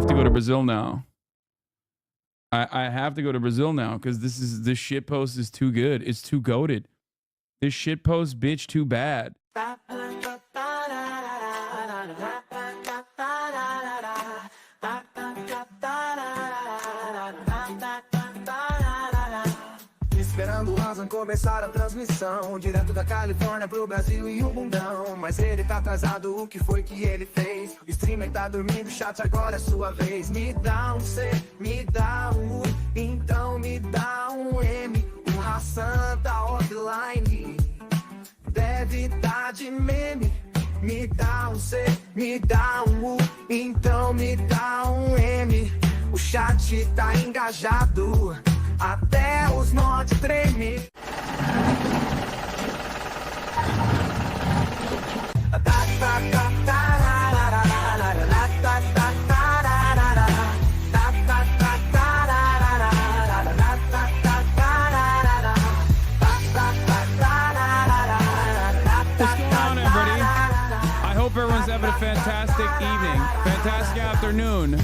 have to go to Brazil now. I have to go to Brazil now because this shit post is too good. It's too goated. This shit post, bitch, too bad. Esperando o Hasan começar a transmissão, direto da Califórnia pro Brasil e o mundão. Mas ele tá atrasado, o que foi que ele fez? O streamer tá dormindo, chat, agora é sua vez. Me dá um C, me dá um U, então me dá um M. O Hasan tá offline, deve tá de meme. Me dá um C, me dá um U, então me dá um M. O chat tá engajado, até os mods tremem. What's going on, everybody? I hope everyone's having a fantastic evening, fantastic afternoon,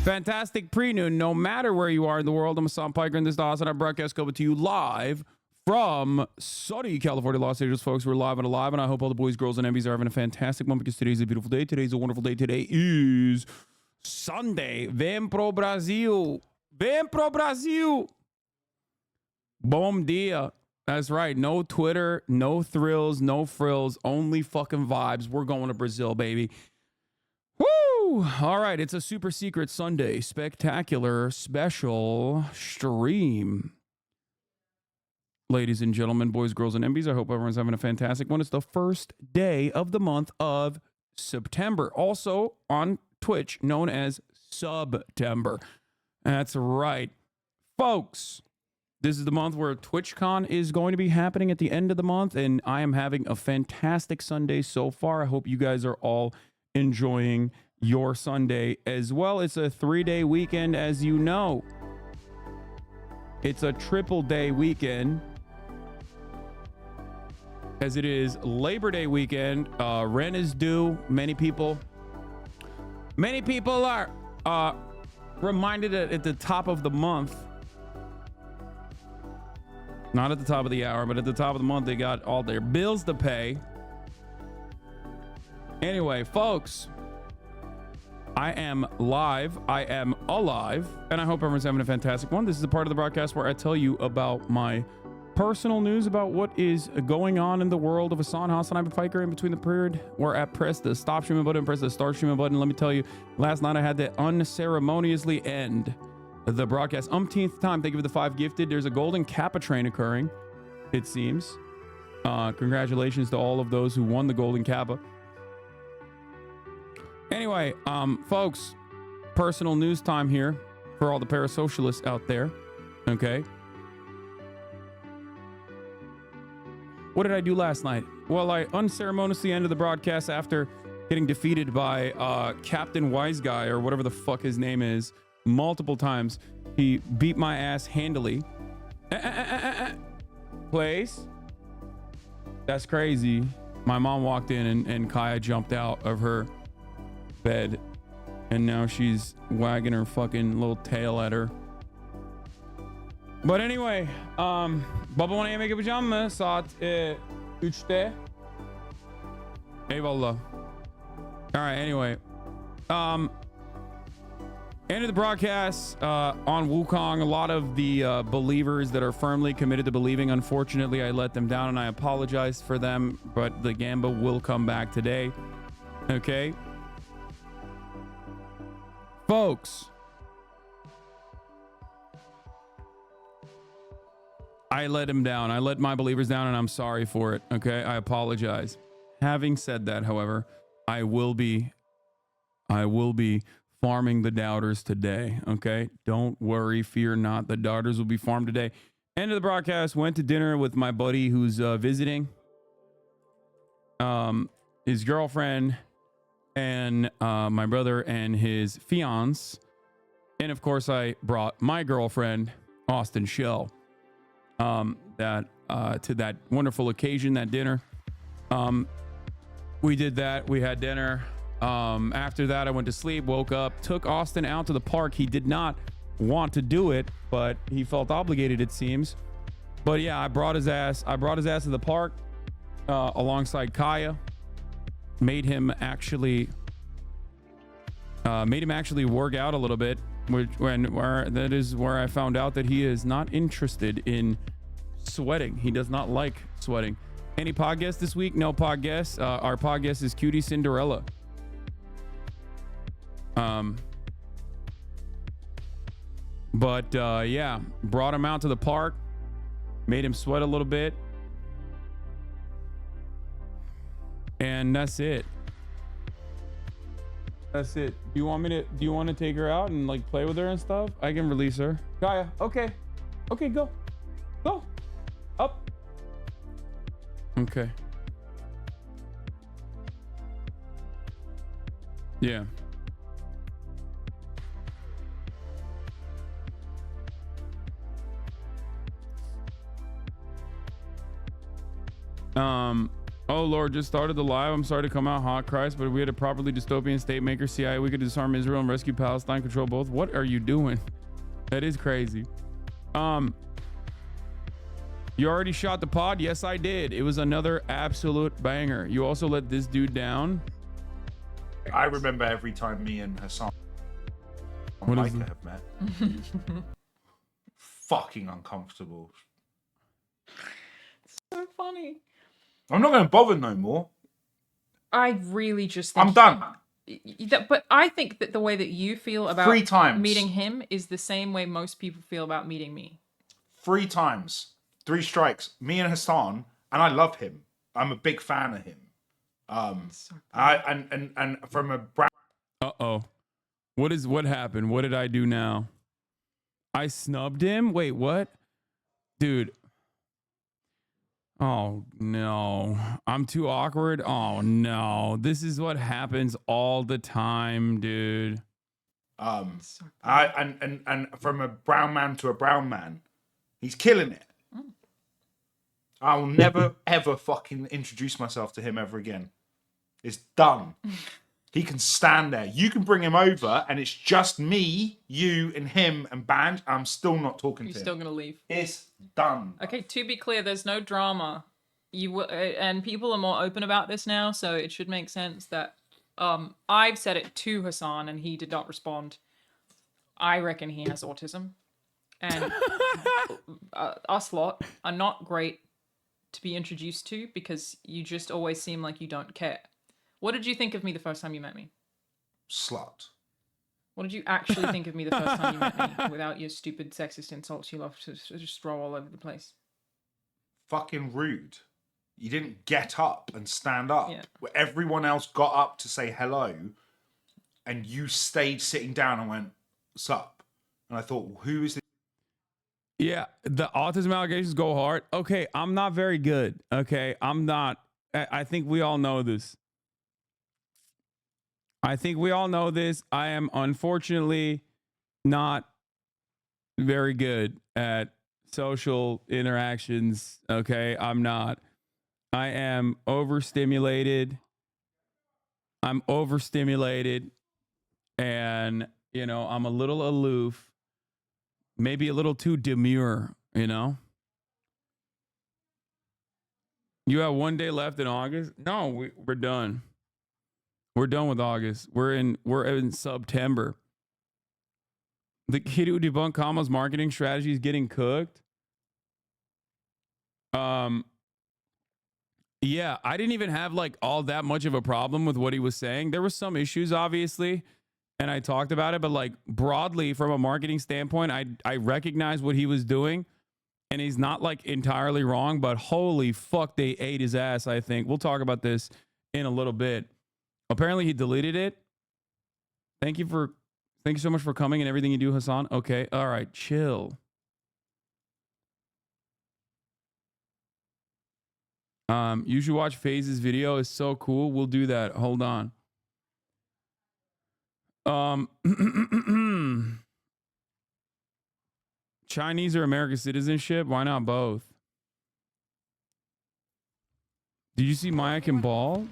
fantastic pre-noon, no matter where you are in the world. I'm Hasan Piker, and this is the Hasan broadcast coming to you live from sunny California, Los Angeles, folks. We're live and alive, and I hope all the boys, girls, and MBs are having a fantastic one because today's a beautiful day. Today's a wonderful day. Today is Sunday. Vem pro Brasil. Vem pro Brasil. Bom dia. That's right. No Twitter, no thrills, no frills, only fucking vibes. We're going to Brazil, baby. Woo! All right, it's a super secret Sunday spectacular special stream. Ladies and gentlemen, boys, girls, and MBs, I hope everyone's having a fantastic one. It's the first day of the month of September, also on Twitch, known as Subtember. That's right. Folks, this is the month where TwitchCon is going to be happening at the end of the month, and I am having a fantastic Sunday so far. I hope you guys are all enjoying your Sunday as well. It's a 3-day weekend, as you know. It's a triple day weekend, as it is Labor Day weekend. Rent is due. Many people are reminded at the top of the month, not at the top of the hour, but at the top of the month, they got all their bills to pay. Anyway, folks, I am live. I am alive, and I hope everyone's having a fantastic one. This is the part of the broadcast where I tell you about my personal news about what is going on in the world of Hasan Piker in between the period where I press the stop streaming button, press the start streaming button. Let me tell you, last night I had to unceremoniously end the broadcast umpteenth time. Thank you for the 5 gifted. There's a golden Kappa train occurring, it seems. Congratulations to all of those who won the golden Kappa. Anyway, folks, personal news time here for all the parasocialists out there. Okay. What did I do last night? Well, I unceremoniously ended the broadcast after getting defeated by Captain Wise Guy, or whatever the fuck his name is, multiple times. He beat my ass handily. Place. That's crazy. My mom walked in and Kaya jumped out of her bed, and now she's wagging her fucking little tail at her. But anyway, baba bana yemek yapacağım mı saat 3'te? Eyvallah. All right, anyway, ended the broadcast on Wukong. A lot of the believers that are firmly committed to believing, unfortunately, I let them down, and I apologize for them, but the Gamba will come back today. Okay, folks, I let him down. I let my believers down, and I'm sorry for it. Okay, I apologize. Having said that, however, I will be farming the doubters today. Okay, don't worry, fear not. The doubters will be farmed today. End of the broadcast. Went to dinner with my buddy who's visiting. His girlfriend and my brother and his fiance, and of course I brought my girlfriend Austin Shell. To that wonderful occasion, that dinner. We did that. We had dinner. After that, I went to sleep, woke up, took Austin out to the park. He did not want to do it, but he felt obligated, it seems. But yeah, I brought his ass to the park alongside Kaya. Made him actually work out a little bit, that is where I found out that he is not interested in sweating. He does not like sweating. Any podcast this week? No podcast. Our podcast is Cutie Cinderella. Yeah, brought him out to the park, made him sweat a little bit, and that's it. That's it. Do you want to take her out and like play with her and stuff? I can release her. Kaya, okay, go up. Okay. Yeah. Oh Lord, just started the live. I'm sorry to come out hot, Christ, but we had a properly dystopian state maker CIA. We could disarm Israel and rescue Palestine, control both. What are you doing? That is crazy. You already shot the pod? Yes, I did. It was another absolute banger. You also let this dude down. I remember every time me and Hasan What is have met. Fucking uncomfortable. So funny. I'm not going to bother no more. I really just think I'm done. But I think that the way that you feel about 3 times. meeting him is the same way most people feel about meeting me. 3 times. 3 strikes. Me and Hasan, and I love him. I'm a big fan of him. So And from a brown. Uh-oh. What happened? What did I do now? I snubbed him? Wait, what? Dude. Oh no. I'm too awkward. Oh no. This is what happens all the time, dude. And from a brown man to a brown man, he's killing it. I'll never ever fucking introduce myself to him ever again. It's done. He can stand there. You can bring him over, and it's just me, you, and him, and band. I'm still not talking to him. You're still gonna leave. It's done. Okay, to be clear, there's no drama. And people are more open about this now, so it should make sense that I've said it to Hasan, and he did not respond. I reckon he has autism, and us lot are not great to be introduced to because you just always seem like you don't care. What did you think of me the first time you met me? Slut. What did you actually think of me the first time you met me without your stupid sexist insults you love to just throw all over the place? Fucking rude. You didn't get up and stand up. Yeah. Where everyone else got up to say hello, and you stayed sitting down and went, sup? And I thought, well, who is this? Yeah, the autism allegations go hard. Okay, I'm not very good. Okay, I'm not. I think we all know this. I am unfortunately not very good at social interactions. Okay, I'm not. I am overstimulated. I'm overstimulated. And, you know, I'm a little aloof. Maybe a little too demure, you know? You have 1 day left in August? No, we're done. We're done with August. We're in September. The kid who debunked Kama's marketing strategy is getting cooked. Yeah, I didn't even have like all that much of a problem with what he was saying. There were some issues, obviously, and I talked about it, but like broadly from a marketing standpoint, I recognize what he was doing, and he's not like entirely wrong, but holy fuck, they ate his ass, I think. We'll talk about this in a little bit. Apparently he deleted it. Thank you so much for coming and everything you do, Hasan. Okay, all right, chill. You should watch FaZe's video. It's so cool. We'll do that. Hold on. Chinese or American citizenship? Why not both? Did you see Maya can ball?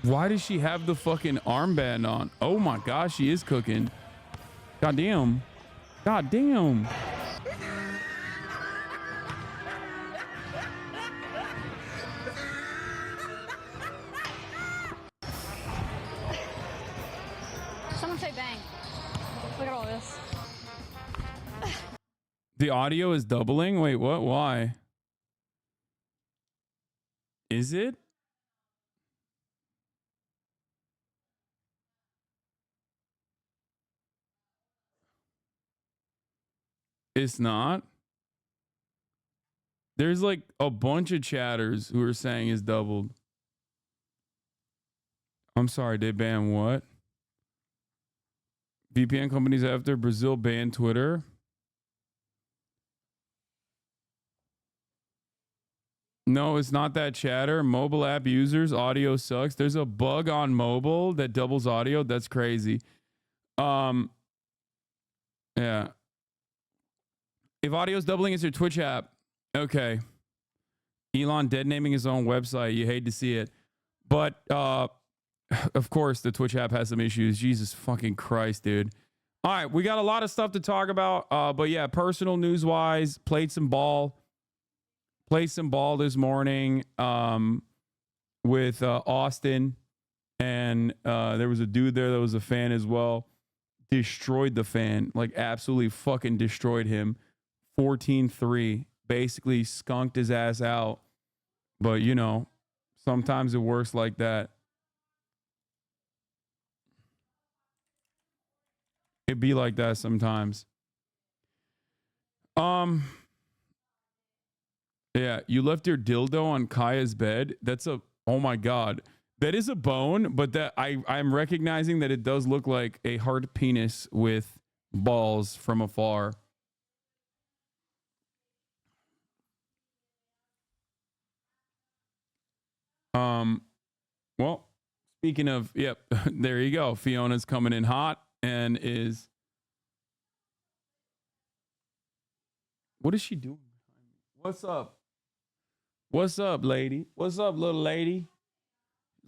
Why does she have the fucking armband on? Oh my gosh, she is cooking. God damn. God damn. Someone say bang. Look at all this. The audio is doubling? Wait, what? Why? Is it? It's not. There's like a bunch of chatters who are saying it's doubled. I'm sorry, they banned what? VPN companies after Brazil banned Twitter. No, it's not that chatter. Mobile app users, audio sucks. There's a bug on mobile that doubles audio. That's crazy. Yeah. If audio is doubling, it's your Twitch app. Okay. Elon dead naming his own website. You hate to see it. But of course the Twitch app has some issues. Jesus fucking Christ, dude. All right, we got a lot of stuff to talk about. But yeah, personal news wise, played some ball this morning with Austin, and there was a dude there that was a fan as well. Destroyed the fan, like absolutely fucking destroyed him. 14-3, basically skunked his ass out. But you know, sometimes it works like that. It be like that sometimes. Yeah, you left your dildo on Kaya's bed. That's a, oh my God. That is a bone, but that I'm recognizing that it does look like a hard penis with balls from afar. Well, speaking of, yep, there you go. Fiona's coming in hot and is, what is she doing? What's up? What's up, lady? What's up, little lady?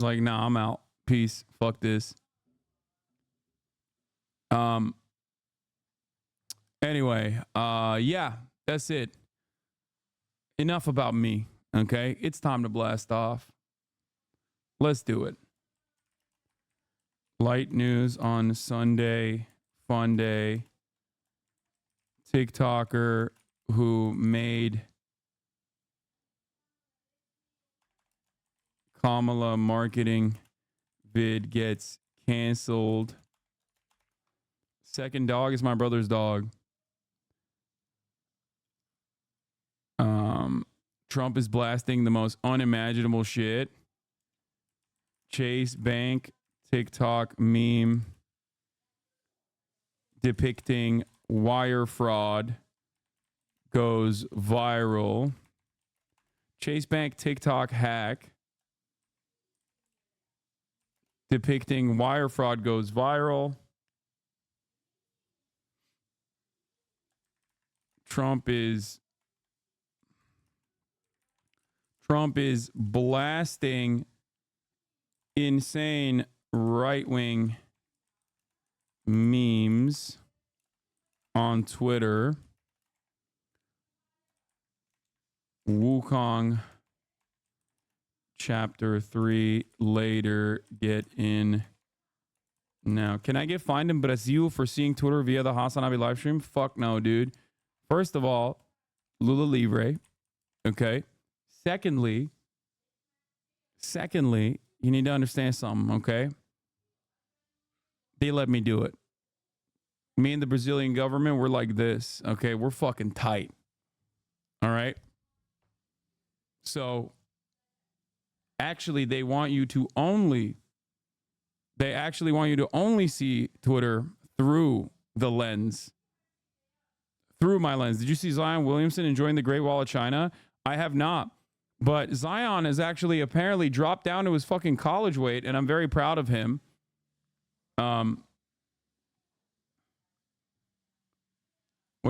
Like, nah, I'm out. Peace. Fuck this. Anyway, yeah, that's it. Enough about me. Okay, it's time to blast off. Let's do it. Light news on Sunday, fun day. TikToker who made Kamala marketing vid gets canceled. Second dog is my brother's dog. Trump is blasting the most unimaginable shit. Chase Bank TikTok meme depicting wire fraud goes viral. Chase Bank TikTok hack depicting wire fraud goes viral. Trump is blasting insane right-wing memes on Twitter. Wukong chapter 3 later. Get in now. Can I get fined in Brazil for seeing Twitter via the Hasan Abi live stream? Fuck no, dude. First of all, Lula Libre. Okay. Secondly, you need to understand something, okay? They let me do it. Me and the Brazilian government, we're like this, okay? We're fucking tight. All right? So, actually, they actually want you to only see Twitter through the lens. Through my lens. Did you see Zion Williamson enjoying the Great Wall of China? I have not. But Zion has actually apparently dropped down to his fucking college weight, and I'm very proud of him. What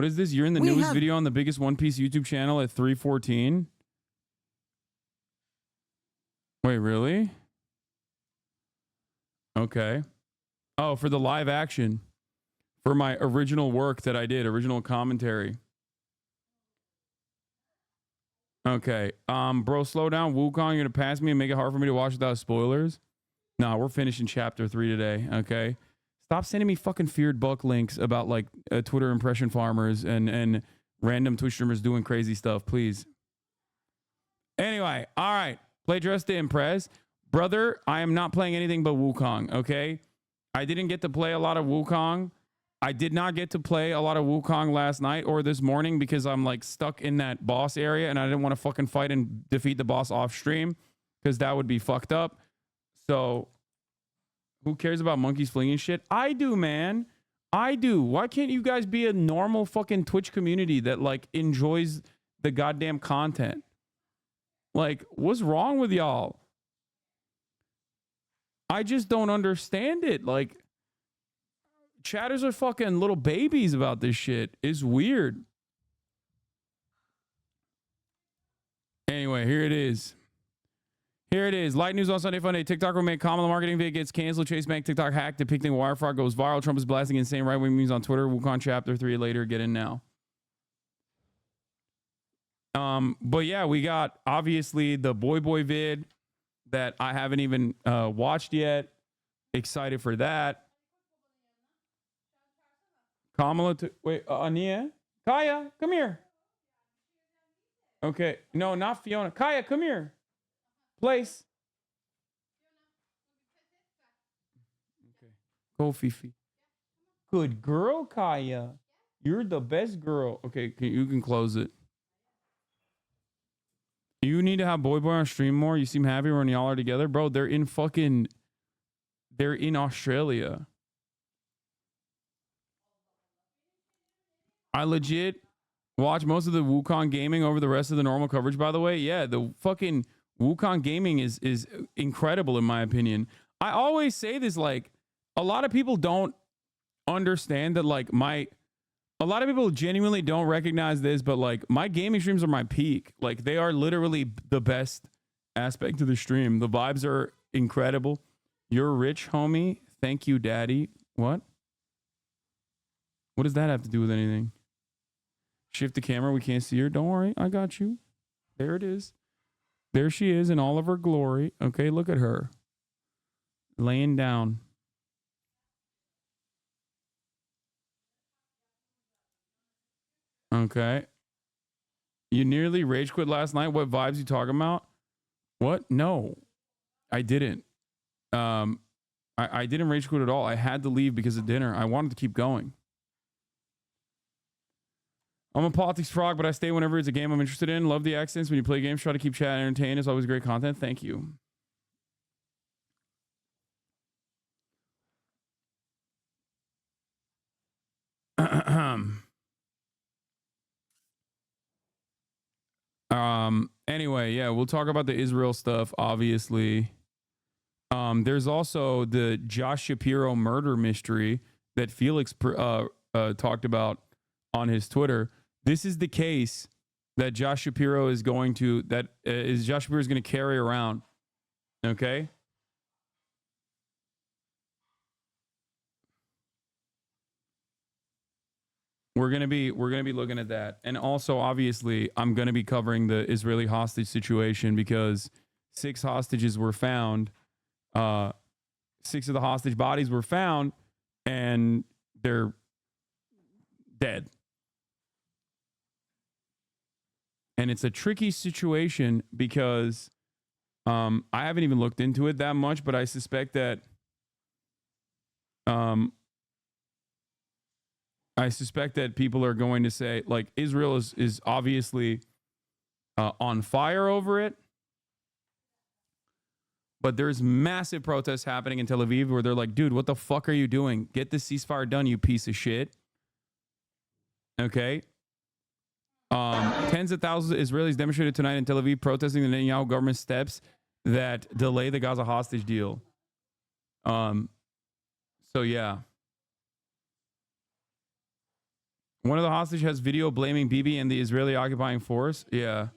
is this? You're in the newest video on the biggest One Piece YouTube channel at 3:14. Wait, really? Okay. Oh, for the live action. For my original work that I did, original commentary. Okay. Bro, slow down. Wukong, you're gonna pass me and make it hard for me to watch without spoilers? Nah, we're finishing chapter 3 today. Okay. Stop sending me fucking feared buck links about like Twitter impression farmers and random Twitch streamers doing crazy stuff, please. Anyway, all right. Play Dress to Impress. Brother, I am not playing anything but Wukong, okay? I didn't get to play a lot of Wukong. I did not get to play a lot of Wukong last night or this morning because I'm like stuck in that boss area and I didn't want to fucking fight and defeat the boss off stream because that would be fucked up. So who cares about monkeys flinging shit? I do, man. I do. Why can't you guys be a normal fucking Twitch community that like enjoys the goddamn content? Like, what's wrong with y'all? I just don't understand it. Like, chatters are fucking little babies about this shit. It's weird. Anyway, here it is. Here it is. Light news on Sunday Funday. TikTok will make Kamala marketing video gets canceled. Chase Bank TikTok hack depicting wire fraud goes viral. Trump is blasting insane right-wing memes on Twitter. Wukong chapter 3 later. Get in now. But yeah, we got obviously the BOYBOY vid that I haven't even watched yet. Excited for that. Kamala, wait, Ania? Kaya, come here. Okay, no, not Fiona. Kaya, come here. Place. Okay, go Fifi. Good girl, Kaya. You're the best girl. Okay, you can close it. You need to have BOYBOY on stream more. You seem happy when y'all are together. Bro, they're in Australia. I legit watch most of the Wukong gaming over the rest of the normal coverage, by the way. Yeah, the fucking Wukong gaming is incredible in my opinion. I always say this, like, a lot of people don't understand that, like, a lot of people genuinely don't recognize this, but like my gaming streams are my peak. Like they are literally the best aspect of the stream. The vibes are incredible. You're rich, homie. Thank you, daddy. What? What does that have to do with anything? Shift the camera. We can't see her. Don't worry. I got you. There it is. There she is in all of her glory. Okay, look at her. Laying down. Okay. You nearly rage quit last night. What vibes you talking about? What? No, I didn't. I didn't rage quit at all. I had to leave because of dinner. I wanted to keep going. I'm a politics frog, but I stay whenever it's a game I'm interested in. Love the accents. When you play games, try to keep chat entertained. It's always great content. Thank you. Anyway, yeah, we'll talk about the Israel stuff, obviously. There's also the Josh Shapiro murder mystery that Felix talked about on his Twitter. This is the case that Josh Shapiro is going to, Josh Shapiro is going to carry around. Okay. We're gonna be looking at that, and also obviously I'm gonna be covering the Israeli hostage situation because 6 hostages were found. 6 of the hostage bodies were found, and they're dead. And it's a tricky situation because I haven't even looked into it that much, but I suspect that people are going to say, like, Israel is obviously on fire over it. But there's massive protests happening in Tel Aviv where they're like, dude, what the fuck are you doing? Get this ceasefire done, you piece of shit. Okay. Tens of thousands of Israelis demonstrated tonight in Tel Aviv protesting the Netanyahu government steps that delay the Gaza hostage deal. So yeah. One of the hostages has video blaming Bibi and the Israeli occupying force. Yeah.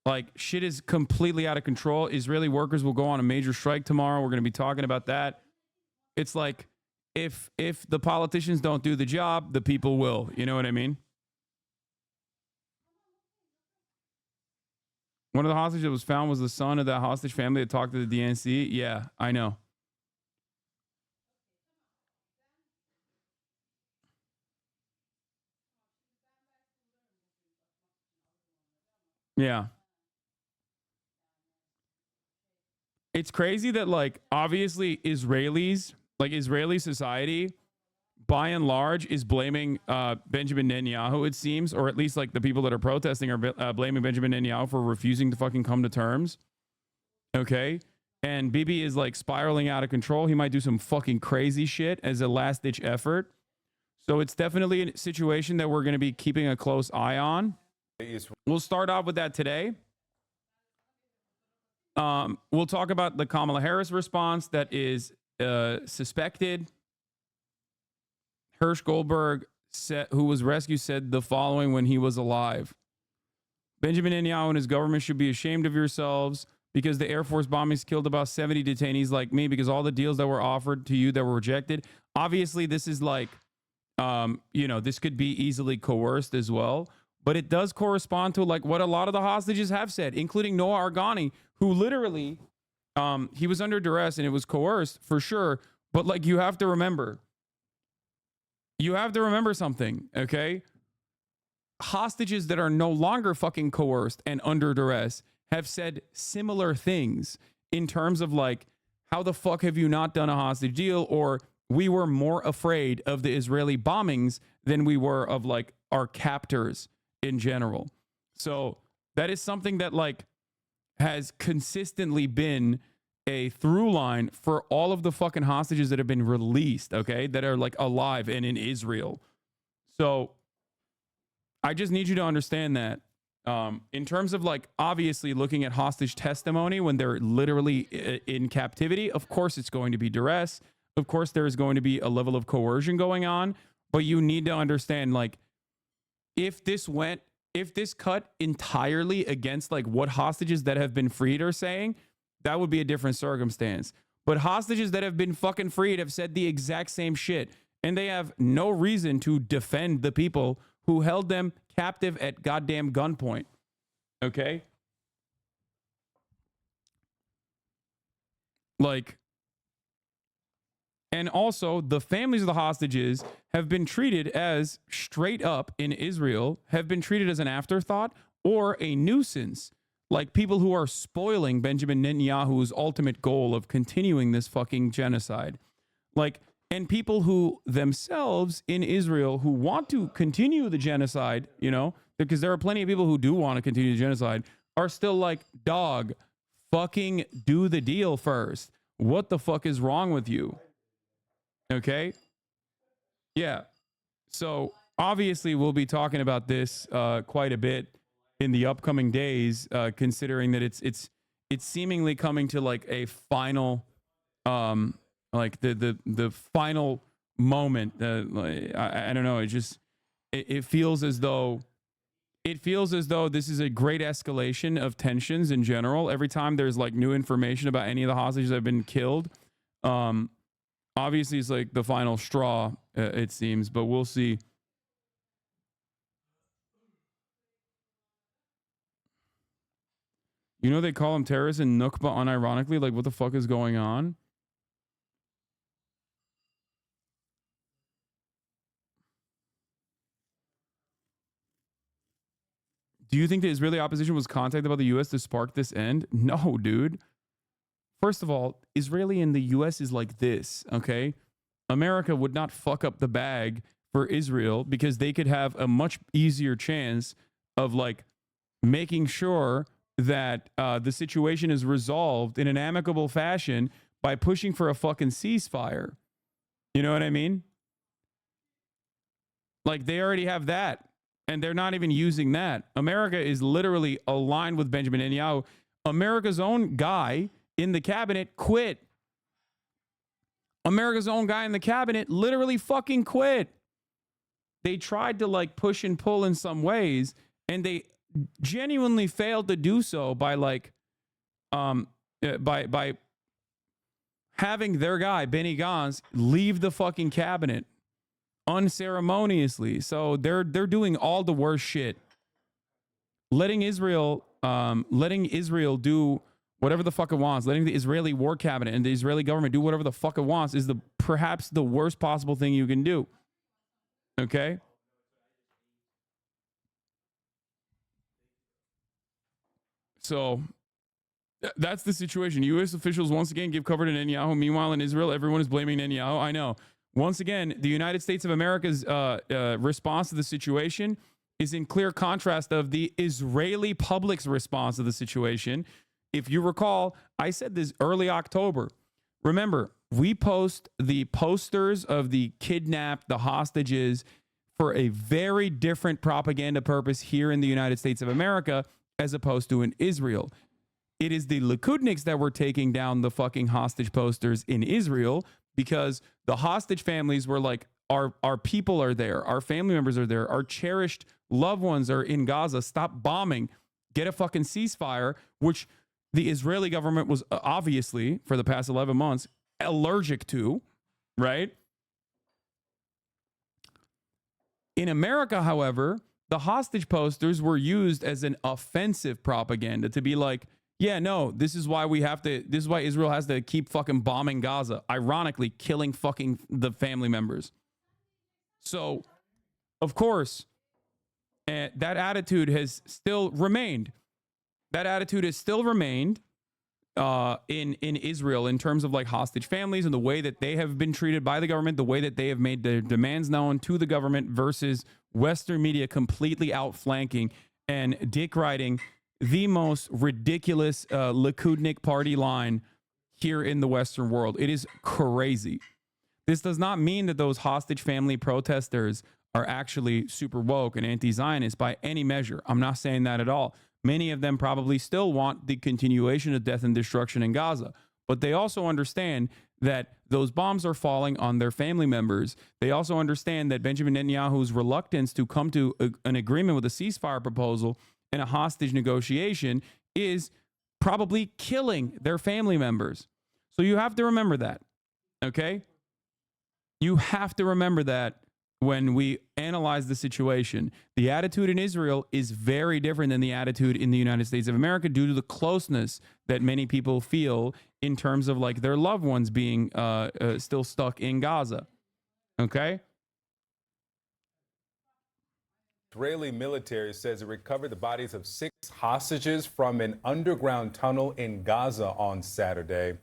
Like, shit is completely out of control. Israeli workers will go on a major strike tomorrow. We're going to be talking about that. it's like if the politicians don't do the job, the people will. You know what I mean? One of the hostages that was found was the son of that hostage family that talked to the DNC. Yeah, I know. Yeah. It's crazy that, like, obviously Israelis, like Israeli society, by and large, is blaming Benjamin Netanyahu, it seems, or at least like the people that are protesting are blaming Benjamin Netanyahu for refusing to fucking come to terms. Okay? And Bibi is like spiraling out of control. He might do some fucking crazy shit as a last ditch effort. So it's definitely a situation that we're going to be keeping a close eye on. We'll start off with that today. We'll talk about the Kamala Harris response that is suspected. Hirsch Goldberg, who was rescued, said the following when he was alive. Benjamin Netanyahu and his government should be ashamed of yourselves because the Air Force bombings killed about 70 detainees like me because all the deals that were offered to you that were rejected. Obviously, this is like, this could be easily coerced as well. But it does correspond to like what a lot of the hostages have said, including Noah Argani, who literally, he was under duress and it was coerced for sure. But like, you have to remember something, okay? Hostages that are no longer fucking coerced and under duress have said similar things in terms of like, how the fuck have you not done a hostage deal? Or we were more afraid of the Israeli bombings than we were of like our captors in general. So that is something that like has consistently been a through line for all of the fucking hostages that have been released, okay, that are like alive and in Israel. So I just need you to understand that in terms of like obviously looking at hostage testimony when they're literally in captivity, of course it's going to be duress. Of course there is going to be a level of coercion going on, but you need to understand like if this cut entirely against like what hostages that have been freed are saying, that would be a different circumstance. But hostages that have been fucking freed have said the exact same shit. And they have no reason to defend the people who held them captive at goddamn gunpoint. Okay? Like, and also the families of the hostages have been treated as straight up in Israel, have been treated as an afterthought or a nuisance. Like people who are spoiling Benjamin Netanyahu's ultimate goal of continuing this fucking genocide. Like, and people who themselves in Israel who want to continue the genocide, you know, because there are plenty of people who do want to continue the genocide, are still like, dog, fucking do the deal first. What the fuck is wrong with you? Okay? Yeah. So obviously we'll be talking about this quite a bit in the upcoming days, considering that it's seemingly coming to like a final, like the final moment. I don't know. It feels as though this is a great escalation of tensions in general. Every time there's like new information about any of the hostages that have been killed, obviously it's like the final straw, it seems, but we'll see. You know, they call them terrorists and Nukba unironically. Like, what the fuck is going on? Do you think the Israeli opposition was contacted by the U.S. to spark this end? No, dude. First of all, Israeli and the U.S. is like this, okay? America would not fuck up the bag for Israel because they could have a much easier chance of, like, making sure that the situation is resolved in an amicable fashion by pushing for a fucking ceasefire. You know what I mean? Like, they already have that, and they're not even using that. America is literally aligned with Benjamin Netanyahu. America's own guy in the cabinet quit. America's own guy in the cabinet literally fucking quit. They tried to, like, push and pull in some ways, and they genuinely failed to do so by, like, by having their guy Benny Gantz leave the fucking cabinet unceremoniously. So they're doing all the worst shit. Letting Israel do whatever the fuck it wants, letting the Israeli war cabinet and the Israeli government do whatever the fuck it wants is perhaps the worst possible thing you can do. Okay? So that's the situation. U.S. officials once again give cover to Netanyahu. Meanwhile, in Israel, everyone is blaming Netanyahu. I know. Once again, the United States of America's response to the situation is in clear contrast of the Israeli public's response to the situation. If you recall, I said this early October. Remember, we post the posters of the kidnapped, the hostages, for a very different propaganda purpose here in the United States of America as opposed to in Israel. It is the Likudniks that were taking down the fucking hostage posters in Israel because the hostage families were like, our people are there, our family members are there, our cherished loved ones are in Gaza. Stop bombing. Get a fucking ceasefire, which the Israeli government was obviously, for the past 11 months, allergic to, right? In America, however, the hostage posters were used as an offensive propaganda to be like, yeah, no, this is why Israel has to keep fucking bombing Gaza, ironically killing fucking the family members. So, of course, that attitude has still remained. That attitude has still remained in Israel in terms of like hostage families and the way that they have been treated by the government, the way that they have made their demands known to the government versus Western media completely outflanking and dick riding the most ridiculous Likudnik party line here in the Western world. It is crazy. This does not mean that those hostage family protesters are actually super woke and anti-Zionist by any measure. I'm not saying that at all. Many of them probably still want the continuation of death and destruction in Gaza, but they also understand that those bombs are falling on their family members. They also understand that Benjamin Netanyahu's reluctance to come to an agreement with a ceasefire proposal and a hostage negotiation is probably killing their family members. So you have to remember that, okay? You have to remember that when we analyze the situation. The attitude in Israel is very different than the attitude in the United States of America due to the closeness that many people feel in terms of like their loved ones being still stuck in Gaza. Okay? Israeli military says it recovered the bodies of 6 hostages from an underground tunnel in Gaza on Saturday.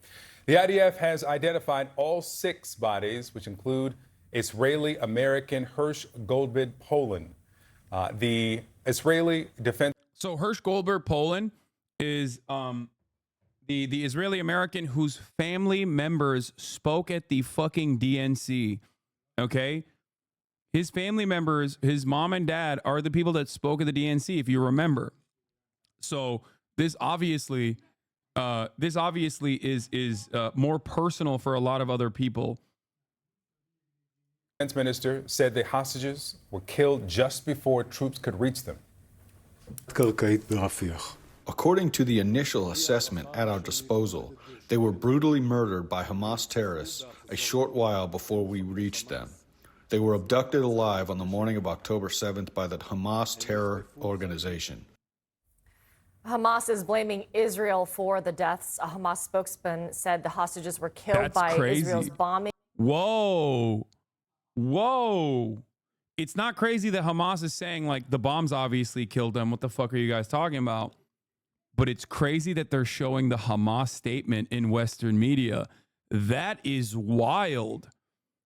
The IDF has identified all 6 bodies, which include Israeli-American Hirsch Goldberg Poland. The Israeli Defense... So Hirsch Goldberg Poland is the Israeli-American whose family members spoke at the fucking DNC, okay? His family members, his mom and dad, are the people that spoke at the DNC, if you remember. So this obviously is more personal for a lot of other people. Defense minister said the hostages were killed just before troops could reach them. According to the initial assessment at our disposal, they were brutally murdered by Hamas terrorists a short while before we reached them. They were abducted alive on the morning of October 7th by the Hamas terror organization. Hamas is blaming Israel for the deaths. A Hamas spokesman said the hostages were killed That's by crazy. Israel's bombing. Whoa. It's not crazy that Hamas is saying like the bombs obviously killed them. What the fuck are you guys talking about? But it's crazy that they're showing the Hamas statement in Western media. That is wild.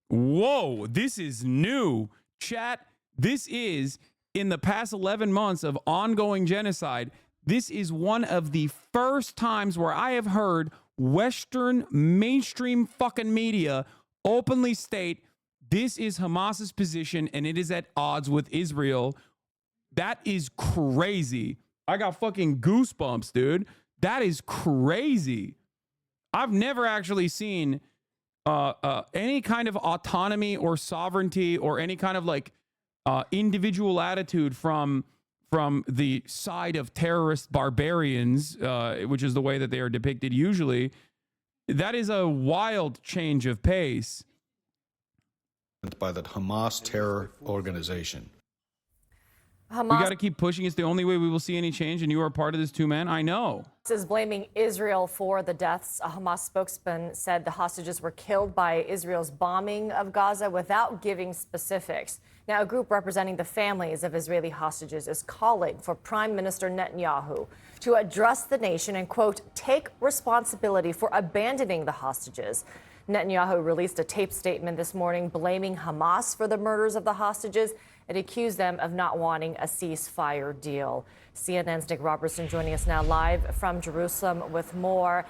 Whoa, this is new. Chat, this is, in the past 11 months of ongoing genocide, this is one of the first times where I have heard Western mainstream fucking media openly state this is Hamas's position and it is at odds with Israel. That is crazy. I got fucking goosebumps, dude. That is crazy. I've never actually seen any kind of autonomy or sovereignty or any kind of like individual attitude from the side of terrorist barbarians, which is the way that they are depicted usually. That is a wild change of pace. By the Hamas terror organization. We Hamas got to keep pushing. It's the only way we will see any change, and you are part of this too, man. I know. is blaming Israel for the deaths. A Hamas spokesman said the hostages were killed by Israel's bombing of Gaza without giving specifics. Now, a group representing the families of Israeli hostages is calling for Prime Minister Netanyahu to address the nation and, quote, take responsibility for abandoning the hostages. Netanyahu released a taped statement this morning blaming Hamas for the murders of the hostages and accused them of not wanting a ceasefire deal. CNN's Nick Robertson joining us now live from Jerusalem with more.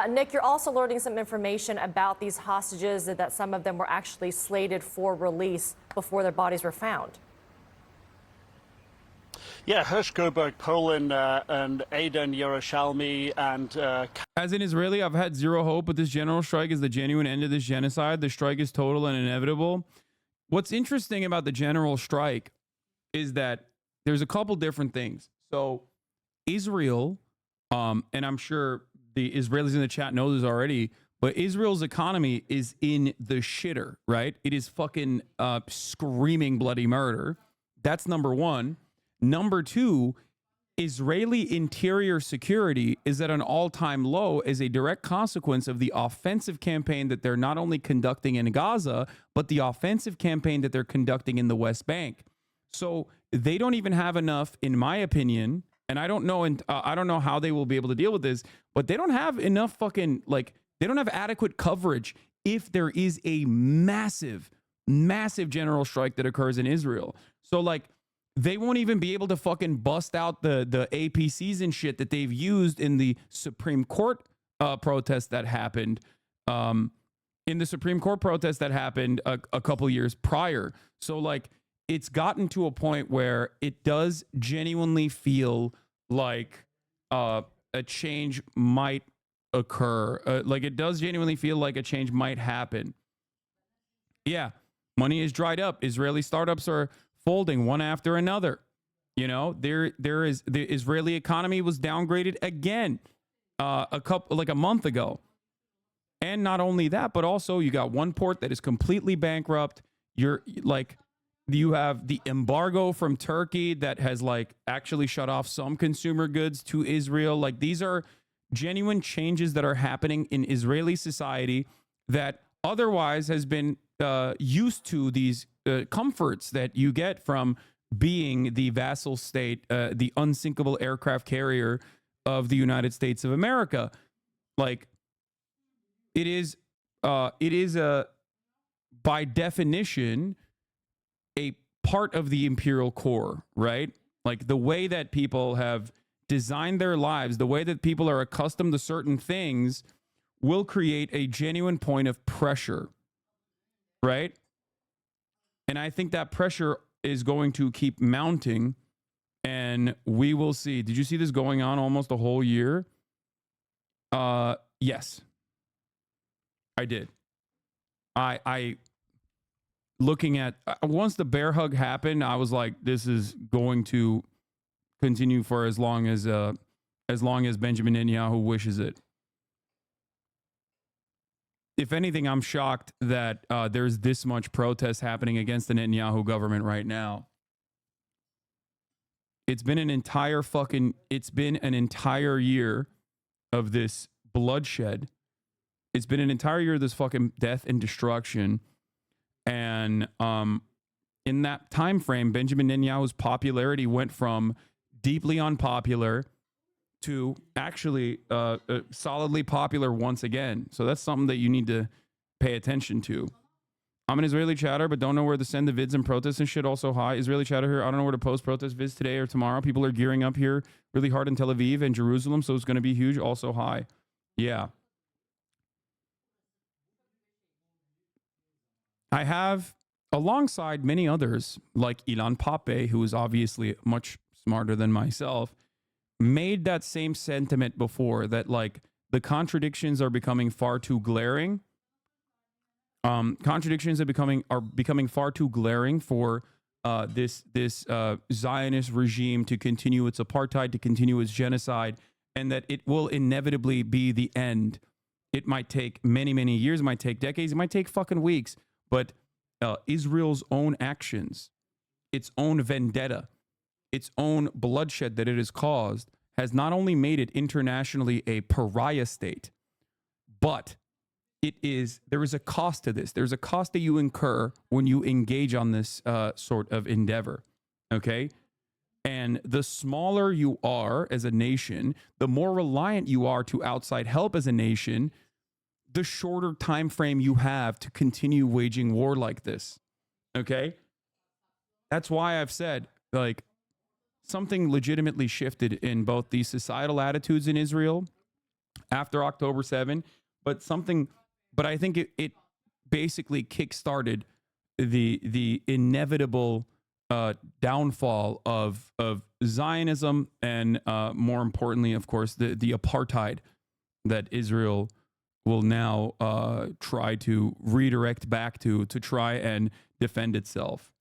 Nick, you're also learning some information about these hostages, that some of them were actually slated for release before their bodies were found. Yeah, Hirsch Goberg, Poland, and Aidan Yerushalmi, and As an Israeli, I've had zero hope, but this general strike is the genuine end of this genocide. The strike is total and inevitable. What's interesting about the general strike is that there's a couple different things. So Israel, and I'm sure the Israelis in the chat know this already, but Israel's economy is in the shitter, right? It is fucking screaming bloody murder. That's number one. Number two, Israeli interior security is at an all-time low as a direct consequence of the offensive campaign that they're not only conducting in Gaza, but the offensive campaign that they're conducting in the West Bank. So they don't even have enough, in my opinion, and I don't know how they will be able to deal with this, but they don't have enough fucking, like, they don't have adequate coverage if there is a massive, massive general strike that occurs in Israel. So, like, they won't even be able to fucking bust out the APCs and shit that they've used in the Supreme Court protest that happened. In the Supreme Court protest that happened a couple years prior. So, like, it's gotten to a point where it does genuinely feel like a change might occur. Like, it does genuinely feel like a change might happen. Yeah, money is dried up. Israeli startups are folding one after another. You know, there is the Israeli economy was downgraded again a month ago. And not only that, but also you got one port that is completely bankrupt. You have the embargo from Turkey that has, like, actually shut off some consumer goods to Israel. Like, these are genuine changes that are happening in Israeli society that otherwise has been used to these comforts that you get from being the vassal state, the unsinkable aircraft carrier of the United States of America. Like, it is by definition a part of the imperial core, right? Like, the way that people have designed their lives, the way that people are accustomed to certain things will create a genuine point of pressure, right? And I think that pressure is going to keep mounting, and we will see. Did you see this going on almost a whole year? Yes, I did. I looking at once the bear hug happened, I was like, this is going to continue for as long as Benjamin Netanyahu wishes it. If anything, I'm shocked that there's this much protest happening against the Netanyahu government right now. It's been an entire year of this bloodshed. It's been an entire year of this fucking death and destruction. And in that time frame, Benjamin Netanyahu's popularity went from deeply unpopular to actually solidly popular once again. So that's something that you need to pay attention to. I'm an Israeli chatter, but don't know where to send the vids and protests and shit. Also, hi, Israeli chatter here. I don't know where to post protest vids today or tomorrow. People are gearing up here really hard in Tel Aviv and Jerusalem, so it's going to be huge. Also, hi. Yeah. I have, alongside many others, like Ilan Pape, who is obviously much smarter than myself, made that same sentiment before, that, like, the contradictions are becoming far too glaring. Contradictions are becoming far too glaring for this Zionist regime to continue its apartheid, to continue its genocide, and that it will inevitably be the end. It might take many, many years. It might take decades. It might take fucking weeks. But Israel's own actions, its own vendetta, its own bloodshed that it has caused has not only made it internationally a pariah state, but there is a cost to this. There's a cost that you incur when you engage on this sort of endeavor. Okay? And the smaller you are as a nation, the more reliant you are to outside help as a nation, the shorter time frame you have to continue waging war like this. Okay? That's why I've said, like, something legitimately shifted in both the societal attitudes in Israel after October 7, but I think it basically kickstarted the inevitable downfall of Zionism and more importantly, of course, the apartheid that Israel will now try to redirect back to try and defend itself.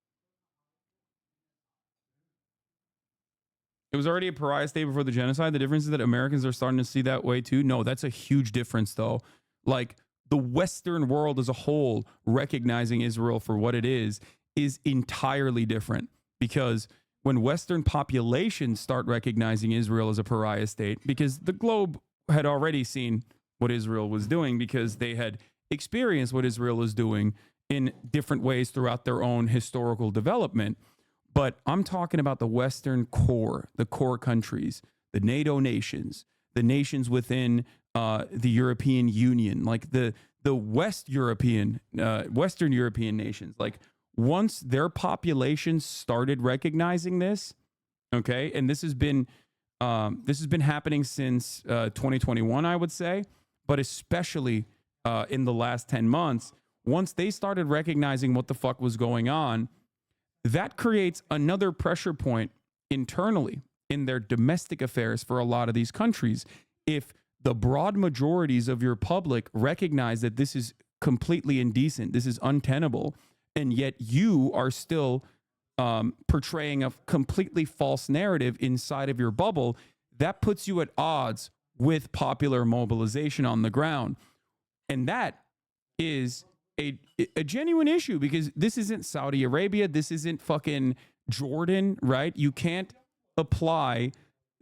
It was already a pariah state before the genocide. The difference is that Americans are starting to see that way too. No, that's a huge difference though. Like, the Western world as a whole recognizing Israel for what it is entirely different, because when Western populations start recognizing Israel as a pariah state, because the globe had already seen what Israel was doing, because they had experienced what Israel was doing in different ways throughout their own historical development. But I'm talking about the Western core, the core countries, the NATO nations, the nations within the European Union, like the Western European nations. Like, once their populations started recognizing this, okay, and this has been happening since 2021, I would say, but especially in the last 10 months, once they started recognizing what the fuck was going on, that creates another pressure point internally in their domestic affairs for a lot of these countries. If the broad majorities of your public recognize that this is completely indecent, this is untenable, and yet you are still portraying a completely false narrative inside of your bubble, that puts you at odds with popular mobilization on the ground. And that is a genuine issue, because this isn't Saudi Arabia. This isn't fucking Jordan, right? You can't apply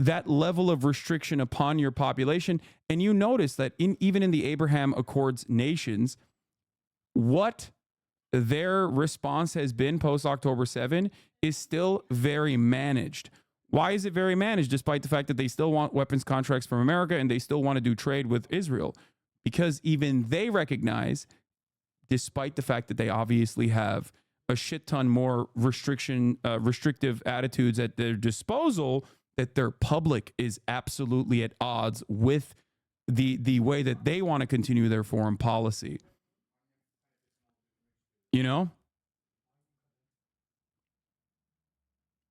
that level of restriction upon your population. And you notice that even in the Abraham Accords nations, what their response has been post October 7 is still very managed. Why is it very managed, despite the fact that they still want weapons contracts from America and they still want to do trade with Israel? Because even they recognize, despite the fact that they obviously have a shit ton more restrictive attitudes at their disposal, that their public is absolutely at odds with the way that they want to continue their foreign policy. You know?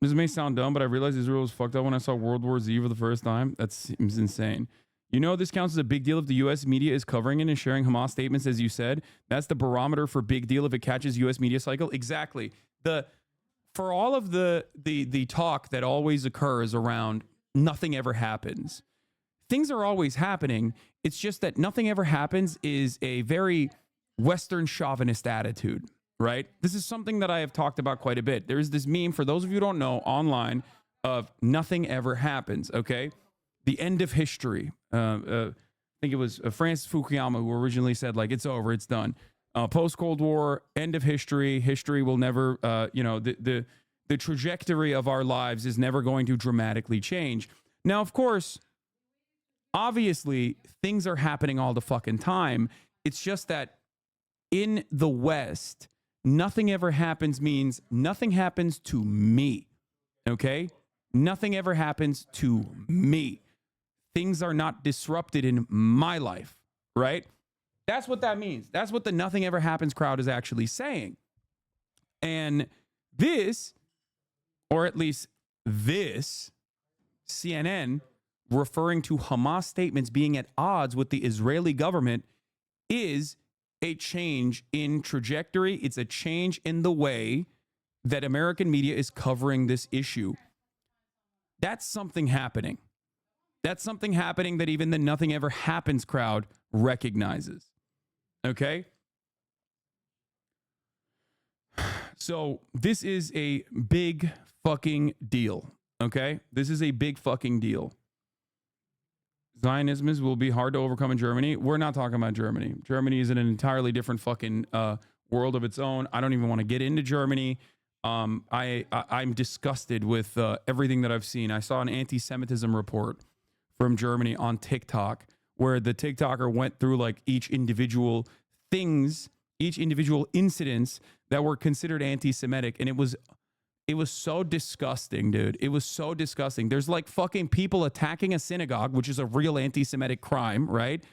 This may sound dumb, but I realized Israel was fucked up when I saw World War Z for the first time. That seems insane. You know, this counts as a big deal if the U.S. media is covering it and sharing Hamas statements, as you said. That's the barometer for big deal if it catches U.S. media cycle. Exactly. For all of the talk that always occurs around nothing ever happens, things are always happening. It's just that nothing ever happens is a very Western chauvinist attitude, right? This is something that I have talked about quite a bit. There's this meme, for those of you who don't know, online, of nothing ever happens, okay? The end of history. I think it was Francis Fukuyama who originally said, like, it's over, it's done. Post-Cold War, end of history. History will never, the trajectory of our lives is never going to dramatically change. Now, of course, obviously, things are happening all the fucking time. It's just that in the West, nothing ever happens means nothing happens to me, okay? Nothing ever happens to me. Things are not disrupted in my life, right? That's what that means. That's what the nothing ever happens crowd is actually saying. And this, or at least this, CNN referring to Hamas statements being at odds with the Israeli government, is a change in trajectory. It's a change in the way that American media is covering this issue. That's something happening. That's something happening that even the Nothing Ever Happens crowd recognizes. Okay? So this is a big fucking deal. Okay? This is a big fucking deal. Zionism will be hard to overcome in Germany. We're not talking about Germany. Germany is in an entirely different fucking world of its own. I don't even want to get into Germany. I'm disgusted with everything that I've seen. I saw an anti-Semitism report from Germany on TikTok where the TikToker went through like each individual incidents that were considered anti-Semitic, and it was so disgusting, dude. It was so disgusting. There's like fucking people attacking a synagogue, which is a real anti-Semitic crime, right?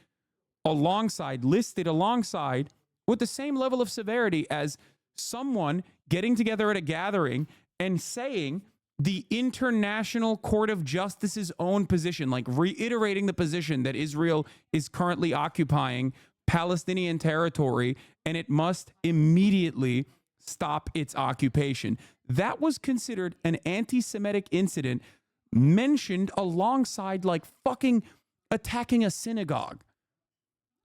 Listed alongside with the same level of severity as someone getting together at a gathering and saying the International Court of Justice's own position, like reiterating the position that Israel is currently occupying Palestinian territory and it must immediately stop its occupation. That was considered an anti-Semitic incident mentioned alongside like fucking attacking a synagogue.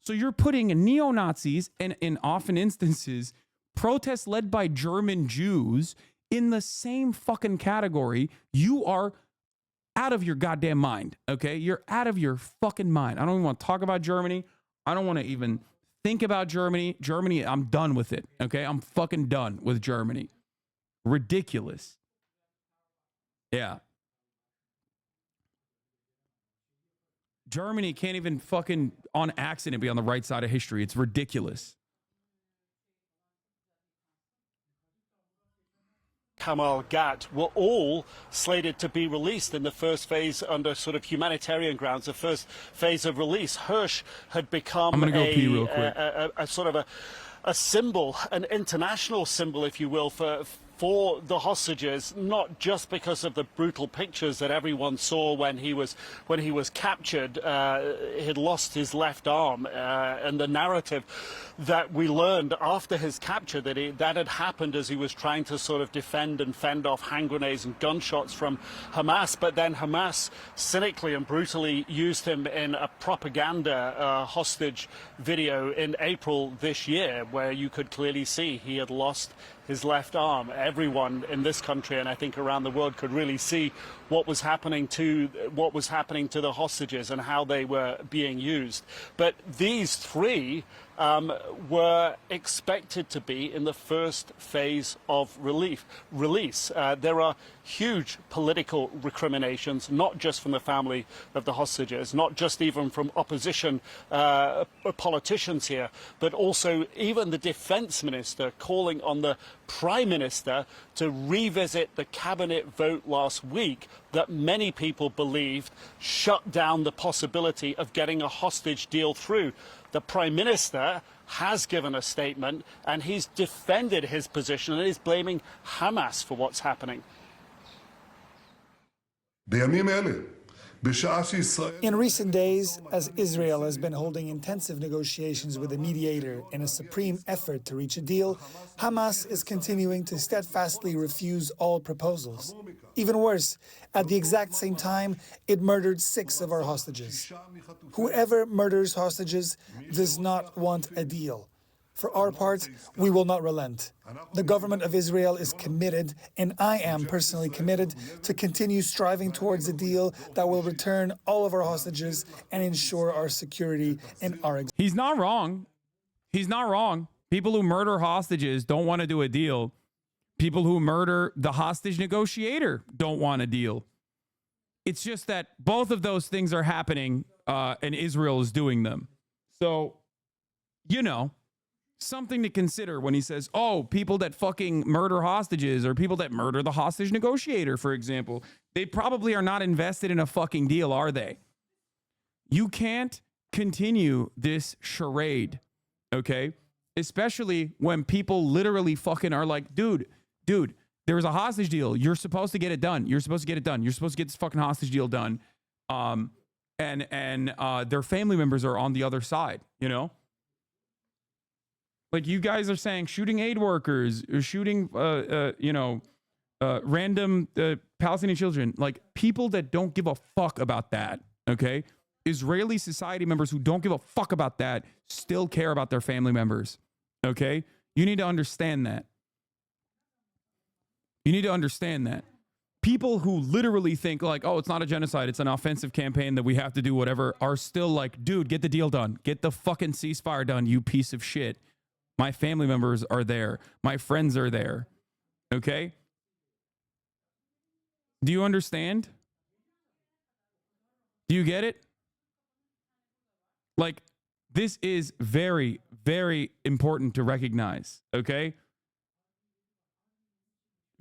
So you're putting neo-Nazis and in often instances protests led by German Jews in the same fucking category. You are out of your goddamn mind, okay? You're out of your fucking mind. I don't even want to talk about Germany. I don't want to even think about Germany. Germany, I'm done with it, okay? I'm fucking done with Germany. Ridiculous. Yeah. Germany can't even fucking on accident be on the right side of history. It's ridiculous. Kamal Gat were all slated to be released in the first phase under sort of humanitarian grounds, the first phase of release. Hirsch had become I'm gonna go pee real quick. a sort of a symbol, an international symbol, if you will, for the hostages, not just because of the brutal pictures that everyone saw when he was captured. He'd lost his left arm, and the narrative that we learned after his capture that had happened as he was trying to sort of defend and fend off hand grenades and gunshots from Hamas. But then Hamas cynically and brutally used him in a propaganda hostage video in April this year, where you could clearly see he had lost his left arm. Everyone in this country and I think around the world could really see what was happening to the hostages and how they were being used. But these three were expected to be in the first phase of release. There are huge political recriminations, not just from the family of the hostages, not just even from opposition politicians here, but also even the defense minister calling on the prime minister to revisit the cabinet vote last week that many people believed shut down the possibility of getting a hostage deal through. The prime minister has given a statement and he's defended his position and is blaming Hamas for what's happening. In recent days, as Israel has been holding intensive negotiations with a mediator in a supreme effort to reach a deal, Hamas is continuing to steadfastly refuse all proposals. Even worse, at the exact same time, it murdered 6 of our hostages. Whoever murders hostages does not want a deal. For our part, we will not relent. The government of Israel is committed, and I am personally committed, to continue striving towards a deal that will return all of our hostages and ensure our security and our... He's not wrong. He's not wrong. People who murder hostages don't want to do a deal. People who murder the hostage negotiator don't want a deal. It's just that both of those things are happening, and Israel is doing them. So, you know, something to consider when he says, oh, people that fucking murder hostages or people that murder the hostage negotiator, for example, they probably are not invested in a fucking deal, are they? You can't continue this charade, okay? Especially when people literally fucking are like, dude, there's a hostage deal. You're supposed to get it done. You're supposed to get it done. You're supposed to get this fucking hostage deal done. And their family members are on the other side, you know? Like, you guys are saying shooting aid workers or shooting, random Palestinian children, like people that don't give a fuck about that. Okay? Israeli society members who don't give a fuck about that still care about their family members. Okay? You need to understand that. You need to understand that. People who literally think like, oh, it's not a genocide, it's an offensive campaign that we have to do whatever, are still like, dude, get the deal done. Get the fucking ceasefire done, you piece of shit. My family members are there. My friends are there. Okay? Do you understand? Do you get it? Like, this is very, very important to recognize. Okay?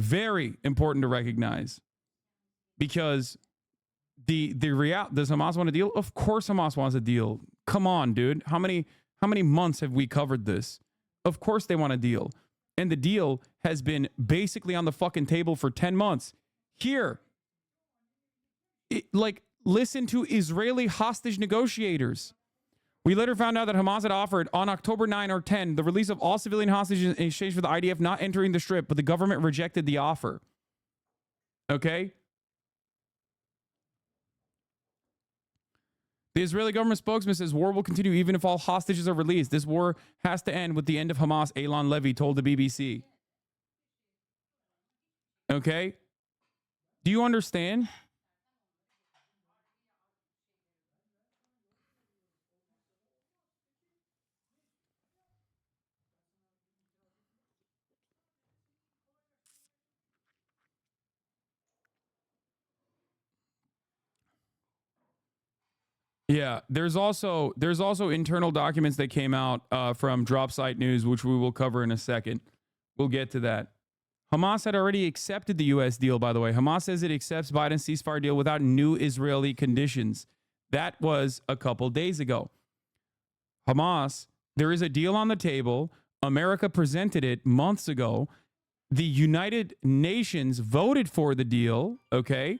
Very important to recognize, because does Hamas want a deal? Of course Hamas wants a deal. Come on, dude. How many months have we covered this? Of course they want a deal. And the deal has been basically on the fucking table for 10 months. Here, listen to Israeli hostage negotiators. We later found out that Hamas had offered on October 9 or 10 the release of all civilian hostages in exchange for the IDF not entering the Strip, but the government rejected the offer. Okay? The Israeli government spokesman says war will continue even if all hostages are released. This war has to end with the end of Hamas, Eylon Levy told the BBC. Okay? Do you understand? Yeah, there's also internal documents that came out from Dropsite News, which we will cover in a second. We'll get to that. Hamas had already accepted the U.S. deal, by the way. Hamas says it accepts Biden's ceasefire deal without new Israeli conditions. That was a couple days ago. Hamas, there is a deal on the table. America presented it months ago. The United Nations voted for the deal, okay?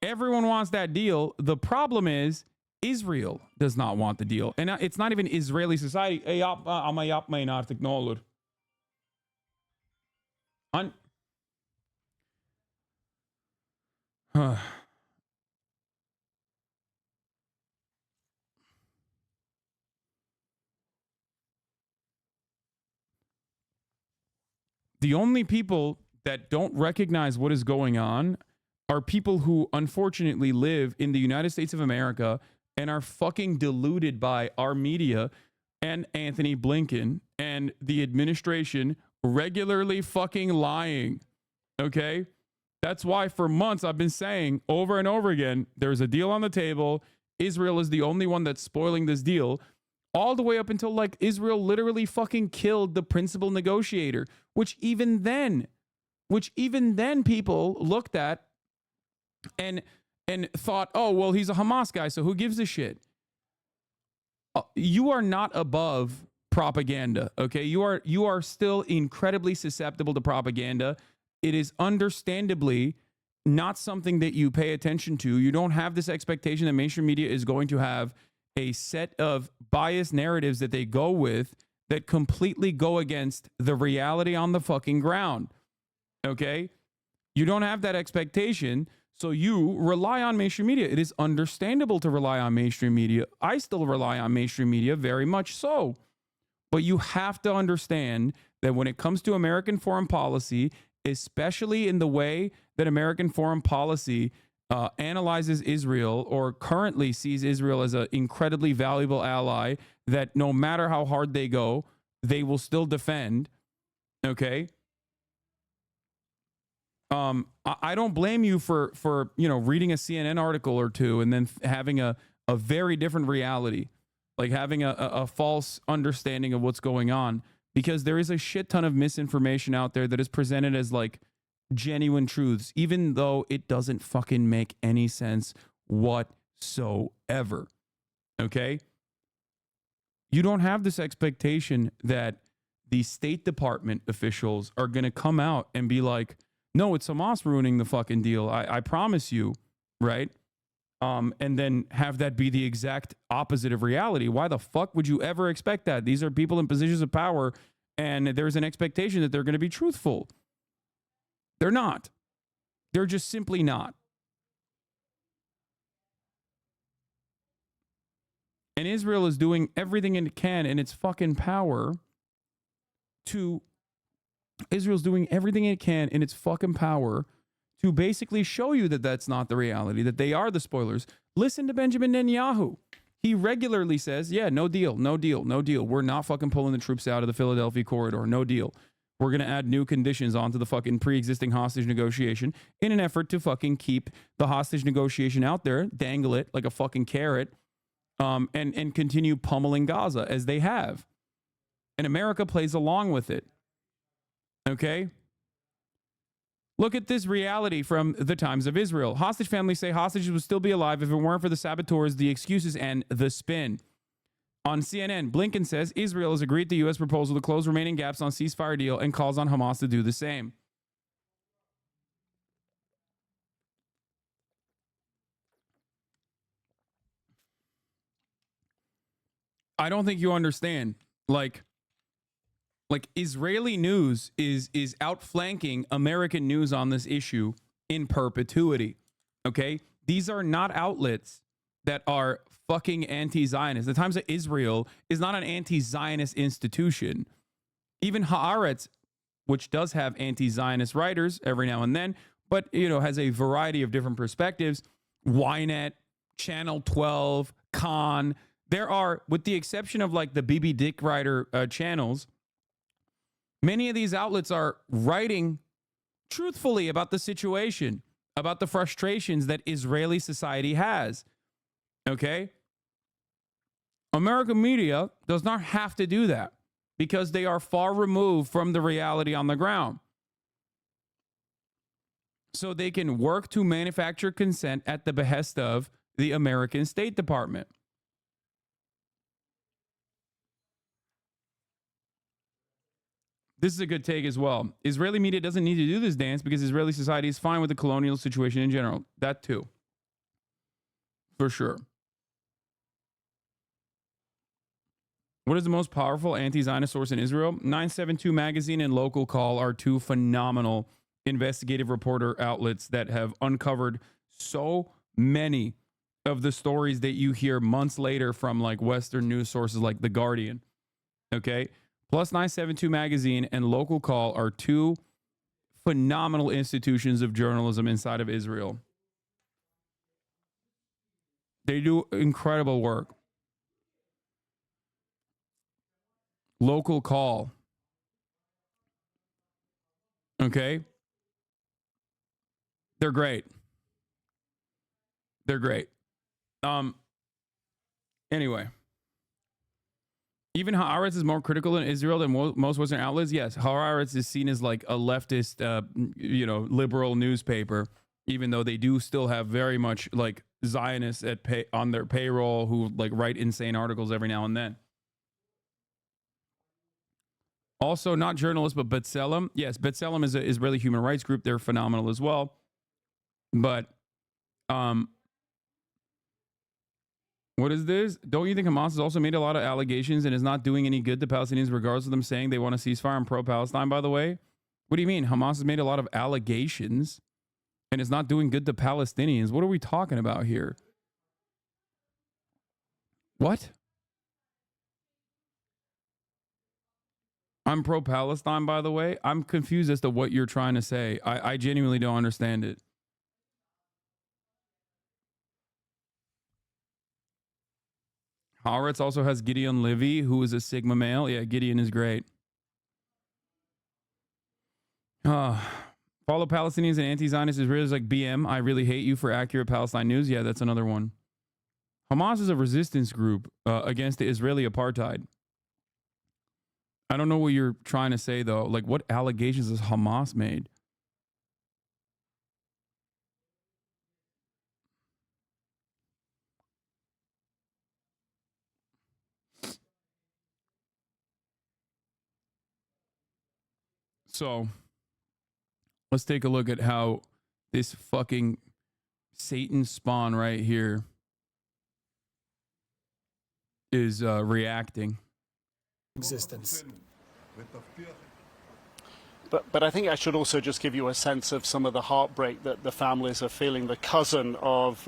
Everyone wants that deal. The problem is Israel does not want the deal. And it's not even Israeli society. The only people that don't recognize what is going on are people who unfortunately live in the United States of America and are fucking deluded by our media and Anthony Blinken and the administration regularly fucking lying. Okay? That's why for months I've been saying over and over again, there's a deal on the table. Israel is the only one that's spoiling this deal. All the way up until like Israel literally fucking killed the principal negotiator, which even then people looked at and thought, oh, well, he's a Hamas guy, so who gives a shit? You are not above propaganda, okay? You are still incredibly susceptible to propaganda. It is understandably not something that you pay attention to. You don't have this expectation that mainstream media is going to have a set of biased narratives that they go with that completely go against the reality on the fucking ground, okay? You don't have that expectation. So you rely on mainstream media. It is understandable to rely on mainstream media. I still rely on mainstream media, very much so. But you have to understand that when it comes to American foreign policy, especially in the way that American foreign policy analyzes Israel or currently sees Israel as an incredibly valuable ally that no matter how hard they go, they will still defend, okay? I don't blame you for reading a CNN article or two and then having a very different reality, like having a false understanding of what's going on, because there is a shit ton of misinformation out there that is presented as like genuine truths, even though it doesn't fucking make any sense whatsoever. Okay? You don't have this expectation that the State Department officials are going to come out and be like, no, it's Hamas ruining the fucking deal. I promise you, right? And then have that be the exact opposite of reality. Why the fuck would you ever expect that? These are people in positions of power, and there's an expectation that they're going to be truthful. They're not. They're just simply not. And Israel is doing everything it can in its fucking power to Israel's doing everything it can in its fucking power to basically show you that that's not the reality, that they are the spoilers. Listen to Benjamin Netanyahu. He regularly says, yeah, no deal, no deal, no deal. We're not fucking pulling the troops out of the Philadelphia corridor. No deal. We're going to add new conditions onto the fucking pre-existing hostage negotiation in an effort to fucking keep the hostage negotiation out there, dangle it like a fucking carrot, and continue pummeling Gaza as they have. And America plays along with it. Okay? Look at this reality from the Times of Israel. Hostage families say hostages would still be alive if it weren't for the saboteurs, the excuses, and the spin. On CNN, Blinken says Israel has agreed to U.S. proposal to close remaining gaps on ceasefire deal and calls on Hamas to do the same. I don't think you understand. Like Israeli news is outflanking American news on this issue in perpetuity. Okay? These are not outlets that are fucking anti-Zionist. The Times of Israel is not an anti-Zionist institution. Even Haaretz, which does have anti-Zionist writers every now and then, but has a variety of different perspectives. Ynet, Channel 12, Khan. There are, with the exception of like the BB Dick writer channels, many of these outlets are writing truthfully about the situation, about the frustrations that Israeli society has. Okay? American media does not have to do that because they are far removed from the reality on the ground. So they can work to manufacture consent at the behest of the American State Department. This is a good take as well. Israeli media doesn't need to do this dance because Israeli society is fine with the colonial situation in general. That too. For sure. What is the most powerful anti-Zionist source in Israel? 972 Magazine and Local Call are two phenomenal investigative reporter outlets that have uncovered so many of the stories that you hear months later from like Western news sources like The Guardian. Okay? Plus 972 Magazine and Local Call are two phenomenal institutions of journalism inside of Israel. They do incredible work. Local Call. Okay? They're great. They're great. Anyway. Even Haaretz is more critical in Israel than most Western outlets. Yes, Haaretz is seen as like a leftist, liberal newspaper, even though they do still have very much like Zionists on their payroll who like write insane articles every now and then. Also, not journalists, but B'Tselem. Yes, B'Tselem is an Israeli human rights group. They're phenomenal as well. But, what is this? Don't you think Hamas has also made a lot of allegations and is not doing any good to Palestinians, regardless of them saying they want a ceasefire and pro-Palestine, by the way? What do you mean? Hamas has made a lot of allegations and is not doing good to Palestinians. What are we talking about here? What? I'm pro-Palestine, by the way. I'm confused as to what you're trying to say. I genuinely don't understand it. Haaretz also has Gideon Livy, who is a Sigma male. Yeah, Gideon is great. Follow Palestinians and anti-Zionist Israelis like BM. I really hate you for accurate Palestine news. Yeah, that's another one. Hamas is a resistance group against the Israeli apartheid. I don't know what you're trying to say, though. Like, what allegations has Hamas made? So, let's take a look at how this fucking Satan spawn right here is reacting. Existence. But I think I should also just give you a sense of some of the heartbreak that the families are feeling. The cousin of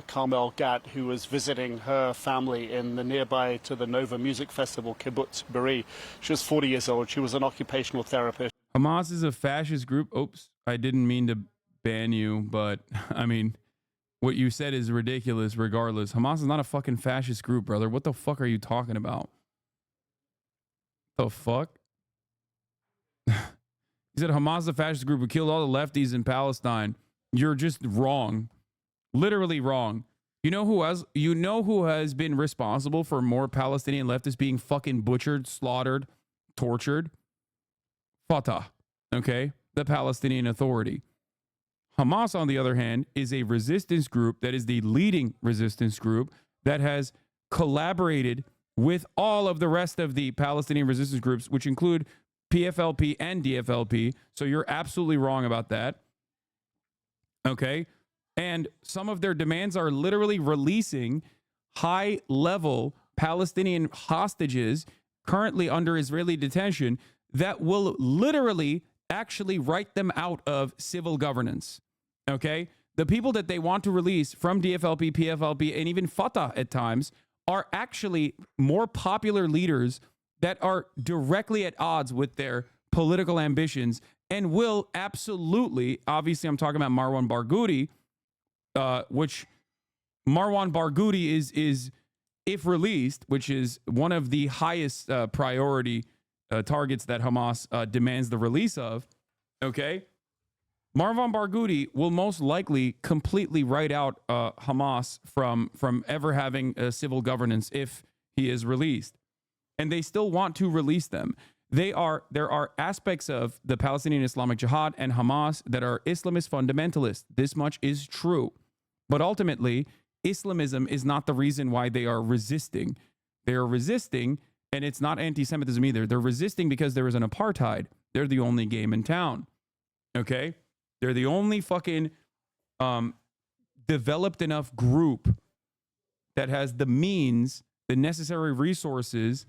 Carmel Gat, who was visiting her family in the nearby to the Nova Music Festival, Kibbutz Be'eri. She was 40 years old. She was an occupational therapist. Hamas is a fascist group. Oops, I didn't mean to ban you, but I mean, what you said is ridiculous regardless. Hamas is not a fucking fascist group, brother. What the fuck are you talking about? The fuck? He said Hamas is a fascist group who killed all the lefties in Palestine. You're just wrong. Literally wrong. You know who has been responsible for more Palestinian leftists being fucking butchered, slaughtered, tortured? Fatah. Okay? The Palestinian Authority. Hamas, on the other hand, is a resistance group that is the leading resistance group that has collaborated with all of the rest of the Palestinian resistance groups, which include PFLP and DFLP. So you're absolutely wrong about that. Okay? And some of their demands are literally releasing high-level Palestinian hostages currently under Israeli detention that will literally actually write them out of civil governance. Okay? The people that they want to release from DFLP, PFLP, and even Fatah at times are actually more popular leaders that are directly at odds with their political ambitions and will absolutely, obviously I'm talking about Marwan Barghouti, which Marwan Barghouti is, if released, which is one of the highest priority targets that Hamas demands the release of, okay? Marwan Barghouti will most likely completely write out Hamas from ever having a civil governance if he is released. And they still want to release them. There are aspects of the Palestinian Islamic Jihad and Hamas that are Islamist fundamentalist. This much is true. But ultimately, Islamism is not the reason why they are resisting. They are resisting, and it's not anti-Semitism either. They're resisting because there is an apartheid. They're the only game in town. Okay? They're the only fucking developed enough group that has the means, the necessary resources,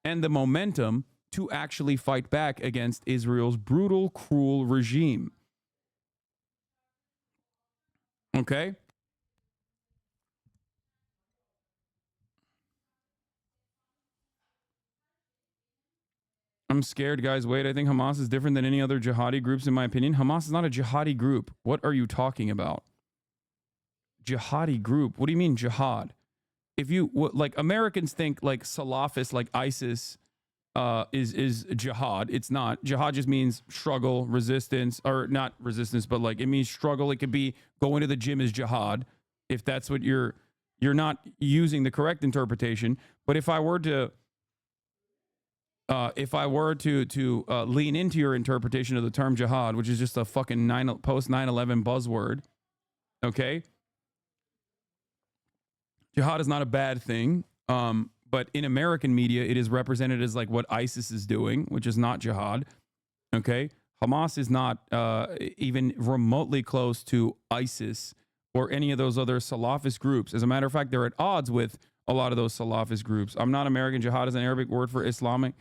and the momentum to actually fight back against Israel's brutal, cruel regime. Okay? I'm scared, guys. Wait, I think Hamas is different than any other jihadi groups, in my opinion. Hamas is not a jihadi group. What are you talking about? Jihadi group? What do you mean jihad? If you, like, Americans think, like, Salafist, like ISIS, is jihad. It's not. Jihad just means struggle, resistance, or not resistance, but like it means struggle. It could be going to the gym is jihad, if that's what you're not using the correct interpretation. But if I were to lean into your interpretation of the term jihad, which is just a fucking post 9/11 buzzword, okay? Jihad is not a bad thing. But in American media, it is represented as like what ISIS is doing, which is not jihad. Okay? Hamas is not even remotely close to ISIS or any of those other Salafist groups. As a matter of fact, they're at odds with a lot of those Salafist groups. I'm not American. Jihad is an Arabic word for Islamic.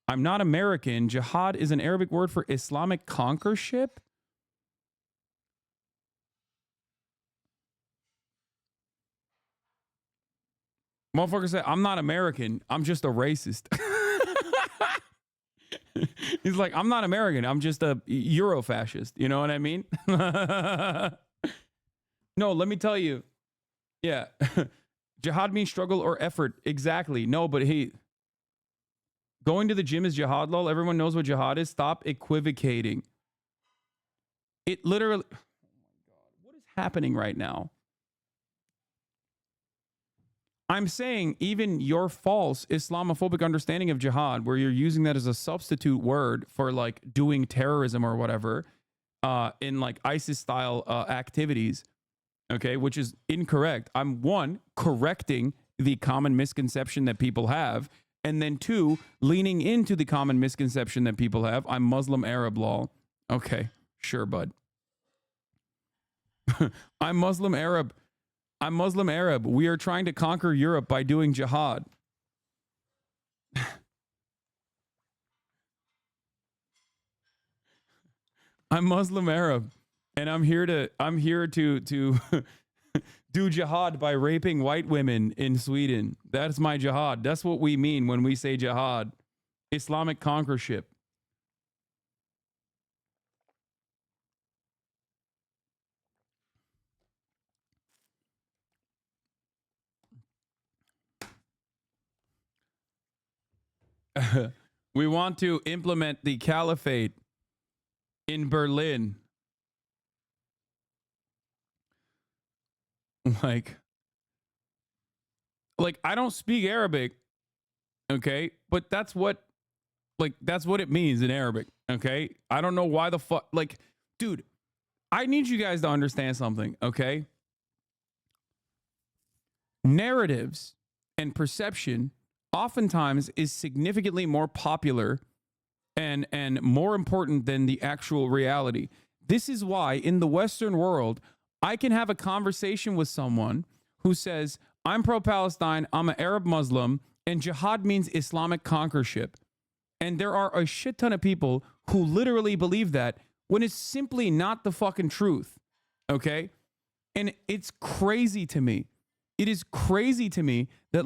I'm not American. Jihad is an Arabic word for Islamic conquership. Motherfucker said, I'm not American. I'm just a racist. He's like, I'm not American. I'm just a Euro-fascist. You know what I mean? No, let me tell you. Yeah. Jihad means struggle or effort. Exactly. No, but going to the gym is jihad, lol. Everyone knows what jihad is. Stop equivocating. It literally... Oh my God. What is happening right now? I'm saying even your false Islamophobic understanding of jihad, where you're using that as a substitute word for like doing terrorism or whatever, in like ISIS style activities, okay, which is incorrect. I'm one, correcting the common misconception that people have, and then two, leaning into the common misconception that people have. I'm Muslim Arab, lol. Okay, sure, bud. I'm Muslim Arab. I'm Muslim Arab. We are trying to conquer Europe by doing jihad. I'm Muslim Arab, and I'm here to do jihad by raping white women in Sweden. That's my jihad. That's what we mean when we say jihad. Islamic conquerorship. We want to implement the caliphate in Berlin. Like I don't speak Arabic, okay? But that's what it means in Arabic, okay? I don't know why the fuck, dude, I need you guys to understand something, okay? Narratives and perception oftentimes is significantly more popular and more important than the actual reality. This is why in the Western world, I can have a conversation with someone who says, I'm pro-Palestine, I'm an Arab Muslim, and jihad means Islamic conquerorship. And there are a shit ton of people who literally believe that when it's simply not the fucking truth, okay? And it's crazy to me. It is crazy to me that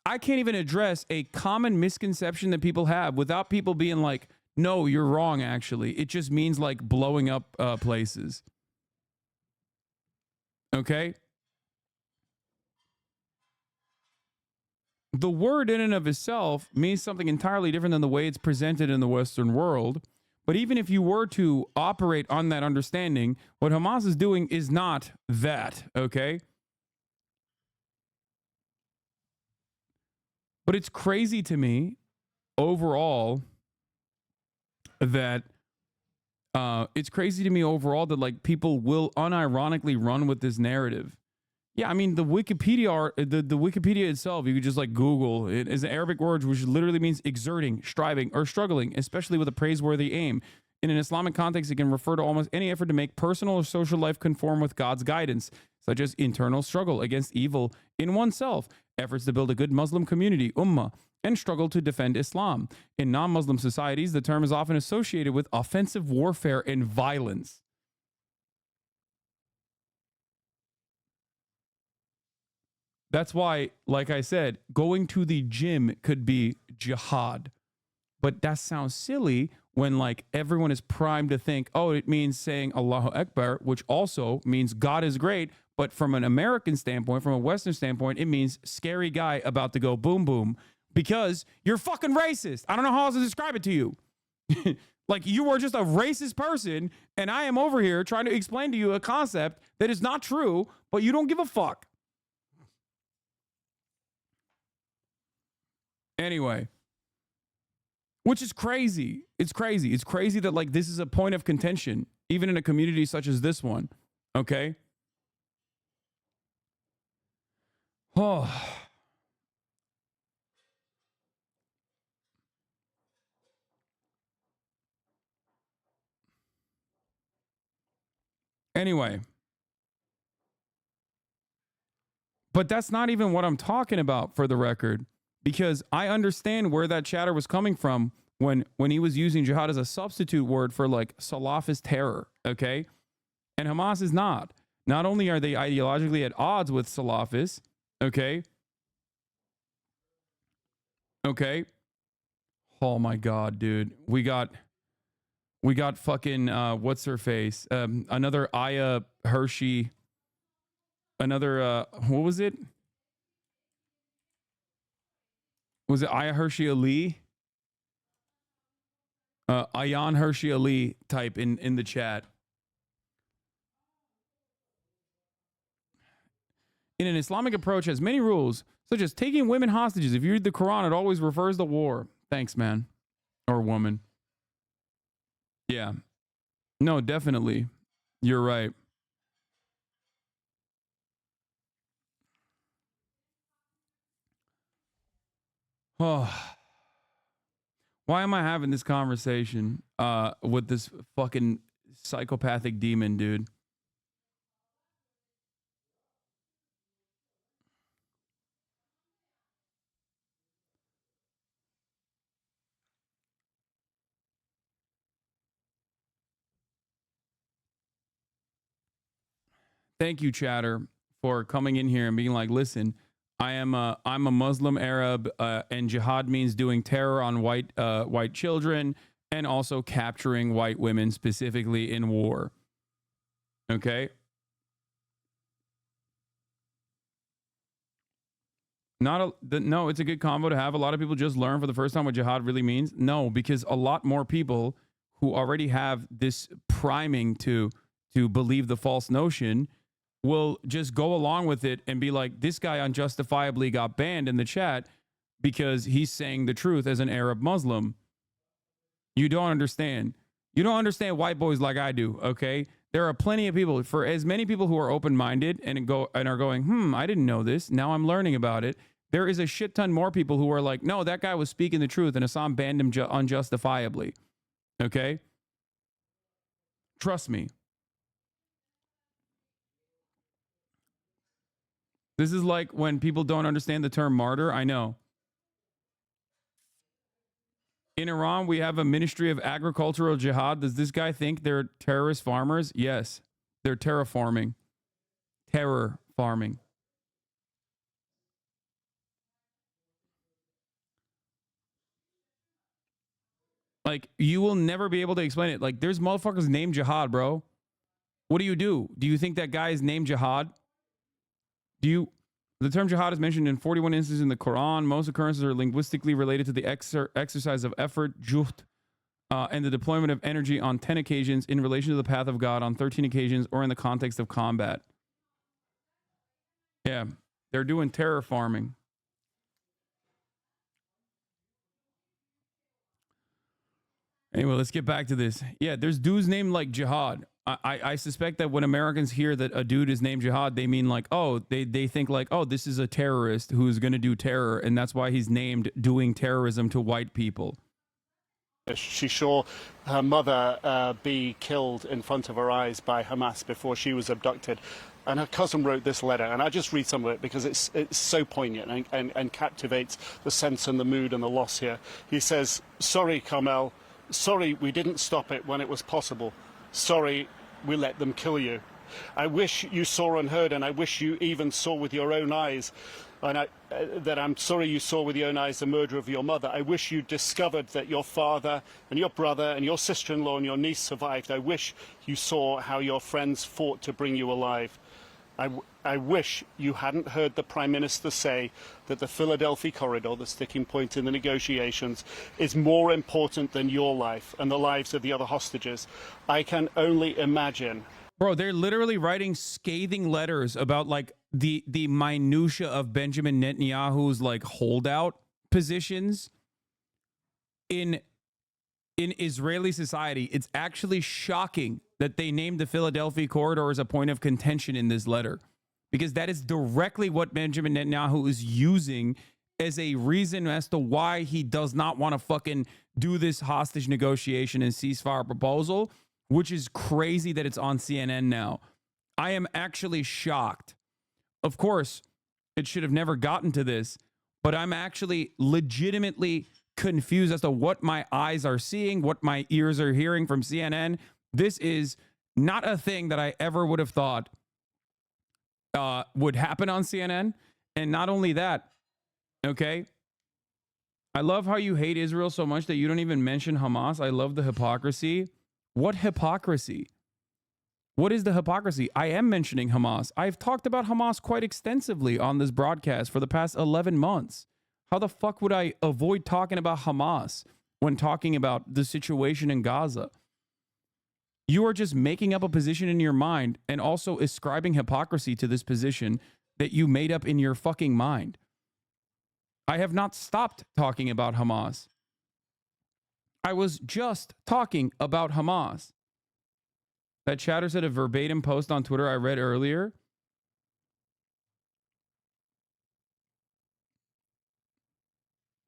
I can't even address a common misconception that people have without people being like, no, you're wrong, actually. It just means blowing up places. Okay? The word in and of itself means something entirely different than the way it's presented in the Western world. But even if you were to operate on that understanding, what Hamas is doing is not that, okay? But it's crazy to me overall that people will unironically run with this narrative. Yeah, I mean the Wikipedia, the Wikipedia itself, you could just Google it, is an Arabic word which literally means exerting, striving, or struggling, especially with a praiseworthy aim. In an Islamic context, it can refer to almost any effort to make personal or social life conform with God's guidance, such as internal struggle against evil in oneself, efforts to build a good Muslim community, ummah, and struggle to defend Islam. In non-Muslim societies, the term is often associated with offensive warfare and violence. That's why, like I said, going to the gym could be jihad. But that sounds silly when everyone is primed to think, oh, it means saying Allahu Akbar, which also means God is great. But from an American standpoint, from a Western standpoint, it means scary guy about to go boom, boom. Because you're fucking racist. I don't know how else to describe it to you. You are just a racist person, and I am over here trying to explain to you a concept that is not true, but you don't give a fuck. Anyway, which is crazy. It's crazy. It's crazy that this is a point of contention, even in a community such as this one. Okay? Oh. Anyway. But that's not even what I'm talking about, for the record, because I understand where that chatter was coming from when he was using jihad as a substitute word for Salafist terror, okay? And Hamas is not. Not only are they ideologically at odds with Salafists, okay? Okay? Oh my God, dude. We got fucking, what's her face? Another Aya Hershey. Another, what was it? Was it Aya Hershey Ali? Ayan Hershey Ali type in the chat. In an Islamic approach has many rules, such as taking women hostages. If you read the Quran, it always refers to war. Thanks, man. Or woman. Yeah. No, definitely. You're right. Oh. Why am I having this conversation with this fucking psychopathic demon, dude? Thank you, chatter, for coming in here and being like, listen, I'm a Muslim Arab, and jihad means doing terror on white children and also capturing white women, specifically in war. Okay. No, it's a good combo to have. A lot of people just learn for the first time what jihad really means. No, because a lot more people who already have this priming to believe the false notion will just go along with it and be like, this guy unjustifiably got banned in the chat because he's saying the truth as an Arab Muslim. You don't understand. You don't understand white boys like I do, okay? There are plenty of people, for as many people who are open-minded and are going, I didn't know this. Now I'm learning about it. There is a shit ton more people who are like, no, that guy was speaking the truth and Hasan banned him unjustifiably. Okay? Trust me. This is like when people don't understand the term martyr. I know. In Iran, we have a Ministry of Agricultural Jihad. Does this guy think they're terrorist farmers? Yes. They're terraforming. Terror farming. Like, you will never be able to explain it. Like, there's motherfuckers named Jihad, bro. What do? Do you think that guy is named Jihad? The term jihad is mentioned in 41 instances in the Quran. Most occurrences are linguistically related to the exercise of effort, juhd, and the deployment of energy on 10 occasions in relation to the path of God on 13 occasions or in the context of combat. Yeah, they're doing terror farming. Anyway, let's get back to this. Yeah, there's dudes named like Jihad. I suspect that when Americans hear that a dude is named Jihad, they mean like, oh, they think like, oh, this is a terrorist who's going to do terror. And that's why he's named doing terrorism to white people. She saw her mother be killed in front of her eyes by Hamas before she was abducted. And her cousin wrote this letter, and I just read some of it because it's so poignant and captivates the sense and the mood and the loss here. He says, sorry, Carmel. Sorry, we didn't stop it when it was possible. Sorry, we let them kill you. I wish you saw and heard, and I wish you even saw with your own eyes, and that I'm sorry you saw with your own eyes the murder of your mother. I wish you discovered that your father and your brother and your sister-in-law and your niece survived. I wish you saw how your friends fought to bring you alive. I wish you hadn't heard the Prime Minister say that the Philadelphia corridor, the sticking point in the negotiations, is more important than your life and the lives of the other hostages. I can only imagine. Bro, they're literally writing scathing letters about like the minutia of Benjamin Netanyahu's like holdout positions in Israeli society. It's actually shocking that they named the Philadelphia corridor as a point of contention in this letter, because that is directly what Benjamin Netanyahu is using as a reason as to why he does not want to fucking do this hostage negotiation and ceasefire proposal, which is crazy that it's on CNN now. I am actually shocked. Of course, it should have never gotten to this, but I'm actually legitimately confused as to what my eyes are seeing, what my ears are hearing from CNN. This is not a thing that I ever would have thought would happen on CNN. And not only that, okay, I love how you hate Israel so much that you don't even mention Hamas. I love the hypocrisy. What hypocrisy? What is the hypocrisy? I am mentioning Hamas. I've talked about Hamas quite extensively on this broadcast for the past 11 months. How the fuck would I avoid talking about Hamas when talking about the situation in Gaza? You are just making up a position in your mind and also ascribing hypocrisy to this position that you made up in your fucking mind. I have not stopped talking about Hamas. I was just talking about Hamas. That chatter said a verbatim post on Twitter I read earlier.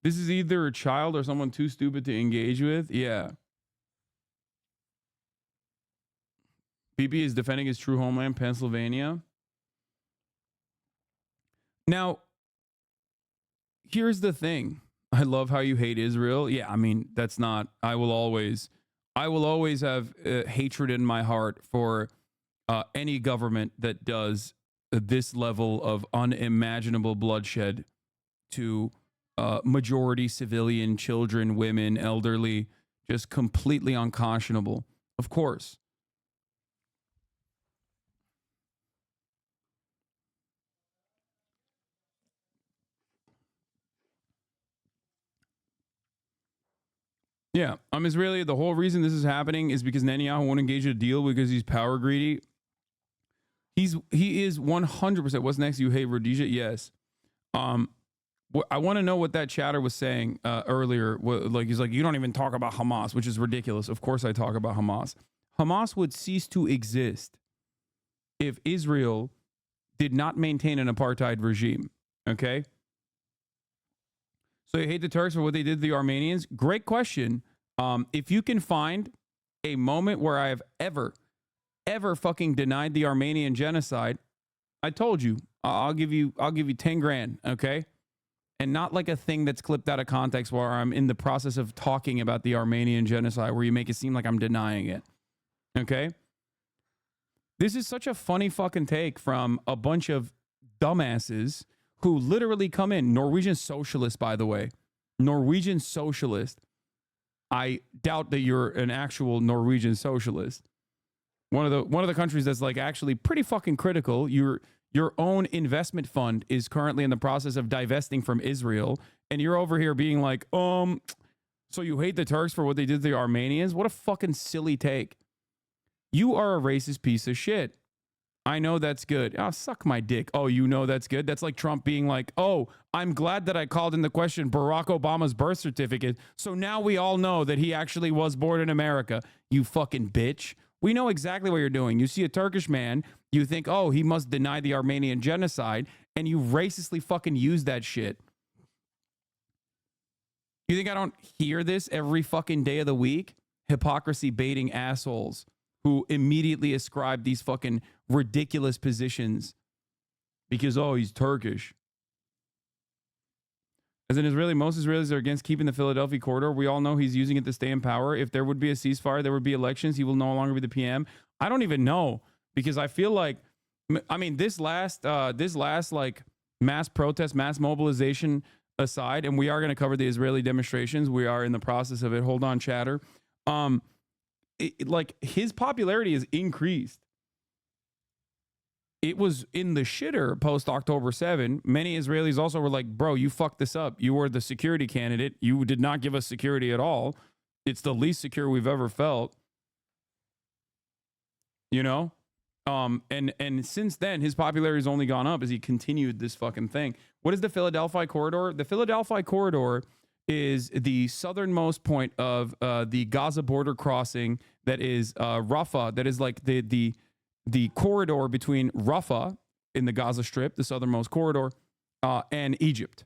This is either a child or someone too stupid to engage with. Yeah. BP is defending his true homeland, Pennsylvania. Now, here's the thing. I love how you hate Israel. Yeah, I mean, that's not, I will always have hatred in my heart for any government that does this level of unimaginable bloodshed to majority civilian, children, women, elderly, just completely unconscionable. Of course. Yeah, I'm Israeli. The whole reason this is happening is because Netanyahu won't engage in a deal because he's power greedy. He is 100%. What's next? You hate Rhodesia? Yes. I want to know what that chatter was saying earlier. Like he's like, you don't even talk about Hamas, which is ridiculous. Of course I talk about Hamas. Hamas would cease to exist if Israel did not maintain an apartheid regime. Okay. So you hate the Turks for what they did to the Armenians? Great question. If you can find a moment where I have ever fucking denied the Armenian genocide, I told you, I'll give you 10 grand. Okay. And not like a thing that's clipped out of context where I'm in the process of talking about the Armenian genocide where you make it seem like I'm denying it. Okay? This is such a funny fucking take from a bunch of dumbasses who literally come in. Norwegian socialist, by the way. Norwegian socialist. I doubt that you're an actual Norwegian socialist. One of the countries that's like actually pretty fucking critical. Your own investment fund is currently in the process of divesting from Israel, and you're over here being like, so you hate the Turks for what they did to the Armenians? What a fucking silly take. You are a racist piece of shit. I know that's good. Oh, suck my dick. Oh, you know that's good? That's like Trump being like, oh, I'm glad that I called in the question Barack Obama's birth certificate, so now we all know that he actually was born in America. You fucking bitch. We know exactly what you're doing. You see a Turkish man, you think, oh, he must deny the Armenian genocide, and you racistly fucking use that shit. You think I don't hear this every fucking day of the week? Hypocrisy baiting assholes who immediately ascribe these fucking ridiculous positions because, oh, he's Turkish. As an Israeli, most Israelis are against keeping the Philadelphia corridor. We all know he's using it to stay in power. If there would be a ceasefire, there would be elections. He will no longer be the PM. I don't even know because I feel like, I mean, this last like mass protest, mass mobilization aside, and we are going to cover the Israeli demonstrations. We are in the process of it. Hold on, chatter. Like his popularity has increased. It was in the shitter post October 7. Many Israelis also were like, bro, you fucked this up. You were the security candidate. You did not give us security at all. It's the least secure we've ever felt. You know? And since then, his popularity has only gone up as he continued this fucking thing. What is the Philadelphia corridor? The Philadelphia corridor is the southernmost point of the Gaza border crossing that is Rafah. That is like the corridor between Rafah in the Gaza Strip, the southernmost corridor, and Egypt.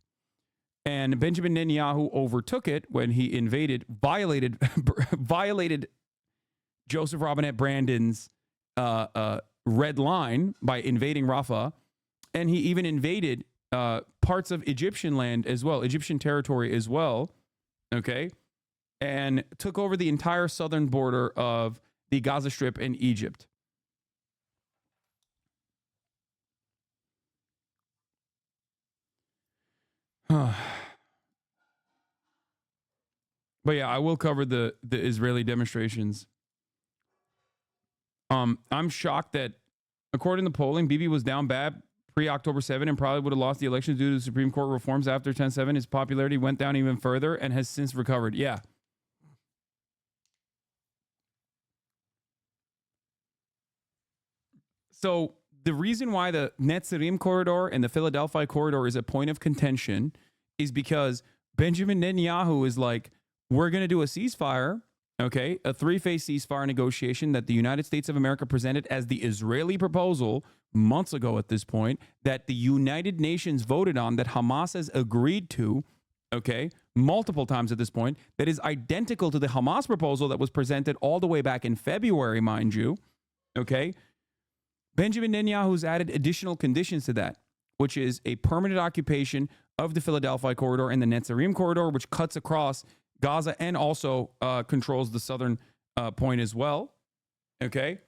And Benjamin Netanyahu overtook it when he violated Joseph Robinette Brandon's red line by invading Rafah. And he even invaded parts of Egyptian land as well, Egyptian territory as well, okay? And took over the entire southern border of the Gaza Strip and Egypt. But yeah, I will cover the Israeli demonstrations. I'm shocked that according to polling, Bibi was down bad pre-October 7 and probably would have lost the election due to the Supreme Court reforms after 10/7. His popularity went down even further and has since recovered. Yeah. So the reason why the Netzarim corridor and the Philadelphia corridor is a point of contention is because Benjamin Netanyahu is like, we're going to do a ceasefire, okay, a three-phase ceasefire negotiation that the United States of America presented as the Israeli proposal months ago at this point, that the United Nations voted on, that Hamas has agreed to, okay, multiple times at this point, that is identical to the Hamas proposal that was presented all the way back in February, mind you, okay? Benjamin Netanyahu's added additional conditions to that, which is a permanent occupation of the Philadelphia corridor and the Netzarim corridor, which cuts across Gaza and also controls the southern point as well. Okay.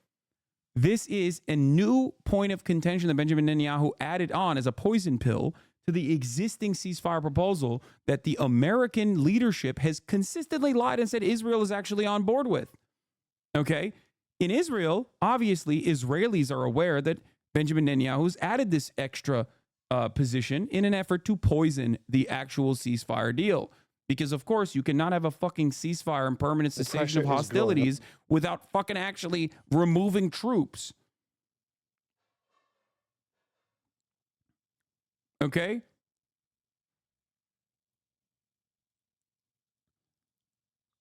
This is a new point of contention that Benjamin Netanyahu added on as a poison pill to the existing ceasefire proposal that the American leadership has consistently lied and said Israel is actually on board with. Okay? In Israel, obviously, Israelis are aware that Benjamin Netanyahu's added this extra position in an effort to poison the actual ceasefire deal. Because, of course, you cannot have a fucking ceasefire and permanent cessation of hostilities without fucking actually removing troops. Okay?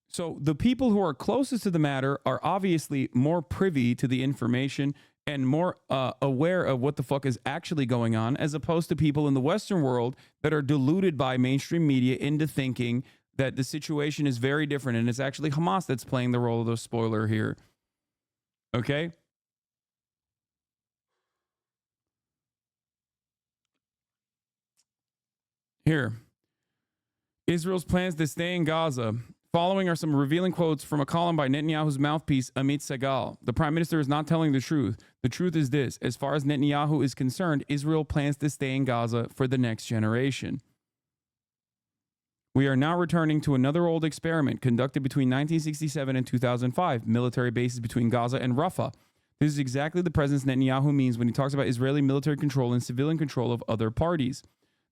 So the people who are closest to the matter are obviously more privy to the information and more aware of what the fuck is actually going on, as opposed to people in the Western world that are deluded by mainstream media into thinking that the situation is very different and it's actually Hamas that's playing the role of the spoiler here. Okay? Here. Israel's plans to stay in Gaza. Following are some revealing quotes from a column by Netanyahu's mouthpiece, Amit Segal. The prime minister is not telling the truth. The truth is this. As far as Netanyahu is concerned, Israel plans to stay in Gaza for the next generation. We are now returning to another old experiment conducted between 1967 and 2005, military bases between Gaza and Rafah. This is exactly the presence Netanyahu means when he talks about Israeli military control and civilian control of other parties.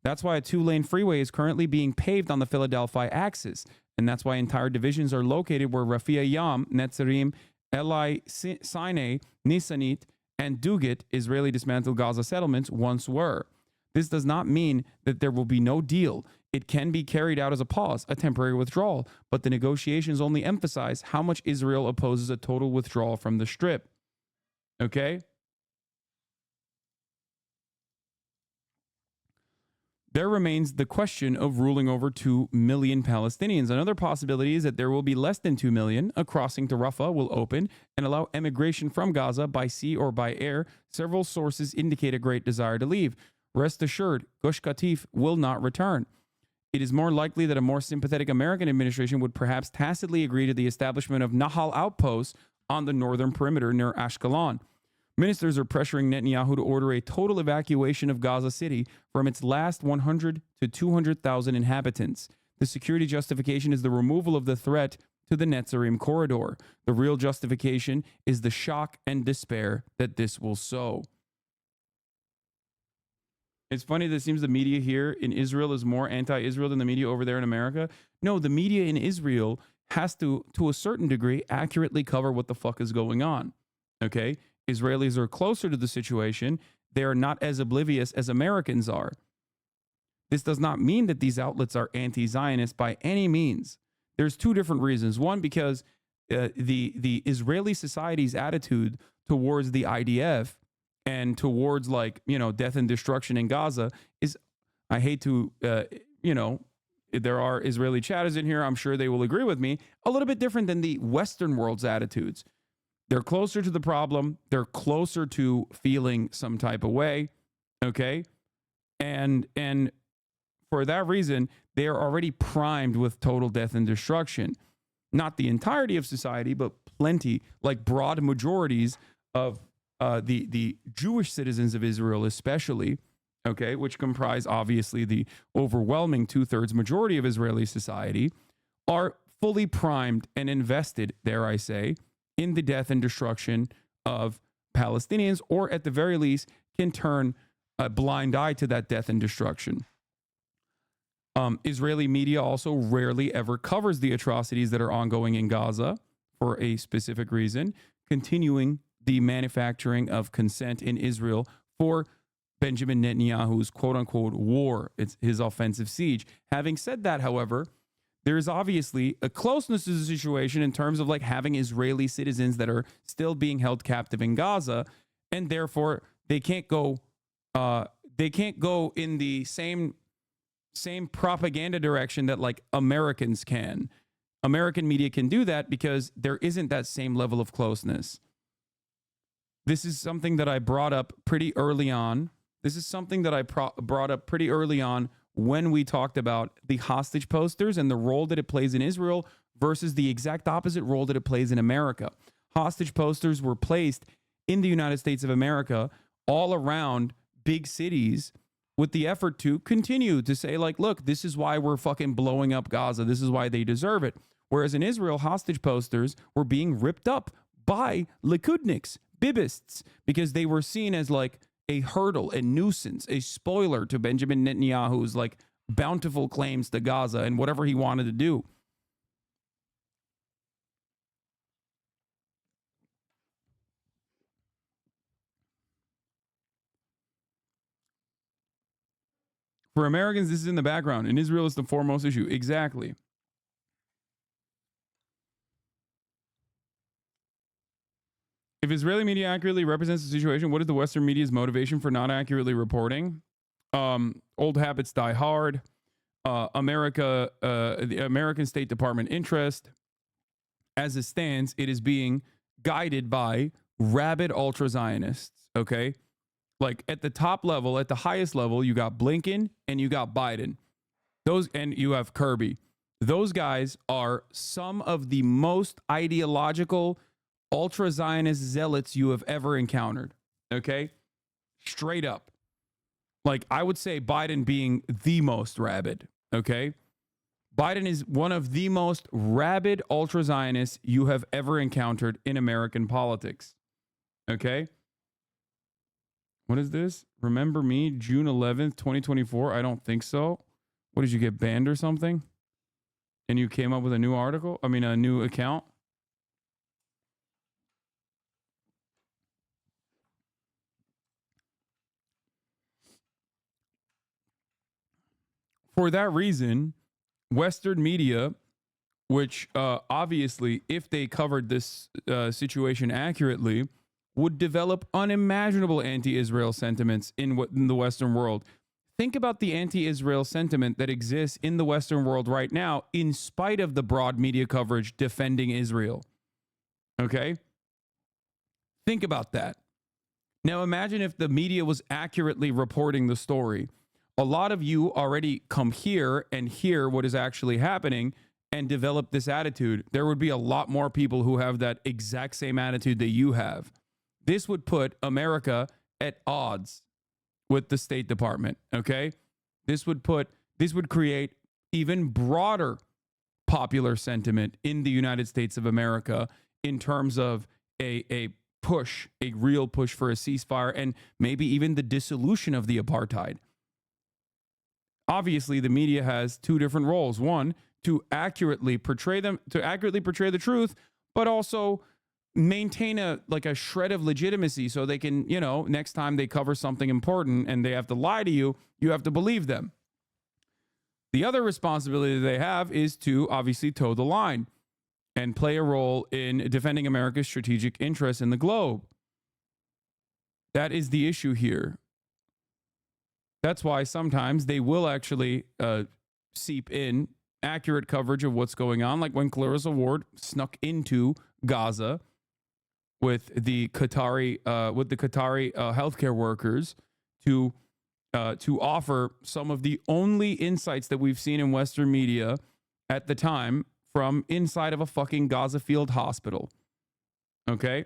That's why a two-lane freeway is currently being paved on the Philadelphia axis. And that's why entire divisions are located where Rafia Yam, Netzarim, Eli Sinai, Nisanit, and Dugat, Israeli dismantled Gaza settlements, once were. This does not mean that there will be no deal. It can be carried out as a pause, a temporary withdrawal, but the negotiations only emphasize how much Israel opposes a total withdrawal from the Strip. Okay? There remains the question of ruling over 2 million Palestinians. Another possibility is that there will be less than 2 million. A crossing to Rafah will open and allow emigration from Gaza by sea or by air. Several sources indicate a great desire to leave. Rest assured, Gush Katif will not return. It is more likely that a more sympathetic American administration would perhaps tacitly agree to the establishment of Nahal outposts on the northern perimeter near Ashkelon. Ministers are pressuring Netanyahu to order a total evacuation of Gaza City from its last 100 to 200,000 inhabitants. The security justification is the removal of the threat to the Netzarim corridor. The real justification is the shock and despair that this will sow. It's funny that it seems the media here in Israel is more anti-Israel than the media over there in America. No, the media in Israel has to a certain degree, accurately cover what the fuck is going on. Okay? Israelis are closer to the situation. They are not as oblivious as Americans are. This does not mean that these outlets are anti-Zionist by any means. There's two different reasons. One, because the Israeli society's attitude towards the IDF and towards, like, you know, death and destruction in Gaza is, I hate to, you know, there are Israeli chatters in here, I'm sure they will agree with me, a little bit different than the Western world's attitudes. They're closer to the problem. They're closer to feeling some type of way, okay? And for that reason, they are already primed with total death and destruction. Not the entirety of society, but plenty, like broad majorities of the Jewish citizens of Israel especially, okay, which comprise obviously the overwhelming 2/3 majority of Israeli society, are fully primed and invested, dare I say, in the death and destruction of Palestinians, or at the very least can turn a blind eye to that death and destruction. Israeli media also rarely ever covers the atrocities that are ongoing in Gaza for a specific reason, continuing the manufacturing of consent in Israel for Benjamin Netanyahu's quote-unquote war. It's his offensive siege. Having said that, however, there is obviously a closeness to the situation in terms of like having Israeli citizens that are still being held captive in Gaza, and therefore they can't go in the same propaganda direction that like Americans can. American media can do that because there isn't that same level of closeness. This is something that I brought up pretty early on. When we talked about the hostage posters and the role that it plays in Israel versus the exact opposite role that it plays in America. Hostage posters were placed in the United States of America, all around big cities, with the effort to continue to say, like, look, this is why we're fucking blowing up Gaza. This is why they deserve it. Whereas in Israel, hostage posters were being ripped up by Likudniks, Bibists, because they were seen as like a hurdle, a nuisance, a spoiler to Benjamin Netanyahu's like bountiful claims to Gaza and whatever he wanted to do. For Americans, this is in the background. In Israel, it's the foremost issue. Exactly. If Israeli media accurately represents the situation, what is the Western media's motivation for not accurately reporting? Old habits die hard. The American State Department interest, as it stands, it is being guided by rabid ultra-Zionists, okay? Like at the top level, at the highest level, you got Blinken and you got Biden. Those, and you have Kirby. Those guys are some of the most ideological ultra-Zionist zealots you have ever encountered, okay? Straight up. Like, I would say Biden being the most rabid, okay? Biden is one of the most rabid ultra-Zionists you have ever encountered in American politics, okay? What is this? Remember me, June 11th, 2024? I don't think so. What, did you get banned or something? And you came up with a new article? I mean, a new account? For that reason, Western media, which obviously, if they covered this situation accurately, would develop unimaginable anti-Israel sentiments in the Western world. Think about the anti-Israel sentiment that exists in the Western world right now, in spite of the broad media coverage defending Israel. Okay? Think about that. Now imagine if the media was accurately reporting the story. A lot of you already come here and hear what is actually happening and develop this attitude. There would be a lot more people who have that exact same attitude that you have. This would put America at odds with the State Department, okay? This would create even broader popular sentiment in the United States of America in terms of a push, a real push for a ceasefire and maybe even the dissolution of the apartheid. Obviously, the media has two different roles. One, to accurately portray the truth, but also maintain a shred of legitimacy so they can, next time they cover something important and they have to lie to you, you have to believe them. The other responsibility they have is to obviously toe the line and play a role in defending America's strategic interests in the globe. That is the issue here. That's why sometimes they will actually seep in accurate coverage of what's going on, like when Clarissa Ward snuck into Gaza with the Qatari healthcare workers to offer some of the only insights that we've seen in Western media at the time from inside of a fucking Gaza field hospital. Okay?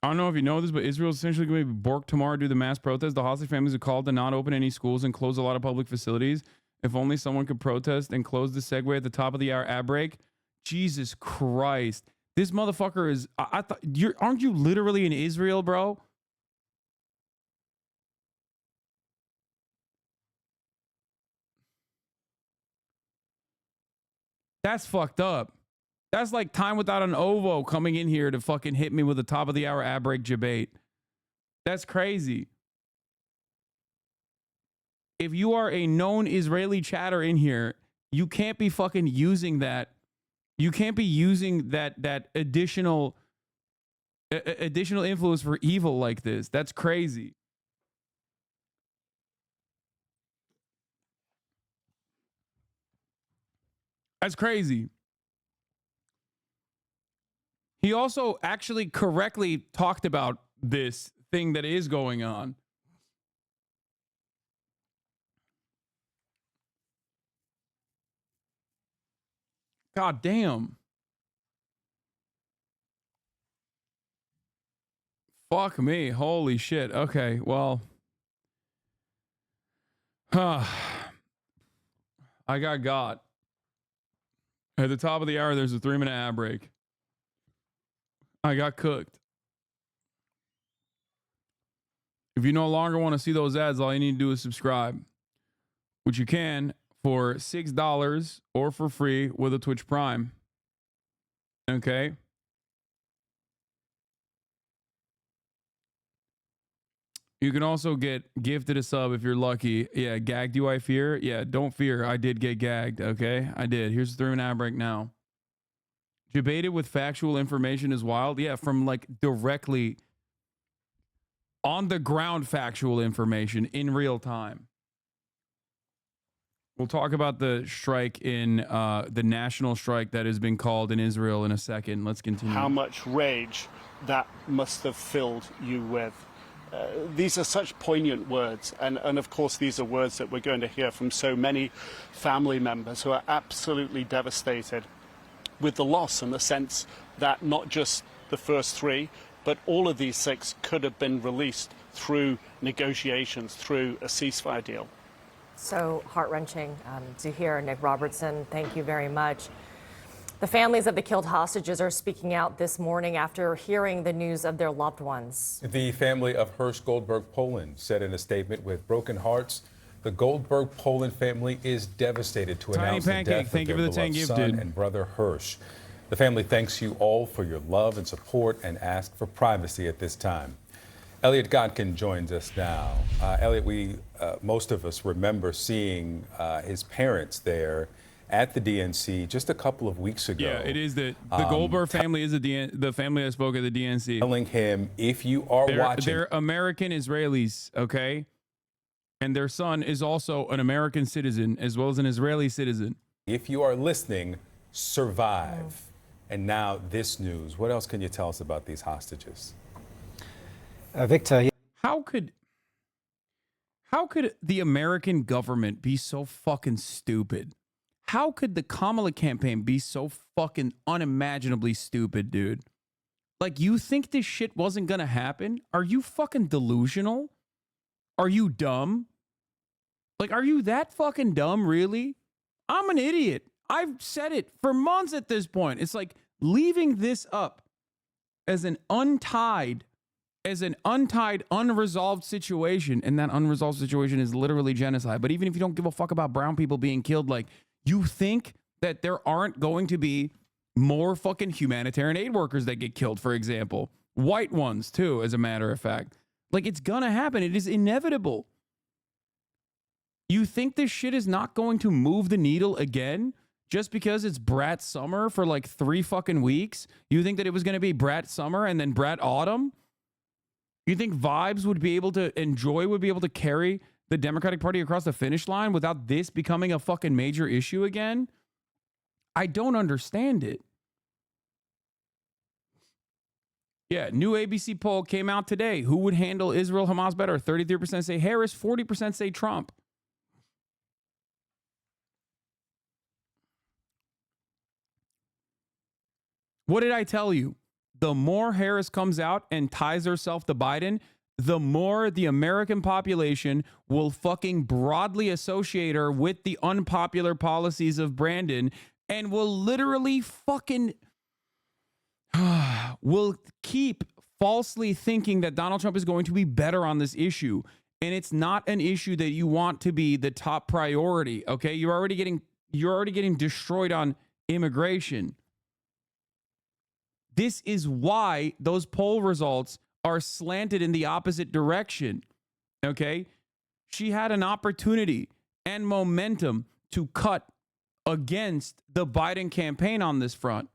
I don't know if you know this, but Israel is essentially going to be borked tomorrow due to the mass protest. The hostage families have called to not open any schools and close a lot of public facilities. If only someone could protest and close the segue at the top of the hour ad break. Jesus Christ. This motherfucker is... I thought... aren't you literally in Israel, bro? That's fucked up. That's like time without an ovo coming in here to fucking hit me with the top of the hour ad break debate. That's crazy. If you are a known Israeli chatter in here, you can't be fucking using that. You can't be using that additional influence for evil like this. That's crazy. That's crazy. He also actually correctly talked about this thing that is going on. God damn. Fuck me. Holy shit. Okay, well. I got. At the top of the hour, there's a 3-minute ad break. I got cooked. If you no longer want to see those ads, all you need to do is subscribe, which you can for $6 or for free with a Twitch Prime. Okay? You can also get gifted a sub if you're lucky. Yeah, gagged you I fear? Yeah, don't fear. I did get gagged, okay? I did. Here's the 3-minute ad break now. Debated with factual information is wild. Yeah, from like directly on the ground factual information in real time. We'll talk about the strike in the national strike that has been called in Israel in a second. Let's continue. How much rage that must have filled you with. These are such poignant words, and of course these are words that we're going to hear from so many family members who are absolutely devastated with the loss, and the sense that not just the first 3, but all of these 6 could have been released through negotiations, through a ceasefire deal. So heart-wrenching to hear, Nick Robertson. Thank you very much. The families of the killed hostages are speaking out this morning after hearing the news of their loved ones. The family of Hirsch Goldberg Poland said in a statement, with broken hearts, the Goldberg Poland family is devastated to announce the death of their beloved son and brother Hirsch. The family thanks you all for your love and support and asks for privacy at this time. Elliot Godkin joins us now. Elliot, most of us remember seeing his parents there at the DNC just a couple of weeks ago. Yeah, it is the Goldberg family is the family that spoke at the DNC. Telling him, if you are watching, they're American Israelis, okay, and their son is also an American citizen as well as an Israeli citizen. If you are listening, survive. And now this news. What else can you tell us about these hostages? Victor, how could the American government be so fucking stupid? How could the Kamala campaign be so fucking unimaginably stupid, dude? Like, you think this shit wasn't gonna happen? Are you fucking delusional? Are you dumb? Like, are you that fucking dumb, really? I'm an idiot. I've said it for months at this point. It's like leaving this up as an untied, unresolved situation, and that unresolved situation is literally genocide. But even if you don't give a fuck about brown people being killed, like, you think that there aren't going to be more fucking humanitarian aid workers that get killed, for example. White ones, too, as a matter of fact. Like, it's gonna happen. It is inevitable. You think this shit is not going to move the needle again just because it's Brat Summer for like 3 fucking weeks? You think that it was going to be Brat Summer and then Brat Autumn? You think Vibes would be able to carry the Democratic Party across the finish line without this becoming a fucking major issue again? I don't understand it. Yeah, new ABC poll came out today. Who would handle Israel-Hamas better? 33% say Harris, 40% say Trump. What did I tell you? The more Harris comes out and ties herself to Biden, the more the American population will fucking broadly associate her with the unpopular policies of Brandon and will literally fucking will keep falsely thinking that Donald Trump is going to be better on this issue. And it's not an issue that you want to be the top priority. Okay, you're already getting destroyed on immigration. This is why those poll results are slanted in the opposite direction. Okay, she had an opportunity and momentum to cut against the Biden campaign on this front.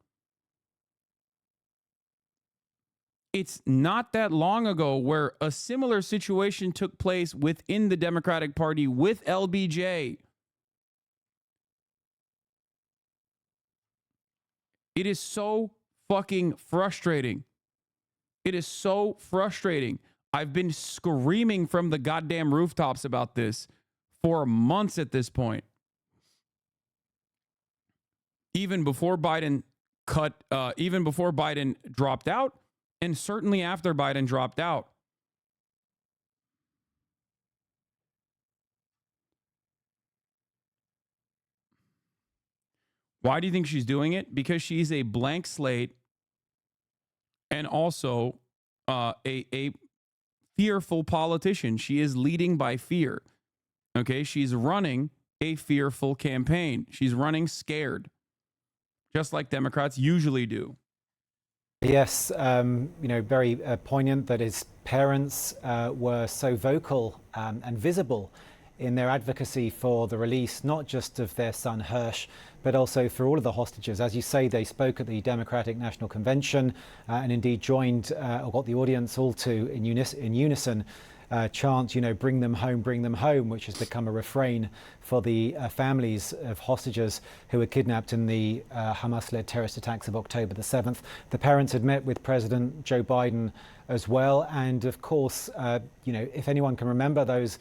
It's not that long ago where a similar situation took place within the Democratic Party with LBJ. It is so fucking frustrating. It is so frustrating. I've been screaming from the goddamn rooftops about this for months at this point. even before Biden dropped out, and certainly after Biden dropped out. Why do you think she's doing it? Because she's a blank slate and also a fearful politician. She is leading by fear. Okay, she's running a fearful campaign. She's running scared, just like Democrats usually do. Yes, very poignant that his parents were so vocal and visible in their advocacy for the release, not just of their son Hirsch, but also for all of the hostages. As you say, they spoke at the Democratic National Convention and indeed joined, or got the audience all to, in unison, chant, bring them home, which has become a refrain for the families of hostages who were kidnapped in the Hamas-led terrorist attacks of October the 7th. The parents had met with President Joe Biden as well. And of course, if anyone can remember those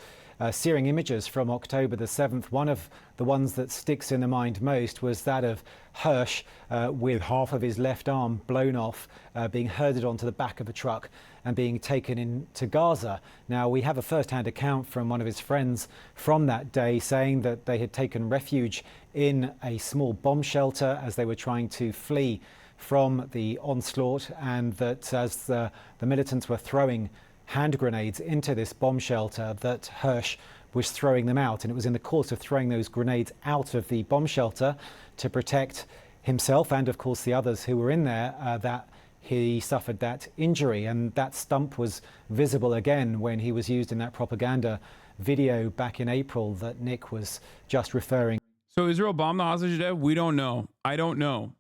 searing images from October the 7th, one of the ones that sticks in the mind most was that of Hirsch with half of his left arm blown off, being herded onto the back of a truck and being taken into Gaza. Now, we have a first-hand account from one of his friends from that day saying that they had taken refuge in a small bomb shelter as they were trying to flee from the onslaught, and that as the militants were throwing hand grenades into this bomb shelter, that Hirsch was throwing them out. And it was in the course of throwing those grenades out of the bomb shelter to protect himself and, of course, the others who were in there that he suffered that injury. And that stump was visible again when he was used in that propaganda video back in April that Nick was just referring. So Israel bombed the hostage dead? We don't know. I don't know.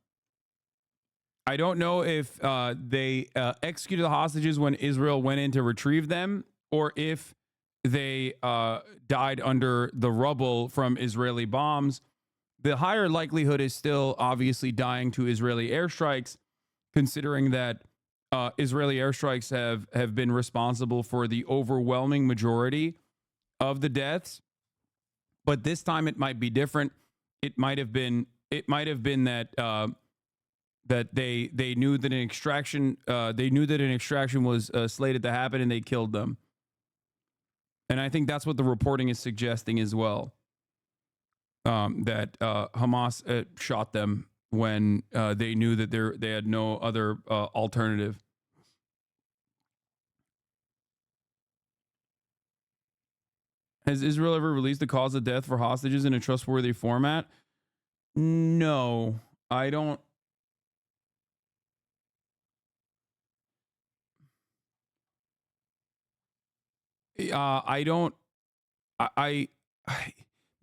I don't know if they executed the hostages when Israel went in to retrieve them, or if they died under the rubble from Israeli bombs. The higher likelihood is still obviously dying to Israeli airstrikes, considering that Israeli airstrikes have been responsible for the overwhelming majority of the deaths. But this time it might be different. It might have been that that they knew that an extraction was slated to happen, and they killed them. And I think that's what the reporting is suggesting as well. That Hamas shot them when they knew that they had no other alternative. Has Israel ever released the cause of death for hostages in a trustworthy format? No, I don't. I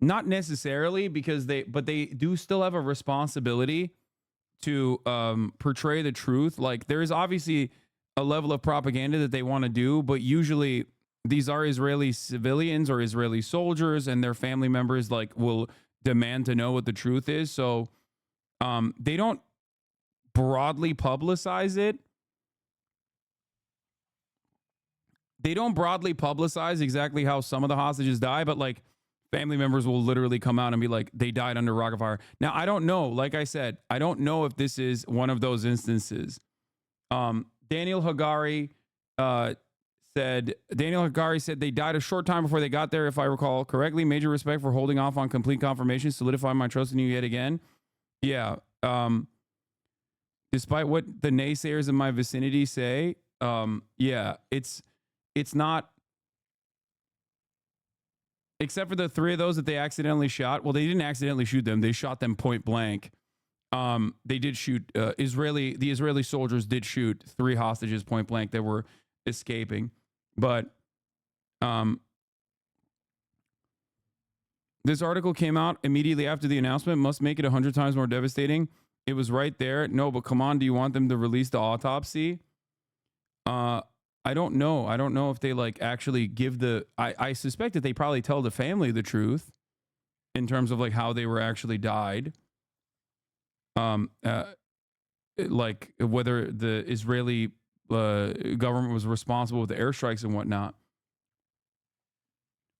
not necessarily, because they do still have a responsibility to portray the truth. Like, there is obviously a level of propaganda that they want to do, but usually these are Israeli civilians or Israeli soldiers, and their family members will demand to know what the truth is. So they don't broadly publicize it. They don't broadly publicize exactly how some of the hostages die, but family members will literally come out and be like, they died under rocket fire. Now, I don't know. Like I said, I don't know if this is one of those instances. Daniel Hagari said they died a short time before they got there, if I recall correctly. Major respect for holding off on complete confirmation, solidifying my trust in you yet again. Yeah. Despite what the naysayers in my vicinity say, yeah, it's not, except for the three of those that they accidentally shot. Well, they didn't accidentally shoot them. They shot them point blank. They did shoot, the Israeli soldiers did shoot 3 hostages point blank that were escaping. But this article came out immediately after the announcement. Must make it 100 times more devastating. It was right there. No, but come on, do you want them to release the autopsy? I don't know. I don't know if they actually give the, I suspect that they probably tell the family the truth in terms of how they were actually died. Whether the Israeli government was responsible with the airstrikes and whatnot.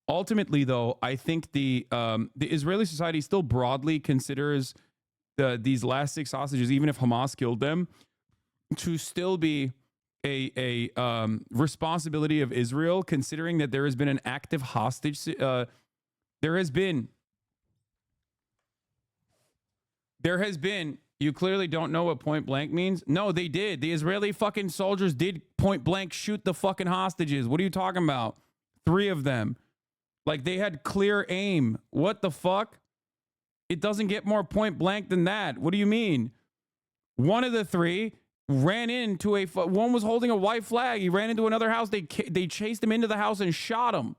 Ultimately, though, I think the Israeli society still broadly considers these last 6 hostages, even if Hamas killed them, to still be a responsibility of Israel, considering that there has been an active hostage. There has been. You clearly don't know what point blank means. No, they did. The Israeli fucking soldiers did point blank shoot the fucking hostages. What are you talking about? 3 of them. Like, they had clear aim. What the fuck? It doesn't get more point blank than that. What do you mean? One of the 3 ran into one was holding a white flag. He ran into another house. They chased him into the house and shot him.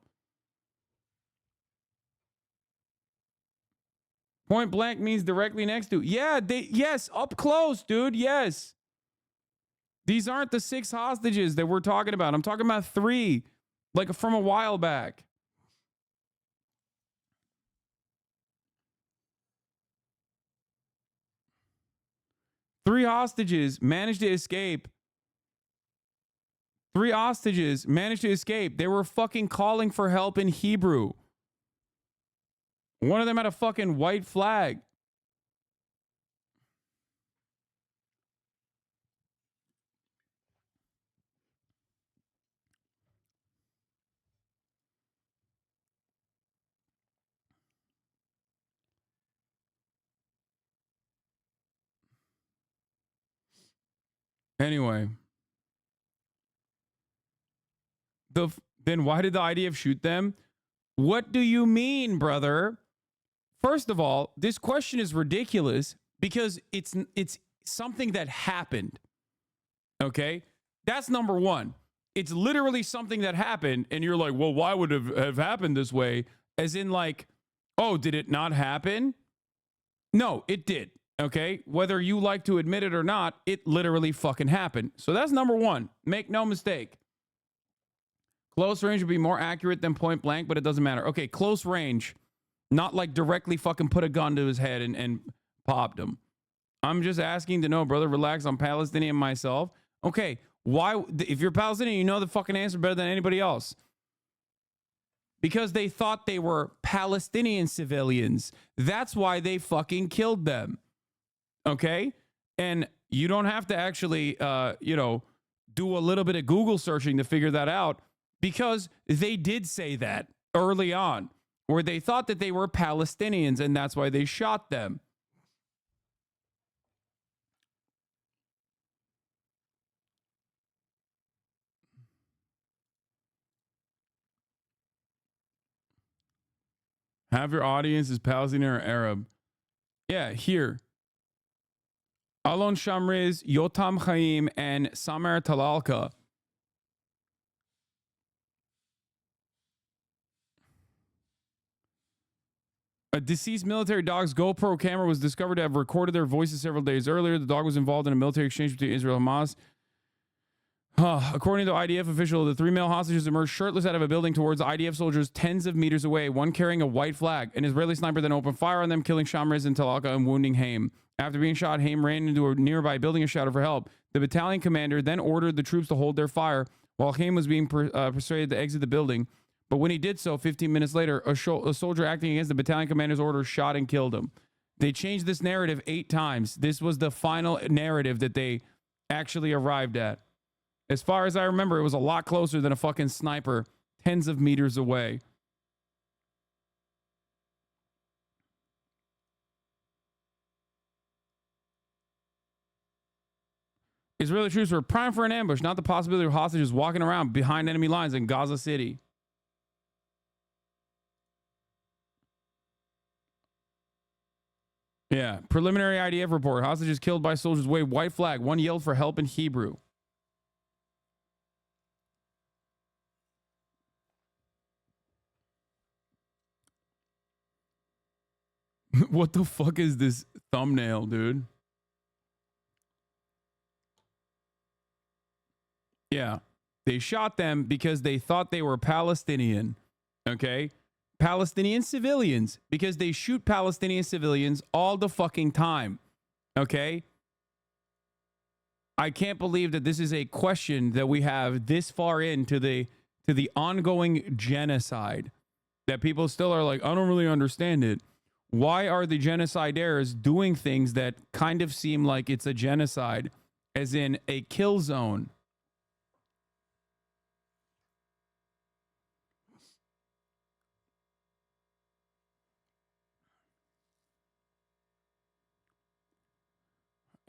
Point blank means directly next to. Yeah, yes, up close, dude. Yes. These aren't the 6 hostages that we're talking about. I'm talking about 3, like from a while back. Three hostages managed to escape. 3 hostages managed to escape. They were fucking calling for help in Hebrew. One of them had a fucking white flag. Anyway. Then why did the IDF shoot them? What do you mean, brother? First of all, this question is ridiculous because it's something that happened. Okay? That's number one. It's literally something that happened, and you're like, well, why would it have happened this way? As in, like, oh, did it not happen? No, it did. Okay? Whether you like to admit it or not, it literally fucking happened. So that's number one. Make no mistake. Close range would be more accurate than point blank, but it doesn't matter. Okay, close range. Not like directly fucking put a gun to his head and popped him. I'm just asking to know, brother, relax. I'm Palestinian myself. Okay, why? If you're Palestinian, you know the fucking answer better than anybody else. Because they thought they were Palestinian civilians. That's why they fucking killed them. Okay? And you don't have to actually, do a little bit of Google searching to figure that out. Because they did say that early on, where they thought that they were Palestinians, and that's why they shot them. Half your audience is Palestinian or Arab. Yeah, here. Alon Shamriz, Yotam Chaim, and Samer Talalka. A deceased military dog's GoPro camera was discovered to have recorded their voices several days earlier. The dog was involved in a military exchange between Israel and Hamas. According to IDF official, the 3 male hostages emerged shirtless out of a building towards IDF soldiers tens of meters away, one carrying a white flag. An Israeli sniper then opened fire on them, killing Shamriz and Talalka and wounding Haim. After being shot, Haim ran into a nearby building and shouted for help. The battalion commander then ordered the troops to hold their fire while Haim was being persuaded to exit the building. But when he did so, 15 minutes later, a soldier acting against the battalion commander's orders shot and killed him. They changed this narrative 8 times. This was the final narrative that they actually arrived at. As far as I remember, it was a lot closer than a fucking sniper, tens of meters away. Israeli troops were primed for an ambush, not the possibility of hostages walking around behind enemy lines in Gaza City. Yeah. Preliminary IDF report. Hostages killed by soldiers wave white flag. One yelled for help in Hebrew. What the fuck is this thumbnail, dude? Yeah. They shot them because they thought they were Palestinian. Okay? Palestinian civilians, because they shoot Palestinian civilians all the fucking time. Okay? I can't believe that this is a question that we have this far into the ongoing genocide, that people still are like, I don't really understand it. why are the genocidaires doing things that kind of seem like it's a genocide, as in a kill zone?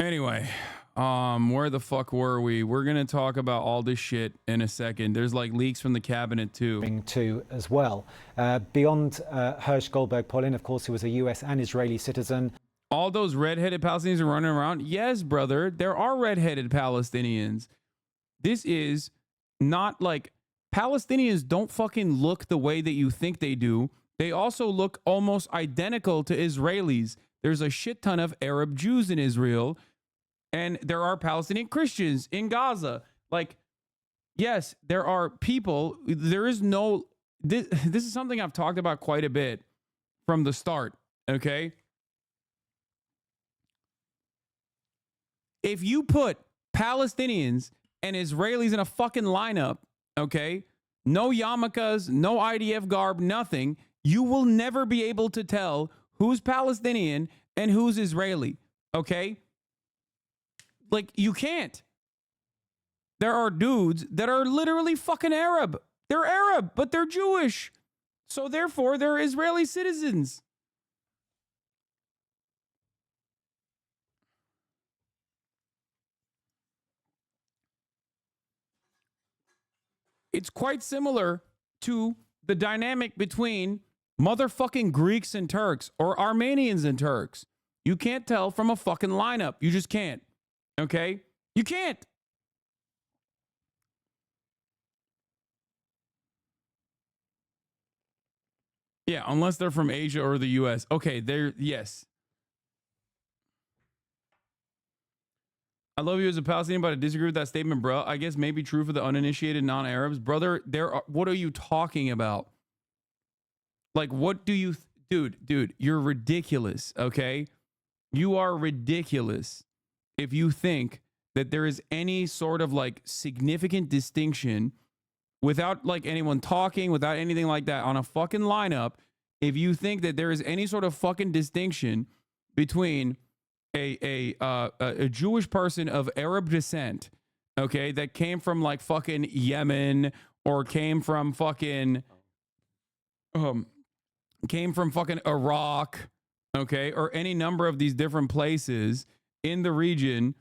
Anyway, where the fuck were we? We're gonna talk about all this shit in a second. There's like leaks from the cabinet too. As well. Beyond Hersh Goldberg Polin, of course, who was a US and Israeli citizen. All those redheaded Palestinians are running around. Yes, brother, there are redheaded Palestinians. This is not like Palestinians don't fucking look the way that you think they do. They also look almost identical to Israelis. There's a shit ton of Arab Jews in Israel, and there are Palestinian Christians in Gaza. Like, yes, there are people. There is no, this is something I've talked about quite a bit from the start, okay? If you put Palestinians and Israelis in a fucking lineup, okay, no yarmulkes, no IDF garb, nothing, you will never be able to tell who's Palestinian and who's Israeli, okay? Like, you can't. There are dudes that are literally fucking Arab. They're Arab, but they're Jewish. So therefore, they're Israeli citizens. It's quite similar to the dynamic between motherfucking Greeks and Turks or Armenians and Turks. You can't tell from a fucking lineup. You just can't. Okay? You can't. Yeah, unless they're from Asia or the US. Okay, yes. I love you as a Palestinian, but I disagree with that statement, bro. I guess maybe true for the uninitiated non-Arabs. Brother, what are you talking about? Like, what do you... Dude, you're ridiculous, okay? You are ridiculous if you think that there is any sort of, like, significant distinction without, like, anyone talking, without anything like that, on a fucking lineup. If you think that there is any sort of fucking distinction between a Jewish person of Arab descent, okay, that came from like fucking Yemen or came from fucking Iraq, okay, or any number of these different places in the region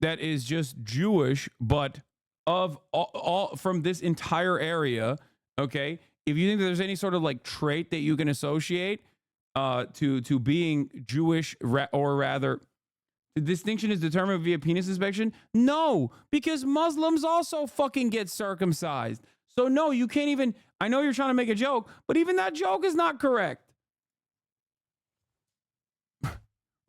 that is just Jewish, but of all from this entire area, okay, if you think that there's any sort of like trait that you can associate to being Jewish, or rather, the distinction is determined via penis inspection? No, because Muslims also fucking get circumcised. So no, you can't even, I know you're trying to make a joke, but even that joke is not correct.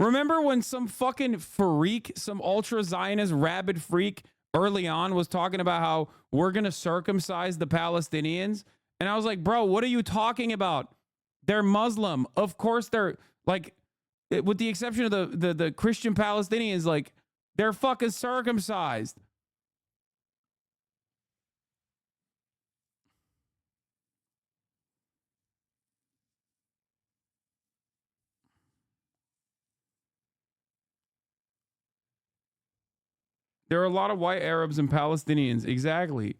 Remember when some fucking freak, some ultra-Zionist rabid freak early on was talking about how we're going to circumcise the Palestinians? And I was like, bro, what are you talking about? They're Muslim. Of course they're like, with the exception of the Christian Palestinians, like, they're fucking circumcised. There are a lot of white Arabs and Palestinians. Exactly.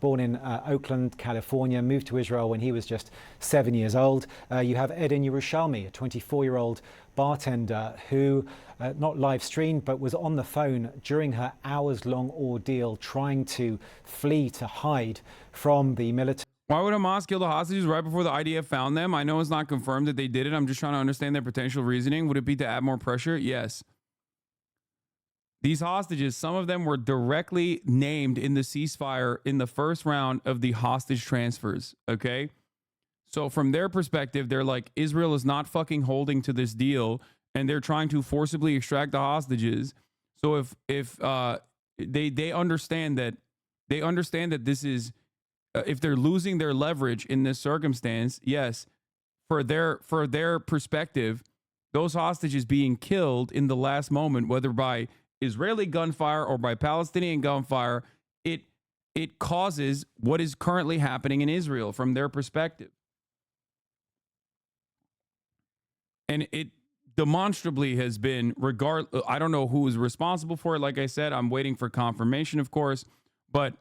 Born in Oakland, California, moved to Israel when he was just 7 years old. You have Edin Yerushalmi, a 24-year-old bartender who, not live streamed, but was on the phone during her hours-long ordeal trying to flee, to hide from the military. Why would Hamas kill the hostages right before the IDF found them? I know it's not confirmed that they did it. I'm just trying to understand their potential reasoning. Would it be to add more pressure? Yes. These hostages, some of them were directly named in the ceasefire in the first round of the hostage transfers, okay? So from their perspective, they're like, Israel is not fucking holding to this deal, and they're trying to forcibly extract the hostages. So if they understand that this is, if they're losing their leverage in this circumstance, yes, for their perspective, those hostages being killed in the last moment, whether by Israeli gunfire or by Palestinian gunfire, it it causes what is currently happening in Israel from their perspective. And it demonstrably has been I don't know who is responsible for it. Like I said, I'm waiting for confirmation, of course, but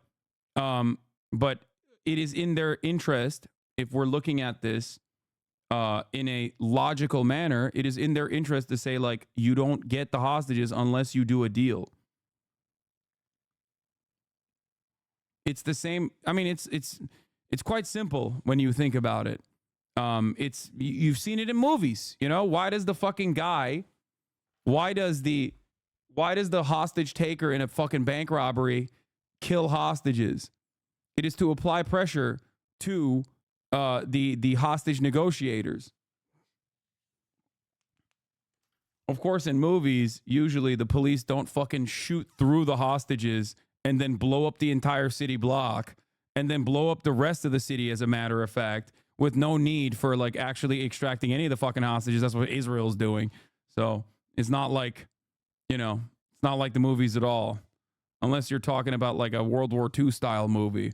it is in their interest, if we're looking at this in a logical manner, it is in their interest to say, like, you don't get the hostages unless you do a deal. It's the same. I mean, it's quite simple when you think about it. You've seen it in movies, you know. Why does the fucking guy, why does the hostage taker in a fucking bank robbery kill hostages? It is to apply pressure to the hostage negotiators. Of course, in movies, usually the police don't fucking shoot through the hostages and then blow up the entire city block and then blow up the rest of the city, as a matter of fact, with no need for like actually extracting any of the fucking hostages. That's what Israel's doing. So it's not like, you know, it's not like the movies at all, unless you're talking about like a World War II style movie.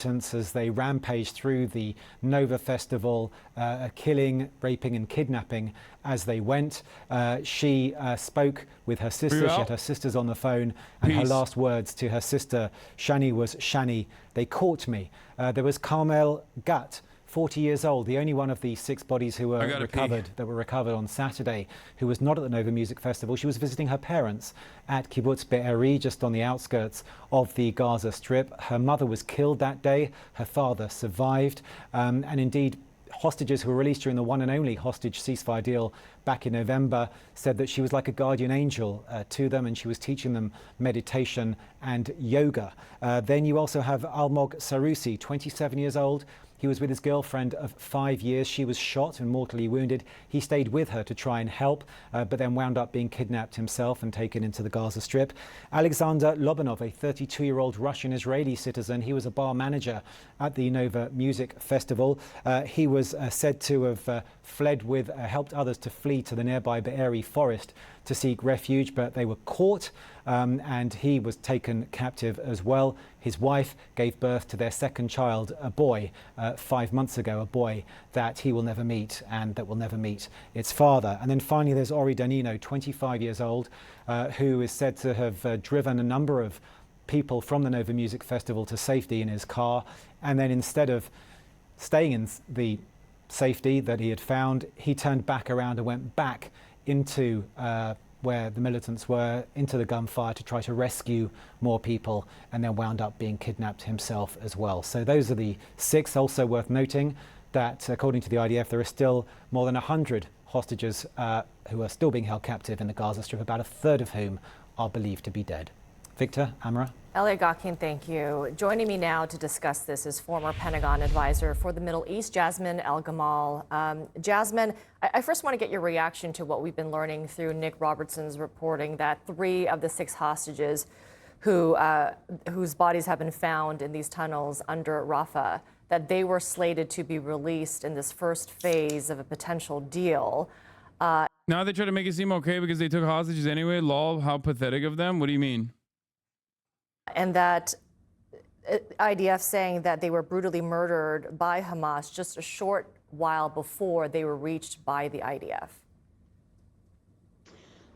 As they rampaged through the Nova Festival, killing, raping and kidnapping as they went. She spoke with her sister. She had her sisters on the phone, and her last words to her sister Shani was, "Shani, they caught me." There was Carmel Gut, 40 years old, the only one of the 6 bodies who were recovered on Saturday, who was not at the Nova Music Festival. She was visiting her parents at Kibbutz Be'eri, just on the outskirts of the Gaza Strip. Her mother was killed that day. Her father survived. And indeed, hostages who were released during the one and only hostage ceasefire deal back in November said that she was like a guardian angel to them, and she was teaching them meditation and yoga. Then you also have Almog Sarusi, 27 years old. He was with his girlfriend of 5 years. She was shot and mortally wounded. He stayed with her to try and help, but then wound up being kidnapped himself and taken into the Gaza Strip. Alexander Lobanov, a 32-year-old Russian-Israeli citizen. He was a bar manager at the Nova Music Festival. He was said to have helped others to flee to the nearby Be'eri forest to seek refuge, but they were caught, and he was taken captive as well. His wife gave birth to their second child, a boy, 5 months ago, a boy that he will never meet and that will never meet its father. And then finally, there's Ori Danino, 25 years old, who is said to have driven a number of people from the Nova Music Festival to safety in his car, and then instead of staying in the safety that he had found, he turned back around and went back into where the militants were, into the gunfire to try to rescue more people, and then wound up being kidnapped himself as well. So those are the 6. Also worth noting that according to the IDF, there are still more than 100 hostages who are still being held captive in the Gaza Strip, about a third of whom are believed to be dead. Victor, Amra. Elliot Gocking, thank you. Joining me now to discuss this is former Pentagon advisor for the Middle East, Jasmine El-Gamal. Jasmine, I first want to get your reaction to what we've been learning through Nick Robertson's reporting that 3 of the 6 hostages whose bodies have been found in these tunnels under Rafah, that they were slated to be released in this first phase of a potential deal. Now they try to make it seem okay because they took hostages anyway. Lol, how pathetic of them. What do you mean? And that IDF saying that they were brutally murdered by Hamas just a short while before they were reached by the IDF.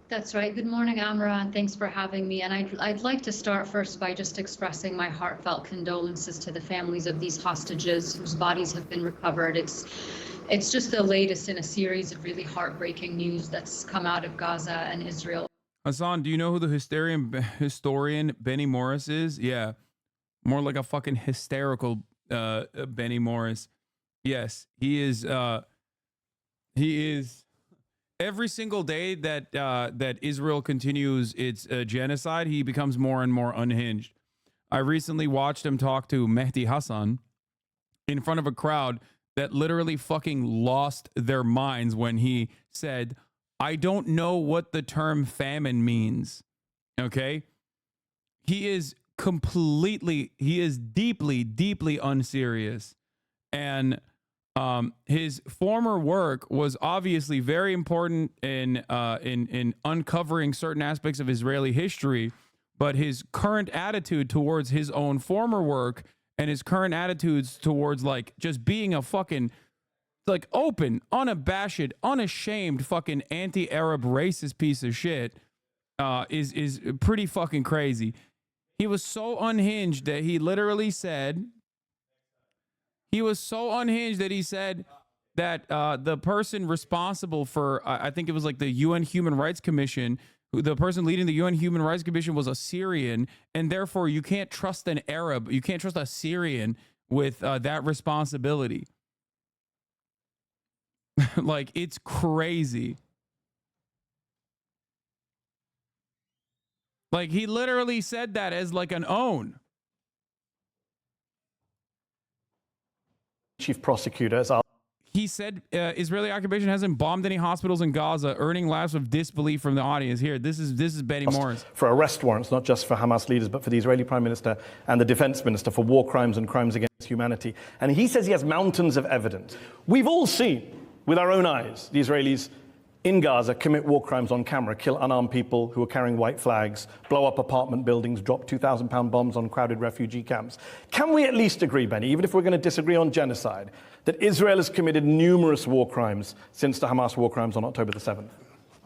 That's right. Good morning, Amra, and thanks for having me. And I'd like to start first by just expressing my heartfelt condolences to the families of these hostages whose bodies have been recovered. It's just the latest in a series of really heartbreaking news that's come out of Gaza and Israel. Hasan, do you know who the historian Benny Morris is? Yeah, more like a fucking hysterical Benny Morris. Yes, he is. He is. Every single day that that Israel continues its genocide, he becomes more and more unhinged. I recently watched him talk to Mehdi Hasan in front of a crowd that literally fucking lost their minds when he said, "I don't know what the term famine means." Okay? He is deeply, deeply unserious. And His former work was obviously very important in uncovering certain aspects of Israeli history, but his current attitude towards his own former work and his current attitudes towards like just being a fucking like open, unabashed, unashamed fucking anti-Arab racist piece of shit is pretty fucking crazy. He was so unhinged that he literally said that the person responsible for I think it was like the UN Human Rights Commission, the person leading the UN Human Rights Commission was a Syrian, and therefore you can't trust an Arab, you can't trust a Syrian with that responsibility. Like, it's crazy. Like, he literally said that as like an own. Chief prosecutors. He said Israeli occupation hasn't bombed any hospitals in Gaza, earning laughs of disbelief from the audience. Here, this is Benny Morris. For arrest warrants, not just for Hamas leaders, but for the Israeli Prime Minister and the Defense Minister for war crimes and crimes against humanity. And he says he has mountains of evidence. We've all seen with our own eyes the Israelis in Gaza commit war crimes on camera, kill unarmed people who are carrying white flags, blow up apartment buildings, drop 2,000-pound bombs on crowded refugee camps. Can we at least agree, Benny, even if we're going to disagree on genocide, that Israel has committed numerous war crimes since the Hamas war crimes on October the 7th?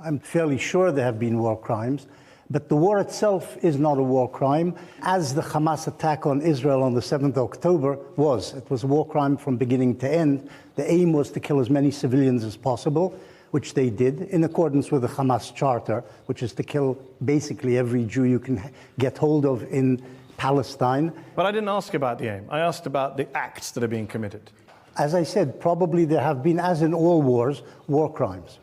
I'm fairly sure there have been war crimes, but the war itself is not a war crime, as the Hamas attack on Israel on the 7th of October was. It was a war crime from beginning to end. The aim was to kill as many civilians as possible, which they did, in accordance with the Hamas charter, which is to kill basically every Jew you can get hold of in Palestine. But I didn't ask about the aim. I asked about the acts that are being committed. As I said, probably there have been, as in all wars, war crimes.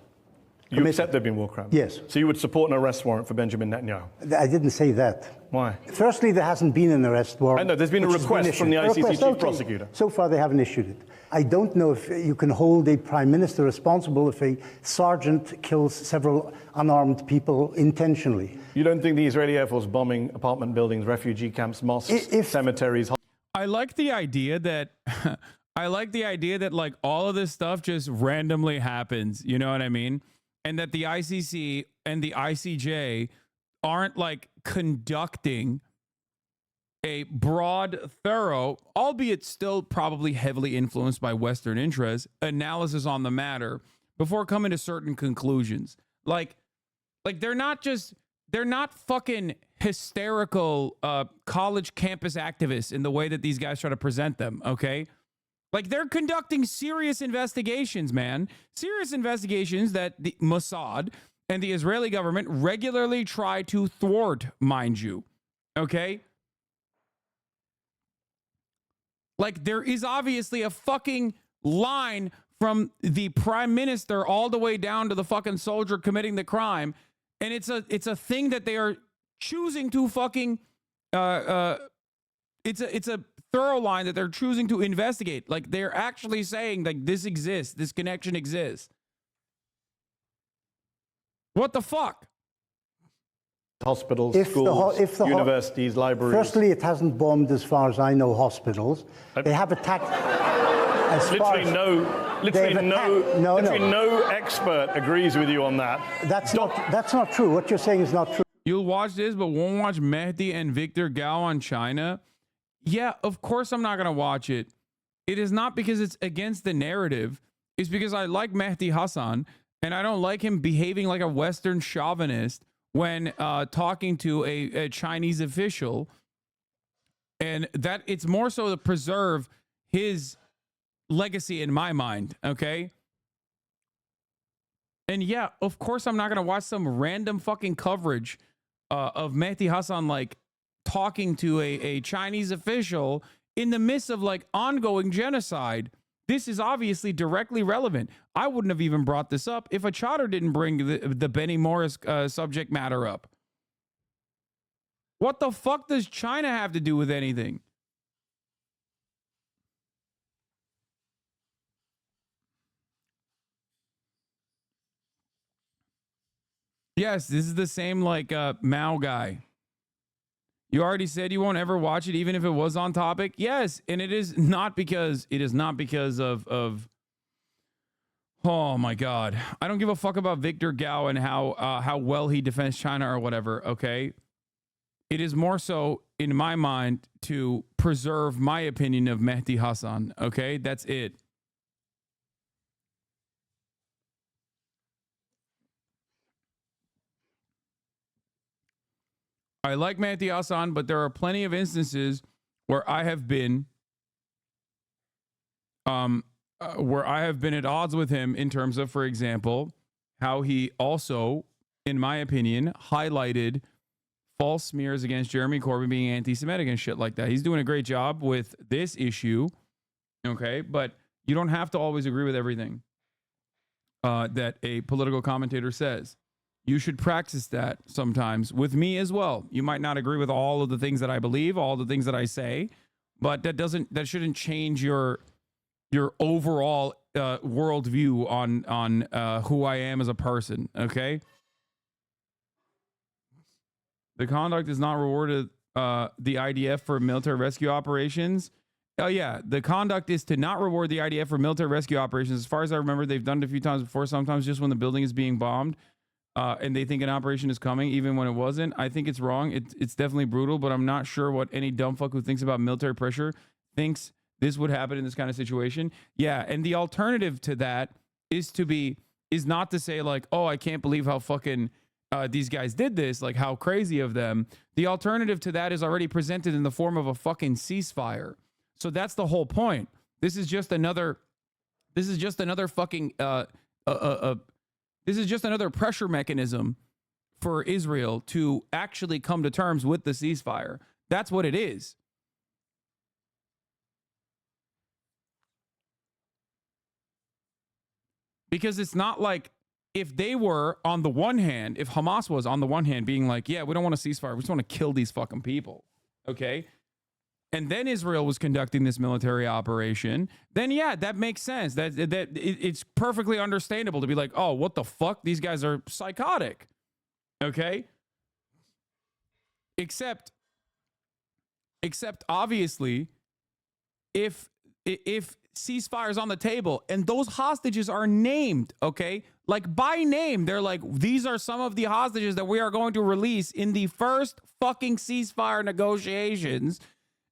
You accept there have been war crimes? Yes. So you would support an arrest warrant for Benjamin Netanyahu? I didn't say that. Why? Firstly, there hasn't been an arrest warrant. I know, there's been a request from the ICC chief prosecutor. So far, they haven't issued it. I don't know if you can hold a prime minister responsible if a sergeant kills several unarmed people intentionally. You don't think the Israeli Air Force bombing apartment buildings, refugee camps, mosques, cemeteries? I like the idea that like all of this stuff just randomly happens. You know what I mean? And that the ICC and the ICJ aren't like conducting a broad, thorough, albeit still probably heavily influenced by Western interests, analysis on the matter before coming to certain conclusions. Like they're not fucking hysterical college campus activists in the way that these guys try to present them, okay? Like, they're conducting serious investigations, man. Serious investigations that the Mossad and the Israeli government regularly try to thwart, mind you, okay? Like, there is obviously a fucking line from the prime minister all the way down to the fucking soldier committing the crime, and it's a thing that they are choosing to fucking it's a thorough line that they're choosing to investigate. Like, they're actually saying like this exists, this connection exists. What the fuck? Hospitals, schools, universities, libraries. Firstly, it hasn't bombed, as far as I know, hospitals. They have attacked. Literally no expert agrees with you on that. That's not true. What you're saying is not true. You'll watch this, but won't watch Mehdi and Victor Gao on China. Yeah, of course I'm not going to watch it. It is not because it's against the narrative. It's because I like Mehdi Hasan, and I don't like him behaving like a Western chauvinist when talking to a Chinese official. And that it's more so to preserve his legacy in my mind, okay? And yeah, of course I'm not going to watch some random fucking coverage of Mehdi Hasan like talking to a Chinese official in the midst of like ongoing genocide. This is obviously directly relevant. I wouldn't have even brought this up if a Chatter didn't bring the Benny Morris subject matter up. What the fuck does China have to do with anything? Yes, this is the same like Mao guy. You already said you won't ever watch it, even if it was on topic. Yes, and it is not because of Oh my God. I don't give a fuck about Victor Gao and how well he defends China or whatever, okay? It is more so, in my mind, to preserve my opinion of Mehdi Hasan, okay? That's it. I like Mehdi Hasan, but there are plenty of instances where I have been at odds with him in terms of, for example, how he also, in my opinion, highlighted false smears against Jeremy Corbyn being anti-Semitic and shit like that. He's doing a great job with this issue, okay? But you don't have to always agree with everything that a political commentator says. You should practice that sometimes with me as well. You might not agree with all of the things that I believe, all the things that I say, but that shouldn't change your overall worldview on who I am as a person, okay? The conduct is not rewarded the IDF for military rescue operations. Oh, yeah. The conduct is to not reward the IDF for military rescue operations. As far as I remember, they've done it a few times before, sometimes just when the building is being bombed and they think an operation is coming, even when it wasn't. I think it's wrong. It's definitely brutal, but I'm not sure what any dumb fuck who thinks about military pressure thinks this would happen in this kind of situation. Yeah, and the alternative to that is not to say like, oh, I can't believe how fucking these guys did this, like how crazy of them. The alternative to that is already presented in the form of a fucking ceasefire. So that's the whole point. This is just another fucking this is just another pressure mechanism for Israel to actually come to terms with the ceasefire. That's what it is. Because it's not like if they were on the one hand, if Hamas was on the one hand being like, yeah, we don't want a ceasefire, we just want to kill these fucking people, okay? And then Israel was conducting this military operation, then yeah, that makes sense. It's perfectly understandable to be like, oh, what the fuck? These guys are psychotic, okay? Except obviously, if ceasefire is on the table and those hostages are named, okay, like by name, they're like, these are some of the hostages that we are going to release in the first fucking ceasefire negotiations.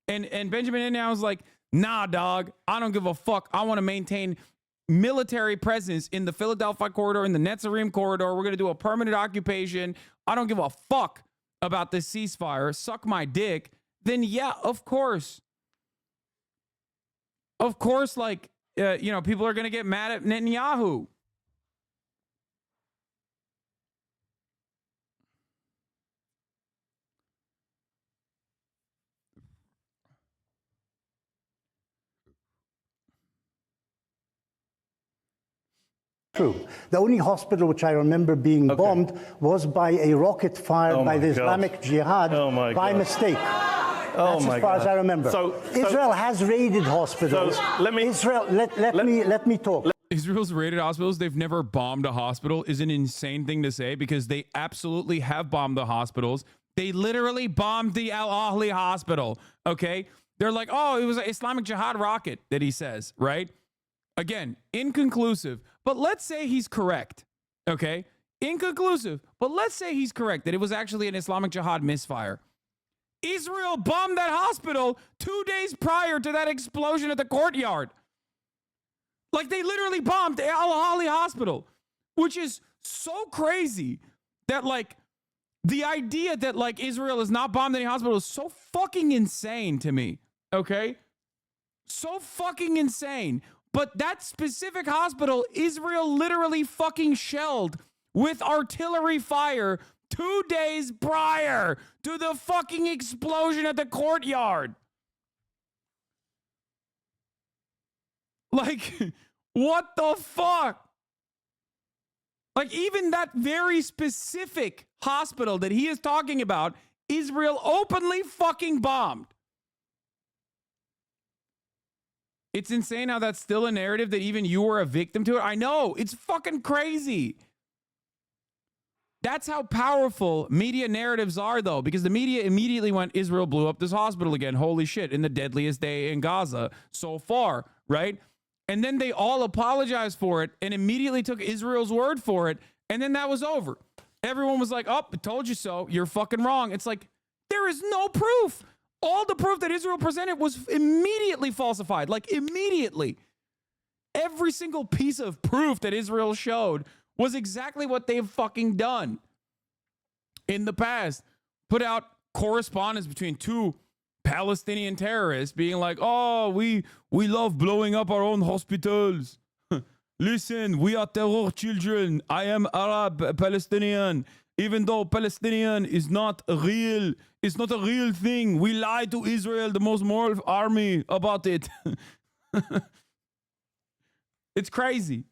And Benjamin Netanyahu was like, nah, dog, I don't give a fuck. I want to maintain military presence in the Philadelphia corridor, in the Netzarim corridor. We're going to do a permanent occupation. I don't give a fuck about this ceasefire. Suck my dick. Then yeah, of course. Of course, like, people are going to get mad at Netanyahu. True. The only hospital which I remember being bombed was by a rocket fired by the Islamic Jihad by mistake. That's as far as I remember. Israel has raided hospitals. Let me talk. Israel's raided hospitals. They've never bombed a hospital is an insane thing to say because they absolutely have bombed the hospitals. They literally bombed the Al Ahli hospital. Okay. They're like, oh, it was an Islamic Jihad rocket that he says, right? Again, inconclusive, but let's say he's correct. Okay. Inconclusive, but let's say he's correct that it was actually an Islamic Jihad misfire. Israel bombed that hospital 2 days prior to that explosion at the courtyard. Like they literally bombed Al Ahli hospital, which is so crazy that like the idea that like Israel has not bombed any hospital is so fucking insane to me. Okay. So fucking insane. But that specific hospital, Israel literally fucking shelled with artillery fire 2 days prior to the fucking explosion at the courtyard. Like, what the fuck? Like, even that very specific hospital that he is talking about, Israel openly fucking bombed. It's insane how that's still a narrative that even you were a victim to it. I know, it's fucking crazy. That's how powerful media narratives are, though, because the media immediately went, Israel blew up this hospital again. Holy shit, in the deadliest day in Gaza so far, right? And then they all apologized for it and immediately took Israel's word for it. And then that was over. Everyone was like, oh, I told you so. You're fucking wrong. It's like, there is no proof. All the proof that Israel presented was immediately falsified. Like, immediately. Every single piece of proof that Israel showed was exactly what they've fucking done in the past. Put out correspondence between two Palestinian terrorists being like, oh, we love blowing up our own hospitals. Listen, we are terror children. I am Arab Palestinian. Even though Palestinian is not real, it's not a real thing. We lie to Israel, the most moral army, about it. It's crazy.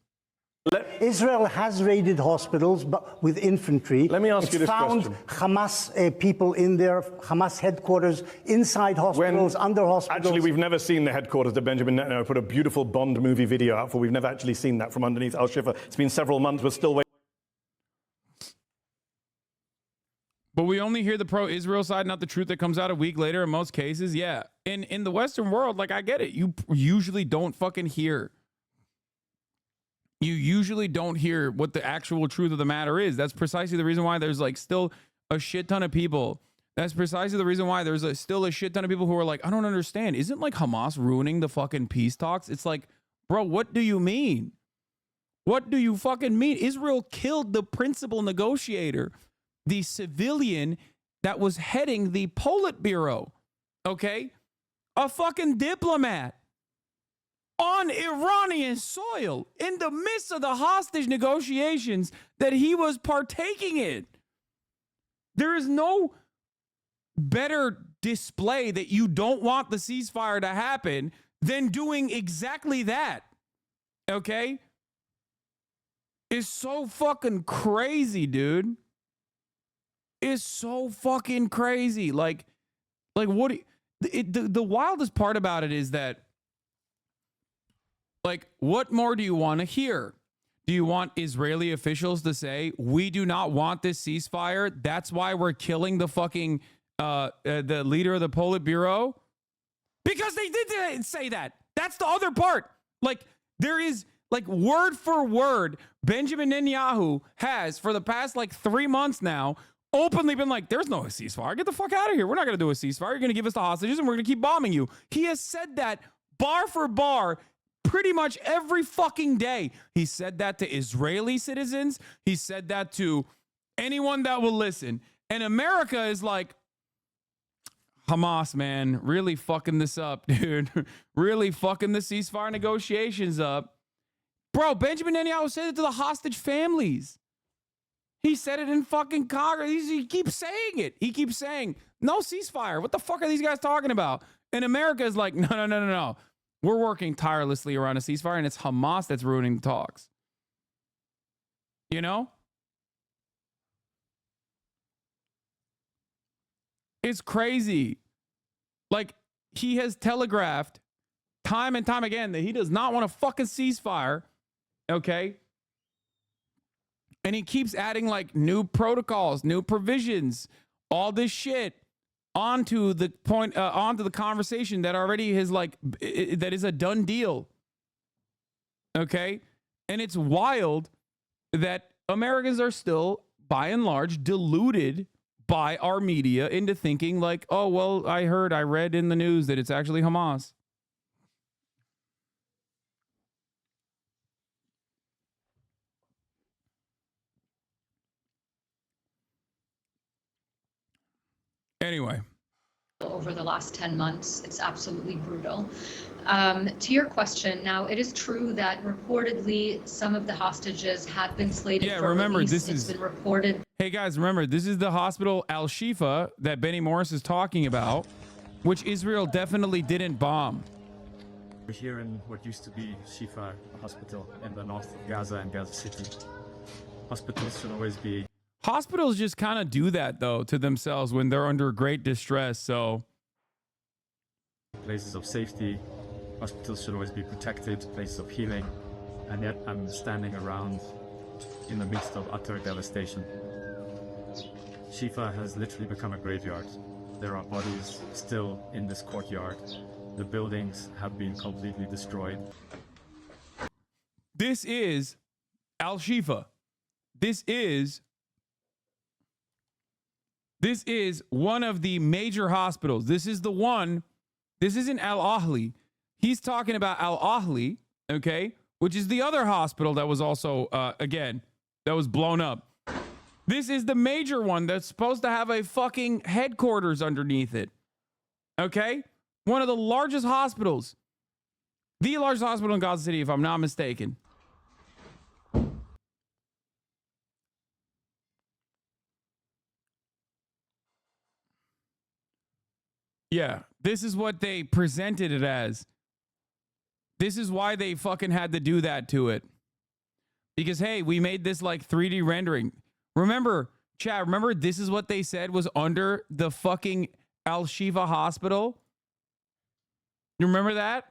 Israel has raided hospitals, but with infantry. Let me ask you this found question. Hamas people in there, Hamas headquarters, inside hospitals, under hospitals. Actually, we've never seen the headquarters of Benjamin Netanyahu. Put a beautiful Bond movie video out for. We've never actually seen that from underneath Al-Shifa. It's been several months. We're still waiting. But we only hear the pro-Israel side, not the truth that comes out a week later in most cases. Yeah. In the Western world, like, I get it. You usually don't fucking hear. You usually don't hear what the actual truth of the matter is. That's precisely the reason why there's like still a shit ton of people. That's precisely the reason why there's still a shit ton of people who are like, I don't understand. Isn't like Hamas ruining the fucking peace talks? It's like, bro, what do you mean? What do you fucking mean? Israel killed the principal negotiator, the civilian that was heading the Politburo. Okay? A fucking diplomat. On Iranian soil, in the midst of the hostage negotiations that he was partaking in. There is no better display that you don't want the ceasefire to happen than doing exactly that. Okay? It's so fucking crazy, dude. It's so fucking crazy. Like what? The wildest part about it is that, like, what more do you want to hear? Do you want Israeli officials to say, we do not want this ceasefire? That's why we're killing the fucking, the leader of the Politburo? Because they did say that. That's the other part. Like, there is, like, word for word, Benjamin Netanyahu has, for the past, like, 3 months now, openly been like, there's no ceasefire. Get the fuck out of here. We're not going to do a ceasefire. You're going to give us the hostages and we're going to keep bombing you. He has said that bar for bar pretty much every fucking day. He said that to Israeli citizens. He said that to anyone that will listen. And America is like, Hamas, man, really fucking this up, dude. Really fucking the ceasefire negotiations up. Bro, Benjamin Netanyahu said it to the hostage families. He said it in fucking Congress. He keeps saying it. He keeps saying, no ceasefire. What the fuck are these guys talking about? And America is like, no. We're working tirelessly around a ceasefire, and it's Hamas that's ruining the talks. You know? It's crazy. Like, he has telegraphed time and time again that he does not want a fucking ceasefire. Okay? And he keeps adding, like, new protocols, new provisions, all this shit onto the point, onto the conversation that already is like, that is a done deal. Okay? And it's wild that Americans are still, by and large, deluded by our media into thinking like, oh, well, I read in the news that it's actually Hamas. Anyway. Over the last 10 months, it's absolutely brutal. To your question, now it is true that reportedly some of the hostages had been slated for remember, release. this It's is been reported. Hey guys, remember, this is the hospital Al-Shifa that Benny Morris is talking about, which Israel definitely didn't bomb. We're here in what used to be Shifa Hospital in the north of Gaza and Gaza City. Hospitals should always be... Hospitals just kind of do that, though, to themselves when they're under great distress, so... places of safety. Hospitals should always be protected, places of healing. And yet I'm standing around in the midst of utter devastation. Shifa has literally become a graveyard. There are bodies still in this courtyard. The buildings have been completely destroyed. This is Al-Shifa. This is one of the major hospitals. This is the one. This isn't Al-Ahli. He's talking about Al-Ahli, okay, which is the other hospital that was also, again, that was blown up. This is the major one that's supposed to have a fucking headquarters underneath it, okay? One of the largest hospitals. The largest hospital in Gaza City, if I'm not mistaken. Yeah, this is what they presented it as. This is why they fucking had to do that to it. Because, hey, we made this like 3D rendering. Remember, chat, remember this is what they said was under the fucking Al-Shifa hospital? You remember that?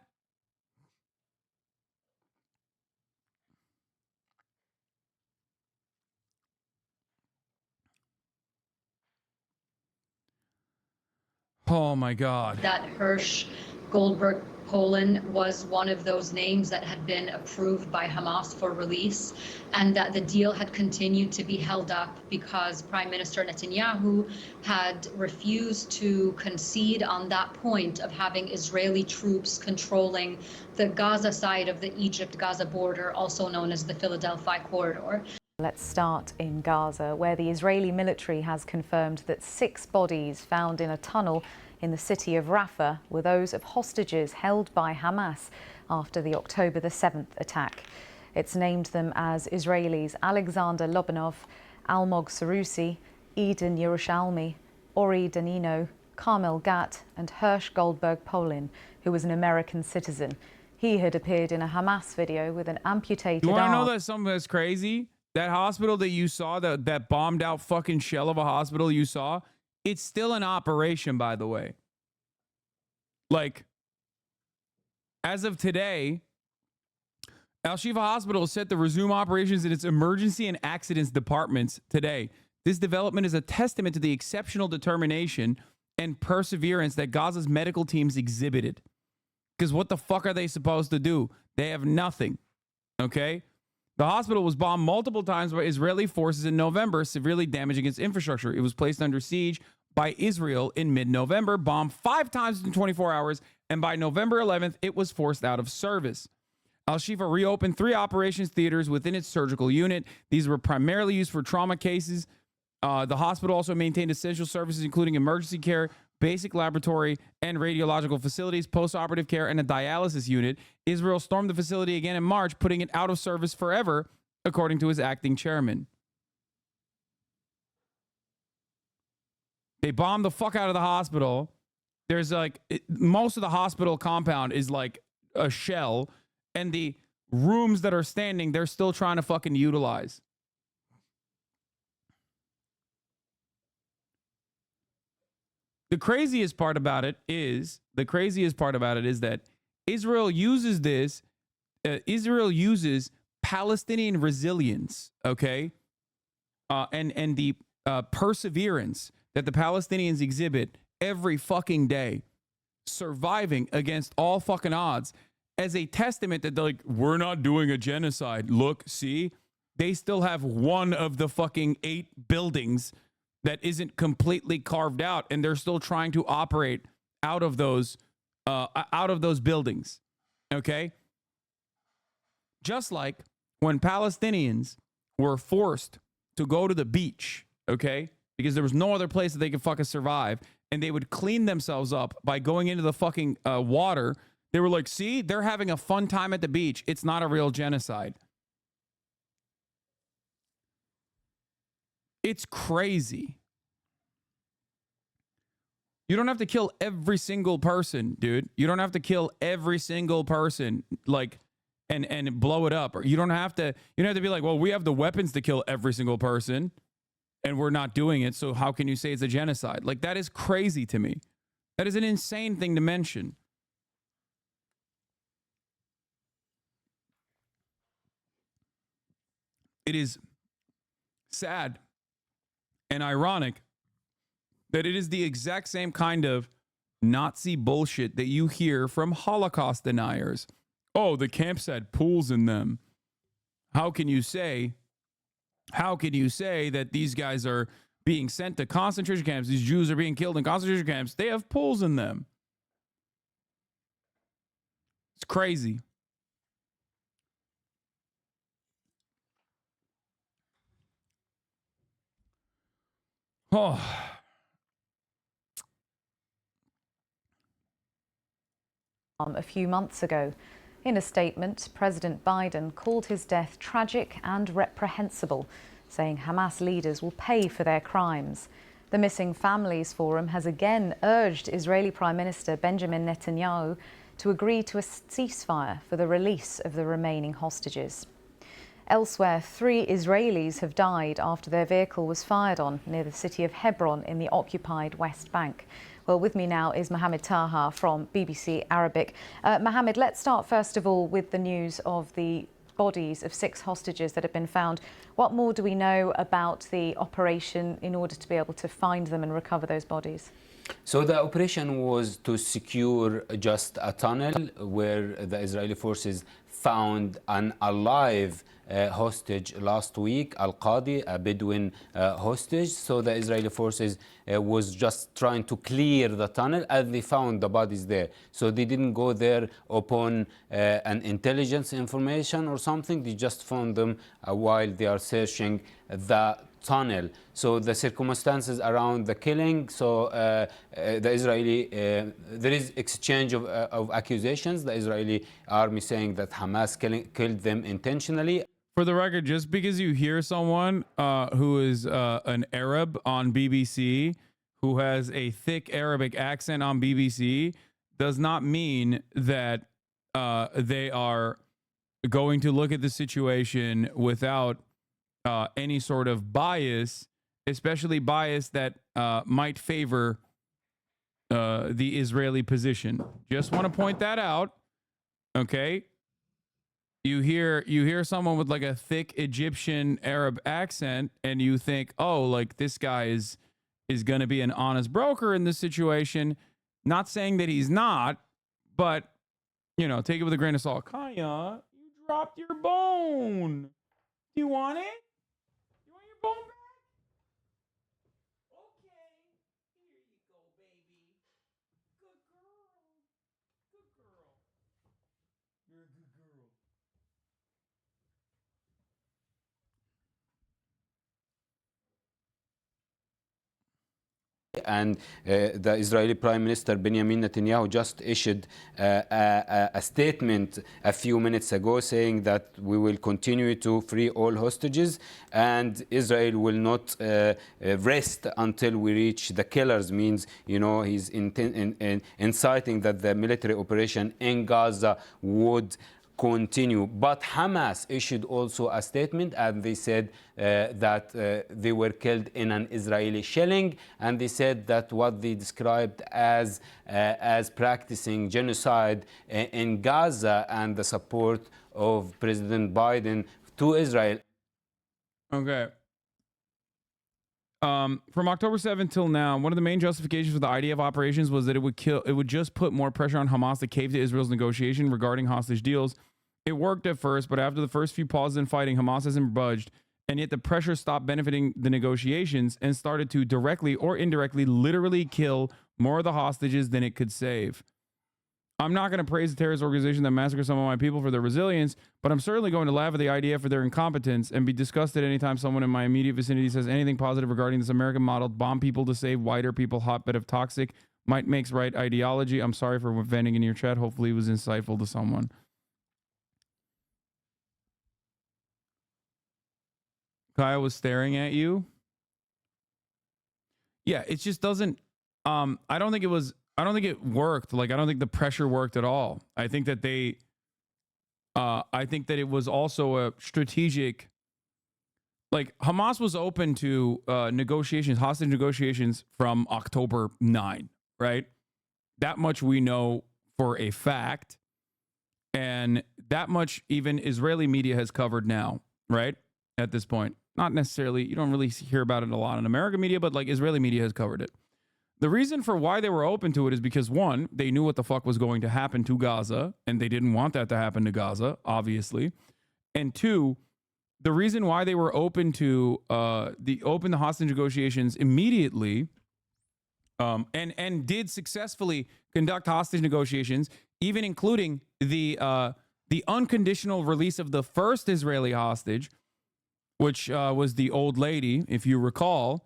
Oh my God. That Hirsch Goldberg Poland was one of those names that had been approved by Hamas for release, and that the deal had continued to be held up because Prime Minister Netanyahu had refused to concede on that point of having Israeli troops controlling the Gaza side of the Egypt-Gaza border, also known as the Philadelphia corridor. Let's start in Gaza, where the Israeli military has confirmed that 6 bodies found in a tunnel in the city of Rafah were those of hostages held by Hamas after the October the 7th attack. It's named them as Israelis Alexander Lobanov, Almog Sarusi, Eden Yerushalmi, Ori Danino, Carmel Gat and Hirsch Goldberg Polin, who was an American citizen. He had appeared in a Hamas video with an amputated You want to arm. know that something that's crazy? That hospital that you saw, that bombed out fucking shell of a hospital you saw, it's still in operation, by the way. Like, as of today, Al-Shifa Hospital is set to resume operations in its emergency and accidents departments today. This development is a testament to the exceptional determination and perseverance that Gaza's medical teams exhibited. Because what the fuck are they supposed to do? They have nothing, okay? The hospital was bombed multiple times by Israeli forces in November, severely damaging its infrastructure. It was placed under siege by Israel in mid-November, bombed 5 times in 24 hours, and by November 11th, it was forced out of service. Al-Shifa reopened 3 operations theaters within its surgical unit. These were primarily used for trauma cases. The hospital also maintained essential services, including emergency care, basic laboratory and radiological facilities, post-operative care, and a dialysis unit. Israel stormed the facility again in March, putting it out of service forever, according to his acting chairman. They bombed the fuck out of the hospital. There's like, most of the hospital compound is like a shell, and the rooms that are standing, they're still trying to fucking utilize. The craziest part about it is that Israel uses this, Israel uses Palestinian resilience, okay? And the perseverance that the Palestinians exhibit every fucking day, surviving against all fucking odds, as a testament that they're like, we're not doing a genocide. Look, see, they still have one of the fucking 8 buildings that isn't completely carved out, and they're still trying to operate out of those buildings. Okay? Just like when Palestinians were forced to go to the beach, okay? Because there was no other place that they could fucking survive, and they would clean themselves up by going into the fucking water. They were like, see, they're having a fun time at the beach. It's not a real genocide. It's crazy. You don't have to kill every single person, dude. You don't have to kill every single person, like, and blow it up. Or you don't have to be like, well, we have the weapons to kill every single person, and we're not doing it, so how can you say it's a genocide? Like, that is crazy to me. That is an insane thing to mention. It is sad and ironic that it is the exact same kind of Nazi bullshit that you hear from Holocaust deniers. Oh, the camps had pools in them. How can you say that these guys are being sent to concentration camps? These Jews are being killed in concentration camps. They have pools in them. It's crazy. Oh. A few months ago. In a statement, President Biden called his death tragic and reprehensible, saying Hamas leaders will pay for their crimes. The Missing Families Forum has again urged Israeli Prime Minister Benjamin Netanyahu to agree to a ceasefire for the release of the remaining hostages. Elsewhere, 3 Israelis have died after their vehicle was fired on near the city of Hebron in the occupied West Bank. Well, with me now is Mohammed Taha from BBC Arabic. Mohammed, let's start first of all with the news of the bodies of 6 hostages that have been found. What more do we know about the operation in order to be able to find them and recover those bodies? So the operation was to secure just a tunnel where the Israeli forces found an alive hostage last week, Al-Qadi, a Bedouin hostage. So the Israeli forces was just trying to clear the tunnel and they found the bodies there. So they didn't go there upon an intelligence information or something. They just found them while they are searching the tunnel. So the circumstances around the killing, so the Israeli, there is exchange of accusations. The Israeli army saying that Hamas killed them intentionally. For the record, just because you hear someone who is an Arab on BBC, who has a thick Arabic accent on BBC, does not mean that they are going to look at the situation without any sort of bias, especially bias that might favor the Israeli position. Just want to point that out. Okay. You hear someone with like a thick Egyptian Arab accent and you think, oh, like this guy is going to be an honest broker in this situation. Not saying that he's not, but, you know, take it with a grain of salt. Kaya, you dropped your bone. Do you want it? You want your bone back? Okay. Here you go, baby. Good girl. Good girl. You're a good girl. And the Israeli Prime Minister Benjamin Netanyahu just issued a statement a few minutes ago saying that we will continue to free all hostages and Israel will not rest until we reach the killers. Means, you know, he's inciting that the military operation in Gaza would continue. But Hamas issued also a statement and they said that they were killed in an Israeli shelling, and they said that what they described as practicing genocide in Gaza and the support of President Biden to Israel. Okay. From October 7th till now, one of the main justifications for the IDF operations was that it would just put more pressure on Hamas to cave to Israel's negotiation regarding hostage deals. It worked at first, but after the first few pauses in fighting, Hamas hasn't budged, and yet the pressure stopped benefiting the negotiations and started to directly or indirectly literally kill more of the hostages than it could save. I'm not going to praise the terrorist organization that massacred some of my people for their resilience, but I'm certainly going to laugh at the IDF for their incompetence and be disgusted anytime someone in my immediate vicinity says anything positive regarding this American model, bomb people to save whiter people, hotbed of toxic, might makes right ideology. I'm sorry for venting in your chat. Hopefully it was insightful to someone. Kaya was staring at you. Yeah, it just doesn't, I don't think it worked. Like, I don't think the pressure worked at all. I think that I think that it was also a strategic, like Hamas was open to negotiations, hostage negotiations from October 9, right? That much we know for a fact. And that much even Israeli media has covered now, right? At this point. Not necessarily, you don't really hear about it a lot in American media, but like Israeli media has covered it. The reason for why they were open to it is because, one, they knew what the fuck was going to happen to Gaza, and they didn't want that to happen to Gaza, obviously. And two, the reason why they were open to the hostage negotiations immediately, and did successfully conduct hostage negotiations, even including the unconditional release of the first Israeli hostage, which was the old lady, if you recall,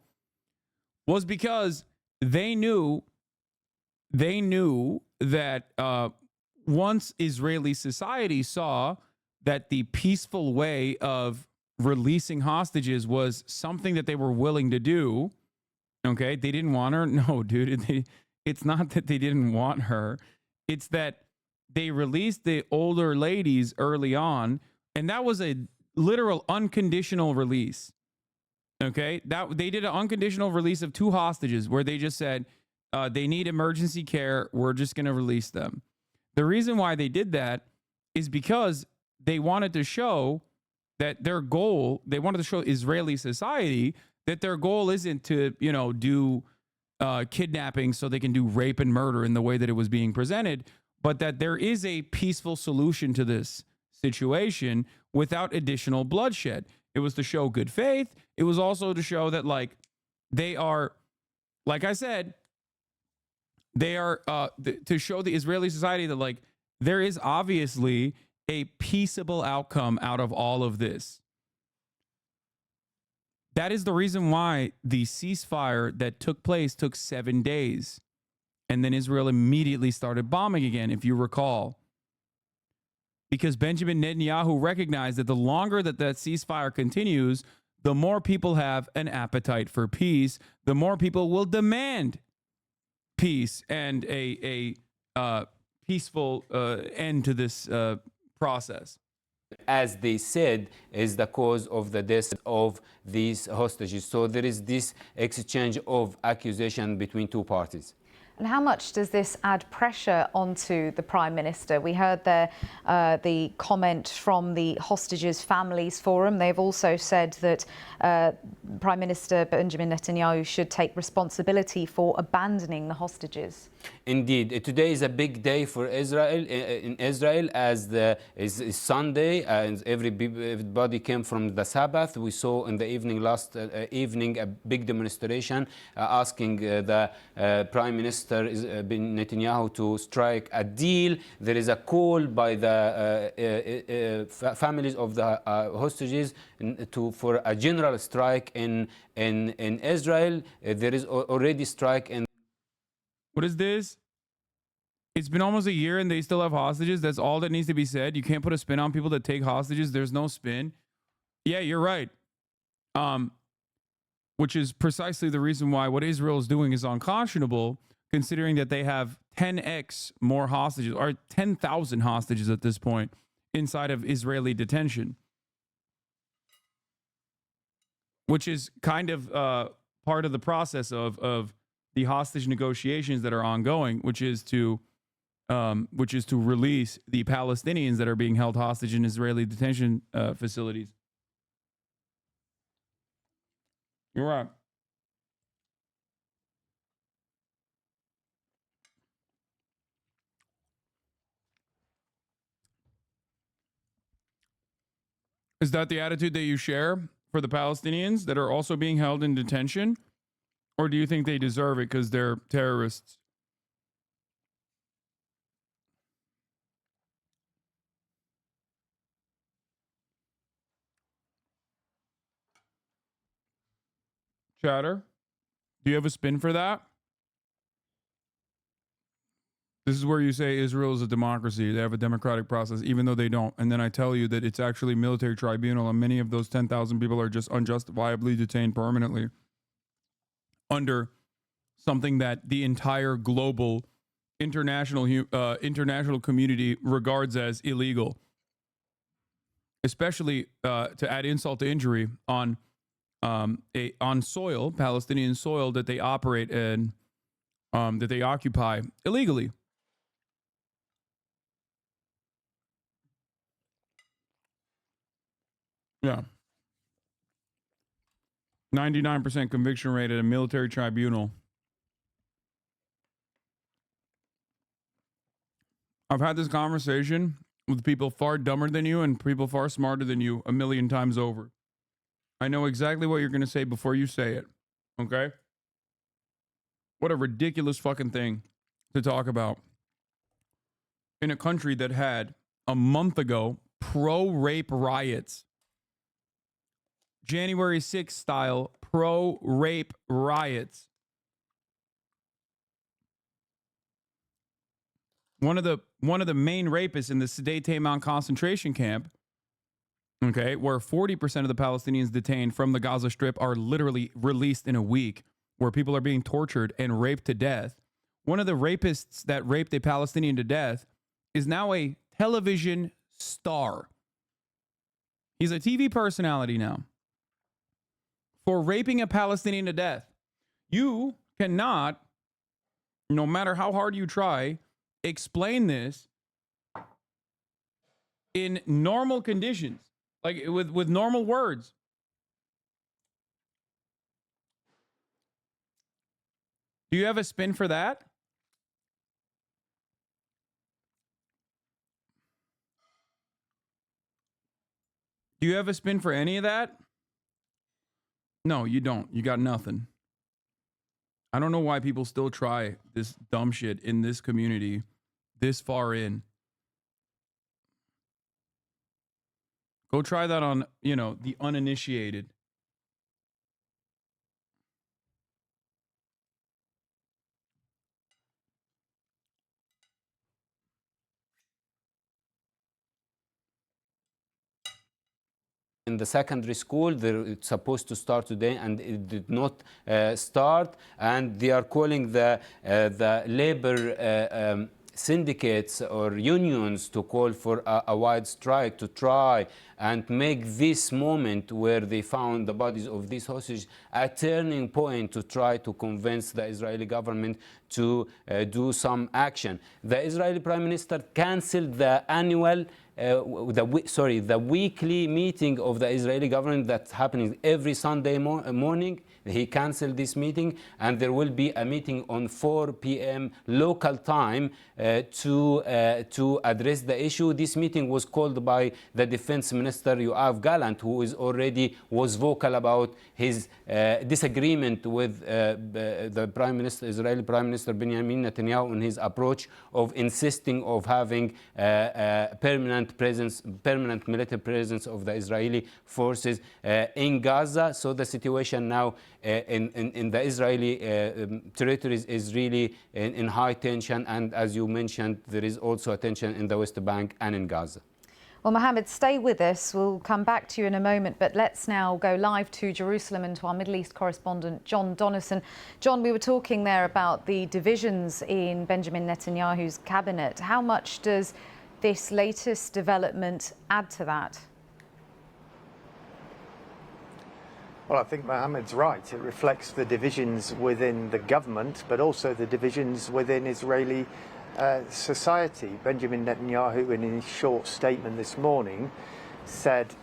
was because they knew that once Israeli society saw that the peaceful way of releasing hostages was something that they were willing to do, okay, they didn't want her. No, dude, it's not that they didn't want her. It's that they released the older ladies early on, and that was a literal unconditional release. Okay, that they did an unconditional release of 2 hostages where they just said they need emergency care. We're just going to release them. The reason why they did that is because they wanted to show that their goal, they wanted to show Israeli society that their goal isn't to, do kidnapping so they can do rape and murder in the way that it was being presented, but that there is a peaceful solution to this situation without additional bloodshed. It was to show good faith. It was also to show that, like, they are, like I said, they are to show the Israeli society that, like, there is obviously a peaceable outcome out of all of this. That is the reason why the ceasefire that took place took 7 days. And then Israel immediately started bombing again, if you recall. Because Benjamin Netanyahu recognized that the longer that ceasefire continues, the more people have an appetite for peace, the more people will demand peace and a peaceful end to this process. As they said, is the cause of the death of these hostages. So there is this exchange of accusation between 2 parties. And how much does this add pressure onto the Prime Minister? We heard there the comment from the Hostages Families Forum. They've also said that Prime Minister Benjamin Netanyahu should take responsibility for abandoning the hostages. Indeed, today is a big day for Israel. In Israel, as is Sunday, and everybody came from the Sabbath. We saw in the evening, last evening, a big demonstration asking the Prime Minister Netanyahu to strike a deal. There is a call by the families of the hostages for a general strike in Israel. There is already strike in. What is this? It's been almost a year and they still have hostages. That's all that needs to be said. You can't put a spin on people that take hostages. There's no spin. Yeah, you're right. Which is precisely the reason why what Israel is doing is unconscionable, considering that they have 10x more hostages, or 10,000 hostages at this point, inside of Israeli detention. Which is kind of part of the process of the hostage negotiations that are ongoing, which is to release the Palestinians that are being held hostage in Israeli detention facilities. You're right. Is that the attitude that you share for the Palestinians that are also being held in detention? Or do you think they deserve it because they're terrorists? Chatter, do you have a spin for that? This is where you say Israel is a democracy. They have a democratic process, even though they don't. And then I tell you that it's actually military tribunal, and many of those 10,000 people are just unjustifiably detained permanently under something that the entire global international community regards as illegal. Especially to add insult to injury on soil, Palestinian soil that they operate in, that they occupy illegally. Yeah. 99% conviction rate at a military tribunal. I've had this conversation with people far dumber than you and people far smarter than you 1,000,000 times over. I know exactly what you're going to say before you say it. Okay? What a ridiculous fucking thing to talk about in a country that had a month ago pro-rape riots. January 6th style pro-rape riots. One of the main rapists in the Sde concentration camp, okay, where 40% of the Palestinians detained from the Gaza Strip are literally released in a week, where people are being tortured and raped to death. One of the rapists that raped a Palestinian to death is now a television star. He's a TV personality now for raping a Palestinian to death. You cannot, no matter how hard you try, explain this in normal conditions, like with normal words. Do you have a spin for that? Do you have a spin for any of that? No, you don't. You got nothing. I don't know why people still try this dumb shit in this community this far in. Go try that on, the uninitiated. In the secondary school, it's supposed to start today, and it did not start. And they are calling the labor syndicates or unions to call for a wide strike to try and make this moment where they found the bodies of these hostages a turning point to try to convince the Israeli government to do some action. The Israeli Prime Minister canceled the annual the weekly meeting of the Israeli government that's happening every Sunday morning. He canceled this meeting, and there will be a meeting on 4 p.m. local time to address the issue. This meeting was called by the Defense Minister Yoav Gallant, who was vocal about his disagreement with the Israeli Prime Minister Benjamin Netanyahu on his approach of insisting of having permanent military presence of the Israeli forces in Gaza. So the situation now in the Israeli territories is really in high tension, and as you mentioned, there is also a tension in the West Bank and in Gaza. Well, Mohammed, stay with us. We'll come back to you in a moment, but let's now go live to Jerusalem and to our Middle East correspondent, John Donison. John, we were talking there about the divisions in Benjamin Netanyahu's cabinet. How much does this latest development add to that? Well, I think Mohammed's right. It reflects the divisions within the government, but also the divisions within Israeli society. Benjamin Netanyahu, in his short statement this morning, said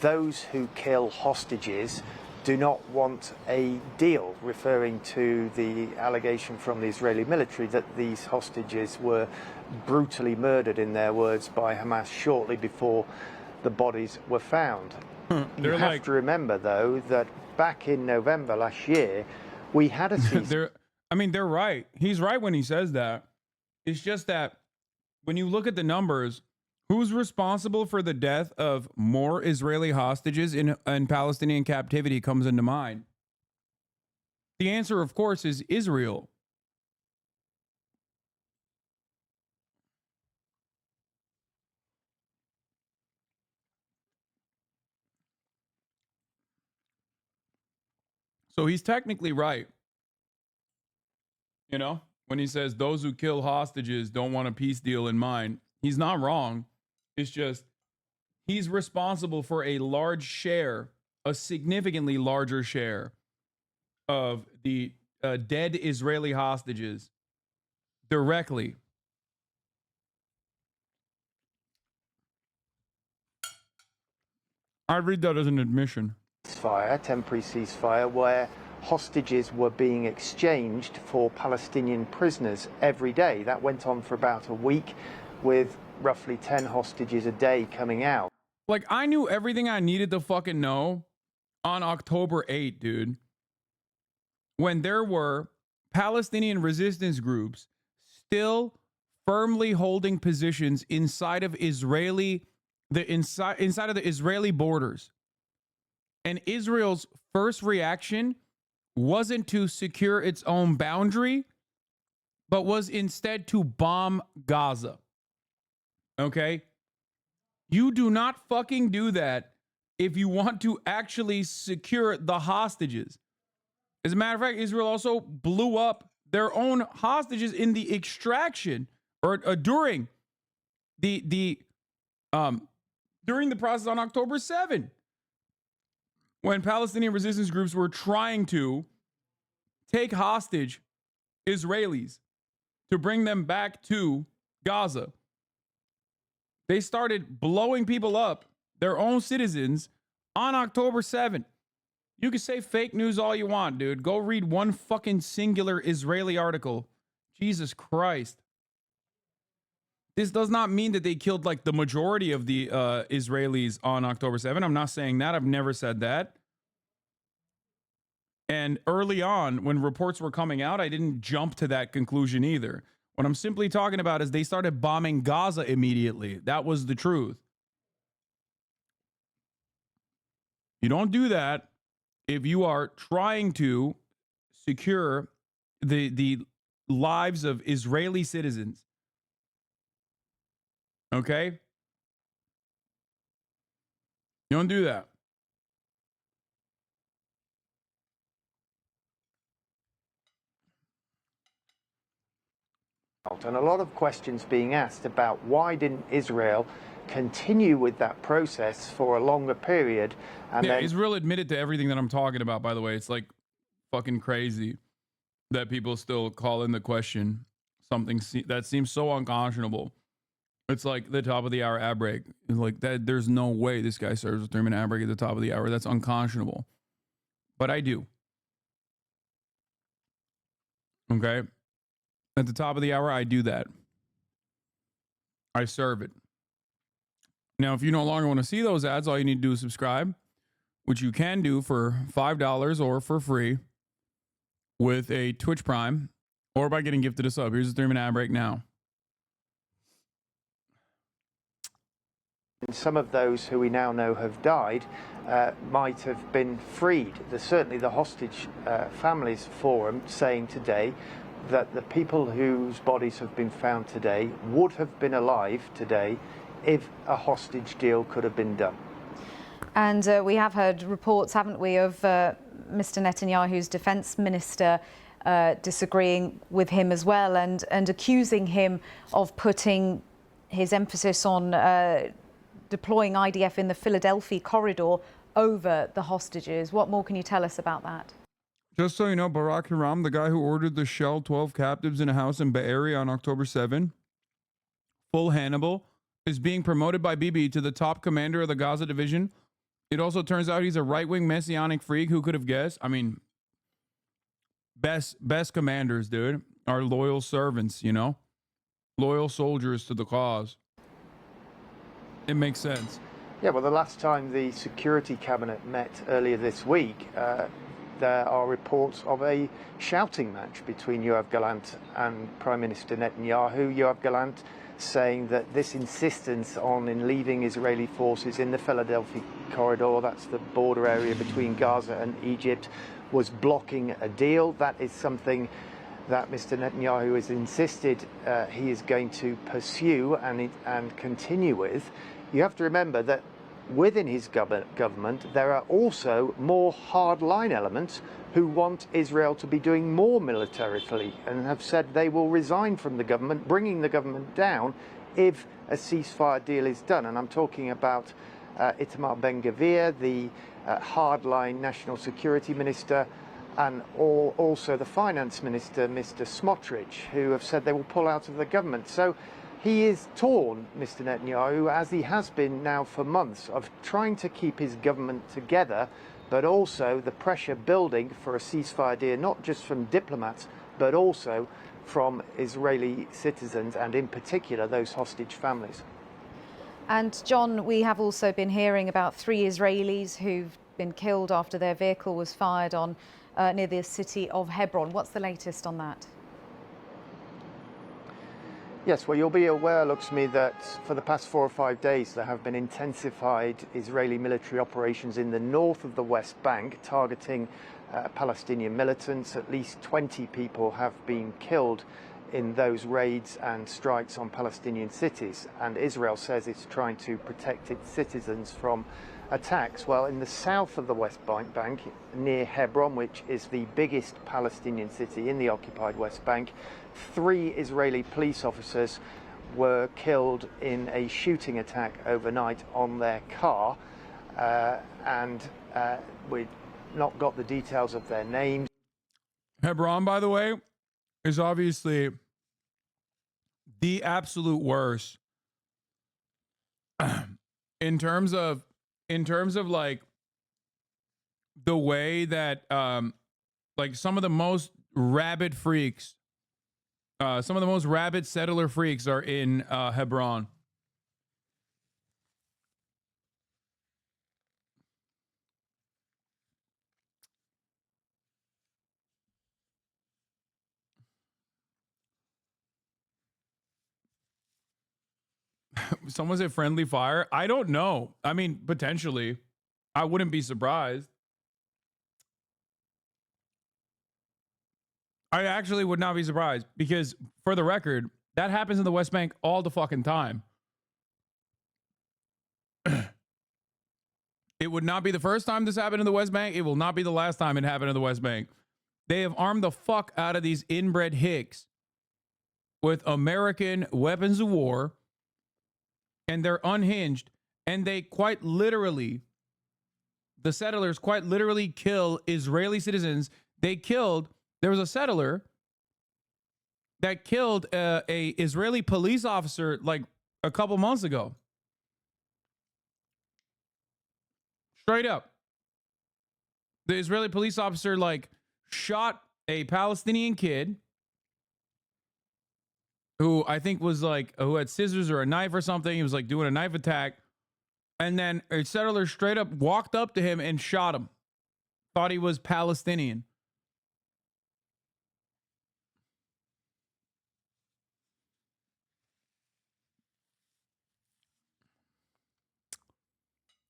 those who kill hostages do not want a deal, referring to the allegation from the Israeli military that these hostages were brutally murdered, in their words, by Hamas shortly before the bodies were found. You have to remember, though, that back in November last year, we had a ceasefire. They're right. He's right when he says that. It's just that when you look at the numbers, who's responsible for the death of more Israeli hostages in Palestinian captivity comes into mind. The answer, of course, is Israel. So he's technically right. When he says those who kill hostages don't want a peace deal in mind, he's not wrong. It's just he's responsible for a large share, a significantly larger share of the dead Israeli hostages directly. I read that as an admission. Temporary ceasefire, where hostages were being exchanged for Palestinian prisoners every day. That went on for about a week. with roughly 10 hostages a day coming out. Like, I knew everything I needed to fucking know on October 8th, dude. When there were Palestinian resistance groups still firmly holding positions inside of inside of the Israeli borders. And Israel's first reaction wasn't to secure its own boundary, but was instead to bomb Gaza. Okay? You do not fucking do that if you want to actually secure the hostages. As a matter of fact, Israel also blew up their own hostages in the extraction or during the process on October 7th, when Palestinian resistance groups were trying to take hostage Israelis to bring them back to Gaza. They started blowing people up, their own citizens, on October 7th. You can say fake news all you want, dude. Go read one fucking singular Israeli article. Jesus Christ. This does not mean that they killed like the majority of the Israelis on October 7th. I'm not saying that. I've never said that. And early on, when reports were coming out, I didn't jump to that conclusion either. What I'm simply talking about is they started bombing Gaza immediately. That was the truth. You don't do that if you are trying to secure the lives of Israeli citizens. Okay? You don't do that. And a lot of questions being asked about why didn't Israel continue with that process for a longer period. And yeah, then Israel admitted to everything that I'm talking about, by the way. It's like fucking crazy that people still call in the question something that seems so unconscionable. It's like the top of the hour ad break. It's like that. There's no way this guy serves a 3-minute ad break at the top of the hour. That's unconscionable. But I do. Okay. At the top of the hour, I do that. I serve it. Now, if you no longer want to see those ads, all you need to do is subscribe, which you can do for $5 or for free with a Twitch Prime or by getting gifted a sub. Here's a 3-minute ad break now. some of those who we now know have died might have been freed. There's certainly the Hostage Families Forum saying today that the people whose bodies have been found today would have been alive today if a hostage deal could have been done. And we have heard reports, haven't we, of Mr. Netanyahu's defense minister disagreeing with him as well and accusing him of putting his emphasis on deploying IDF in the Philadelphia corridor over the hostages. What more can you tell us about that? Just so you know, Barak Hiram, the guy who ordered the shell 12 captives in a house in Bay Area on October 7, full Hannibal, is being promoted by Bibi to the top commander of the Gaza division. It also turns out he's a right-wing messianic freak. Who could have guessed? I mean, best commanders, dude, are loyal servants, you know? Loyal soldiers to the cause. It makes sense. Yeah, well, the last time the Security Cabinet met earlier this week, there are reports of a shouting match between Yoav Gallant and Prime Minister Netanyahu. Yoav Gallant saying that this insistence on leaving Israeli forces in the Philadelphia corridor, that's the border area between Gaza and Egypt, was blocking a deal. That is something that Mr. Netanyahu has insisted he is going to pursue and continue with. You have to remember that within his government, there are also more hardline elements who want Israel to be doing more militarily and have said they will resign from the government, bringing the government down if a ceasefire deal is done. And I'm talking about Itamar Ben-Gvir, the hardline national security minister, and also the finance minister, Mr. Smotrich, who have said they will pull out of the government. So he is torn, Mr. Netanyahu, as he has been now for months, of trying to keep his government together, but also the pressure building for a ceasefire deal, not just from diplomats, but also from Israeli citizens and in particular those hostage families. And John, we have also been hearing about 3 Israelis who've been killed after their vehicle was fired on near the city of Hebron. What's the latest on that? Yes, well, you'll be aware, Luxmi, that for the past 4 or 5 days there have been intensified Israeli military operations in the north of the West Bank targeting Palestinian militants. At least 20 people have been killed in those raids and strikes on Palestinian cities, and Israel says it's trying to protect its citizens from attacks. Well, in the south of the West Bank, near Hebron, which is the biggest Palestinian city in the occupied West Bank, 3 Israeli police officers were killed in a shooting attack overnight on their car, and we've not got the details of their names. Hebron, by the way, is obviously the absolute worst in terms of like the way that like some of the most rabid freaks, some of the most rabid settler freaks are in Hebron. Someone said friendly fire. I don't know. I mean, potentially. I wouldn't be surprised. I actually would not be surprised because, for the record, that happens in the West Bank all the fucking time. It would not be the first time this happened in the West Bank. It will not be the last time it happened in the West Bank. They have armed the fuck out of these inbred hicks with American weapons of war, and they're unhinged, and they quite literally, the settlers quite literally kill Israeli citizens. There was a settler that killed a Israeli police officer like a couple months ago. Straight up. The Israeli police officer like shot a Palestinian kid who I think was like, who had scissors or a knife or something. He was like doing a knife attack. And then a settler straight up walked up to him and shot him. Thought he was Palestinian.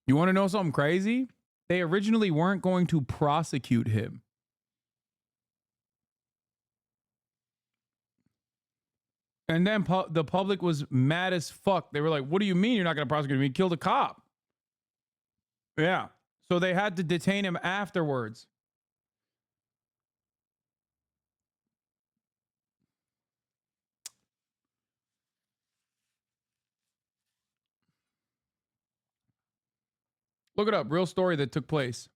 You want to know something crazy? They originally weren't going to prosecute him. And then the public was mad as fuck. They were like, what do you mean you're not going to prosecute him? He killed a cop. Yeah. So they had to detain him afterwards. Look it up. Real story that took place.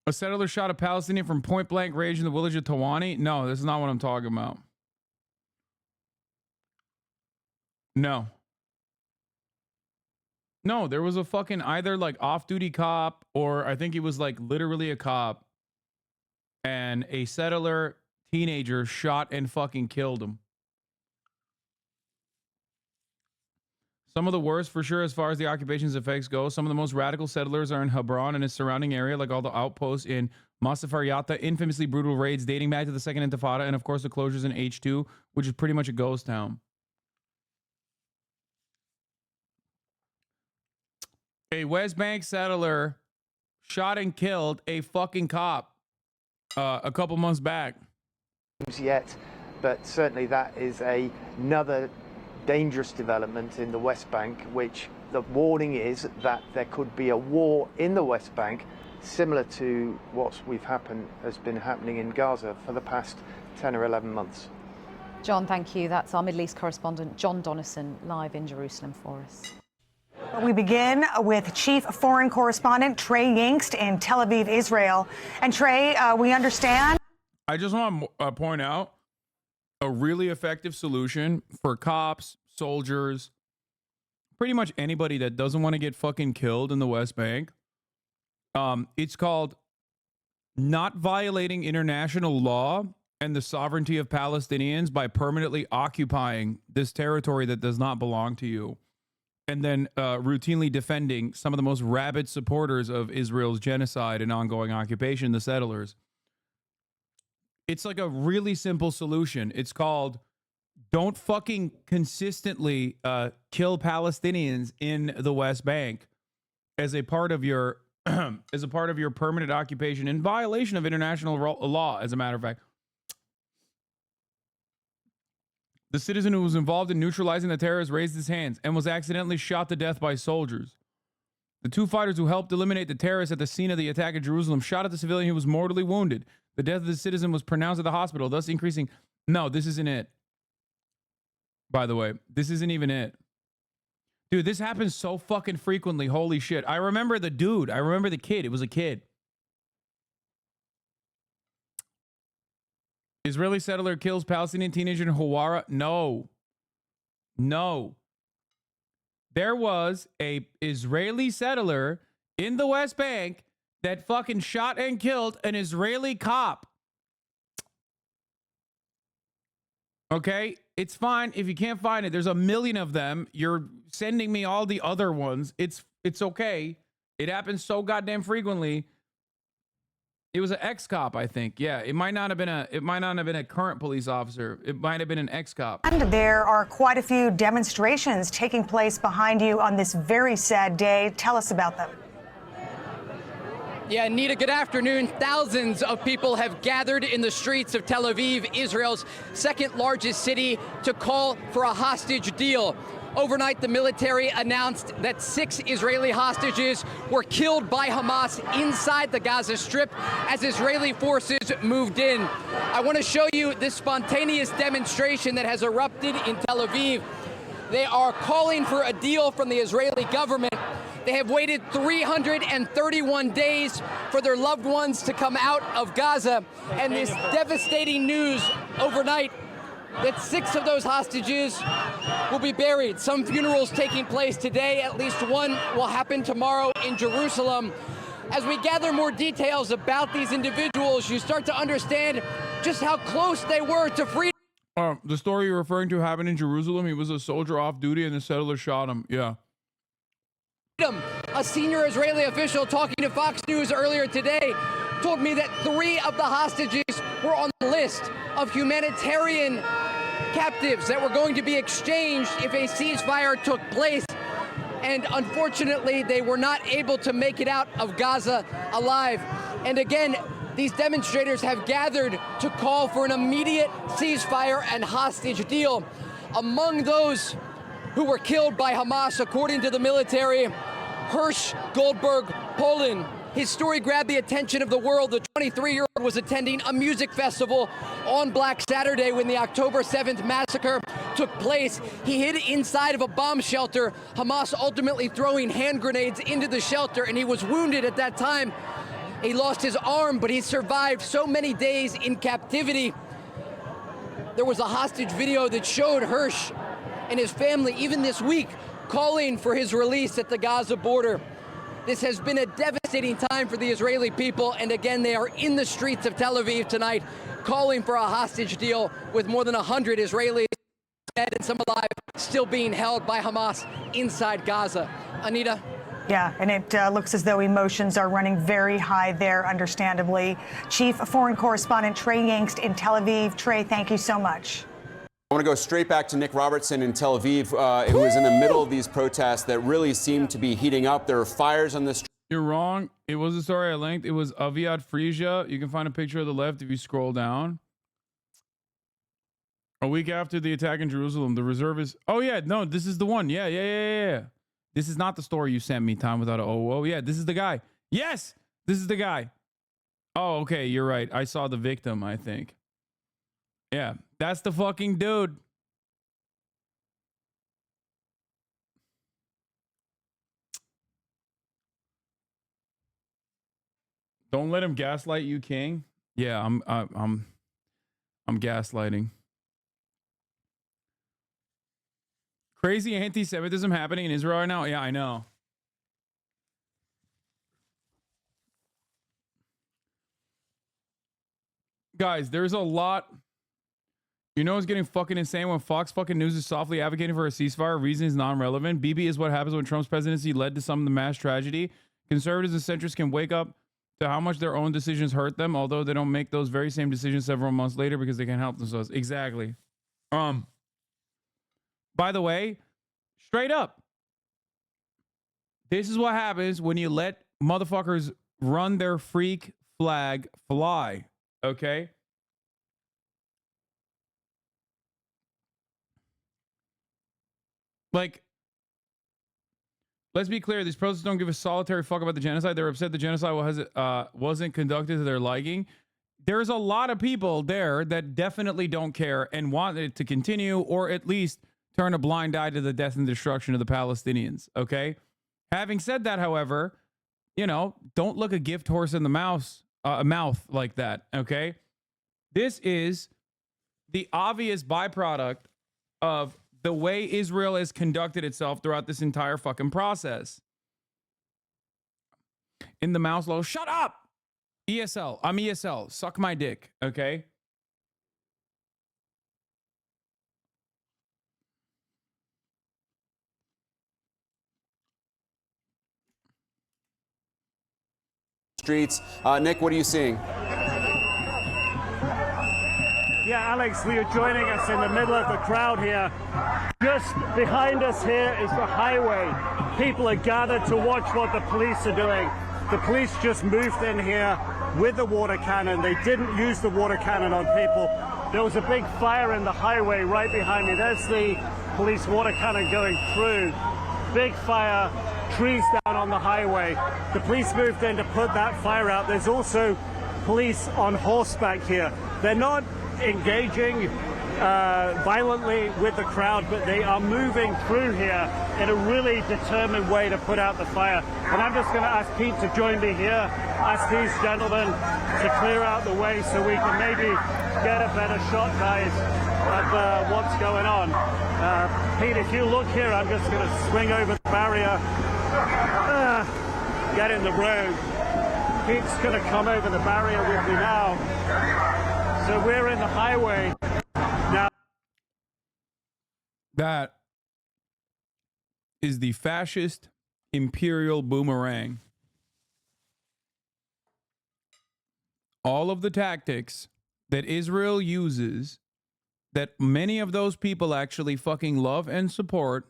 A settler shot a Palestinian from point blank range in the village of Tawani. No, this is not what I'm talking about. No. No, there was a fucking either like off-duty cop or I think he was like literally a cop. And a settler teenager shot and fucking killed him. Some of the worst for sure as far as the occupation's effects go. Some of the most radical settlers are in Hebron and its surrounding area, like all the outposts in Masafariyata, infamously brutal raids dating back to the Second Intifada, and of course the closures in H2, which is pretty much a ghost town. A West Bank settler shot and killed a fucking cop a couple months back. Yet, but certainly that is another dangerous development in the West Bank, which the warning is that there could be a war in the West Bank similar to what has been happening in Gaza for the past 10 or 11 months. John, thank you. That's our Middle East correspondent, John Donnison, live in Jerusalem for us. We begin with Chief Foreign Correspondent Trey Yingst in Tel Aviv, Israel. And Trey, we understand. I just want to point out a really effective solution for cops, soldiers, pretty much anybody that doesn't want to get fucking killed in the West Bank. It's called not violating international law and the sovereignty of Palestinians by permanently occupying this territory that does not belong to you, and then routinely defending some of the most rabid supporters of Israel's genocide and ongoing occupation, the settlers. It's like a really simple solution. It's called don't fucking consistently kill Palestinians in the West Bank as a part of your as a part of your permanent occupation in violation of international law, as a matter of fact. The citizen who was involved in neutralizing the terrorists raised his hands and was accidentally shot to death by soldiers. The two fighters who helped eliminate the terrorists at the scene of the attack in Jerusalem shot at the civilian who was mortally wounded. The death of the citizen was pronounced at the hospital, thus increasing... No, this isn't it. By the way, this isn't even it. Dude, this happens so fucking frequently. Holy shit. I remember the dude. I remember the kid. It was a kid. Israeli settler kills Palestinian teenager in Hawara. No. No. There was a Israeli settler in the West Bank that fucking shot and killed an Israeli cop. Okay? It's fine if you can't find it. There's a million of them. You're sending me all the other ones. It's okay. It happens so goddamn frequently. It was an ex-cop, I think. Yeah, it might not have been a current police officer. It might have been an ex-cop. And there are quite a few demonstrations taking place behind you on this very sad day. Tell us about them. Yeah, Nita, good afternoon. Thousands of people have gathered in the streets of Tel Aviv, Israel's second largest city, to call for a hostage deal. Overnight, the military announced that 6 Israeli hostages were killed by Hamas inside the Gaza Strip as Israeli forces moved in. I want to show you this spontaneous demonstration that has erupted in Tel Aviv. They are calling for a deal from the Israeli government. They have waited 331 days for their loved ones to come out of Gaza. And this devastating news overnight that 6 of those hostages will be buried. Some funerals taking place today. At least one will happen tomorrow in Jerusalem. As we gather more details about these individuals, you start to understand just how close they were to freedom. The story you're referring to happened in Jerusalem. He was a soldier off duty and the settler shot him. Yeah. A senior Israeli official talking to Fox News earlier today told me that 3 of the hostages were on the list of humanitarian captives that were going to be exchanged if a ceasefire took place. And unfortunately, they were not able to make it out of Gaza alive. And again, these demonstrators have gathered to call for an immediate ceasefire and hostage deal. Among those who were killed by Hamas, according to the military, Hirsch Goldberg Poland. His story grabbed the attention of the world. The 23-year-old was attending a music festival on Black Saturday when the October 7th massacre took place. He hid inside of a bomb shelter, Hamas ultimately throwing hand grenades into the shelter, and he was wounded at that time. He lost his arm, but he survived so many days in captivity. There was a hostage video that showed Hirsch and his family, even this week, calling for his release at the Gaza border. This has been a devastating time for the Israeli people, and again, they are in the streets of Tel Aviv tonight, calling for a hostage deal with more than 100 Israelis dead and some alive still being held by Hamas inside Gaza. Anita? Yeah, and it looks as though emotions are running very high there, understandably. Chief Foreign Correspondent Trey Yingst in Tel Aviv. Trey, thank you so much. I want to go straight back to Nick Robertson in Tel Aviv, who was in the middle of these protests that really seemed to be heating up. There were fires on the street. You're wrong. It was a story I linked. It was Aviad Frisia. You can find a picture of the left if you scroll down. A week after the attack in Jerusalem, the reservists... Oh, yeah. No, this is the one. Yeah. This is not the story you sent me, Time Without a Oh, yeah. This is the guy. Yes! This is the guy. Oh, okay. You're right. I saw the victim, I think. Yeah, that's the fucking dude. Don't let him gaslight you, King. Yeah, I'm gaslighting. Crazy anti-Semitism happening in Israel right now. Yeah, I know. Guys, there's a lot. You know it's getting fucking insane when Fox fucking News is softly advocating for a ceasefire. Reason is non-relevant. BB is what happens when Trump's presidency led to some of the mass tragedy. Conservatives and centrists can wake up to how much their own decisions hurt them, although they don't make those very same decisions several months later because they can't help themselves. Exactly. By the way, straight up, this is what happens when you let motherfuckers run their freak flag fly. Okay? Like, let's be clear. These protests don't give a solitary fuck about the genocide. They're upset the genocide wasn't conducted to their liking. There's a lot of people there that definitely don't care and want it to continue, or at least turn a blind eye to the death and destruction of the Palestinians. Okay? Having said that, however, you know, don't look a gift horse in the mouth like that. Okay? This is the obvious byproduct of the way Israel has conducted itself throughout this entire fucking process. In the mouse low, shut up! ESL, I'm ESL, suck my dick, okay? Streets. Nick, what are you seeing? Yeah, Alex, we are joining us in the middle of the crowd here. Just behind us here is the highway. People are gathered to watch what the police are doing. The police just moved in here with the water cannon. They didn't use the water cannon on people. There was a big fire in the highway right behind me. There's the police water cannon going through. Big fire, trees down on the highway. The police moved in to put that fire out. There's also police on horseback here. They're not engaging violently with the crowd, but they are moving through here in a really determined way to put out the fire. And I'm just going to ask Pete to join me here, ask these gentlemen to clear out the way so we can maybe get a better shot, guys, of what's going on. Pete, if you look here, I'm just going to swing over the barrier, get in the road. Pete's going to come over the barrier with me now. So we're in the highway now. That is the fascist imperial boomerang. All of the tactics that Israel uses, that many of those people actually fucking love and support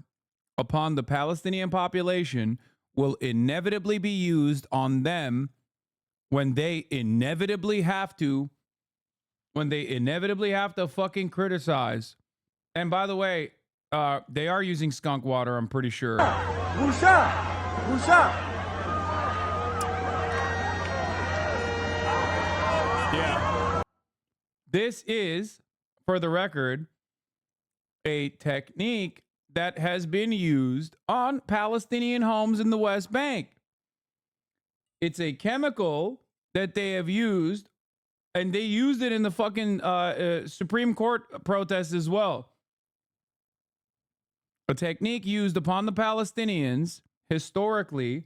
upon the Palestinian population, will inevitably be used on them when they inevitably have to fucking criticize. And by the way, they are using skunk water, I'm pretty sure. Yeah. This is, for the record, a technique that has been used on Palestinian homes in the West Bank. It's a chemical that they have used, and they used it in the fucking Supreme Court protests as well. A technique used upon the Palestinians historically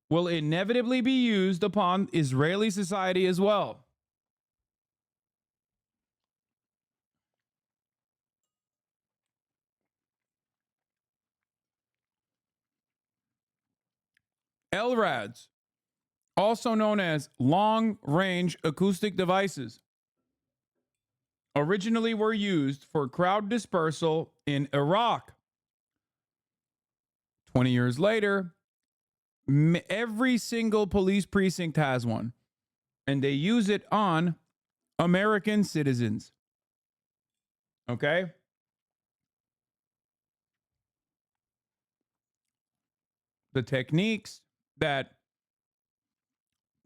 will inevitably be used upon Israeli society as well. LRADs, also known as long-range acoustic devices, originally were used for crowd dispersal in Iraq. 20 years later, every single police precinct has one, and they use it on American citizens. Okay? The techniques that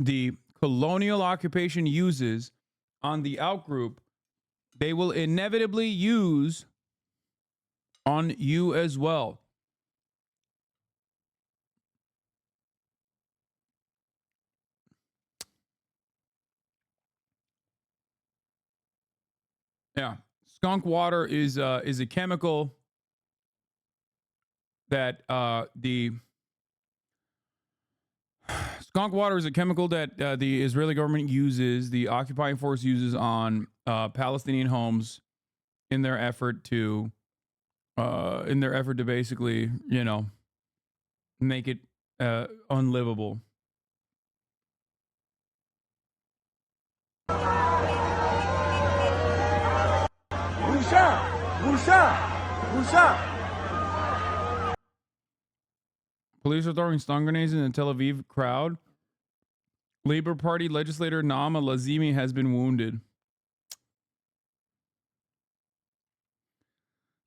the colonial occupation uses on the outgroup, they will inevitably use on you as well. Yeah, skunk water is a chemical that it's Skunk water is a chemical that the Israeli government uses, the occupying force uses on Palestinian homes in their effort to basically, you know, make it unlivable. Police are throwing stun grenades in the Tel Aviv crowd. Labor Party legislator Naama Lazimi has been wounded.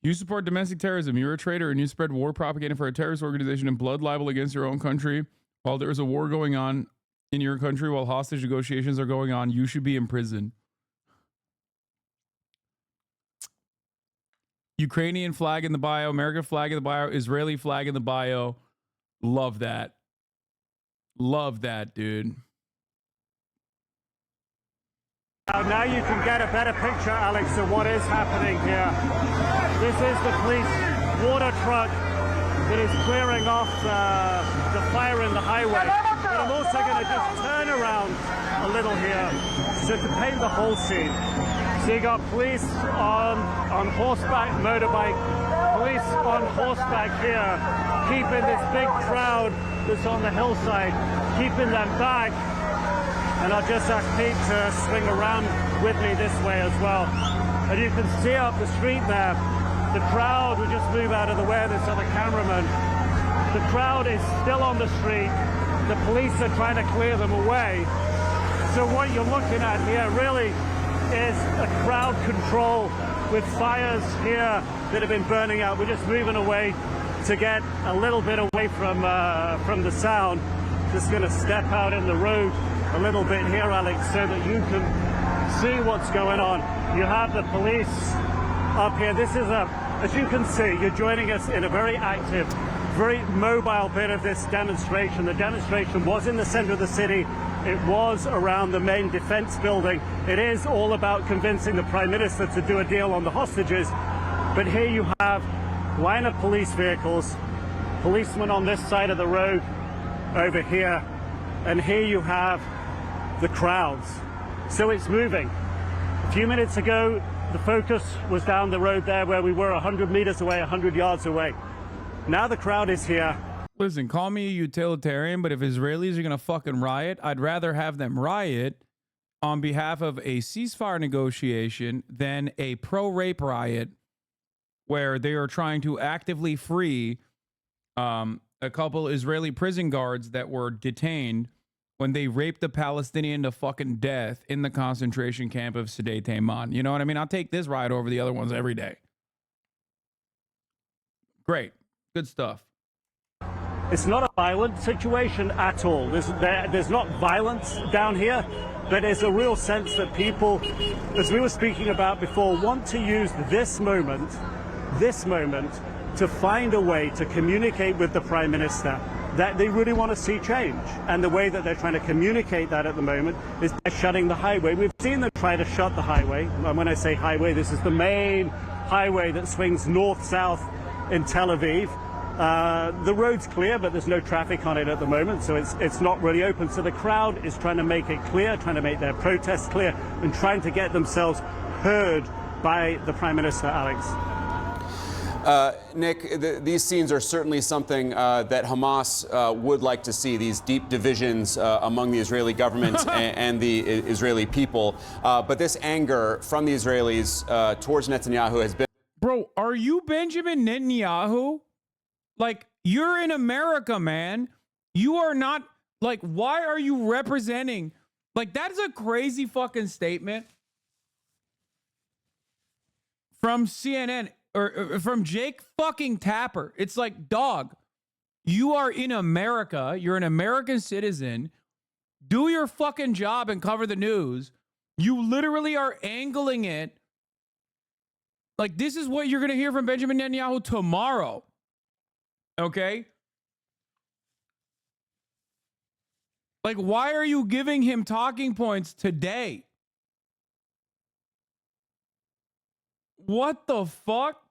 You support domestic terrorism. You're a traitor and you spread war propaganda for a terrorist organization and blood libel against your own country. While there is a war going on in your country, while hostage negotiations are going on, you should be in prison. Ukrainian flag in the bio, American flag in the bio, Israeli flag in the bio. Love that. Love that, dude. Now you can get a better picture, Alex, of what is happening here. This is the police water truck that is clearing off the fire in the highway. But I'm also going to just turn around a little here so to paint the whole scene. So you got police on horseback, motorbike, police on horseback here, keeping this big crowd that's on the hillside, keeping them back. And I'll just ask Pete to swing around with me this way as well. And you can see up the street there, the crowd will just move out of the way of this other cameraman. The crowd is still on the street. The police are trying to clear them away. So what you're looking at here really is a crowd control with fires here that have been burning out. We're just moving away to get a little bit away from the sound. Just going to step out in the road a little bit here, Alex, so that you can see what's going on. You have the police up here. This is as you can see, you're joining us in a very active, very mobile bit of this demonstration. The demonstration was in the center of the city. It was around the main defense building. It is all about convincing the Prime Minister to do a deal on the hostages. But here you have a line of police vehicles, policemen on this side of the road over here, and here you have the crowds. So it's moving. A few minutes ago, the focus was down the road there where we were 100 meters away, 100 yards away. Now the crowd is here. Listen, call me a utilitarian, but if Israelis are going to fucking riot, I'd rather have them riot on behalf of a ceasefire negotiation than a pro-rape riot where they are trying to actively free a couple Israeli prison guards that were detained when they raped a Palestinian to fucking death in the concentration camp of Sde Tayman. You know what I mean? I'll take this riot over the other ones every day. Great. Good stuff. It's not a violent situation at all. There's not violence down here, but there's a real sense that people, as we were speaking about before, want to use this moment to find a way to communicate with the Prime Minister that they really want to see change. And the way that they're trying to communicate that at the moment is by shutting the highway. We've seen them try to shut the highway. And when I say highway, this is the main highway that swings north-south in Tel Aviv. The road's clear, but there's no traffic on it at the moment, so it's not really open. So the crowd is trying to make it clear, trying to make their protests clear, and trying to get themselves heard by the Prime Minister, Alex. Nick, these scenes are certainly something that Hamas would like to see, these deep divisions among the Israeli government and the Israeli people. But this anger from the Israelis towards Netanyahu has been... Bro, are you Benjamin Netanyahu? Like, you're in America, man. You are not, like, why are you representing? Like, that's a crazy fucking statement from CNN. Or from Jake fucking Tapper. It's like, dog, you are in America. You're an American citizen. Do your fucking job and cover the news. You literally are angling it. Like, this is what you're going to hear from Benjamin Netanyahu tomorrow. Okay? Like, why are you giving him talking points today? What the fuck?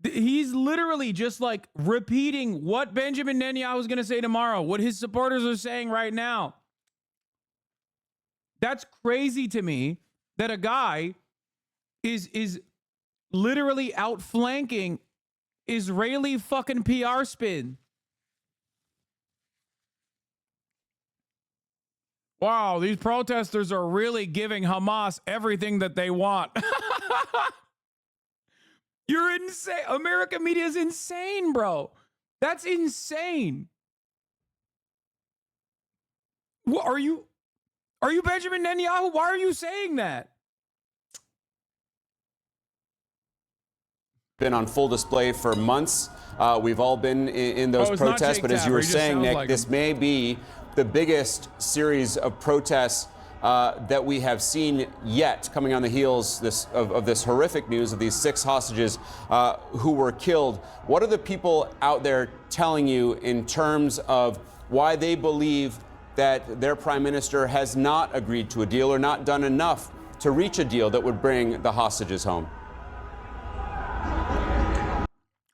He's literally just like repeating what Benjamin Netanyahu is going to say tomorrow, what his supporters are saying right now. That's crazy to me that a guy is literally outflanking Israeli fucking PR spin. Wow, these protesters are really giving Hamas everything that they want. You're insane. American media is insane, bro. That's insane. What are you Benjamin Netanyahu? Why are you saying that? Been on full display for months. We've all been in those protests, but as you were saying, Nick, this may be the biggest series of protests that we have seen yet, coming on the heels of this horrific news of these 6 hostages who were killed. What are the people out there telling you in terms of why they believe that their prime minister has not agreed to a deal or not done enough to reach a deal that would bring the hostages home?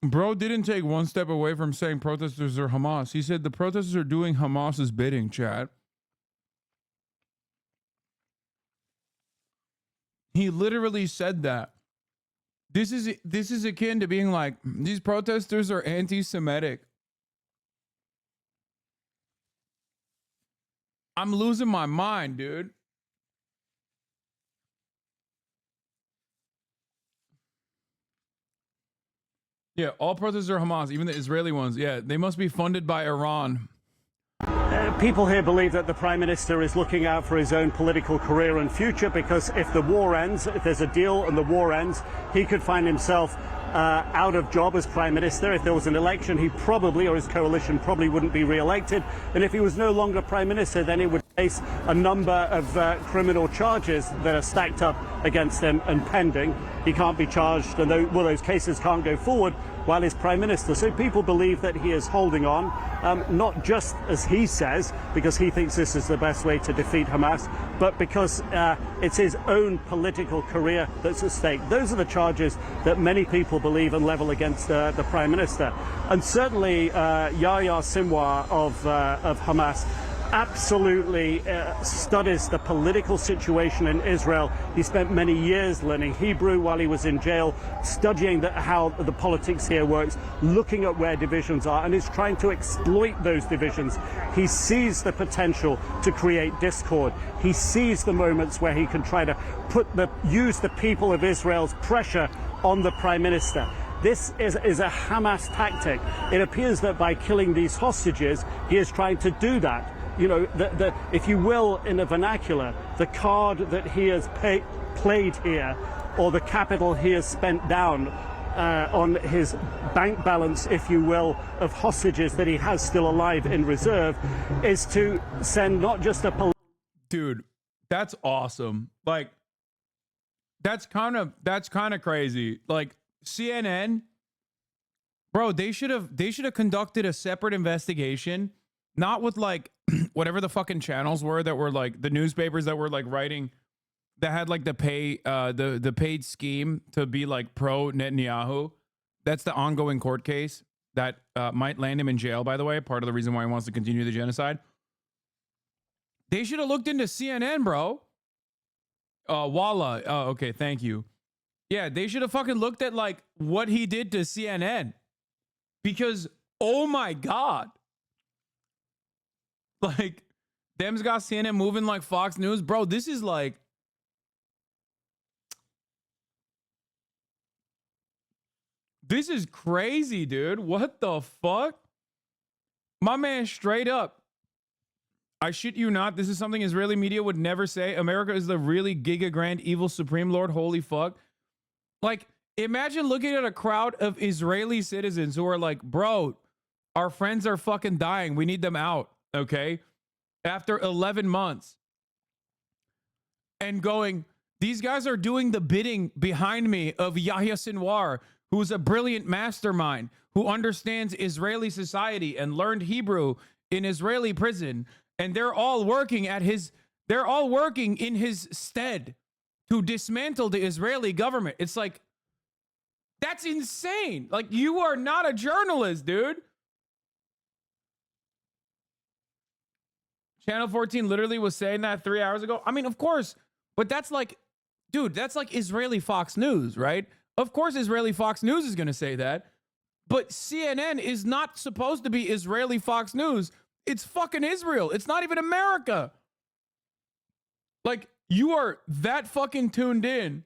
Bro didn't take one step away from saying protesters are Hamas. He said the protesters are doing Hamas's bidding, chat. He literally said that. This is akin to being like, these protesters are anti-Semitic. I'm losing my mind, dude. Yeah, all protesters are Hamas, even the Israeli ones. Yeah, they must be funded by Iran. People here believe that the Prime Minister is looking out for his own political career and future, because if the war ends, if there's a deal and the war ends, he could find himself out of job as Prime Minister. If there was an election, he probably, or his coalition probably, wouldn't be re-elected. And if he was no longer Prime Minister, then he would face a number of criminal charges that are stacked up against him and pending. He can't be charged, and those cases can't go forward while he's Prime Minister. So people believe that he is holding on, not just as he says, because he thinks this is the best way to defeat Hamas, but because it's his own political career that's at stake. Those are the charges that many people believe and level against the Prime Minister. And certainly Yahya Sinwar of Hamas absolutely studies the political situation in Israel. He spent many years learning Hebrew while he was in jail, studying how the politics here works, looking at where divisions are, and is trying to exploit those divisions. He sees the potential to create discord. He sees the moments where he can try to use the people of Israel's pressure on the Prime Minister. This is a Hamas tactic. It appears that by killing these hostages, he is trying to do that. You know, if you will, in the vernacular, the card that he has played here, or the capital he has spent down on his bank balance, if you will, of hostages that he has still alive in reserve, is to send not just a... Dude, that's awesome. Like, that's kind of crazy. Like, CNN, bro, they should have conducted a separate investigation, not with like whatever the fucking channels were that were like the newspapers that were like writing, that had like the paid scheme to be like pro Netanyahu. That's the ongoing court case that might land him in jail, by the way, part of the reason why he wants to continue the genocide. They should have looked into CNN, bro. Walla. Oh, okay, thank you. Yeah, they should have fucking looked at like what he did to CNN, because oh my God. Like, them's got CNN moving like Fox News. Bro, this is like... This is crazy, dude. What the fuck? My man, straight up. I shit you not. This is something Israeli media would never say. America is the really giga grand evil supreme lord. Holy fuck. Like, imagine looking at a crowd of Israeli citizens who are like, bro, our friends are fucking dying. We need them out. Okay, after 11 months, and going, these guys are doing the bidding behind me of Yahya Sinwar, who's a brilliant mastermind who understands Israeli society and learned Hebrew in Israeli prison, and they're all working in his stead to dismantle the Israeli government. It's like, That's insane. Like, you are not a journalist, dude. Channel 14 literally was saying that 3 hours ago. I mean, of course, but that's like, dude, that's like Israeli Fox News, right? Of course, Israeli Fox News is going to say that. But CNN is not supposed to be Israeli Fox News. It's fucking Israel. It's not even America. Like, you are that fucking tuned in.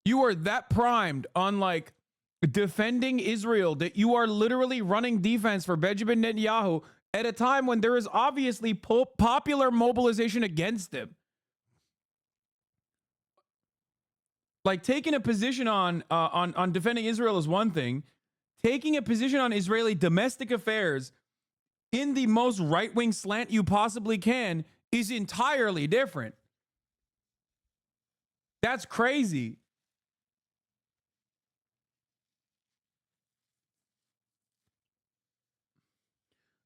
You are that primed on, like, defending Israel that you are literally running defense for Benjamin Netanyahu at a time when there is obviously popular mobilization against him. Like, taking a position on defending Israel is one thing. Taking a position on Israeli domestic affairs in the most right-wing slant you possibly can is entirely different. That's crazy.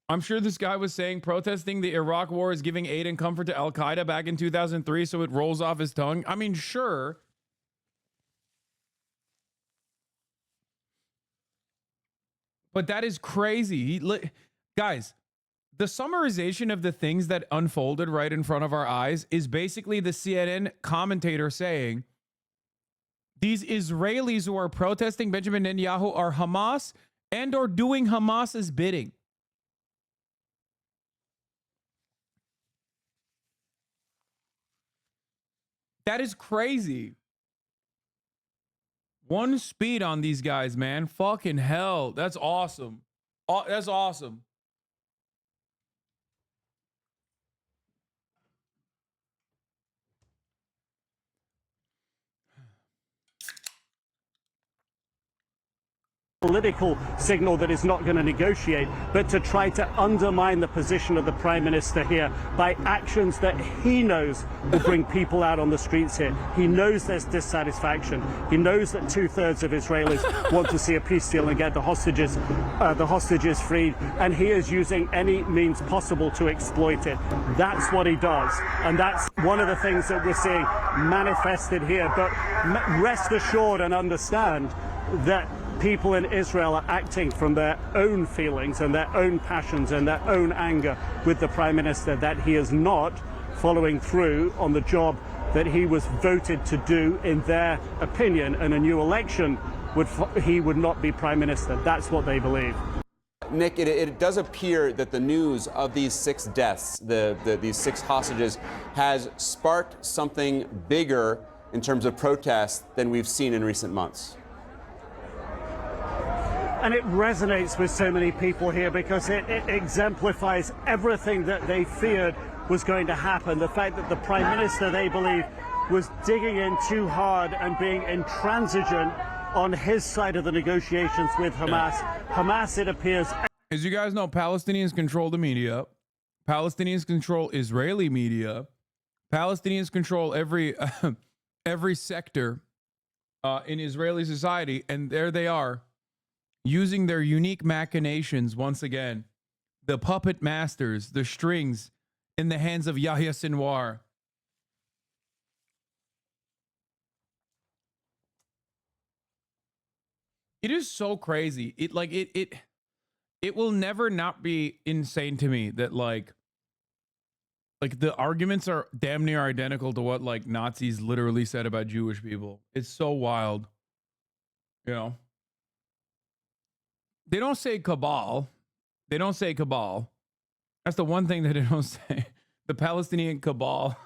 I'm sure this guy was saying protesting the Iraq war is giving aid and comfort to Al-Qaeda back in 2003, so it rolls off his tongue. I mean, sure. But that is crazy. Guys, the summarization of the things that unfolded right in front of our eyes is basically the CNN commentator saying, these Israelis who are protesting Benjamin Netanyahu are Hamas and or doing Hamas's bidding. That is crazy. One speed on these guys, man. Fucking hell. That's awesome. That's awesome. Political signal that is not going to negotiate, but to try to undermine the position of the Prime Minister here by actions that he knows will bring people out on the streets here. He knows there's dissatisfaction. He knows that 2/3 of Israelis want to see a peace deal and get the hostages freed, and he is using any means possible to exploit it. That's what he does, and that's one of the things that we're seeing manifested here. But rest assured and understand that people in Israel are acting from their own feelings and their own passions and their own anger with the Prime Minister, that he is not following through on the job that he was voted to do in their opinion. In a new election, he would not be Prime Minister. That's what they believe. Nick, it does appear that the news of these 6 deaths, these 6 hostages, has sparked something bigger in terms of protest than we've seen in recent months. And it resonates with so many people here because it exemplifies everything that they feared was going to happen. The fact that the Prime Minister, they believe, was digging in too hard and being intransigent on his side of the negotiations with Hamas. Hamas, it appears... As you guys know, Palestinians control the media. Palestinians control Israeli media. Palestinians control every sector in Israeli society. And there they are, using their unique machinations once again. The puppet masters, the strings in the hands of Yahya Sinwar. It is so crazy. It will never not be insane to me that like the arguments are damn near identical to what like Nazis literally said about Jewish people. It's so wild. You know? They don't say cabal. They don't say cabal. That's the one thing that they don't say. The Palestinian cabal.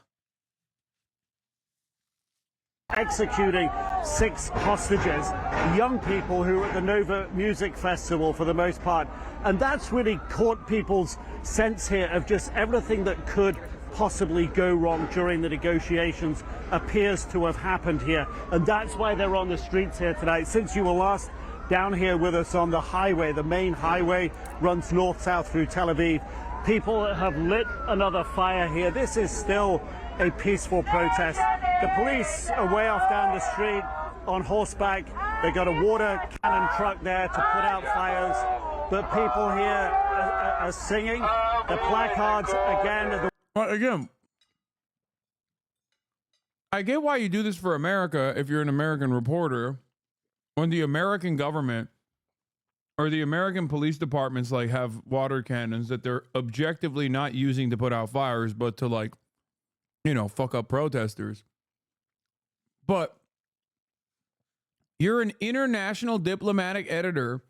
Executing 6 hostages, young people who were at the Nova Music Festival for the most part. And that's really caught people's sense here of just everything that could possibly go wrong during the negotiations appears to have happened here. And that's why they're on the streets here tonight. Since you were last down here with us on the highway, the main highway runs north-south through Tel Aviv, people have lit another fire here. This is still a peaceful protest. The police are way off down the street on horseback. They got a water cannon truck there to put out fires. But people here are singing. The placards, again. Again, I get why you do this for America if you're an American reporter. when the American government or the American police departments like have water cannons that they're objectively not using to put out fires, but to like, you know, fuck up protesters. But you're an international diplomatic editor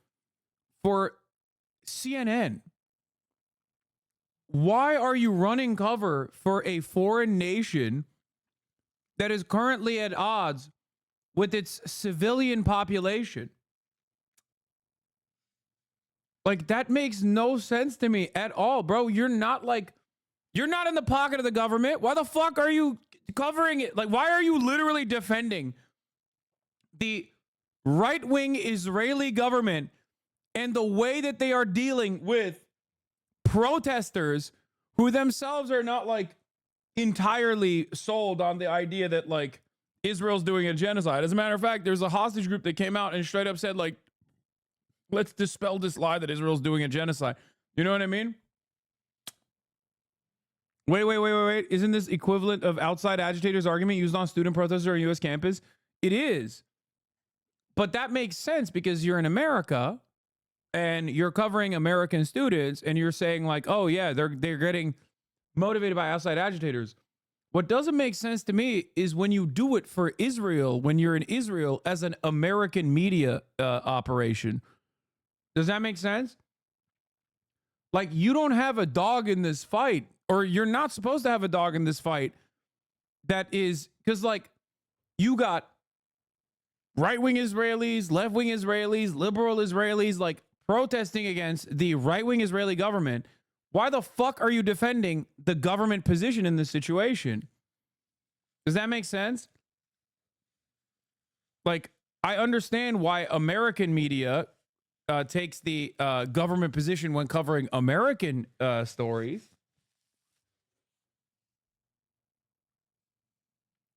for CNN. Why are you running cover for a foreign nation that is currently at odds with its civilian population? Like, that makes no sense to me at all, bro. You're not in the pocket of the government. Why the fuck are you covering it? Like, why are you literally defending the right-wing Israeli government and the way that they are dealing with protesters who themselves are not like entirely sold on the idea that like Israel's doing a genocide? As a matter of fact, there's a hostage group that came out and straight up said like, let's dispel this lie that Israel's doing a genocide. You know what I mean? Wait. Isn't this equivalent of outside agitators argument used on student protesters on U.S. campus? It is. But that makes sense because you're in America and you're covering American students and you're saying like, oh yeah, they're getting motivated by outside agitators. What doesn't make sense to me is when you do it for Israel, when you're in Israel as an American media operation. Does that make sense? Like, you don't have a dog in this fight, or you're not supposed to have a dog in this fight. That is because, like, you got right-wing Israelis, left-wing Israelis, liberal Israelis, like, protesting against the right-wing Israeli government. Why the fuck are you defending the government position in this situation? Does that make sense? Like, I understand why American media takes the government position when covering American stories.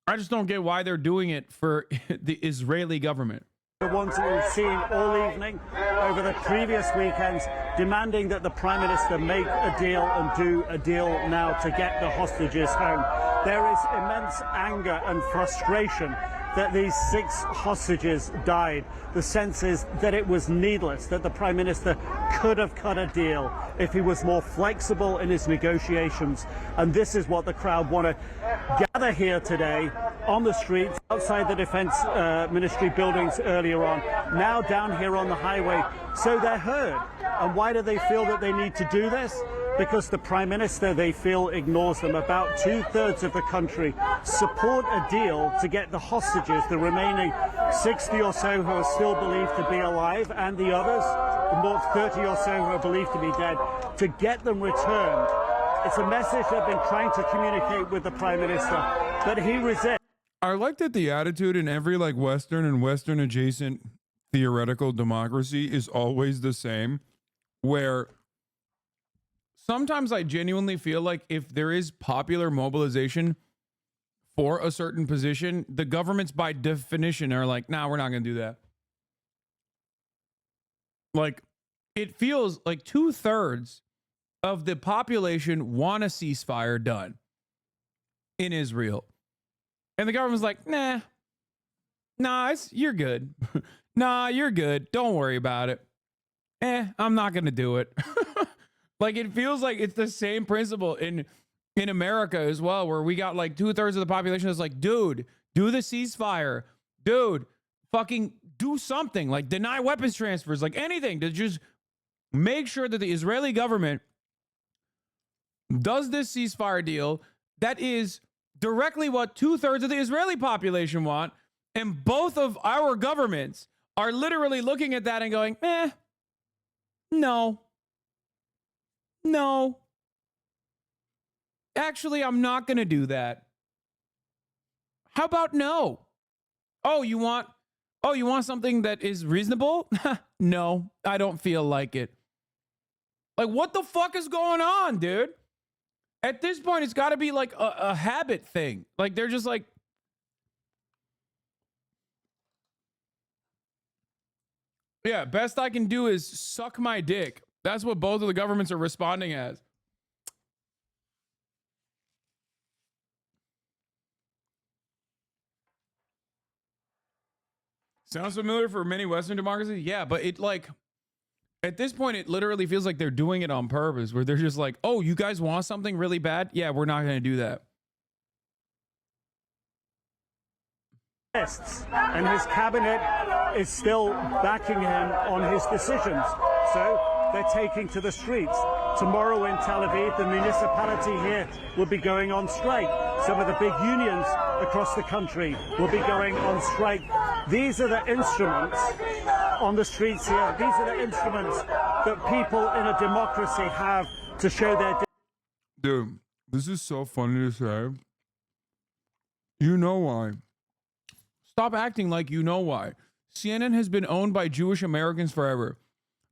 I just don't get why they're doing it for the Israeli government. The ones that we've seen all evening over the previous weekends demanding that the Prime Minister make a deal and do a deal now to get the hostages home. There is immense anger and frustration that these 6 hostages died. The sense is that it was needless, that the Prime Minister could have cut a deal if he was more flexible in his negotiations. And this is what the crowd want to gather here today on the streets, outside the Defense Ministry buildings earlier on, now down here on the highway, so they're heard. And why do they feel that they need to do this? Because the Prime Minister, they feel, ignores them. About 2/3 of the country support a deal to get the hostages, the remaining 60 or so who are still believed to be alive, and the others, about 30 or so who are believed to be dead, to get them returned. It's a message they've been trying to communicate with the Prime Minister, but he resists. I like that the attitude in every like Western and Western adjacent theoretical democracy is always the same, where sometimes I genuinely feel like if there is popular mobilization for a certain position, the governments by definition are like, nah, we're not going to do that. Like, it feels like 2/3 of the population want a ceasefire done in Israel. And the government's like, nah, you're good. Nah, you're good. Don't worry about it. I'm not going to do it. Like, it feels like it's the same principle in America as well, where we got like 2/3 of the population that's like, dude, do the ceasefire. Dude, fucking do something. Like, deny weapons transfers, like anything to just make sure that the Israeli government does this ceasefire deal that is directly what 2/3 of the Israeli population want. And both of our governments are literally looking at that and going, no. Actually, I'm not going to do that. How about no? Oh, you want something that is reasonable? No, I don't feel like it. Like, what the fuck is going on, dude? At this point, it's got to be like a habit thing. Like, they're just like, yeah, best I can do is suck my dick. That's what both of the governments are responding as. Sounds familiar for many Western democracies. Yeah, but it like at this point, it literally feels like they're doing it on purpose, where they're just like, oh, you guys want something really bad? Yeah, we're not going to do that. And his cabinet is still backing him on his decisions. So they're taking to the streets. Tomorrow in Tel Aviv, the municipality here will be going on strike. Some of the big unions across the country will be going on strike. These are the instruments on the streets here. These are the instruments that people in a democracy have to show their... Dude, this is so funny to say. You know why. Stop acting like you know why. CNN has been owned by Jewish Americans forever.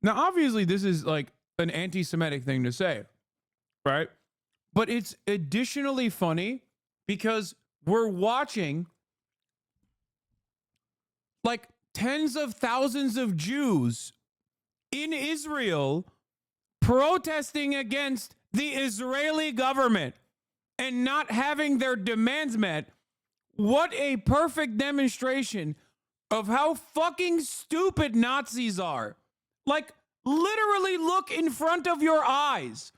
Now, obviously, this is like an anti-Semitic thing to say, right? But it's additionally funny because we're watching like tens of thousands of Jews in Israel protesting against the Israeli government and not having their demands met. What a perfect demonstration of how fucking stupid Nazis are. Like, literally look in front of your eyes.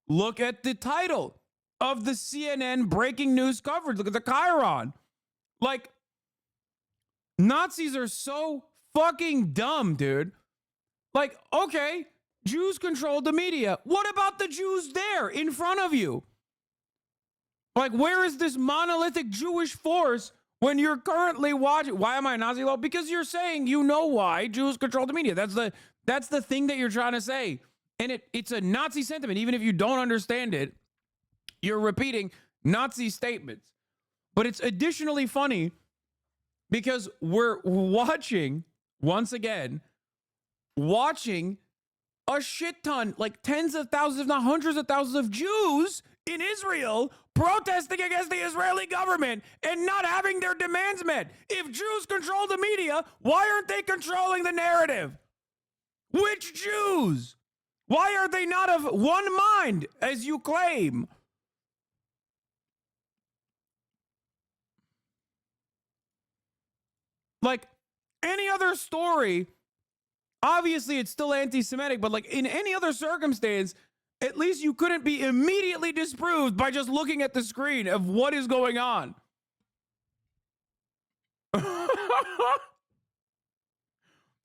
Look at the title of the CNN breaking news coverage. Look at the Chiron. Like, Nazis are so fucking dumb, dude. Like, okay, Jews control the media. What about the Jews there in front of you? Like, where is this monolithic Jewish force when you're currently watching? Why am I a Nazi law? Because you're saying you know why Jews control the media. That's the thing that you're trying to say. And it's a Nazi sentiment. Even if you don't understand it, you're repeating Nazi statements. But it's additionally funny because we're watching, once again, watching a shit ton, like tens of thousands, if not hundreds of thousands of Jews in Israel protesting against the Israeli government and not having their demands met. If Jews control the media, why aren't they controlling the narrative? Which Jews? Why are they not of one mind, as you claim? Like any other story, obviously it's still anti-Semitic, but like in any other circumstance, at least you couldn't be immediately disproved by just looking at the screen of what is going on.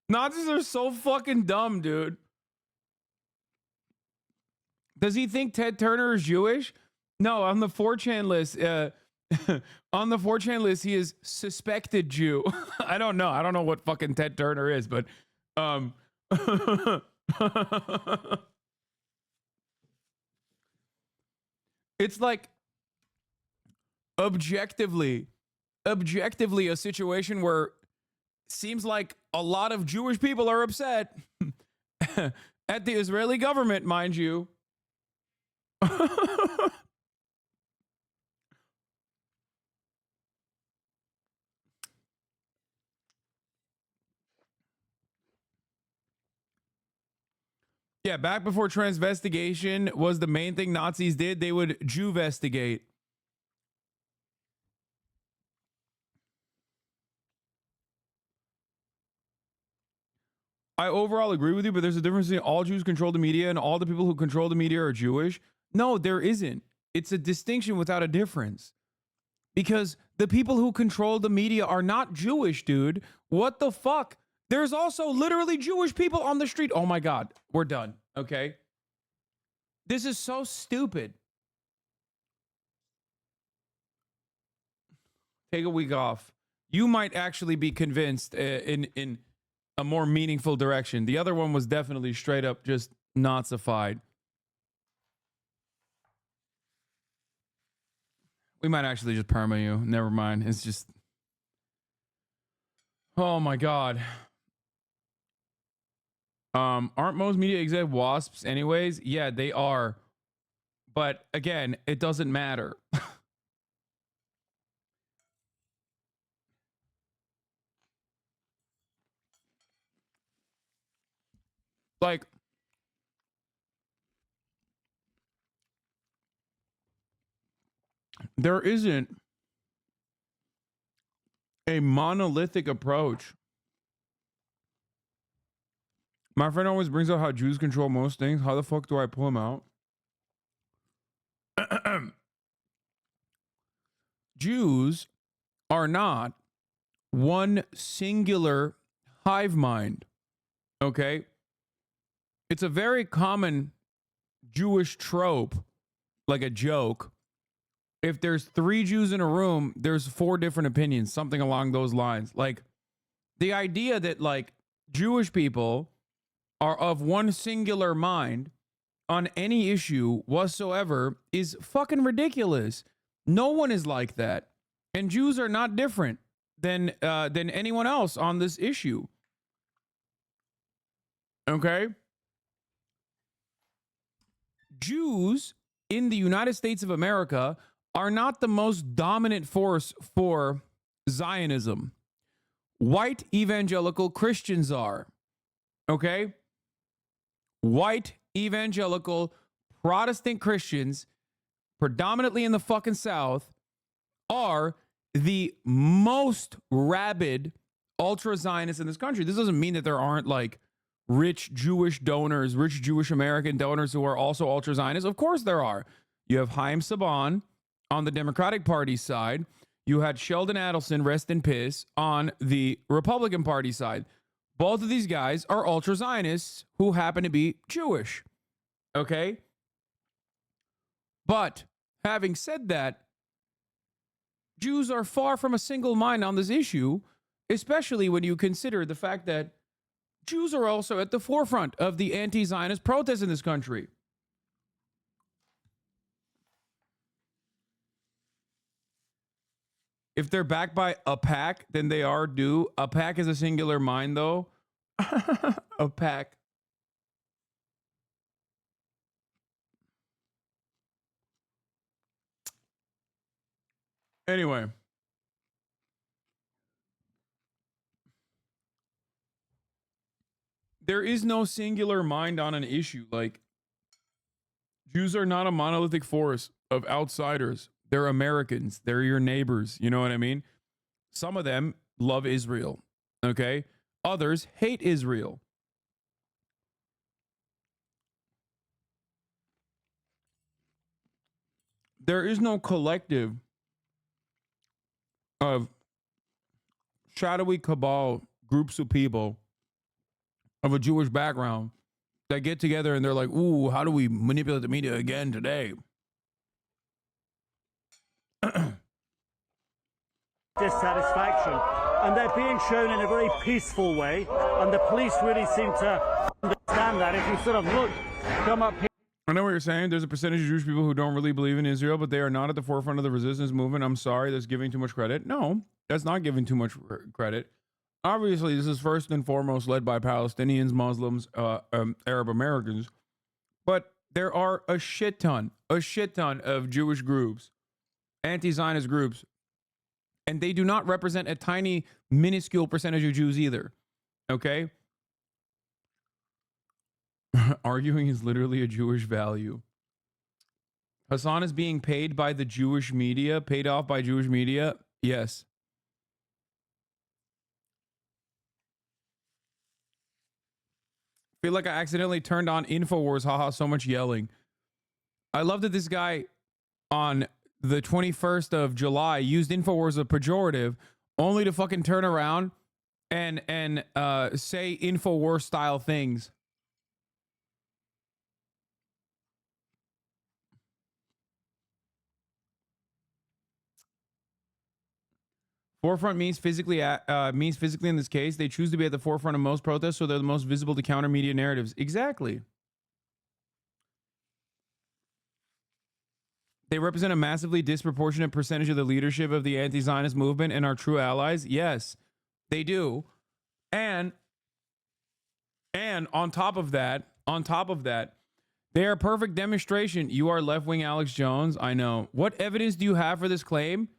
Nazis are so fucking dumb, dude. Does he think Ted Turner is Jewish? No, on the 4chan list, on the 4chan list, he is suspected Jew. I don't know. I don't know what fucking Ted Turner is, but it's like objectively a situation where seems like a lot of Jewish people are upset at the Israeli government, mind you. Yeah, back before transvestigation was the main thing Nazis did, they would Jewvestigate. I overall agree with you, but there's a difference between all Jews control the media and all the people who control the media are Jewish. No, there isn't. It's a distinction without a difference. Because the people who control the media are not Jewish, dude. What the fuck? There's also literally Jewish people on the street. Oh my God, we're done. Okay. This is so stupid. Take a week off. You might actually be convinced in a more meaningful direction. The other one was definitely straight up just Nazified. We might actually just perma you. Never mind. It's just... Oh my God. Aren't most media exec wasps anyways? Yeah, they are. But again, it doesn't matter. Like, there isn't a monolithic approach My friend always brings up how Jews control most things. How the fuck do I pull him out? Jews are not one singular hive mind. Okay? It's a very common Jewish trope, like a joke. If there's 3 Jews in a room, there's 4 different opinions, something along those lines. Like the idea that like Jewish people are of one singular mind on any issue whatsoever is fucking ridiculous. No one is like that. And Jews are not different than anyone else on this issue. Okay? Jews in the United States of America are not the most dominant force for Zionism. White evangelical Christians are. Okay? White evangelical Protestant Christians, predominantly in the fucking South, are the most rabid ultra-Zionists in this country. This doesn't mean that there aren't like rich Jewish donors, rich Jewish American donors who are also ultra-Zionists. Of course there are. You have Chaim Saban on the Democratic Party side. You had Sheldon Adelson, rest in piss, on the Republican Party side. Both of these guys are ultra-Zionists who happen to be Jewish. Okay? But having said that, Jews are far from a single mind on this issue, especially when you consider the fact that Jews are also at the forefront of the anti-Zionist protests in this country. If they're backed by a pack, then they are due. A pack is a singular mind, though. A pack. Anyway. There is no singular mind on an issue. Like, Jews are not a monolithic force of outsiders. They're Americans. They're your neighbors. You know what I mean? Some of them love Israel. Okay? Others hate Israel. There is no collective of shadowy cabal groups of people of a Jewish background that get together and they're like, ooh, how do we manipulate the media again today? Dissatisfaction, and they're being shown in a very peaceful way, and the police really seem to understand that. If you sort of look, come up here. I know what you're saying. There's a percentage of Jewish people who don't really believe in Israel, but they are not at the forefront of the resistance movement. I'm sorry, that's giving too much credit. No, that's not giving too much credit. Obviously, this is first and foremost led by Palestinians, Muslims, Arab Americans, but there are a shit ton of Jewish groups, anti-Zionist groups, and they do not represent a tiny, minuscule percentage of Jews either. Okay? Arguing is literally a Jewish value. Hasan is being paid by the Jewish media, paid off by Jewish media. Yes. Feel like I accidentally turned on InfoWars. Haha, so much yelling. I love that this guy on the 21st of July used InfoWars as a pejorative only to fucking turn around and say InfoWars style things. Forefront means physically in this case. They choose to be at the forefront of most protests, so they're the most visible to counter media narratives. Exactly. They represent a massively disproportionate percentage of the leadership of the anti-Zionist movement and are true allies. Yes, they do. And on top of that, they are a perfect demonstration. You are left-wing Alex Jones. I know. What evidence do you have for this claim?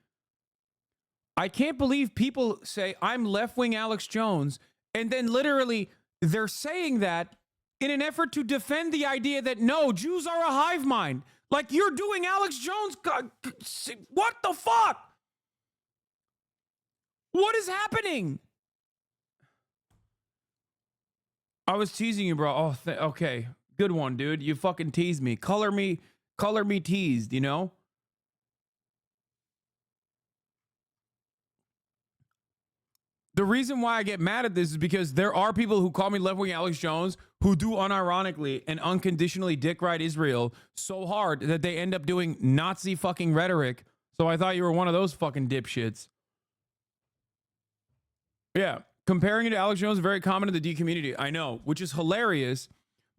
I can't believe people say I'm left-wing Alex Jones, and then literally they're saying that in an effort to defend the idea that no, Jews are a hive mind. Like you're doing Alex Jones. What the fuck? What is happening? I was teasing you, bro. Oh, okay. Good one, dude. You fucking teased me. Color me teased, you know? The reason why I get mad at this is because there are people who call me left-wing Alex Jones who do unironically and unconditionally dick ride Israel so hard that they end up doing Nazi fucking rhetoric. So I thought you were one of those fucking dipshits. Yeah. Comparing it to Alex Jones is very common in the D community. I know, which is hilarious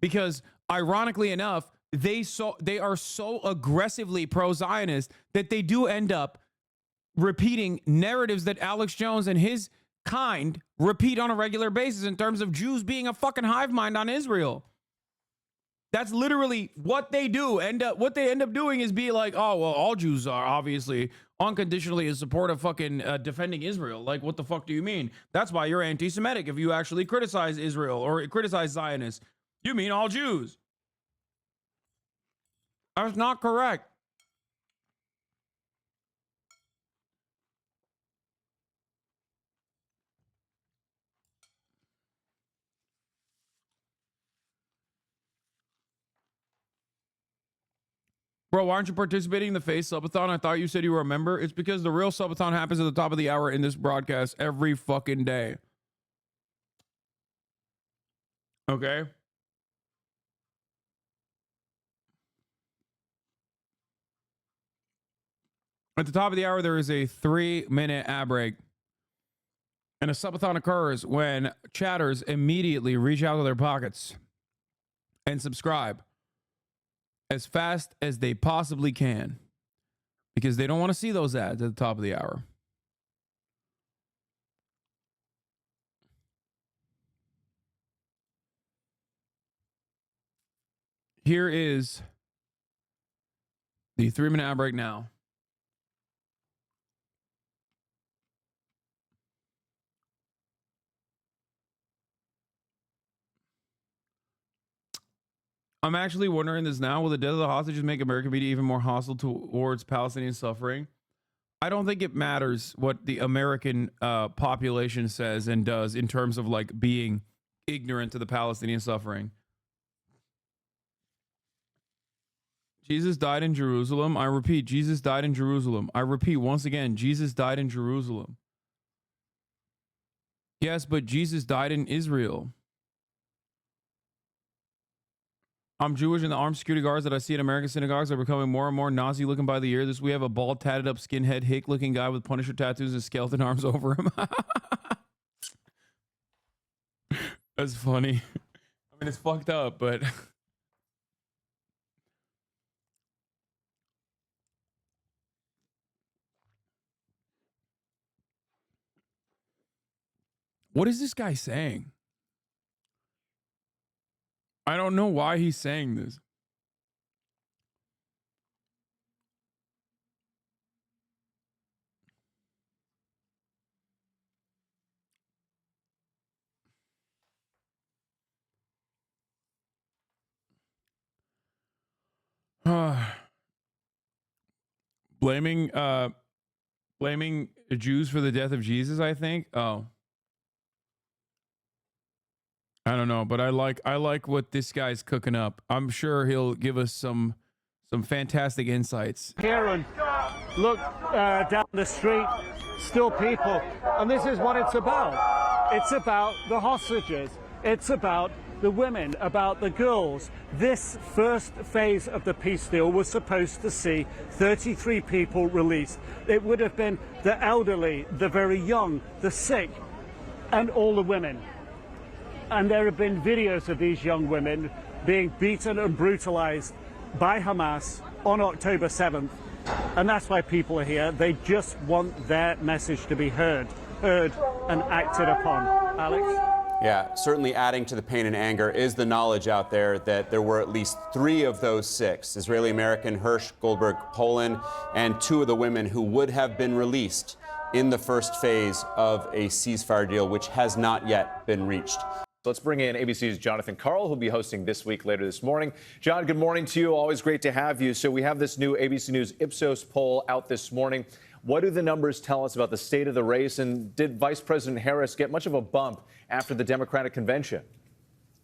because ironically enough, they are so aggressively pro-Zionist that they do end up repeating narratives that Alex Jones and his kind repeat on a regular basis in terms of Jews being a fucking hive mind on Israel. That's literally what they do. What they end up doing is be like, oh, well, all Jews are obviously unconditionally in support of fucking defending Israel. Like, what the fuck do you mean? That's why you're anti-Semitic if you actually criticize Israel or criticize Zionists. You mean all Jews. That's not correct. Bro, why aren't you participating in the Face Subathon? I thought you said you were a member. It's because the real Subathon happens at the top of the hour in this broadcast every fucking day. Okay? At the top of the hour, there is a 3-minute ad break. And a subathon occurs when chatters immediately reach out to their pockets and subscribe as fast as they possibly can because they don't want to see those ads at the top of the hour. Here is the 3-minute ad break now. I'm actually wondering this now. Will the death of the hostages make American media even more hostile towards Palestinian suffering? I don't think it matters what the American population says and does in terms of like being ignorant to the Palestinian suffering. Jesus died in Jerusalem. I repeat, Jesus died in Jerusalem. I repeat once again, Jesus died in Jerusalem. Yes, but Jesus died in Israel. I'm Jewish, and the armed security guards that I see in American synagogues are becoming more and more Nazi looking by the year. We have a bald, tatted up, skinhead, hick looking guy with Punisher tattoos and skeleton arms over him. That's funny. I mean, it's fucked up, but what is this guy saying? I don't know why he's saying this. Blaming Jews for the death of Jesus, I think. Oh. I don't know, but I like what this guy's cooking up. I'm sure he'll give us some fantastic insights. Here and look down the street, still people. And this is what it's about. It's about the hostages. It's about the women, about the girls. This first phase of the peace deal was supposed to see 33 people released. It would have been the elderly, the very young, the sick, and all the women. And there have been videos of these young women being beaten and brutalized by Hamas on October 7th. And that's why people are here. They just want their message to be heard and acted upon. Alex? Yeah, certainly adding to the pain and anger is the knowledge out there that there were at least 3 of those 6, Israeli-American Hirsch Goldberg Poland, and 2 of the women who would have been released in the first phase of a ceasefire deal, which has not yet been reached. Let's bring in ABC's Jonathan Karl, who'll be hosting This Week later this morning. John, good morning to you. Always great to have you. So we have this new ABC News Ipsos poll out this morning. What do the numbers tell us about the state of the race? And did Vice President Harris get much of a bump after the Democratic convention?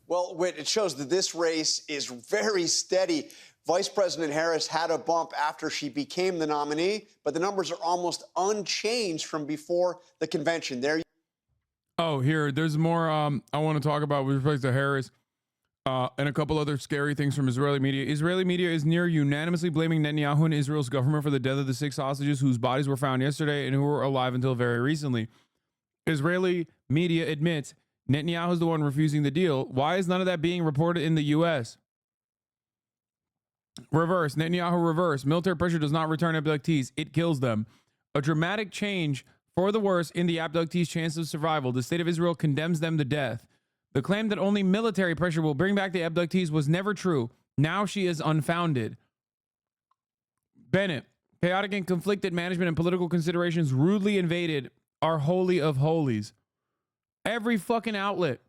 Well, Whit, it shows that this race is very steady. Vice President Harris had a bump after she became the nominee, but the numbers are almost unchanged from before the convention. There. Oh, there's more I want to talk about with respect to Harris and a couple other scary things from Israeli media. Israeli media is near unanimously blaming Netanyahu and Israel's government for the death of the 6 hostages whose bodies were found yesterday and who were alive until very recently. Israeli media admits Netanyahu is the one refusing the deal. Why is none of that being reported in the U.S.? Reverse. Netanyahu reverse. Military pressure does not return abductees. It kills them. A dramatic change for the worse in the abductees' chance of survival. The state of Israel condemns them to death. The claim that only military pressure will bring back the abductees was never true. Now she is unfounded. Bennett. Chaotic and conflicted management and political considerations rudely invaded our holy of holies. Every fucking outlet.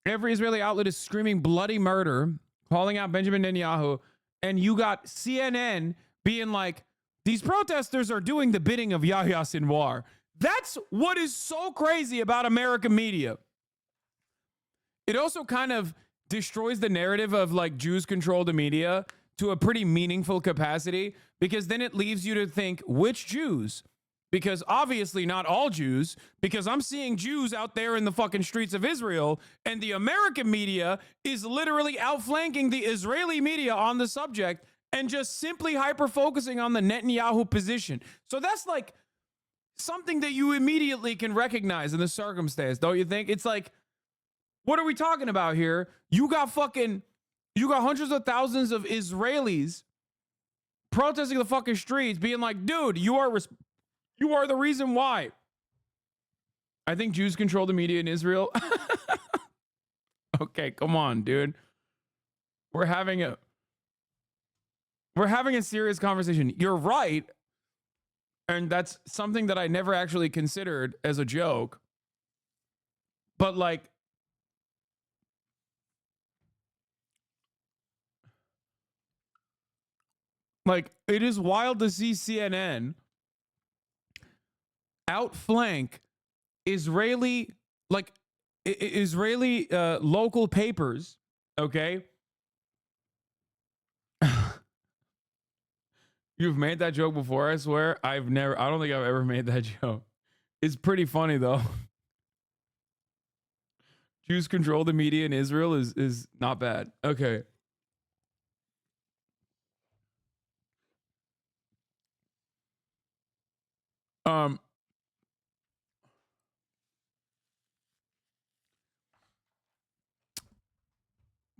Every Israeli outlet is screaming bloody murder, calling out Benjamin Netanyahu, and you got CNN being like, these protesters are doing the bidding of Yahya Sinwar. That's what is so crazy about American media. It also kind of destroys the narrative of like Jews control the media to a pretty meaningful capacity, because then it leaves you to think, which Jews? Because obviously not all Jews, because I'm seeing Jews out there in the fucking streets of Israel, and the American media is literally outflanking the Israeli media on the subject and just simply hyper-focusing on the Netanyahu position. So that's like something that you immediately can recognize in the circumstance, don't you think? It's like, what are we talking about here? You got hundreds of thousands of Israelis protesting the fucking streets, being like, dude, you are the reason why. I think Jews control the media in Israel. Okay, come on, dude. We're having a serious conversation. You're right. And that's something that I never actually considered as a joke. But like, it is wild to see CNN outflank Israeli local papers, okay? You've made that joke before, I swear. I don't think I've ever made that joke. It's pretty funny though. Jews control the media in Israel is not bad. Okay.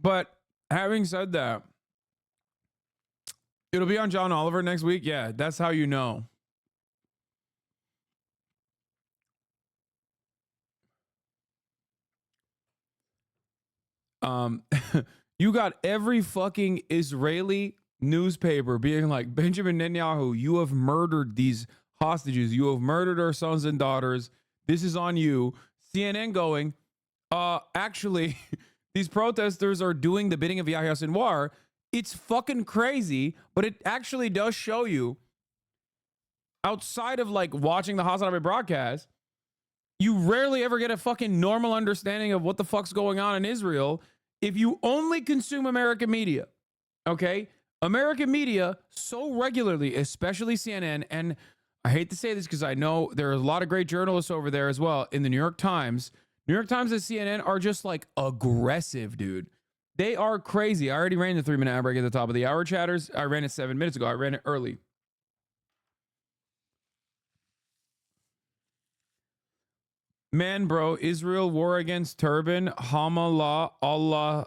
But having said that, it'll be on John Oliver next week. Yeah, that's how you know. You got every fucking Israeli newspaper being like, Benjamin Netanyahu, you have murdered these hostages. You have murdered our sons and daughters. This is on you. CNN going, actually, these protesters are doing the bidding of Yahya Sinwar. It's fucking crazy, but it actually does show you, outside of like watching the Hasan broadcast, you rarely ever get a fucking normal understanding of what the fuck's going on in Israel if you only consume American media. Okay? American media so regularly, especially CNN, and I hate to say this because I know there are a lot of great journalists over there as well in the New York Times. New York Times and CNN are just like aggressive, dude. They are crazy. I already ran the 3-minute ad break at the top of the hour, chatters. I ran it 7 minutes ago. I ran it early. Man, bro, Israel war against turban, Hamallah, Allah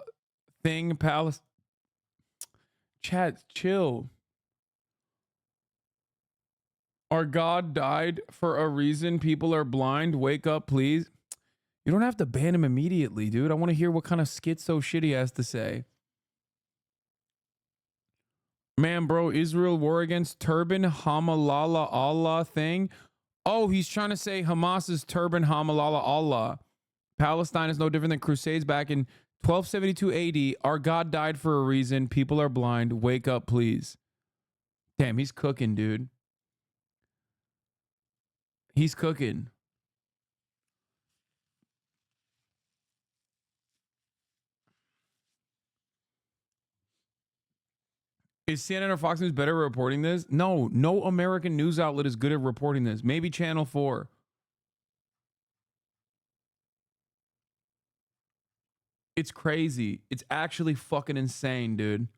thing, Palestine. Chat, chill. Our God died for a reason. People are blind. Wake up, please. You don't have to ban him immediately, dude. I want to hear what kind of schizo shit he has to say. Man, bro, Israel war against turban, Hamallah, Allah thing. Oh, he's trying to say Hamas's turban, Hamallah, Allah. Palestine is no different than Crusades back in 1272 AD. Our God died for a reason. People are blind. Wake up, please. Damn, he's cooking, dude. He's cooking. Is CNN or Fox News better at reporting this? No, no American news outlet is good at reporting this. Maybe Channel 4. It's crazy. It's actually fucking insane, dude.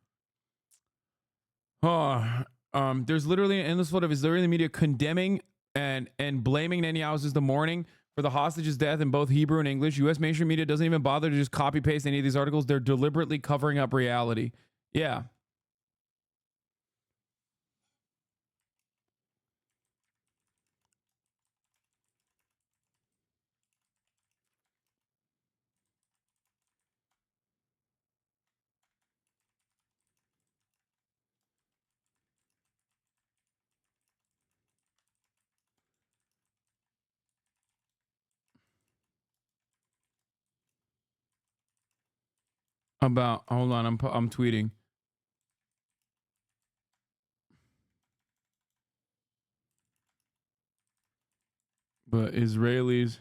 Oh, there's literally an endless flood of Israeli media condemning and blaming Netanyahu's this the morning for the hostage's death in both Hebrew and English. U.S. mainstream media doesn't even bother to just copy paste any of these articles. They're deliberately covering up reality. Yeah. About, hold on, I'm tweeting. But Israelis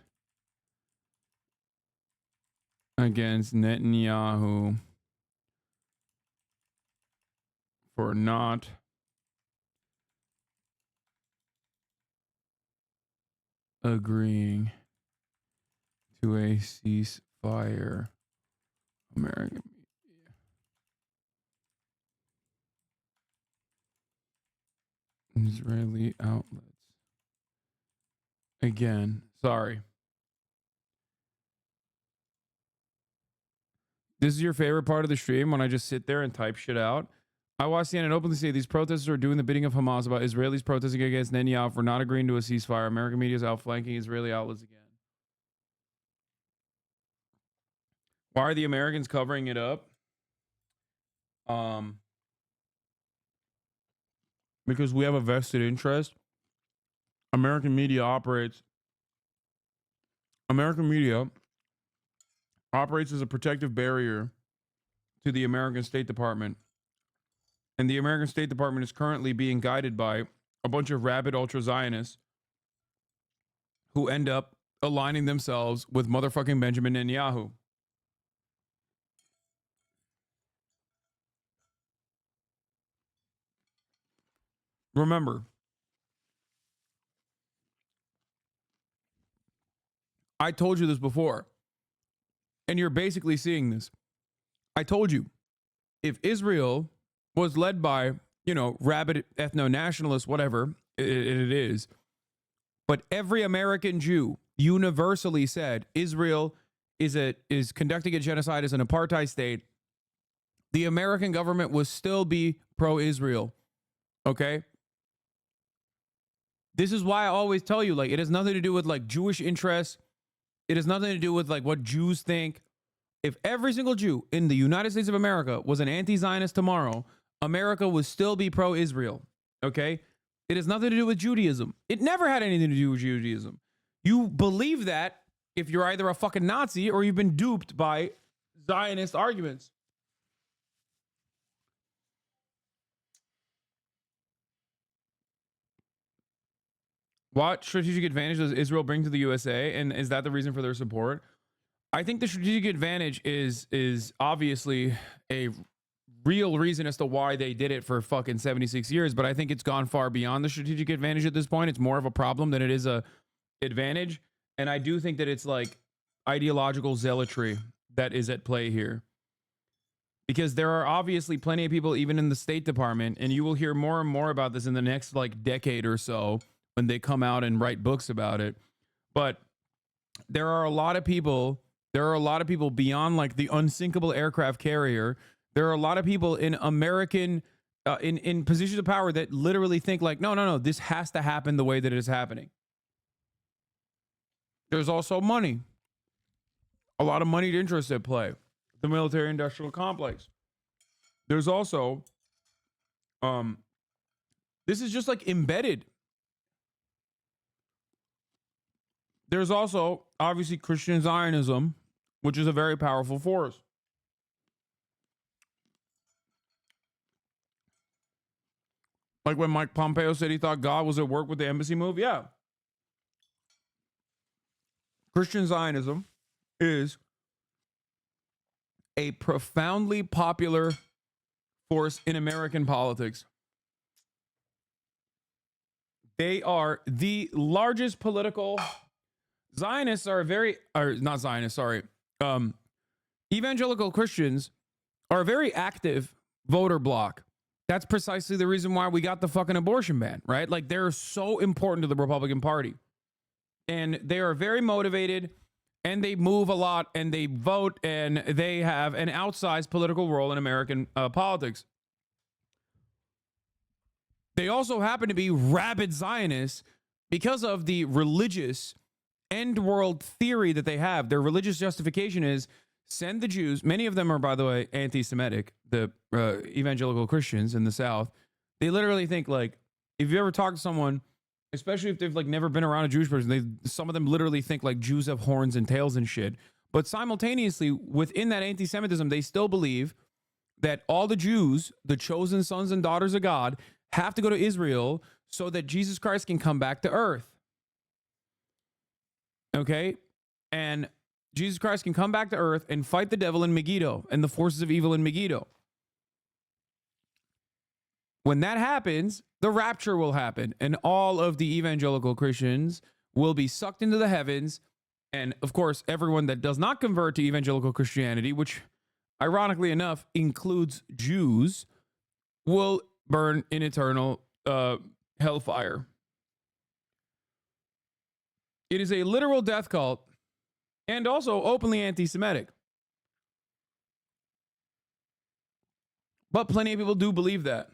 against Netanyahu for not agreeing to a ceasefire. American Israeli outlets. Again, sorry. This is your favorite part of the stream when I just sit there and type shit out. I watch CNN openly say these protesters are doing the bidding of Hamas about Israelis protesting against Netanyahu for not agreeing to a ceasefire. American media is outflanking Israeli outlets again. Why are the Americans covering it up? Because we have a vested interest. American media operates as a protective barrier to the American State Department. And the American State Department is currently being guided by a bunch of rabid ultra-Zionists who end up aligning themselves with motherfucking Benjamin Netanyahu. Remember, I told you this before, and you're basically seeing this. I told you, if Israel was led by, rabid ethno-nationalists, whatever it is, but every American Jew universally said Israel is conducting a genocide as an apartheid state, the American government would still be pro-Israel. Okay? This is why I always tell you, it has nothing to do with Jewish interests. It has nothing to do with what Jews think. If every single Jew in the United States of America was an anti-Zionist tomorrow, America would still be pro-Israel. Okay? It has nothing to do with Judaism. It never had anything to do with Judaism. You believe that if you're either a fucking Nazi or you've been duped by Zionist arguments. What strategic advantage does Israel bring to the USA? And is that the reason for their support? I think the strategic advantage is obviously a real reason as to why they did it for fucking 76 years, but I think it's gone far beyond the strategic advantage at this point. It's more of a problem than it is a advantage. And I do think that it's ideological zealotry that is at play here. Because there are obviously plenty of people, even in the State Department, and you will hear more and more about this in the next decade or so when they come out and write books about it. But there are a lot of people beyond the unsinkable aircraft carrier. There are a lot of people in American in positions of power that literally think no, this has to happen the way that it is happening. There's also money. A lot of moneyed interests at play. The military industrial complex. There's also this is just embedded. There's also obviously Christian Zionism, which is a very powerful force. When Mike Pompeo said he thought God was at work with the embassy move, yeah. Christian Zionism is a profoundly popular force in American politics. They are the largest political. Zionists are not Zionists, sorry. Evangelical Christians are a very active voter bloc. That's precisely the reason why we got the fucking abortion ban, right? Like, they're so important to the Republican Party. And they are very motivated, and they move a lot, and they vote, and they have an outsized political role in American politics. They also happen to be rabid Zionists because of the religious end world theory that they have. Their religious justification is send the Jews. Many of them are, by the way, anti-Semitic, the evangelical Christians in the South. They literally think, like, if you ever talk to someone, especially if they've like never been around a Jewish person, some of them literally think like Jews have horns and tails and shit. But simultaneously, within that anti-Semitism, they still believe that all the Jews, the chosen sons and daughters of God, have to go to Israel so that Jesus Christ can come back to earth. Okay? And Jesus Christ can come back to earth and fight the devil in Megiddo and the forces of evil in Megiddo. When that happens, the rapture will happen, and all of the evangelical Christians will be sucked into the heavens. And of course, everyone that does not convert to evangelical Christianity, which ironically enough includes Jews, will burn in eternal hellfire. It is a literal death cult and also openly anti-Semitic. But plenty of people do believe that.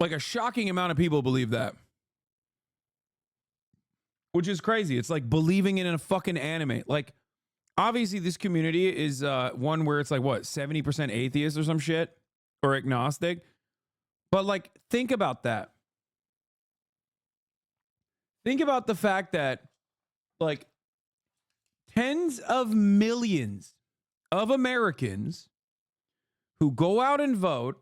Like, a shocking amount of people believe that. Which is crazy. It's like believing it in a fucking anime. Like, obviously this community is one where it's like, what, 70% atheist or some shit? Or agnostic? But like, think about that. Think about the fact that like tens of millions of Americans who go out and vote,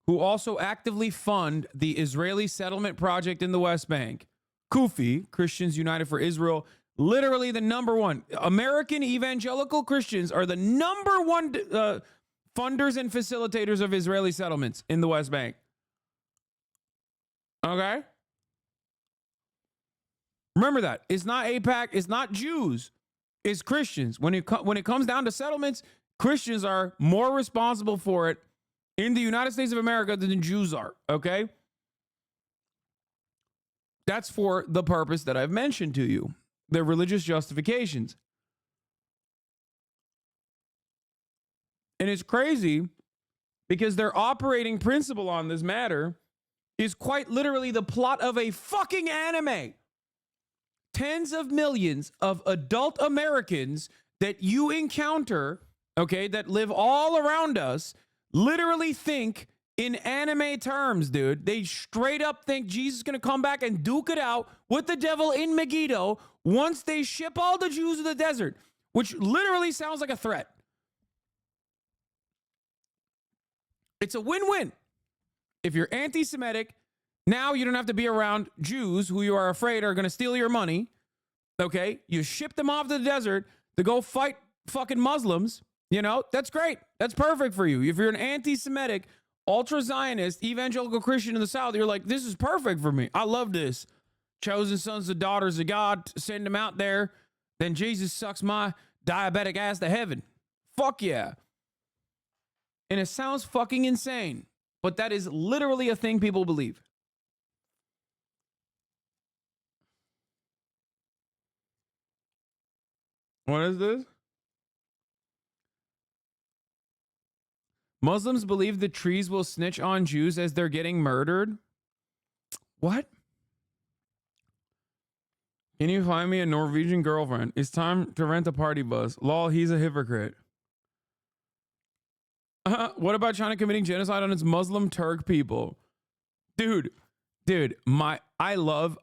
who also actively fund the Israeli settlement project in the West Bank, Kufi, Christians United for Israel, literally the number one. American evangelical Christians are the number one funders and facilitators of Israeli settlements in the West Bank. Okay? Remember that. It's not AIPAC, it's not Jews, it's Christians. When it comes down to settlements, Christians are more responsible for it in the United States of America than the Jews are, okay? That's for the purpose that I've mentioned to you, their religious justifications. And it's crazy because their operating principle on this matter is quite literally the plot of a fucking anime. Tens of millions of adult Americans that you encounter, okay, that live all around us, literally think in anime terms, dude. They straight up think Jesus is going to come back and duke it out with the devil in Megiddo once they ship all the Jews to the desert, which literally sounds like a threat. It's a win-win. If you're anti-Semitic, now you don't have to be around Jews who you are afraid are going to steal your money. Okay? You ship them off to the desert to go fight fucking Muslims. You know, that's great. That's perfect for you. If you're an anti-Semitic, ultra-Zionist, evangelical Christian in the South, you're like, this is perfect for me. I love this. Chosen sons and daughters of God, send them out there. Then Jesus sucks my diabetic ass to heaven. Fuck yeah. And it sounds fucking insane, but that is literally a thing people believe. What is this? Muslims believe the trees will snitch on Jews as they're getting murdered. What? Can you find me a Norwegian girlfriend? It's time to rent a party bus. Lol, he's a hypocrite. What about China committing genocide on its Muslim Turk people? Dude, I love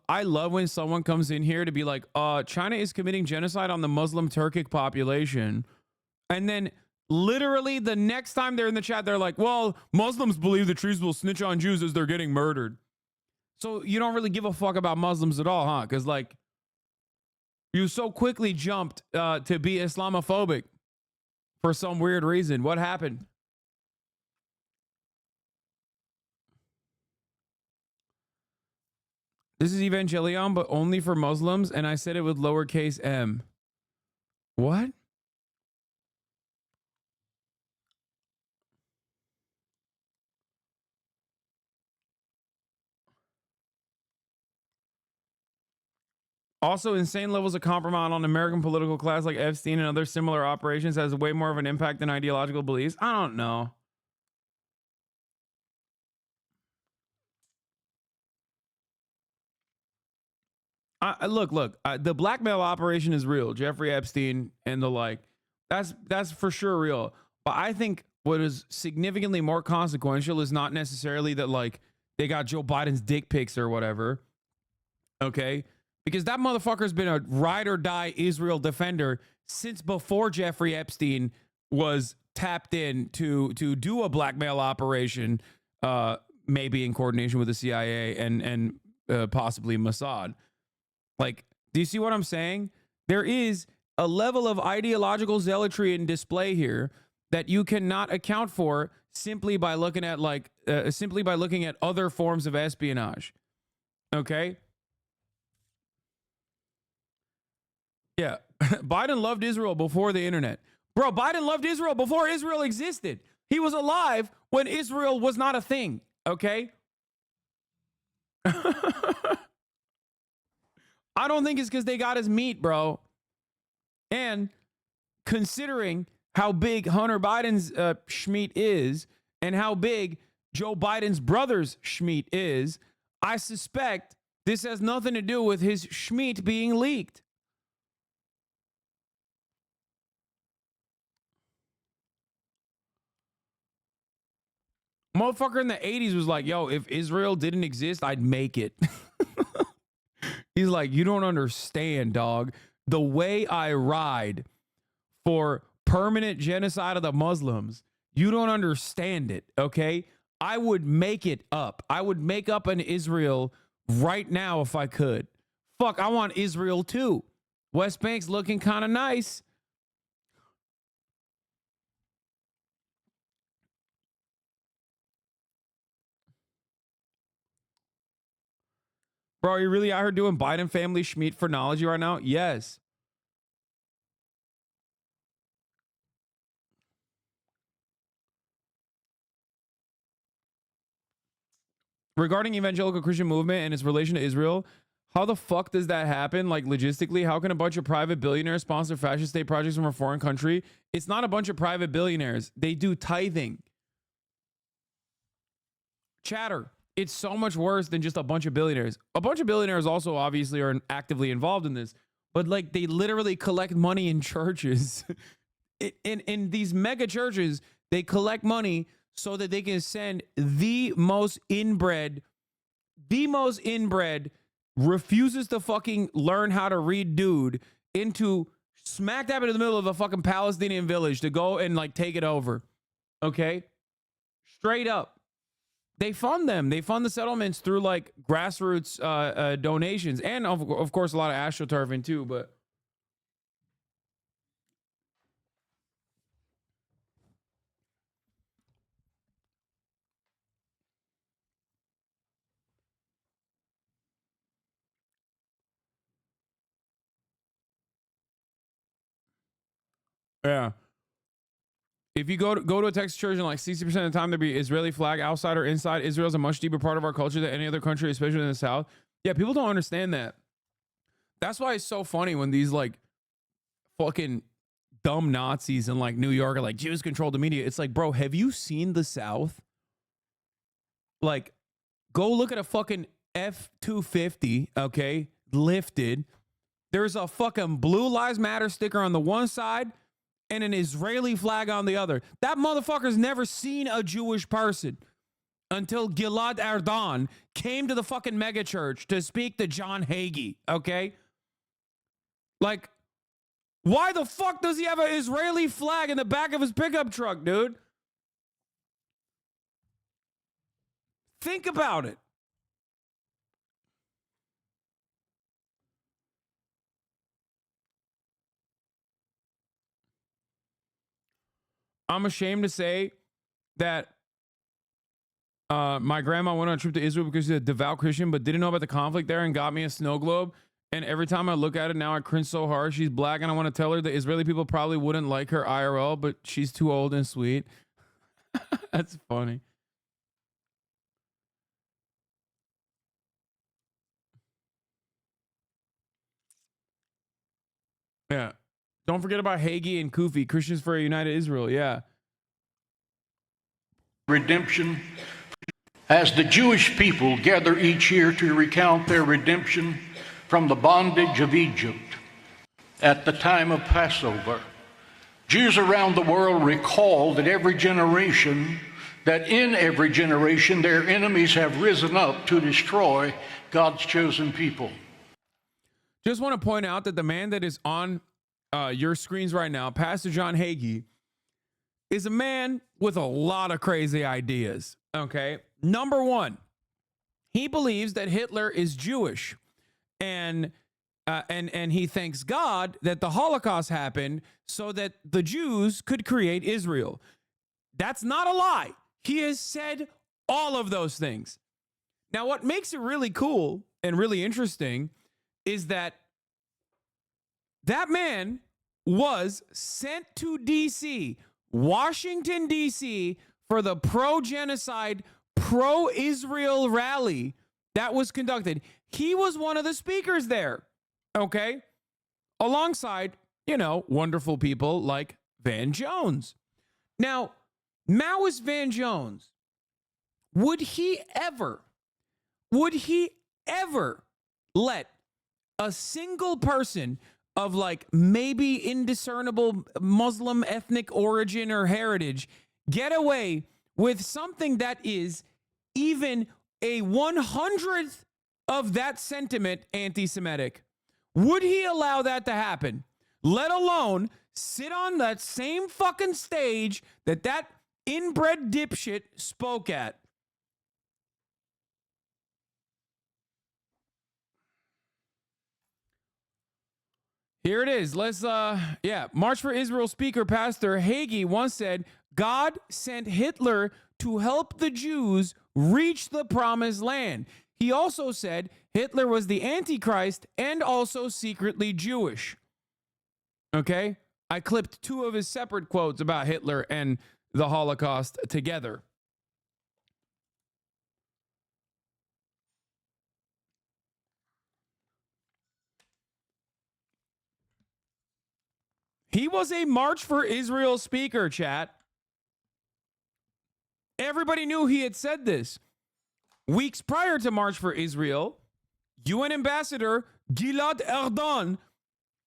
when someone comes in here to be like, China is committing genocide on the Muslim Turkic population. And then literally the next time they're in the chat, they're like, well, Muslims believe the trees will snitch on Jews as they're getting murdered. So you don't really give a fuck about Muslims at all, huh? Because like, You so quickly jumped to be Islamophobic for some weird reason. What happened? This is Evangelion, but only for Muslims, and I said it with lowercase m. What? Also, insane levels of compromise on American political class like Epstein and other similar operations has way more of an impact than ideological beliefs. I don't know. Look, the blackmail operation is real. Jeffrey Epstein and the like. That's for sure real. But I think what is significantly more consequential is not necessarily that like they got Joe Biden's dick pics or whatever. Okay? Because that motherfucker's been a ride or die Israel defender since before Jeffrey Epstein was tapped in to do a blackmail operation, maybe in coordination with the CIA and possibly Mossad. Like, do you see what I'm saying? There is a level of ideological zealotry in display here that you cannot account for simply by looking at other forms of espionage. Okay? Yeah. Biden loved Israel before the internet. Bro, Biden loved Israel before Israel existed. He was alive when Israel was not a thing. Okay? I don't think it's because they got his meat, bro. And considering how big Hunter Biden's schmeat is and how big Joe Biden's brother's schmeat is, I suspect this has nothing to do with his schmeat being leaked. Motherfucker in the 80s was like, yo, if Israel didn't exist, I'd make it. He's like, you don't understand, dog. The way I ride for permanent genocide of the Muslims, you don't understand it, okay? I would make it up. I would make up an Israel right now if I could. Fuck, I want Israel too. West Bank's looking kind of nice. Bro, are you really out here doing Biden family schmeat phrenology right now? Yes. Regarding evangelical Christian movement and its relation to Israel, how the fuck does that happen? Like logistically, how can a bunch of private billionaires sponsor fascist state projects from a foreign country? It's not a bunch of private billionaires. They do tithing. Chatter. It's so much worse than just a bunch of billionaires. A bunch of billionaires also obviously are actively involved in this, but like they literally collect money in churches. In these mega churches, they collect money so that they can send the most inbred, refuses to fucking learn how to read dude into smack dab into the middle of a fucking Palestinian village to go and like take it over. Okay? Straight up. They fund them. They fund the settlements through like grassroots donations and of course a lot of astroturfing too, but yeah. If you go to a Texas church and like 60% of the time there be Israeli flag outside or inside, Israel's a much deeper part of our culture than any other country, especially in the South. Yeah, people don't understand that. That's why it's so funny when these like fucking dumb Nazis in like New York are like, Jews control the media. It's like, bro, have you seen the South? Like, go look at a fucking F-250, okay, lifted. There's a fucking Blue Lives Matter sticker on the one side and an Israeli flag on the other. That motherfucker's never seen a Jewish person until Gilad Erdan came to the fucking mega church to speak to John Hagee, okay? Like, why the fuck does he have an Israeli flag in the back of his pickup truck, dude? Think about it. I'm ashamed to say that my grandma went on a trip to Israel because she's a devout Christian, but didn't know about the conflict there and got me a snow globe. And every time I look at it now, I cringe so hard. She's black, and I want to tell her that Israeli people probably wouldn't like her IRL, but she's too old and sweet. That's funny. Yeah. Don't forget about Hagee and Kufi, Christians for a United Israel. Yeah. Redemption. As the Jewish people gather each year to recount their redemption from the bondage of Egypt at the time of Passover, Jews around the world recall that in every generation, their enemies have risen up to destroy God's chosen people. Just want to point out that the man that is on your screens right now, Pastor John Hagee, is a man with a lot of crazy ideas. Okay. Number one, he believes that Hitler is Jewish, and he thanks God that the Holocaust happened so that the Jews could create Israel. That's not a lie. He has said all of those things. Now, what makes it really cool and really interesting is that that man was sent to D.C., Washington, D.C., for the pro-genocide, pro-Israel rally that was conducted. He was one of the speakers there, okay? Alongside, wonderful people like Van Jones. Now, Maoist Van Jones, would he ever let a single person of maybe indiscernible Muslim ethnic origin or heritage get away with something that is even a 100th of that sentiment anti-Semitic? Would he allow that to happen? Let alone sit on that same fucking stage that inbred dipshit spoke at. Here it is. Let's, March for Israel speaker Pastor Hagee once said, God sent Hitler to help the Jews reach the promised land. He also said Hitler was the Antichrist and also secretly Jewish. Okay? I clipped two of his separate quotes about Hitler and the Holocaust together. He was a March for Israel speaker, chat. Everybody knew he had said this. Weeks prior to March for Israel, UN Ambassador Gilad Erdan,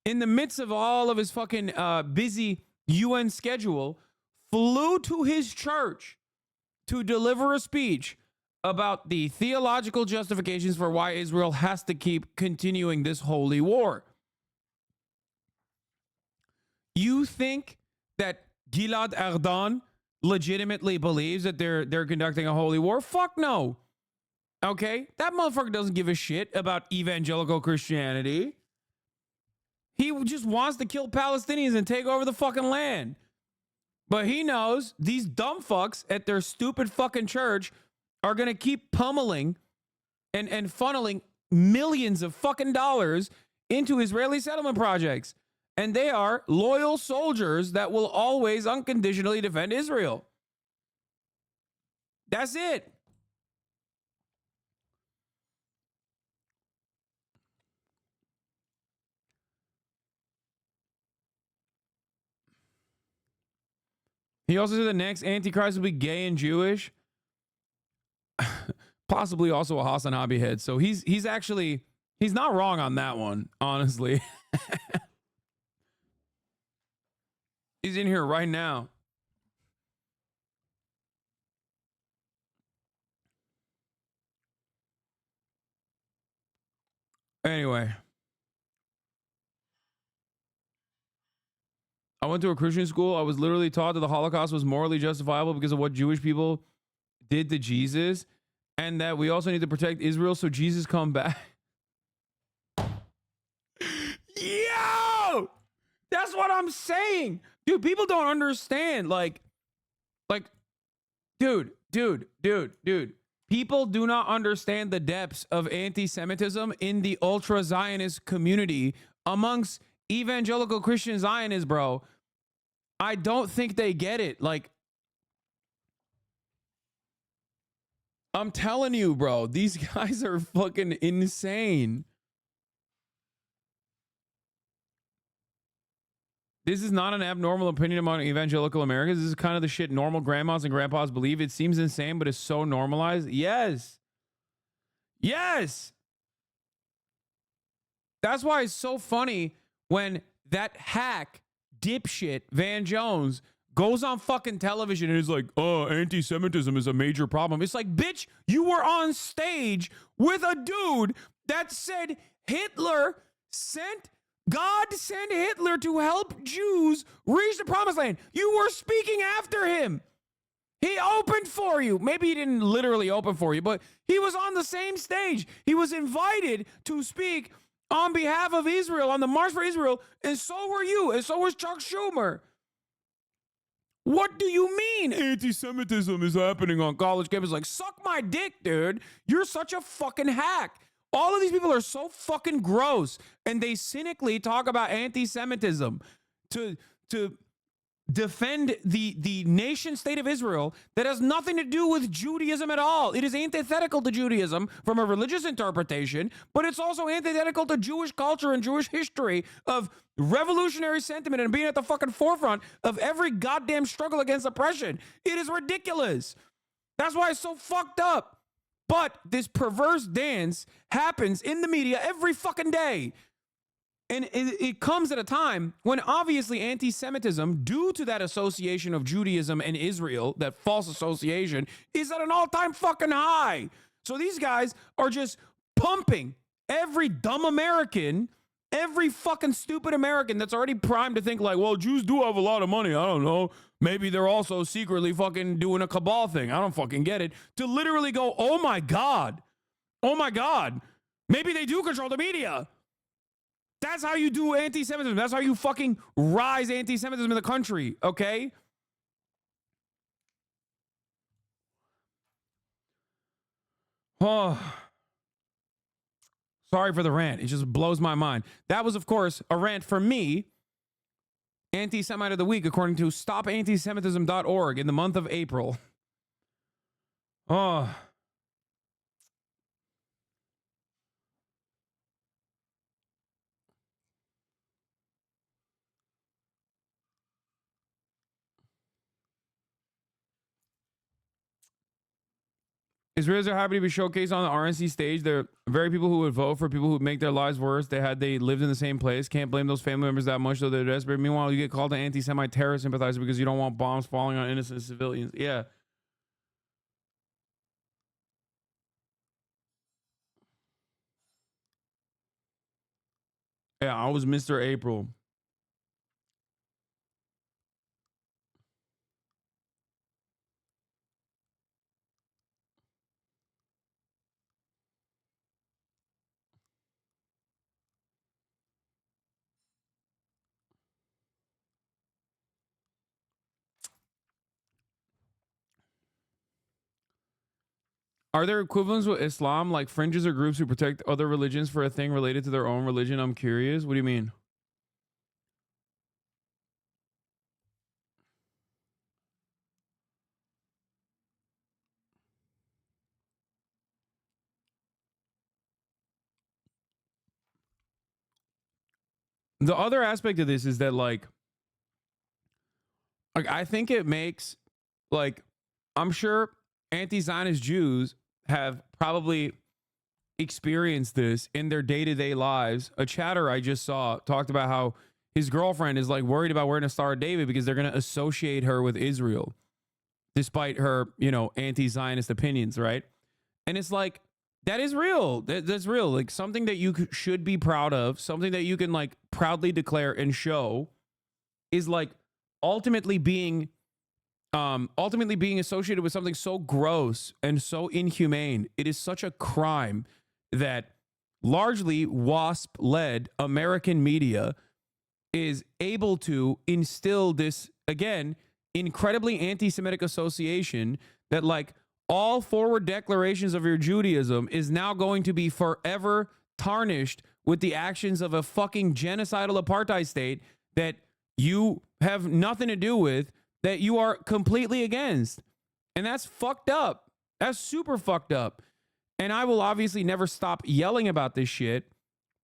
in the midst of all of his fucking busy UN schedule, flew to his church to deliver a speech about the theological justifications for why Israel has to keep continuing this holy war. You think that Gilad Erdan legitimately believes that they're conducting a holy war? Fuck no. Okay? That motherfucker doesn't give a shit about evangelical Christianity. He just wants to kill Palestinians and take over the fucking land. But he knows these dumb fucks at their stupid fucking church are going to keep pummeling and funneling millions of fucking dollars into Israeli settlement projects. And they are loyal soldiers that will always unconditionally defend Israel. That's it. He also said the next Antichrist will be gay and Jewish. Possibly also a Hasan hobby head. So he's not wrong on that one, honestly. He's in here right now. Anyway. I went to a Christian school. I was literally taught that the Holocaust was morally justifiable because of what Jewish people did to Jesus, and that we also need to protect Israel so Jesus come back. Yo! That's what I'm saying. Dude, people don't understand. Like, Like, dude. People do not understand the depths of anti-Semitism in the ultra-Zionist community amongst evangelical Christian Zionists, bro. I don't think they get it. Like, I'm telling you, bro, these guys are fucking insane. This is not an abnormal opinion among evangelical Americans. This is kind of the shit normal grandmas and grandpas believe. It seems insane, but it's so normalized. Yes. Yes. That's why it's so funny when that hack dipshit Van Jones goes on fucking television and is like, oh, anti-Semitism is a major problem. It's like, bitch, you were on stage with a dude that said God sent Hitler to help Jews reach the promised land. You were speaking after him. He opened for you. Maybe he didn't literally open for you, but he was on the same stage. He was invited to speak on behalf of Israel, on the March for Israel, and so were you, and so was Chuck Schumer. What do you mean anti-Semitism is happening on college campuses? Like, suck my dick, dude. You're such a fucking hack. All of these people are so fucking gross, and they cynically talk about anti-Semitism to defend the nation state of Israel that has nothing to do with Judaism at all. It is antithetical to Judaism from a religious interpretation, but it's also antithetical to Jewish culture and Jewish history of revolutionary sentiment and being at the fucking forefront of every goddamn struggle against oppression. It is ridiculous. That's why it's so fucked up. But this perverse dance happens in the media every fucking day. And it comes at a time when obviously anti-Semitism, due to that association of Judaism and Israel, that false association, is at an all-time fucking high. So these guys are just pumping every dumb American, every fucking stupid American that's already primed to think like, well, Jews do have a lot of money. I don't know. Maybe they're also secretly fucking doing a cabal thing. I don't fucking get it. To literally go, oh my God. Oh my God. Maybe they do control the media. That's how you do anti-Semitism. That's how you fucking rise anti-Semitism in the country, okay? Oh. Sorry for the rant. It just blows my mind. That was, of course, a rant for me. Anti-Semite of the week, according to stopantisemitism.org in the month of April. Oh. Israelis are happy to be showcased on the RNC stage. They're very people who would vote for people who would make their lives worse. They lived in the same place. Can't blame those family members that much, though they're desperate. Meanwhile, you get called an anti-Semite terrorist sympathizer because you don't want bombs falling on innocent civilians. Yeah. Yeah, I was Mr. April. Are there equivalents with Islam, like fringes or groups who protect other religions for a thing related to their own religion? I'm curious. What do you mean? The other aspect of this is that, like I think it makes, like, I'm sure anti-Zionist Jews have probably experienced this in their day-to-day lives. A chatter I just saw talked about how his girlfriend is like worried about wearing a Star of David because they're going to associate her with Israel, despite her, you know, anti-Zionist opinions, right? And it's like, that is real. That's real. Like, something that you should be proud of, something that you can, like, proudly declare and show is, like, ultimately being associated with something so gross and so inhumane. It is such a crime that largely WASP-led American media is able to instill this, again, incredibly anti-Semitic association that like all forward declarations of your Judaism is now going to be forever tarnished with the actions of a fucking genocidal apartheid state that you have nothing to do with, that you are completely against. And that's fucked up. That's super fucked up. And I will obviously never stop yelling about this shit,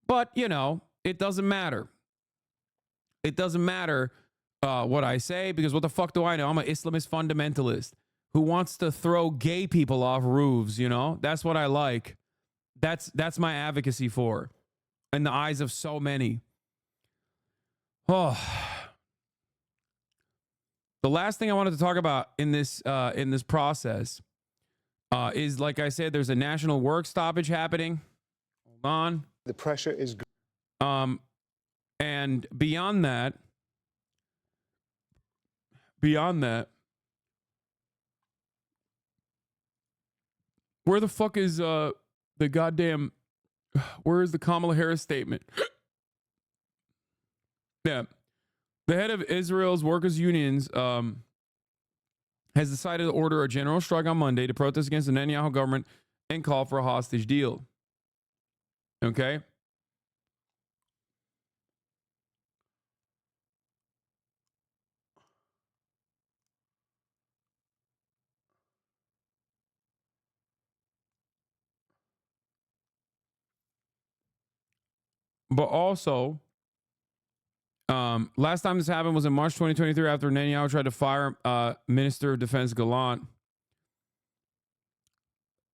but you know, it doesn't matter. It doesn't matter what I say, because what the fuck do I know? I'm an Islamist fundamentalist who wants to throw gay people off roofs, you know? That's what I like. That's my advocacy for, in the eyes of so many. Oh. The last thing I wanted to talk about in this process is, like I said, there's a national work stoppage happening. Hold on. The pressure is and beyond that, where the fuck is the goddamn, where is the Kamala Harris statement? Yeah. The head of Israel's workers' unions has decided to order a general strike on Monday to protest against the Netanyahu government and call for a hostage deal. Okay? But also, last time this happened was in March 2023 after Netanyahu tried to fire Minister of Defense Gallant.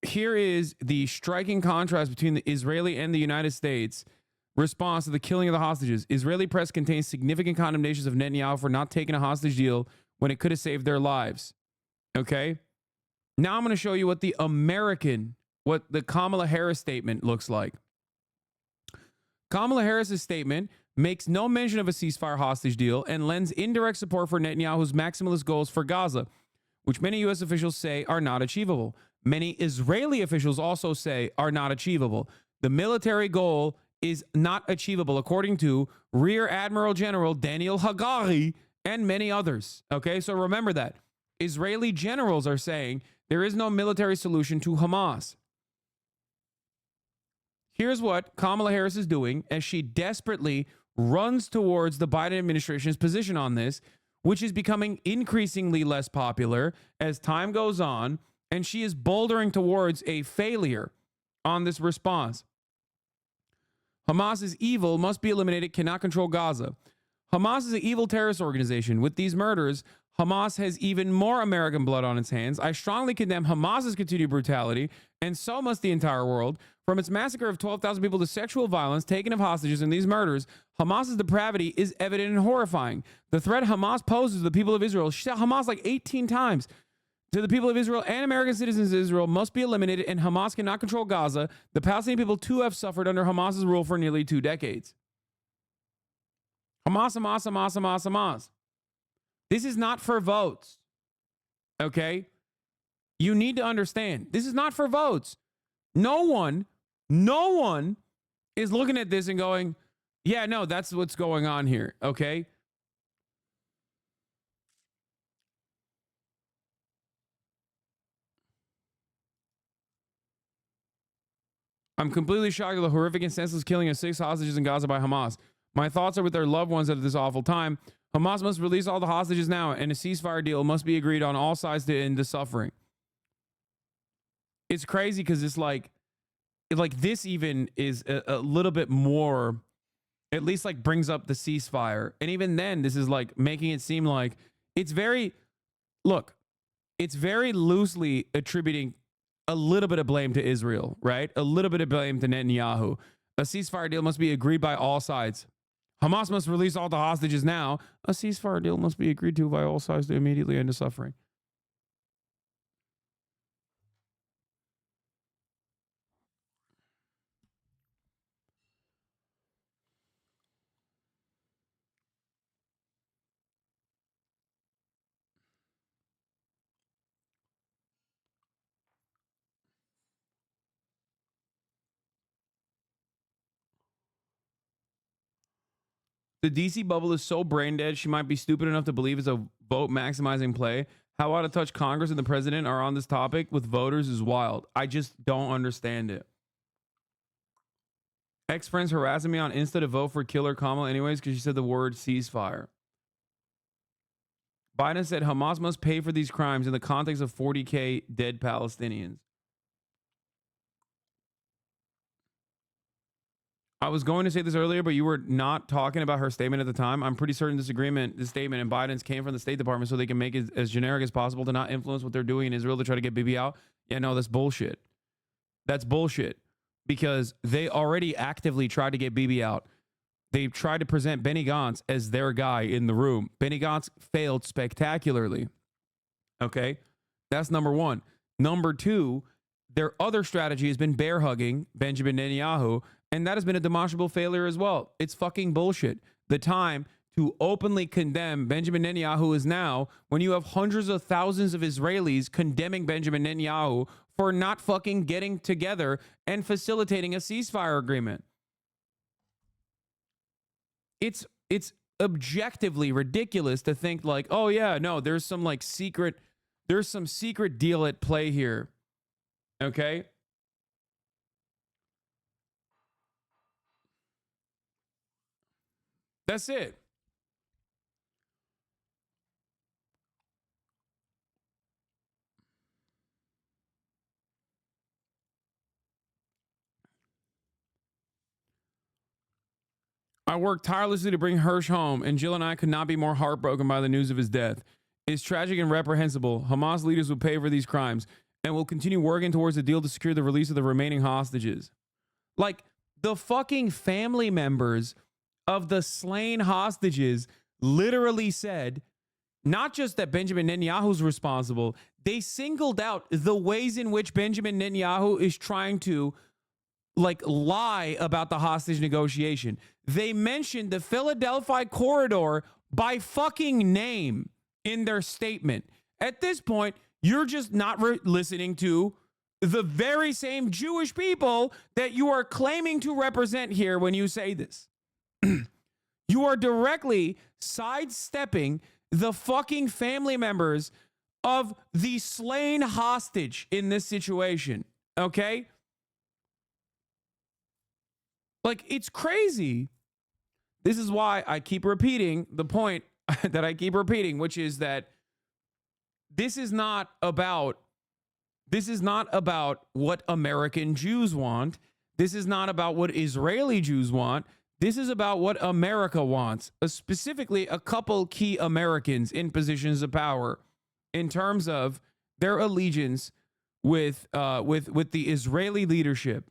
Here is the striking contrast between the Israeli and the United States response to the killing of the hostages. Israeli press contains significant condemnations of Netanyahu for not taking a hostage deal when it could have saved their lives. Okay? Now I'm going to show you what the Kamala Harris statement looks like. Kamala Harris's statement makes no mention of a ceasefire hostage deal and lends indirect support for Netanyahu's maximalist goals for Gaza, which many U.S. officials say are not achievable. Many Israeli officials also say are not achievable. The military goal is not achievable, according to Rear Admiral General Daniel Hagari and many others. Okay, so remember that. Israeli generals are saying there is no military solution to Hamas. Here's what Kamala Harris is doing as she desperately runs towards the Biden administration's position on this, which is becoming increasingly less popular as time goes on, and she is bouldering towards a failure on this response. Hamas is evil, must be eliminated, cannot control Gaza. Hamas is an evil terrorist organization. With these murders, Hamas has even more American blood on its hands. I strongly condemn Hamas's continued brutality, and so must the entire world. From its massacre of 12,000 people to sexual violence, taking of hostages, and these murders, Hamas's depravity is evident and horrifying. The threat Hamas poses to the people of Israel, she said Hamas like 18 times, to the people of Israel and American citizens of Israel must be eliminated, and Hamas cannot control Gaza. The Palestinian people too have suffered under Hamas's rule for nearly 2 decades. Hamas, Hamas, Hamas, Hamas, Hamas. This is not for votes. Okay? You need to understand. This is not for votes. No one is looking at this and going, yeah, no, that's what's going on here. Okay? I'm completely shocked at the horrific and senseless killing of 6 hostages in Gaza by Hamas. My thoughts are with their loved ones at this awful time. Hamas must release all the hostages now, and a ceasefire deal must be agreed on all sides to end the suffering. It's crazy because it's like this even is a little bit more, at least like brings up the ceasefire. And even then, this is like making it seem like it's very loosely attributing a little bit of blame to Israel, right? A little bit of blame to Netanyahu. A ceasefire deal must be agreed by all sides. Hamas must release all the hostages now. A ceasefire deal must be agreed to by all sides to immediately end the suffering. The DC bubble is so brain dead, she might be stupid enough to believe it's a vote maximizing play. How out of touch Congress and the president are on this topic with voters is wild. I just don't understand it. Ex-friends harassing me on Insta to vote for Killer Kamala anyways because she said the word ceasefire. Biden said Hamas must pay for these crimes in the context of 40K dead Palestinians. I was going to say this earlier, but you were not talking about her statement at the time. I'm pretty certain this statement and Biden's came from the State Department so they can make it as generic as possible to not influence what they're doing in Israel to try to get Bibi out. Yeah, no, that's bullshit. That's bullshit because they already actively tried to get Bibi out. They tried to present Benny Gantz as their guy in the room. Benny Gantz failed spectacularly. Okay, that's number one. Number two, their other strategy has been bear hugging Benjamin Netanyahu, and that has been a demonstrable failure as well. It's fucking bullshit. The time to openly condemn Benjamin Netanyahu is now when you have hundreds of thousands of Israelis condemning Benjamin Netanyahu for not fucking getting together and facilitating a ceasefire agreement. It's objectively ridiculous to think like, oh yeah, no, there's some secret deal at play here. Okay? That's it. I worked tirelessly to bring Hirsch home, and Jill and I could not be more heartbroken by the news of his death. It's tragic and reprehensible. Hamas leaders will pay for these crimes and will continue working towards a deal to secure the release of the remaining hostages. Like, the fucking family members of the slain hostages literally said, not just that Benjamin Netanyahu's responsible, they singled out the ways in which Benjamin Netanyahu is trying to lie about the hostage negotiation. They mentioned the Philadelphia corridor by fucking name in their statement. At this point, you're just not listening to the very same Jewish people that you are claiming to represent here when you say this. You are directly sidestepping the fucking family members of the slain hostage in this situation. Okay? It's crazy. This is why I keep repeating the point that I keep repeating, which is that this is not about what American Jews want. This is not about what Israeli Jews want. This is about what America wants, specifically a couple key Americans in positions of power in terms of their allegiance with the Israeli leadership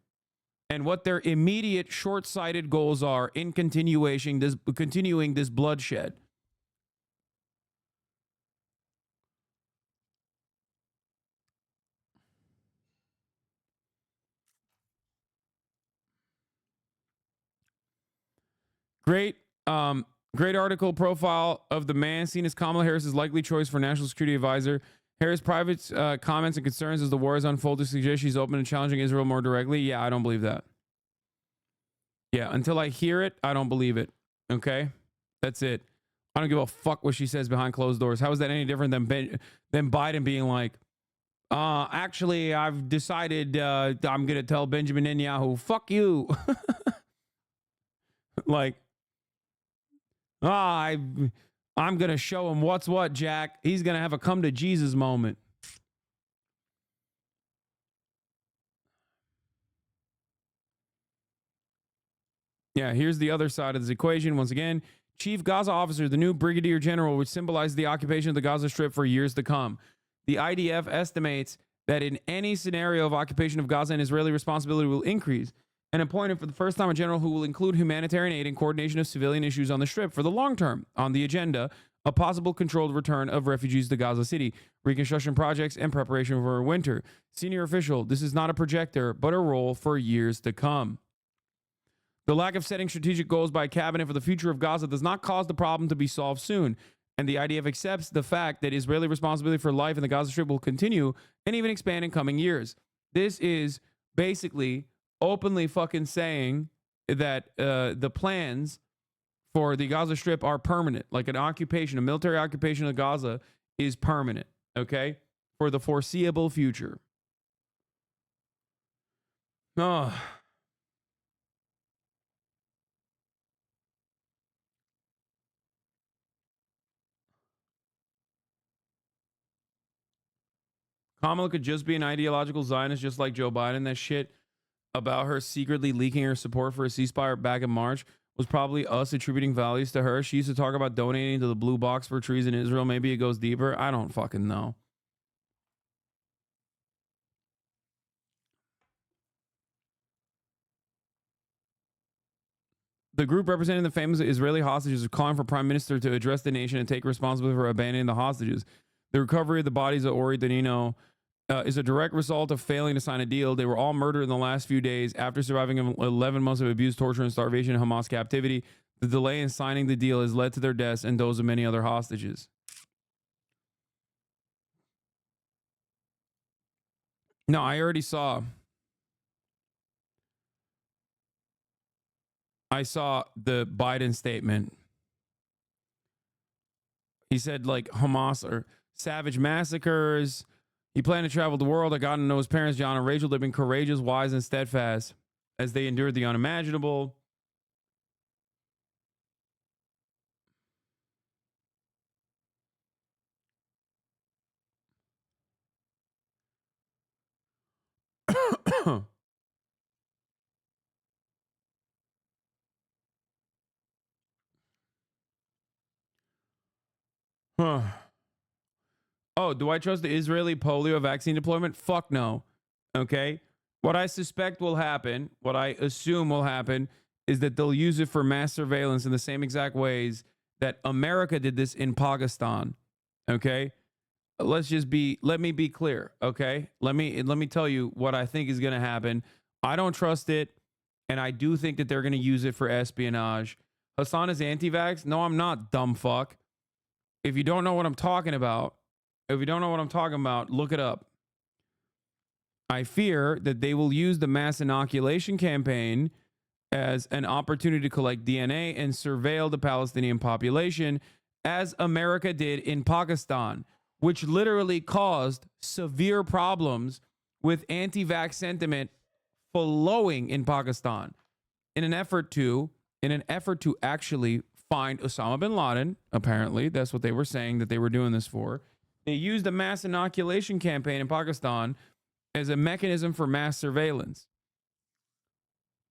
and what their immediate short-sighted goals are in continuing this bloodshed. Great article profile of the man seen as Kamala Harris's likely choice for National Security Advisor. Harris' private comments and concerns as the war has unfolded suggest she's open to challenging Israel more directly. Yeah, I don't believe that. Yeah, until I hear it, I don't believe it. Okay? That's it. I don't give a fuck what she says behind closed doors. How is that any different than Biden being like, actually, I've decided I'm going to tell Benjamin Netanyahu, fuck you. I'm going to show him what's what, Jack. He's going to have a come to Jesus moment. Yeah, here's the other side of this equation. Once again, Chief Gaza Officer, the new Brigadier General, which symbolizes the occupation of the Gaza Strip for years to come. The IDF estimates that in any scenario of occupation of Gaza, an Israeli responsibility will increase, and appointed for the first time a general who will include humanitarian aid and coordination of civilian issues on the Strip for the long term. On the agenda, a possible controlled return of refugees to Gaza City, reconstruction projects, and preparation for winter. Senior official, this is not a projector, but a role for years to come. The lack of setting strategic goals by cabinet for the future of Gaza does not cause the problem to be solved soon, and the IDF accepts the fact that Israeli responsibility for life in the Gaza Strip will continue and even expand in coming years. This is basically openly fucking saying that the plans for the Gaza Strip are permanent. Like an occupation, a military occupation of Gaza is permanent, okay? For the foreseeable future. Oh. Kamala could just be an ideological Zionist just like Joe Biden. That shit about her secretly leaking her support for a ceasefire back in March was probably us attributing values to her. She used to talk about donating to the blue box for trees in Israel. Maybe it goes deeper. I don't fucking know. The group representing the famous Israeli hostages is calling for Prime Minister to address the nation and take responsibility for abandoning the hostages. The recovery of the bodies of Ori Danino is a direct result of failing to sign a deal. They were all murdered in the last few days after surviving 11 months of abuse, torture, and starvation in Hamas captivity. The delay in signing the deal has led to their deaths and those of many other hostages. No, I already saw. I saw the Biden statement. He said, like, Hamas are savage massacres. He planned to travel the world. I got to know his parents, John and Rachel. They've been courageous, wise, and steadfast as they endured the unimaginable. Huh. Oh, do I trust the Israeli polio vaccine deployment? Fuck no. Okay. What I suspect will happen, what I assume will happen, is that they'll use it for mass surveillance in the same exact ways that America did this in Pakistan. Okay. Let me be clear. Okay. Let me tell you what I think is going to happen. I don't trust it. And I do think that they're going to use it for espionage. Hasan is anti-vax? No, I'm not, dumb fuck. If you don't know what I'm talking about, look it up. I fear that they will use the mass inoculation campaign as an opportunity to collect DNA and surveil the Palestinian population, as America did in Pakistan, which literally caused severe problems with anti-vax sentiment flowing in Pakistan in an effort to actually find Osama bin Laden. Apparently, that's what they were saying that they were doing this for. They used a mass inoculation campaign in Pakistan as a mechanism for mass surveillance.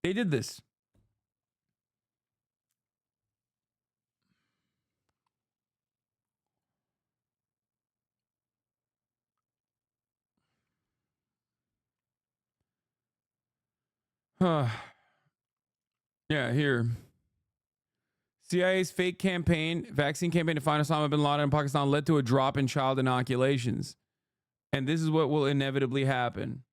They did this. Yeah, here. CIA's fake vaccine campaign to find Osama bin Laden in Pakistan led to a drop in child inoculations. And this is what will inevitably happen.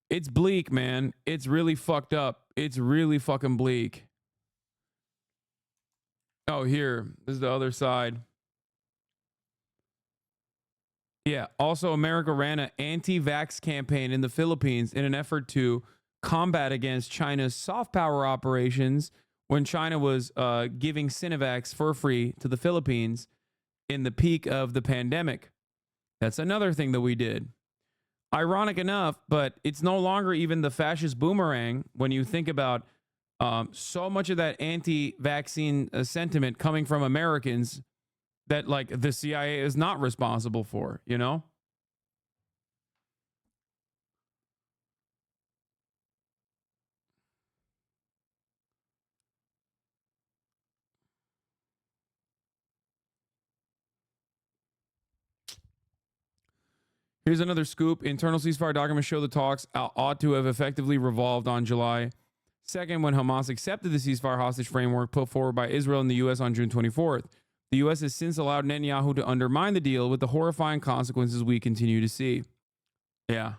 It's bleak, man. It's really fucked up. It's really fucking bleak. Oh, here. This is the other side. Yeah. Also, America ran an anti-vax campaign in the Philippines in an effort to combat against China's soft power operations when China was giving Sinovacs for free to the Philippines in the peak of the pandemic. That's another thing that we did. Ironic enough, but it's no longer even the fascist boomerang when you think about so much of that anti-vaccine sentiment coming from Americans that, like, the CIA is not responsible for, you know? Here's another scoop. Internal ceasefire documents show the talks ought to have effectively revolved on July 2nd when Hamas accepted the ceasefire hostage framework put forward by Israel and the U.S. on June 24th. The U.S. has since allowed Netanyahu to undermine the deal with the horrifying consequences we continue to see. Yeah.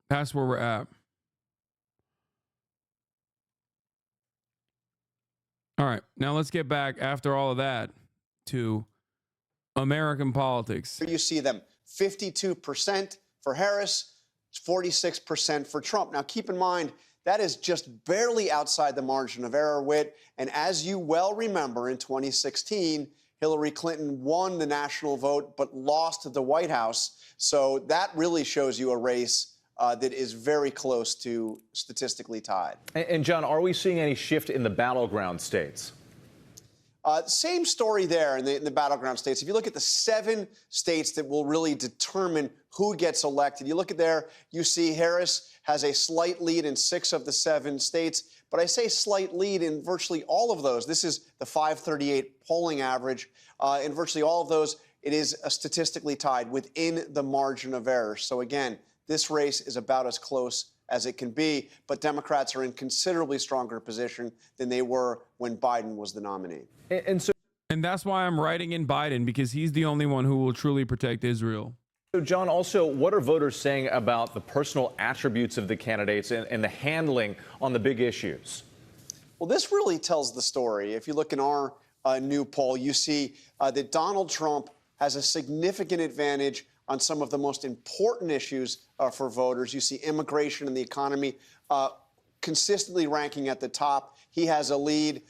That's where we're at. All right, now let's get back after all of that to American politics. Here you see them, 52% for Harris, 46% for Trump. Now, keep in mind, that is just barely outside the margin of error, Whit. And as you well remember, in 2016, Hillary Clinton won the national vote but lost the White House. So that really shows you a race that is very close to statistically tied. And John, are we seeing any shift in the battleground states? Same story there in the battleground states. If you look at the 7 states that will really determine who gets elected, you look at there, you see Harris has a slight lead in 6 of the 7 states. But I say slight lead in virtually all of those. This is the 538 polling average. In virtually all of those, it is statistically tied within the margin of error. So again, this race is about as close as it can be, but Democrats are in considerably stronger position than they were when Biden was the nominee. And that's why I'm writing in Biden, because he's the only one who will truly protect Israel. So, John, also, what are voters saying about the personal attributes of the candidates and the handling on the big issues? Well, this really tells the story. If you look in our new poll, you see that Donald Trump has a significant advantage on some of the most important issues for voters. You see immigration and the economy consistently ranking at the top. He has a lead.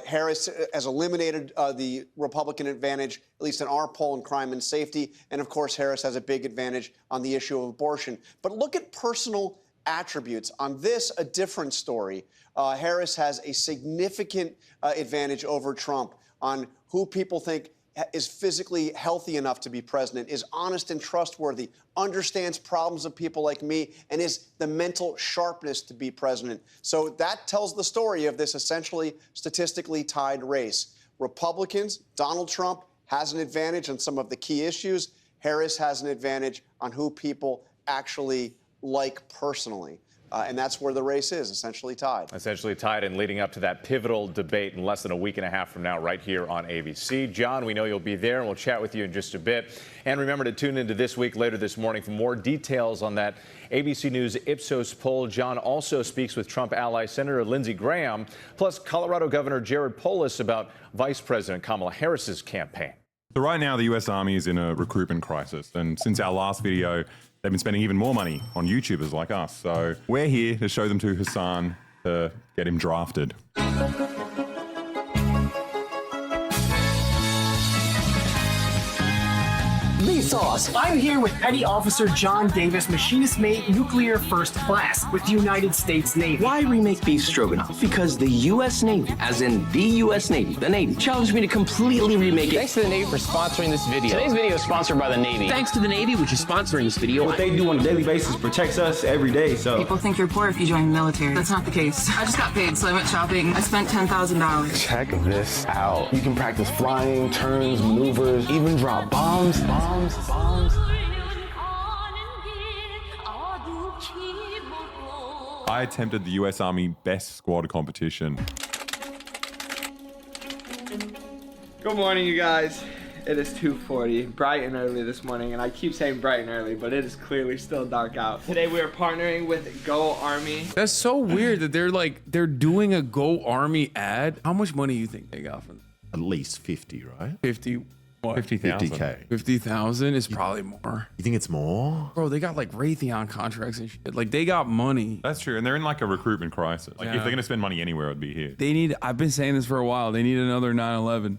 Harris has eliminated the Republican advantage, at least in our poll, in crime and safety. And of course, Harris has a big advantage on the issue of abortion. But look at personal attributes. On this, a different story. Harris has a significant advantage over Trump on who people think is physically healthy enough to be president, is honest and trustworthy, understands problems of people like me, and is the mental sharpness to be president. So that tells the story of this essentially statistically tied race. Republicans, Donald Trump has an advantage on some of the key issues. Harris has an advantage on who people actually like personally. And that's where the race is, essentially tied. Essentially tied, and leading up to that pivotal debate in less than a week and a half from now, right here on ABC. John, we know you'll be there, and we'll chat with you in just a bit. And remember to tune into This Week later this morning for more details on that ABC News Ipsos poll. John also speaks with Trump ally Senator Lindsey Graham, plus Colorado Governor Jared Polis about Vice President Kamala Harris's campaign. So right now, the U.S. Army is in a recruitment crisis. And since our last video, they've been spending even more money on YouTubers like us. So we're here to show them to Hasan to get him drafted. Sauce. I'm here with Petty Officer John Davis, Machinist Mate, Nuclear First Class, with the United States Navy. Why remake beef stroganoff? Because the U.S. Navy, as in the U.S. Navy, the Navy, challenged me to completely remake it. Thanks to the Navy for sponsoring this video. Today's video is sponsored by the Navy. Thanks to the Navy, which is sponsoring this video. What they do on a daily basis protects us every day, so. People think you're poor if you join the military. That's not the case. I just got paid, so I went shopping. I spent $10,000. Check this out. You can practice flying, turns, maneuvers, even drop bombs. I attempted the U.S. Army Best Squad competition. Good morning, you guys. It is 2:40, bright and early this morning, and I keep saying bright and early, but it is clearly still dark out. Today we are partnering with Go Army. That's so weird that they're doing a Go Army ad. How much money do you think they got from that? At least 50, right? 50. What? 50,000. 50K. 50,000 is probably more. You think it's more? Bro, they got like Raytheon contracts and shit. Like they got money. That's true. And they're in like a recruitment crisis. Like Yeah. if they're going to spend money anywhere, it'd be here. They need, I've been saying this for a while, they need another 9/11.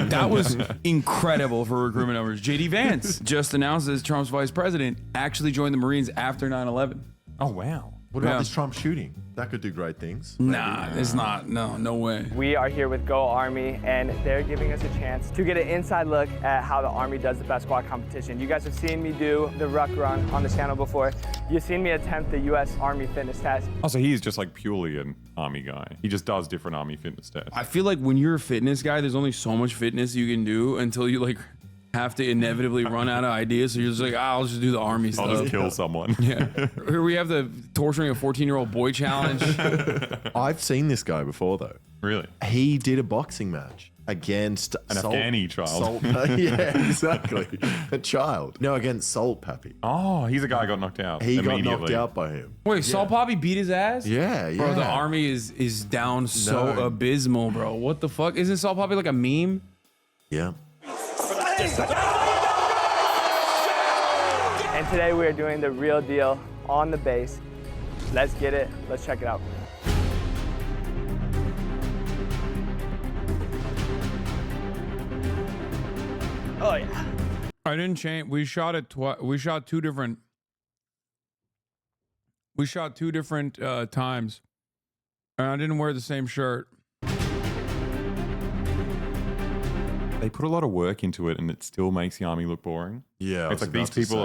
That was incredible for recruitment numbers. JD Vance just announced as Trump's vice president, actually joined the Marines after 9/11. Oh, wow. What about this Trump shooting? That could do great things. Nah, it's not. No way. We are here with Go Army, and they're giving us a chance to get an inside look at how the Army does the Best Squad competition. You guys have seen me do the ruck run on this channel before. You've seen me attempt the U.S. Army fitness test. Oh, so he's just like purely an Army guy. He just does different Army fitness tests. I feel like when you're a fitness guy, there's only so much fitness you can do until you like have to inevitably run out of ideas. So you're just like, I'll just do the Army stuff. I'll just kill someone. Yeah. Here we have the torturing a 14-year-old boy challenge. I've seen this guy before, though. Really? He did a boxing match. against an Afghani child. Yeah, exactly. A child. No, against Salt Pappy. Oh, he's a guy who got knocked out. He got immediately. knocked out by him. Wait, Salt Pappy beat his ass? Yeah, yeah. Bro, the army is down so No. abysmal, bro. What the fuck? Isn't Salt Pappy like a meme? Yeah. And today we are doing the real deal on the base. Let's get it. Let's check it out. Oh yeah. I didn't change. We shot it twice. We shot two different times. And I didn't wear the same shirt. They put a lot of work into it, and it still makes the army look boring. Yeah, it's like these people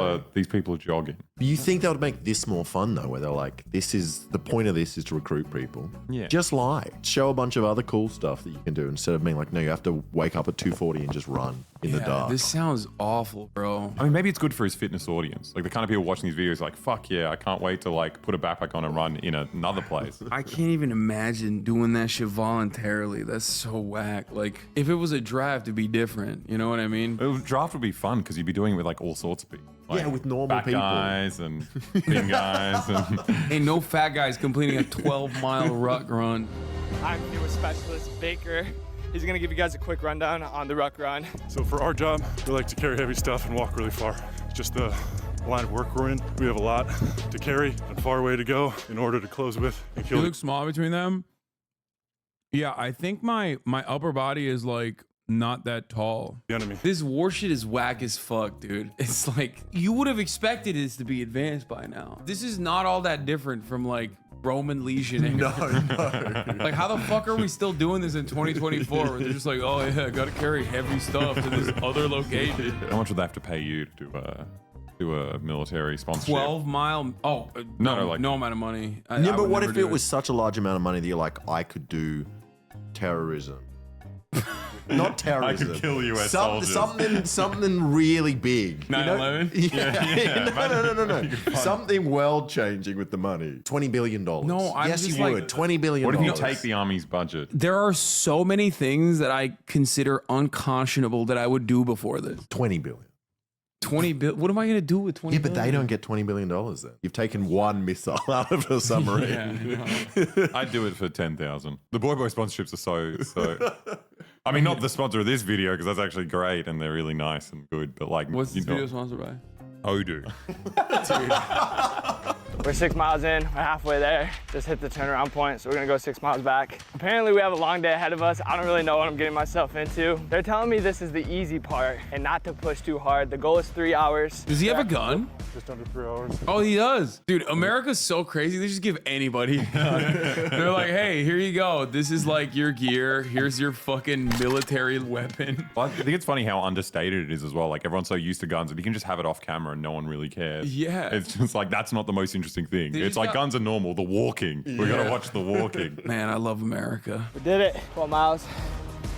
are jogging. You think that would make this more fun though, where they're like, the point of this is to recruit people. Yeah. Just lie. Show a bunch of other cool stuff that you can do instead of being like, no, you have to wake up at 2:40 and just run in the dark. This sounds awful, bro. I mean, maybe it's good for his fitness audience. Like the kind of people watching these videos, like, fuck yeah, I can't wait to like put a backpack on and run in another place. I can't even imagine doing that shit voluntarily. That's so whack. Like, if it was a draft, it'd be different. You know what I mean? Draft would be fun because you'd be doing it with like all sorts of people. Like, yeah, with normal fat people. guys and thin guys. And Ain't no fat guys completing a 12-mile ruck run. I'm here with Specialist Baker. He's gonna give you guys a quick rundown on the ruck run. So for our job, we like to carry heavy stuff and walk really far. It's just the line of work we're in. We have a lot to carry and far way to go in order to close with and You kill. look small between them. Yeah, I think my upper body is like not that tall. The enemy. This war shit is whack as fuck, dude. It's like you would have expected this to be advanced by now. This is not all that different from like Roman legionnaires. No. Like how the fuck are we still doing this in 2024? Where they're just like, oh yeah, I gotta carry heavy stuff to this other location. how much would they have to pay you to do a military sponsorship? 12-mile. Oh No, like no amount of money. Yeah, I but would what never if do it was such a large amount of money that you're like, I could do terrorism? Not terrorism. I could kill US soldiers. Something really big. 9/11? No. Something world changing with the money. $20 billion. No, I'm yes, just you like- would. $20 billion. What if you take the army's budget? There are so many things that I consider unconscionable that I would do before this. $20 billion. 20 billion. What am I gonna do with 20 Yeah, but they don't get $20 billion then. You've taken one missile out of a submarine. Yeah, I'd do it for 10,000. The BOYBOY sponsorships are so. I mean, not the sponsor of this video because that's actually great and they're really nice and good. But like, What's this video sponsored by? Odoo. We're 6 miles in, we're halfway there. Just hit the turnaround point, so we're gonna go 6 miles back. Apparently we have a long day ahead of us. I don't really know what I'm getting myself into. They're telling me this is the easy part and not to push too hard. The goal is 3 hours. Does he have a gun? Just under 3 hours. Oh, he does. Dude, America's so crazy. They just give anybody a gun. They're like, hey, here you go. This is like your gear. Here's your fucking military weapon. Well, I think it's funny how understated it is as well. Like everyone's so used to guns, and you can just have it off camera and no one really cares. Yeah. It's just like that's not the most interesting thing. They It's just like got- guns are normal. The walking. We gotta watch the walking. Man, I love America. We did it, 12 miles.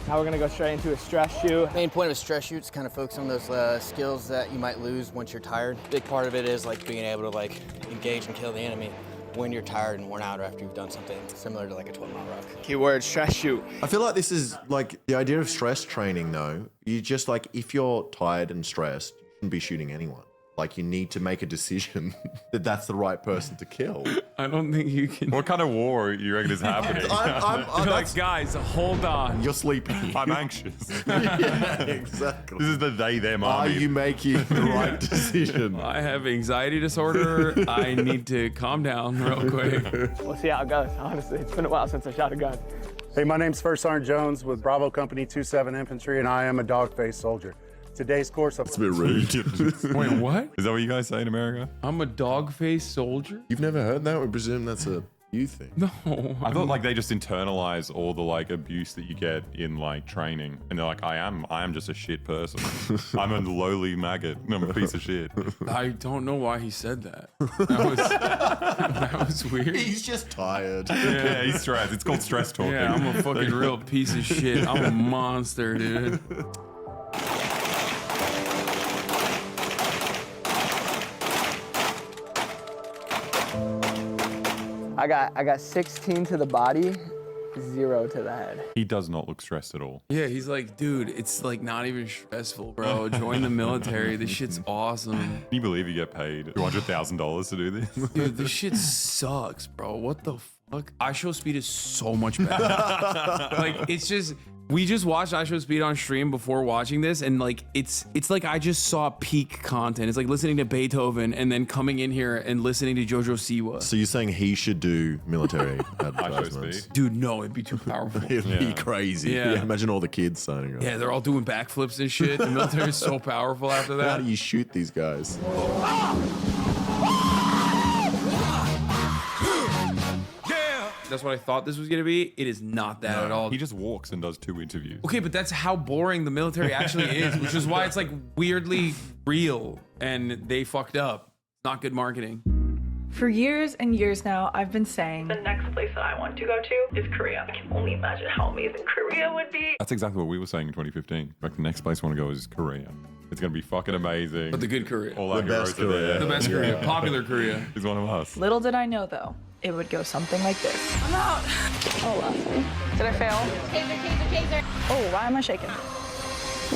Now we're gonna go straight into a stress shoot. Main point of a stress shoot is kind of focus on those skills that you might lose once you're tired. Big part of it is like being able to like engage and kill the enemy when you're tired and worn out or after you've done something similar to like a 12-mile ruck. Keyword, stress shoot. I feel like this is like the idea of stress training though. You just like, if you're tired and stressed, you shouldn't be shooting anyone. Like you need to make a decision that that's the right person to kill. I don't think you can. What kind of war you reckon is happening? You're like, guys, hold on. You're sleeping. I'm anxious. Yeah, exactly. This is the they-them Are army. you making the right decision? I have anxiety disorder. I need to calm down real quick. We'll see how it goes, honestly. It's been a while since I shot a gun. Hey, my name's First Sergeant Jones with Bravo Company 27 Infantry, and I am a dog-faced soldier. Today's course of... It's a bit rude. Wait, what? Is that what you guys say in America? I'm a dog-faced soldier? You've never heard that? We presume that's a you thing. No. I thought like they just internalize all the like abuse that you get in like training, and they're like, I am just a shit person. I'm a lowly maggot. I'm a piece of shit. I don't know why he said that. That was weird. He's just tired. Yeah, he's stressed. It's called stress talking. Yeah, I'm a fucking real piece of shit. I'm a monster, dude. I got 16 to the body 0 to the head. He does not look stressed at all. Yeah, he's like, dude, it's like not even stressful, bro. Join the military. This shit's awesome. Can you believe you get paid $200,000 to do this? Dude, this shit sucks, bro. What the fuck? iShowSpeed is so much better. Like, it's just, we just watched iShowSpeed on stream before watching this, and like, it's like I just saw peak content. It's like listening to Beethoven and then coming in here and listening to Jojo Siwa. So you're saying he should do military advertisements? Dude, no, it'd be too powerful. It'd be crazy. Yeah. Imagine all the kids signing up. Yeah, they're all doing backflips and shit. The military is so powerful after that. How do you shoot these guys? That's what I thought this was gonna be. It is not that at all. He just walks and does 2 interviews. Okay, but that's how boring the military actually is, which is why it's like weirdly real, and they fucked up. Not good marketing. For years and years now, I've been saying the next place that I want to go to is Korea. I can only imagine how amazing Korea would be. That's exactly what we were saying in 2015. Like, the next place I want to go is Korea. It's going to be fucking amazing. But the good Korea. All our heroes are there. The best Korea. Popular Korea. He's one of us. Little did I know, though, it would go something like this. I'm out. Oh, last one. Did I fail? Taser. Oh, why am I shaking?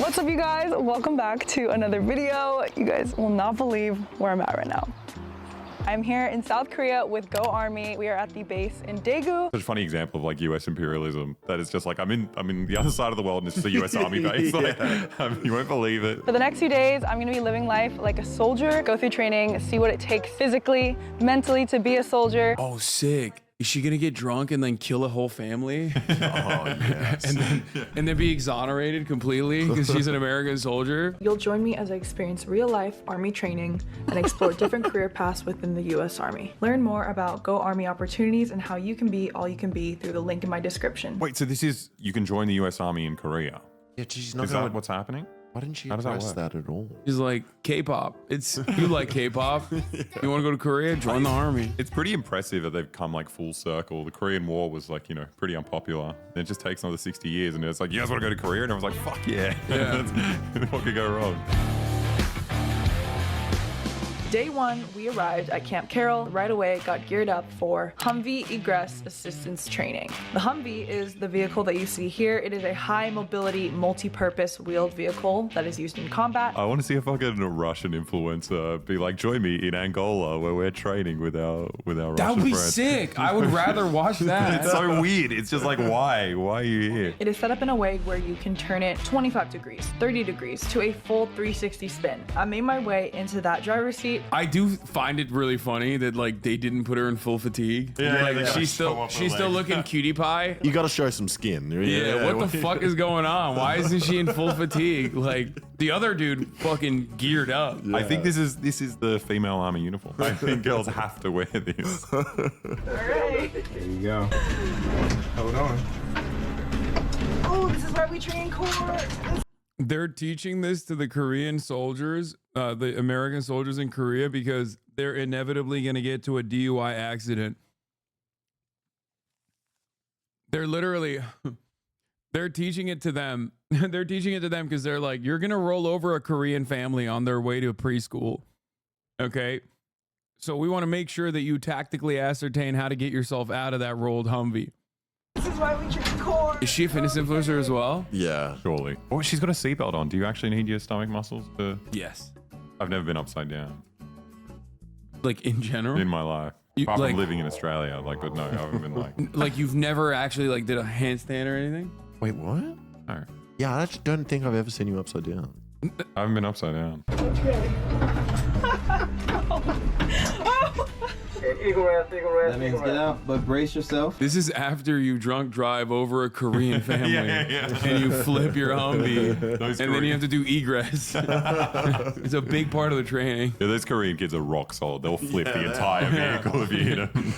What's up, you guys? Welcome back to another video. You guys will not believe where I'm at right now. I'm here in South Korea with Go Army. We are at the base in Daegu. Such a funny example of like US imperialism. That is just like, I'm in the other side of the world and it's just a US Army base. Like, you won't believe it. For the next few days, I'm gonna be living life like a soldier, go through training, see what it takes physically, mentally to be a soldier. Oh, sick. Is she gonna get drunk and then kill a whole family? Oh, yes. and then be exonerated completely because she's an American soldier? You'll join me as I experience real life Army training and explore different career paths within the US Army. Learn more about Go Army opportunities and how you can be all you can be through the link in my description. Wait, so this is, you can join the US Army in Korea? Yeah, she's not Is that what's happening? Why didn't she How does that address work? that at all? She's like, K-pop. It's, you like K-pop? You wanna go to Korea? Join the army. It's pretty impressive that they've come like full circle. The Korean War was like, you know, pretty unpopular. And it just takes another 60 years and it's like, you guys want to go to Korea? And everyone's like, fuck yeah. What could go wrong? Day one, we arrived at Camp Carroll. Right away, got geared up for Humvee Egress Assistance Training. The Humvee is the vehicle that you see here. It is a high mobility, multi-purpose wheeled vehicle that is used in combat. I want to see a fucking Russian influencer be like, join me in Angola where we're training with our Russian That would be friends. sick. I would rather watch that. It's so weird. It's just like, why? Why are you here? It is set up in a way where you can turn it 25 degrees, 30 degrees to a full 360 spin. I made my way into that driver's seat. I do find it really funny that like they didn't put her in full fatigue. Yeah, like yeah. she's still looking cutie pie. You got to show some skin. Yeah, what the fuck is going on? Why isn't she in full fatigue? Like the other dude fucking geared up. I think this is the female army uniform. I think girls have to wear this. All right. There you go. Hold on. Oh, this is why we train Corps. They're teaching this to the Korean soldiers, the American soldiers in Korea, because they're inevitably going to get to a DUI accident. They're literally, they're teaching it to them. They're teaching it to them because they're like, you're going to roll over a Korean family on their way to preschool. Okay. So we want to make sure that you tactically ascertain how to get yourself out of that rolled Humvee. This is why we train Corps. Is she a fitness influencer as well? Yeah. Surely. Oh, she's got a seatbelt on. Do you actually need your stomach muscles to? Yes. I've never been upside down. Like in general? In my life. Apart from living in Australia. Like, but no, I haven't been like. Like you've never actually like did a handstand or anything? Wait, what? No. Yeah, I actually don't think I've ever seen you upside down. I haven't been upside down. That means get out, but brace yourself. This is after you drunk drive over a Korean family and you flip your Humvee and then you have to do egress. It's a big part of the training. Yeah, those Korean kids are rock solid. They'll flip the entire vehicle if you hit them.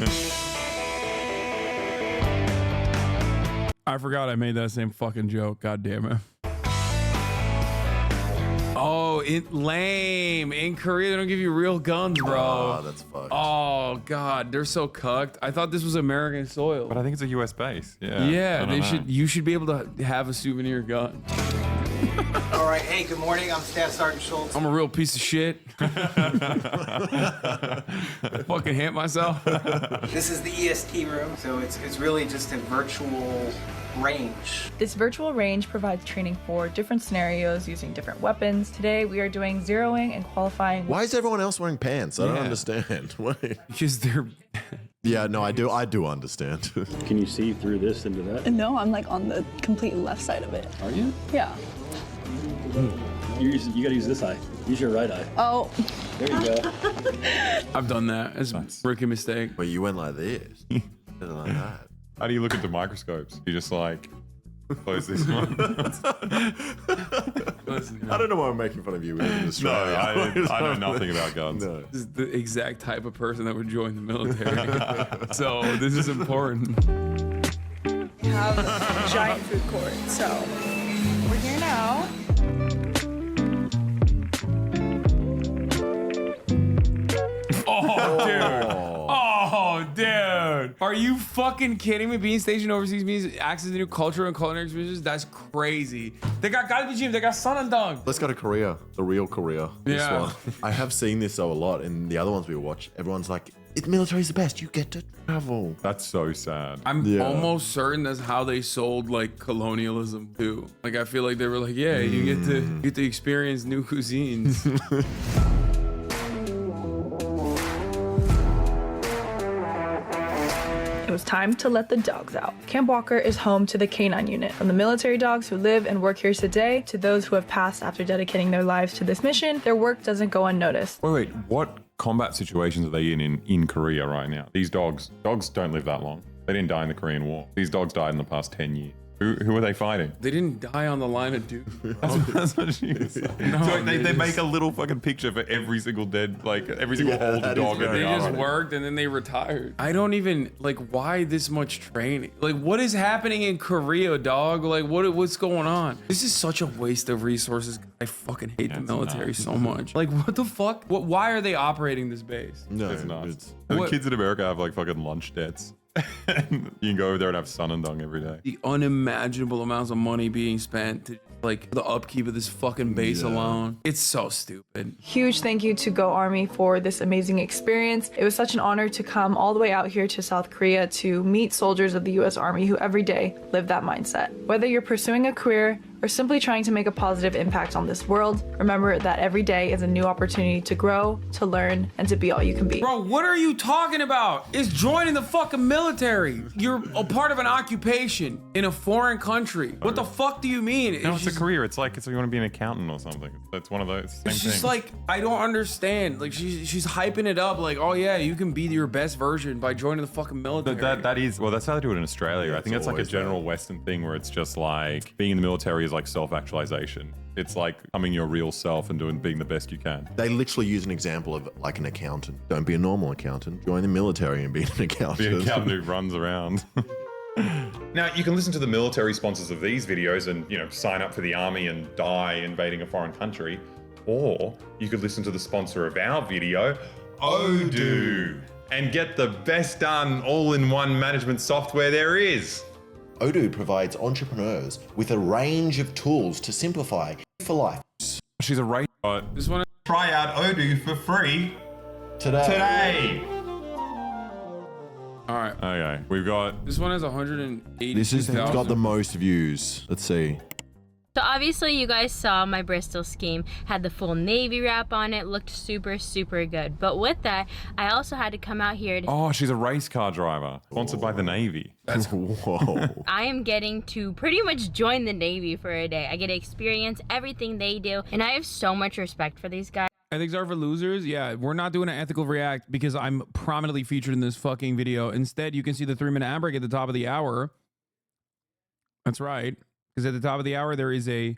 I forgot I made that same fucking joke. God damn it. Oh, lame. In Korea, they don't give you real guns, bro. Oh, that's fucked. Oh, God. They're so cucked. I thought this was American soil. But I think it's a US base. Yeah. Yeah, I don't know. you should be able to have a souvenir gun. All right, hey, good morning. I'm Staff Sergeant Schultz. I'm a real piece of shit. Fucking hit myself. This is the EST room, so it's really just a virtual range. This virtual range provides training for different scenarios using different weapons. Today we are doing zeroing and qualifying. Why is everyone else wearing pants? I don't understand. Wait. Because they're... Yeah, no, I do understand. Can you see through this into that? No, I'm like on the complete left side of it. Are you? Yeah. You gotta use this eye. Use your right eye. Oh. There you go. I've done that. It's a rookie mistake. But you went like this. Didn't like that. How do you look into microscopes? You just like close this one. I don't know why I'm making fun of you in Australia. No, I know nothing about guns. No. This is the exact type of person that would join the military. So this is important. We have a giant food court, so we're here now. Oh, dude. Oh, dude. Are you fucking kidding me? Being stationed overseas means access to new cultural and culinary experiences? That's crazy. They got galbijim, they got sanandang. Let's go to Korea, the real Korea. This Yeah. one. I have seen this though a lot in the other ones we watch. Everyone's like, "It's military's the best. You get to travel." That's so sad. I'm almost certain that's how they sold like colonialism too. Like I feel like they were like, yeah, you get to experience new cuisines. It was time to let the dogs out. Camp Walker is home to the Canine Unit. From the military dogs who live and work here today to those who have passed after dedicating their lives to this mission, their work doesn't go unnoticed. Wait, what combat situations are they in Korea right now? These dogs don't live that long. They didn't die in the Korean War. These dogs died in the past 10 years. Who are they fighting? They didn't die on the line of duty. That's what she was saying. No, So they make a little fucking picture for every single dead, like every single old dog. They just worked and then they retired. I don't even like why this much training. Like what is happening in Korea, dog? Like what's going on? This is such a waste of resources. I fucking hate the military so much. Like what the fuck? Why are they operating this base? No, it's nuts. The kids in America have like fucking lunch debts. You can go over there and have sanandang every day. The unimaginable amounts of money being spent to like the upkeep of this fucking base alone. It's so stupid. Huge thank you to Go Army for this amazing experience. It was such an honor to come all the way out here to South Korea to meet soldiers of the US Army who every day live that mindset. Whether you're pursuing a career or simply trying to make a positive impact on this world, remember that every day is a new opportunity to grow, to learn, and to be all you can be. Bro, what are you talking about? It's joining the fucking military. You're a part of an occupation in a foreign country. What the fuck do you mean? No, it's a career. It's like you want to be an accountant or something. That's one of those same It's things. just like, I don't understand. Like she's hyping it up like, oh yeah, you can be your best version by joining the fucking military. That is, well, that's how they do it in Australia. I think that's like a always general Western thing where it's just like being in the military is like self-actualization. It's like becoming your real self and being the best you can. They literally use an example of like an accountant. Don't be a normal accountant. Join the military and be an accountant. Be an accountant who runs around. Now, you can listen to the military sponsors of these videos and, sign up for the army and die invading a foreign country. Or you could listen to the sponsor of our video, Odoo, and get the best done all-in-one management software there is. Odoo provides entrepreneurs with a range of tools to simplify for life. She's a race. This one. Try out Odoo for free today. All right. Okay, we've got... This one has 180. This has got the most views. Let's see. So obviously you guys saw my Bristol scheme, had the full Navy wrap on it, looked super, super good. But with that, I also had to come out here to... Oh, she's a race car driver, sponsored by the Navy. That's whoa. I am getting to pretty much join the Navy for a day. I get to experience everything they do, and I have so much respect for these guys. Ethics are for losers. Yeah, we're not doing an ethical react because I'm prominently featured in this fucking video. Instead, you can see the 3-minute ad break at the top of the hour. That's right. Because at the top of the hour, there is a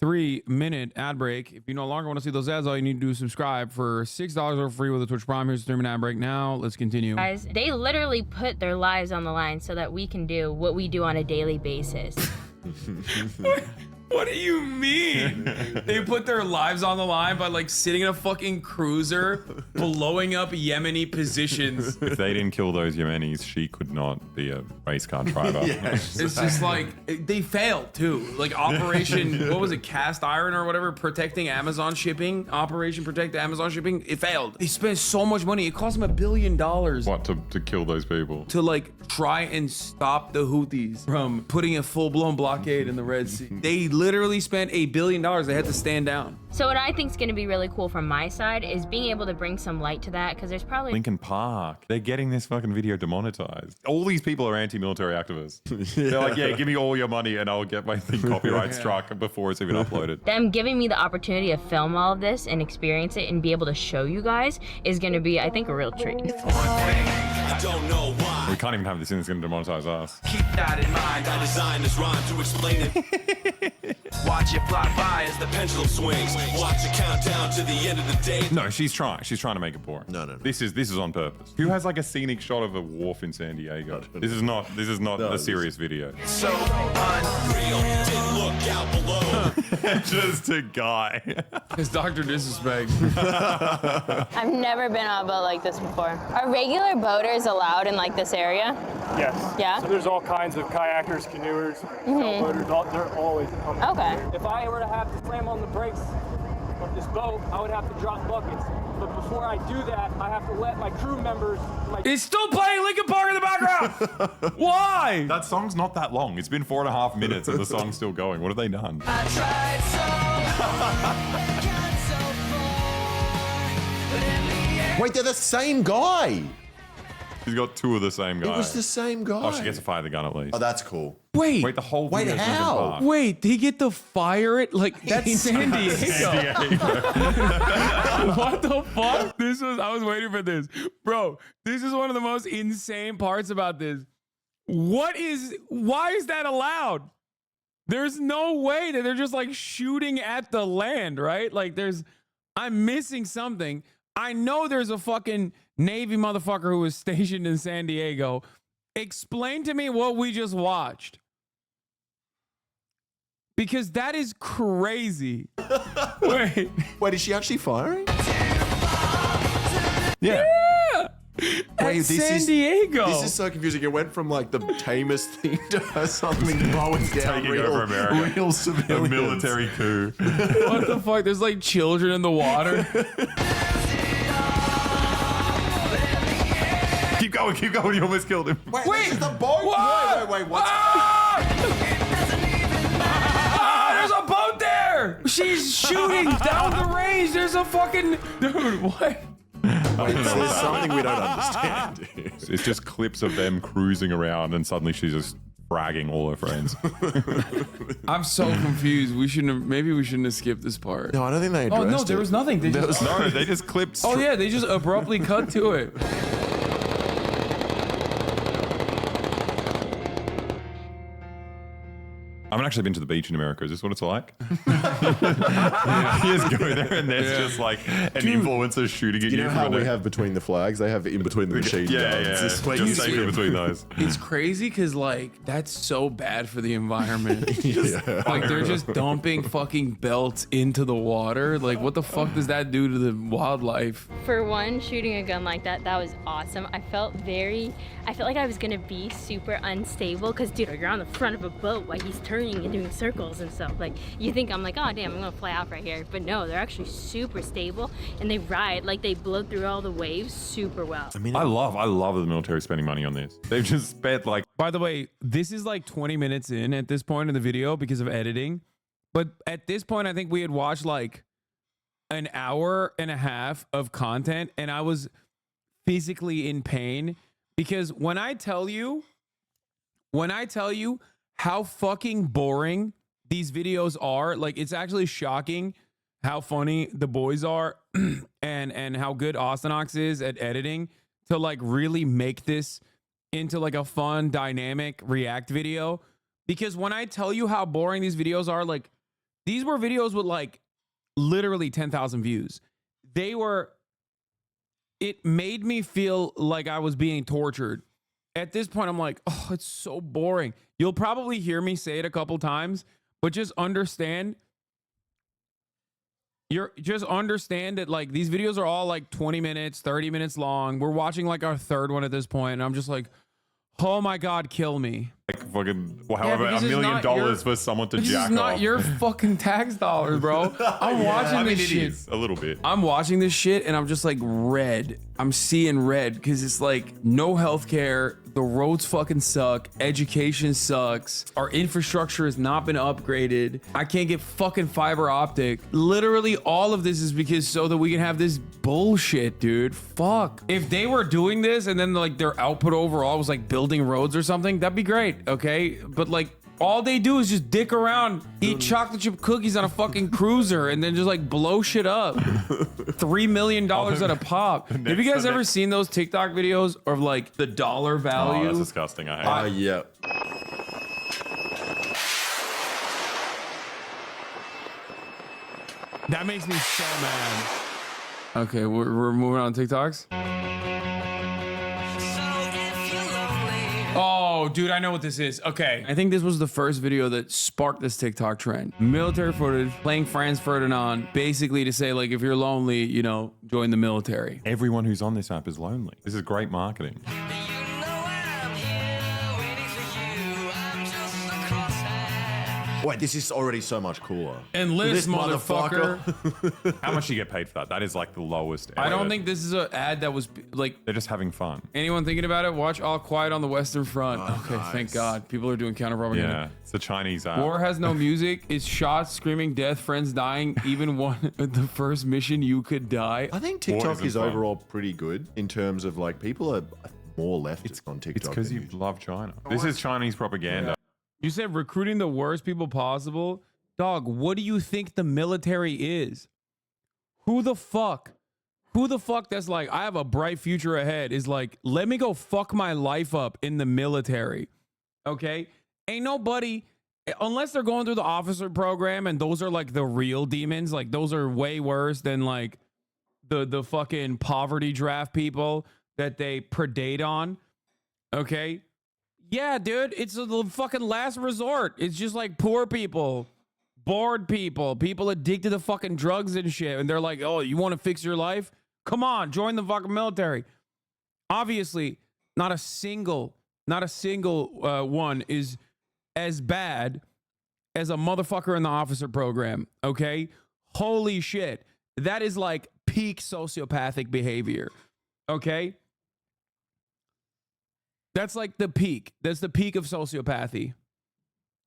3-minute ad break. If you no longer want to see those ads, all you need to do is subscribe for $6 or free with a Twitch Prime. Here's the 3-minute ad break. Now, let's continue. Guys, they literally put their lives on the line so that we can do what we do on a daily basis. What do you mean? They put their lives on the line by like sitting in a fucking cruiser, blowing up Yemeni positions. If they didn't kill those Yemenis, she could not be a race car driver. It's just like they failed too. Like Operation, what was it, Cast Iron or whatever, protecting Amazon shipping. Operation Protect Amazon Shipping. It failed. They spent so much money. It cost them $1 billion. What, to kill those people? To like try and stop the Houthis from putting a full-blown blockade in the Red Sea. They literally spent $1 billion. They had to stand down. So what I think is going to be really cool from my side is being able to bring some light to that, because there's probably Lincoln Park. They're getting this fucking video demonetized. All these people are anti-military activists. They're like, yeah, give me all your money and I'll get my thing copyright struck before it's even uploaded. them giving me the opportunity to film all of this and experience it and be able to show you guys is going to be, I think, a real treat. I don't know why. We can't even have this in. It's going to demonetize us. Keep that in mind. I designed this rhyme to explain it. Watch it fly by as the pendulum swings. Watch it count down to the end of the day. No, she's trying. She's trying to make it boring. No. This is on purpose. Who has like a scenic shot of a wharf in San Diego? This is not a serious video. So unreal. Didn't look out below. Just a guy. It's Dr. Disrespect. I've never been on a boat like this before. Are regular boaters allowed in like this area? Yes. Yeah? So there's all kinds of kayakers, canoers, sailboaters, they're always coming. Okay. If I were to have to slam on the brakes of this boat, I would have to drop buckets. But before I do that, I have to let my crew members... It's still playing Linkin Park in the background! Why? That song's not that long. It's been 4.5 minutes and the song's still going. What have they done? I tried so Wait, they're the same guy. He's got two of the same guy. It was the same guy. Oh, she gets to fire the gun at least. Oh, that's cool. Wait, the whole Wait, video's Linkin how? Park. Wait, they get to fire it? Like, that's San Diego. San Diego. What the fuck? I was waiting for this. Bro, this is one of the most insane parts about this. Why is that allowed? There's no way that they're just like shooting at the land, right? Like I'm missing something. I know there's a fucking Navy motherfucker who was stationed in San Diego. Explain to me what we just watched. Because that is crazy. Wait, is she actually firing? Yeah. Wait, San Diego. This is so confusing. It went from like the tamest thing to her suddenly mowing down Taking over America. real civilians. A military coup. What the fuck? There's like children in the water. Keep going. You almost killed him. Wait, this is the boat? Wait, what's... There's a boat there! She's shooting down the range. There's a fucking... Dude, what? Wait, there's something we don't understand. It's just clips of them cruising around and suddenly she's just bragging all her friends. I'm so confused. Maybe we shouldn't have skipped this part. No, I don't think they addressed Oh, no, there was nothing. They just clipped... Oh, yeah, they just abruptly cut to it. I haven't actually been to the beach in America. Is this what it's like? You just go there and there's just like an influencer shooting at you. You know how we have between the flags? They have in between the machine guns. Just safe in between those. It's crazy because like that's so bad for the environment. Like they're just dumping fucking belts into the water. Like what the fuck does that do to the wildlife? For one, shooting a gun like that was awesome. I felt like I was gonna be super unstable because dude, you're on the front of a boat while he's turning and doing circles and stuff. Like you think I'm like, oh damn, I'm gonna fly out right here, but no, they're actually super stable and they ride like they blow through all the waves super well. I mean, I love the military spending money on this. They've just spent like... By the way, this is like 20 minutes in at this point in the video because of editing, but at this point I think we had watched like an hour and a half of content and I was physically in pain because when I tell you how fucking boring these videos are, like it's actually shocking how funny the boys are and how good Austinox is at editing to like really make this into like a fun dynamic react video. Because when I tell you how boring these videos are, like these were videos with like literally 10,000 views. It made me feel like I was being tortured. At this point, I'm like, oh, it's so boring. You'll probably hear me say it a couple times, But just understand, that like these videos are all like 20 minutes, 30 minutes long. We're watching like our third one at this point, and I'm just like, oh my God, kill me. Like fucking, however, $1 million for someone to This jack is not off. your fucking tax dollars, bro. I'm watching I mean, this it shit. is a little bit. I'm watching this shit and I'm just like red. I'm seeing red because it's like no healthcare. The roads fucking suck. Education sucks. Our infrastructure has not been upgraded. I can't get fucking fiber optic. Literally all of this is because so that we can have this bullshit, dude. Fuck. If they were doing this and then like their output overall was like building roads or something, that'd be great. Okay. But like, all they do is just dick around, eat chocolate chip cookies on a fucking cruiser, and then just like blow shit up. $3 million at a pop. Have you guys ever seen those TikTok videos of like the dollar value? Oh, that's disgusting. I hate it. Yeah. That makes me so mad. Okay, we're moving on to TikToks. Oh, dude, I know what this is. Okay. I think this was the first video that sparked this TikTok trend. Military footage, playing Franz Ferdinand, basically to say, like, if you're lonely, you know, join the military. Everyone who's on this app is lonely. This is great marketing. Wait, this is already so much cooler. Enlist, motherfucker. How much do you get paid for that? That is like the lowest. I don't think this is an ad that was like. They're just having fun. Anyone thinking about it? Watch All Quiet on the Western Front. Okay, nice. thank God. People are doing counter propaganda. Yeah, it's a Chinese app. War has no music. It's shots, screaming, death, friends dying. Even one the first mission you could die. I think TikTok is overall pretty good in terms of like people are more leftist on TikTok. It's because you love China. This is Chinese propaganda. Yeah. You said recruiting the worst people possible. Dog, what do you think the military is? Who the fuck that's like, I have a bright future ahead is like, let me go fuck my life up in the military. Okay? Ain't nobody, unless they're going through the officer program and those are like the real demons, like those are way worse than like the fucking poverty draft people that they predate on. Okay? Yeah, dude, it's the fucking last resort. It's just like poor people, bored people, people addicted to fucking drugs and shit. And they're like, oh, you want to fix your life? Come on, join the fucking military. Obviously, not a single one is as bad as a motherfucker in the officer program, okay? Holy shit. That is like peak sociopathic behavior, okay? That's like the peak. That's the peak of sociopathy.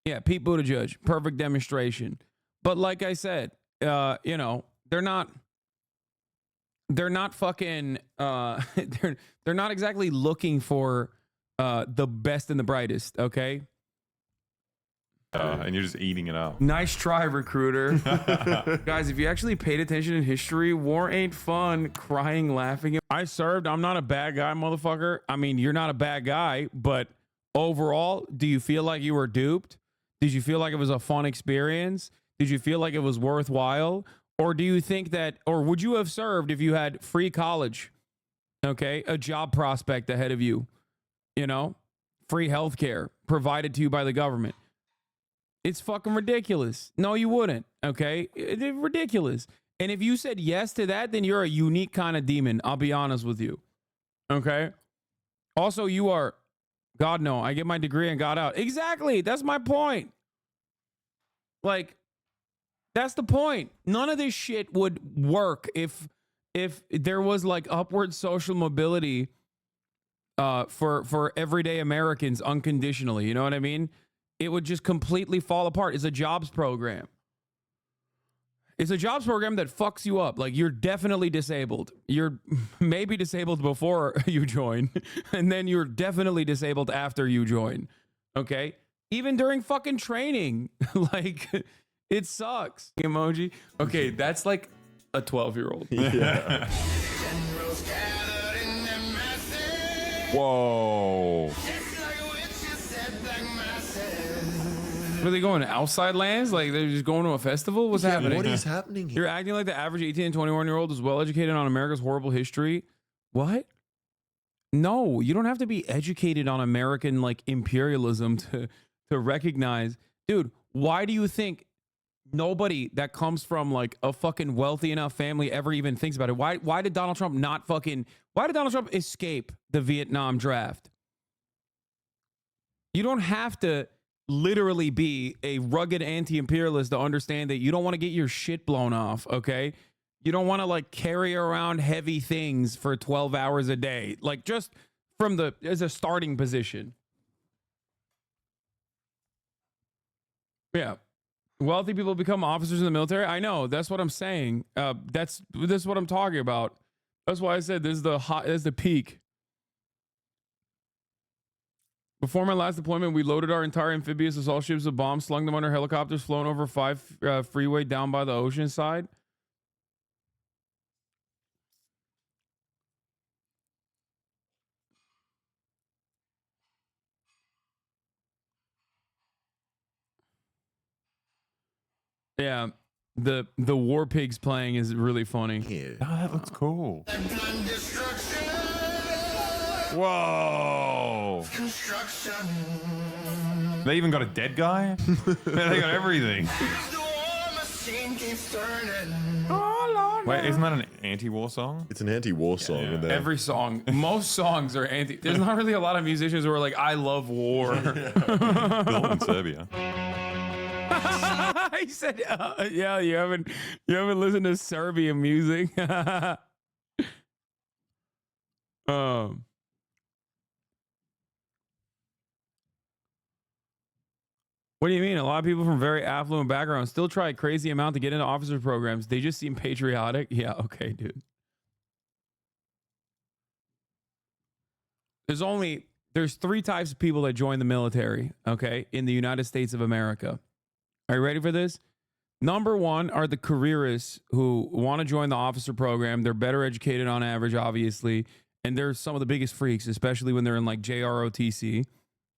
Yeah, Pete Buttigieg, perfect demonstration. But like I said, you know, they're not fucking they're not exactly looking for the best and the brightest, okay? And you're just eating it up. Nice try, recruiter. Guys, if you actually paid attention in history, war ain't fun. Crying, laughing. I served. I'm not a bad guy, motherfucker. I mean, you're not a bad guy, but overall, do you feel like you were duped? Did you feel like it was a fun experience? Did you feel like it was worthwhile? Or do you think that, or would you have served if you had free college? Okay, a job prospect ahead of you, you know, free healthcare provided to you by the government. It's fucking ridiculous. No, you wouldn't. Okay. It's ridiculous. And if you said yes to that, then you're a unique kind of demon. I'll be honest with you. Okay. Also, you are, God, no, I get my degree and got out. Exactly. That's my point. Like, that's the point. None of this shit would work if there was like upward social mobility for everyday Americans unconditionally. You know what I mean? It would just completely fall apart. It's a jobs program. It's a jobs program that fucks you up. Like, you're definitely disabled. You're maybe disabled before you join, and then you're definitely disabled after you join. Okay? Even during fucking training. Like, it sucks. Emoji. Okay, that's like a 12-year-old. Yeah. Whoa. Are they going to outside lands? Like they're just going to a festival? What's happening? What is happening here? You're acting like the average 18 and 21-year-old is well educated on America's horrible history. What? No, you don't have to be educated on American like imperialism to recognize. Dude, why do you think nobody that comes from like a fucking wealthy enough family ever even thinks about it? Why did Donald Trump why did Donald Trump escape the Vietnam draft? You don't have to literally be a rugged anti-imperialist to understand that you don't want to get your shit blown off, okay? You don't want to like carry around heavy things for 12 hours a day, like just from as a starting position. Yeah. Wealthy people become officers in the military. I know. That's what I'm saying. This is what I'm talking about. That's why I said this is the peak. Before my last deployment, we loaded our entire amphibious assault ships with bombs, slung them under helicopters, flown over 5 freeway down by the ocean side. Yeah, the War Pigs playing is really funny. Yeah. Oh, that looks cool. Whoa! They even got a dead guy? They got everything. Wait, isn't that an anti-war song? It's an anti-war song. Yeah. In there. Every song, most songs are anti. There's not really a lot of musicians who are like, I love war. Built in Serbia. He said, yeah, you haven't listened to Serbian music. What do you mean? A lot of people from very affluent backgrounds still try a crazy amount to get into officer programs. They just seem patriotic. Yeah, okay, dude. There's 3 types of people that join the military, okay, in the United States of America. Are you ready for this? Number 1 are the careerists who want to join the officer program. They're better educated on average, obviously, and they're some of the biggest freaks, especially when they're in like JROTC,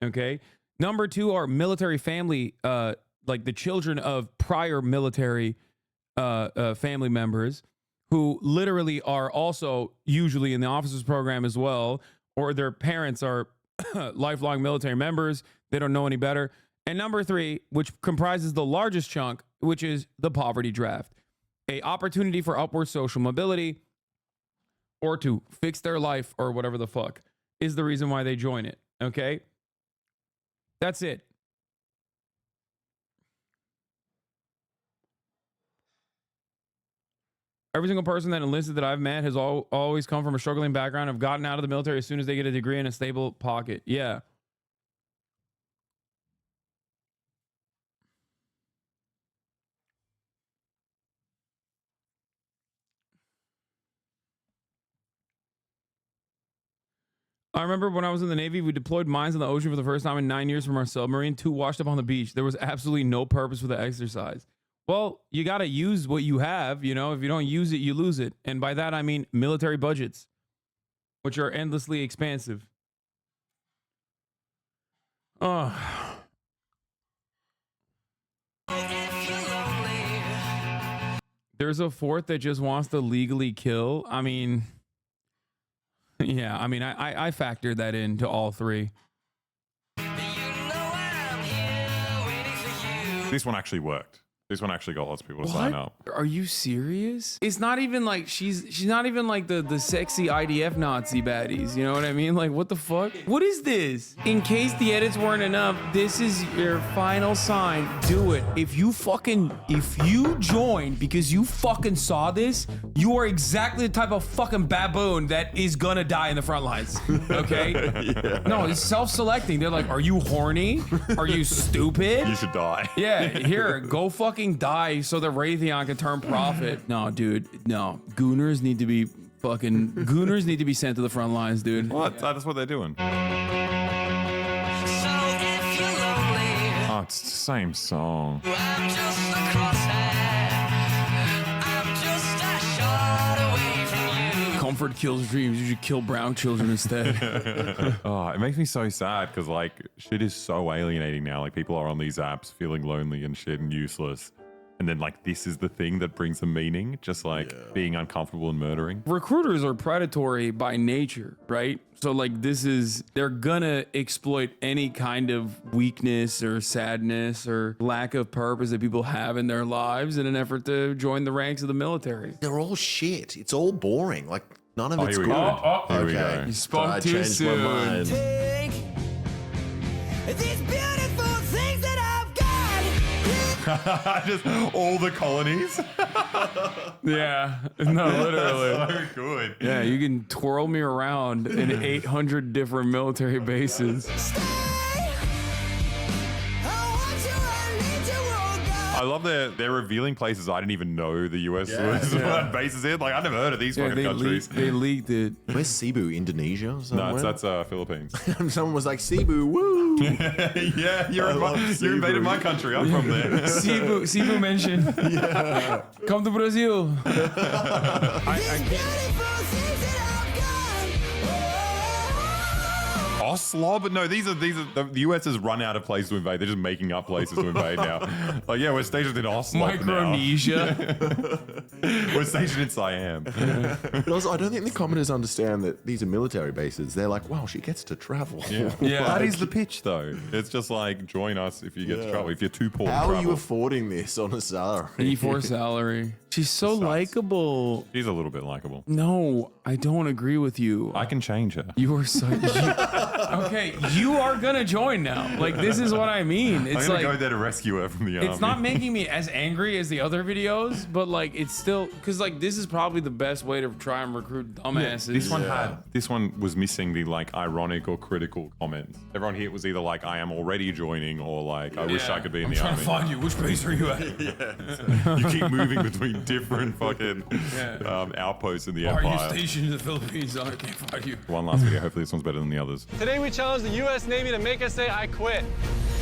okay? Number 2 are military family, like the children of prior military family members who literally are also usually in the officers program as well, or their parents are lifelong military members. They don't know any better. And number 3, which comprises the largest chunk, which is the poverty draft, a opportunity for upward social mobility or to fix their life or whatever the fuck is the reason why they join it. Okay. That's it. Every single person that enlisted that I've met has always come from a struggling background, have gotten out of the military as soon as they get a degree in a stable pocket. Yeah. I remember when I was in the Navy, we deployed mines in the ocean for the first time in 9 years from our submarine. 2 washed up on the beach. There was absolutely no purpose for the exercise. Well, you got to use what you have. You know, if you don't use it, you lose it. And by that, I mean military budgets, which are endlessly expansive. Oh. There's a 4th that just wants to legally kill. I mean... Yeah, I mean, I factored that into all 3. This one actually worked. This one actually got lots of people to sign up. Are you serious? It's not even like she's not even like the sexy IDF Nazi baddies. You know what I mean? Like, what the fuck? What is this? In case the edits weren't enough, this is your final sign. Do it. If you join because you fucking saw this, you are exactly the type of fucking baboon that is gonna die in the front lines. Okay? Yeah. No, it's self-selecting. They're like, are you horny? Are you stupid? You should die. Yeah, here, go fucking die so the Raytheon can turn profit. No, dude, no. Gooners need to be sent to the front lines, dude. What? That's what they're doing. Oh, it's the same song. Comfort kills dreams. You should kill brown children instead. Oh, it makes me so sad because like shit is so alienating now. Like people are on these apps feeling lonely and shit and useless. And then like this is the thing that brings the meaning, just like being uncomfortable and murdering. Recruiters are predatory by nature, right? So like they're gonna exploit any kind of weakness or sadness or lack of purpose that people have in their lives in an effort to join the ranks of the military. They're all shit. It's all boring. Like none of it's here we good. go. Here we Okay. go. You spoke I too changed soon. my mind. These beautiful things that I've got. Just all the colonies. Yeah, no, literally. So good. Yeah, you can twirl me around in 800 different military bases. I love they're revealing places I didn't even know the US was bases in. Like I never heard of these fucking countries. They leaked it. Where's Cebu? Indonesia? Or somewhere? No, that's Philippines. Someone was like, Cebu, woo! Yeah, you invaded my country. I'm from there. Cebu mentioned. Yeah. Come to Brazil. Oslo, but no, these are the US has run out of places to invade. They're just making up places to invade now. Like, yeah, we're stationed in Oslo. Micronesia. Now. We're stationed in Siam. But also, I don't think the commenters understand that these are military bases. They're like, wow, she gets to travel. Yeah, Yeah. That is the pitch, though. It's just like join us if you get to travel. If you're too poor to How travel. are you affording this on a salary? E4 salary. She's so likable. She's a little bit likable. No, I don't agree with you. I can change her. You are so. Okay, you are gonna join now. Like this is what I mean. It's I'm gonna like go there to rescue her from the army. it's not making me as angry as the other videos, but like it's still because like this is probably the best way to try and recruit dumbasses. This one was missing the like ironic or critical comments. Everyone here was either like I am already joining or like I wish I could be in the army. I'm trying to find you. Which base are you at? You keep moving between different fucking outposts in the Why empire. are you stationed in the Philippines? I can't find you. One last video. Hopefully this one's better than the others. Today we challenged the U.S. Navy to make us say, I quit.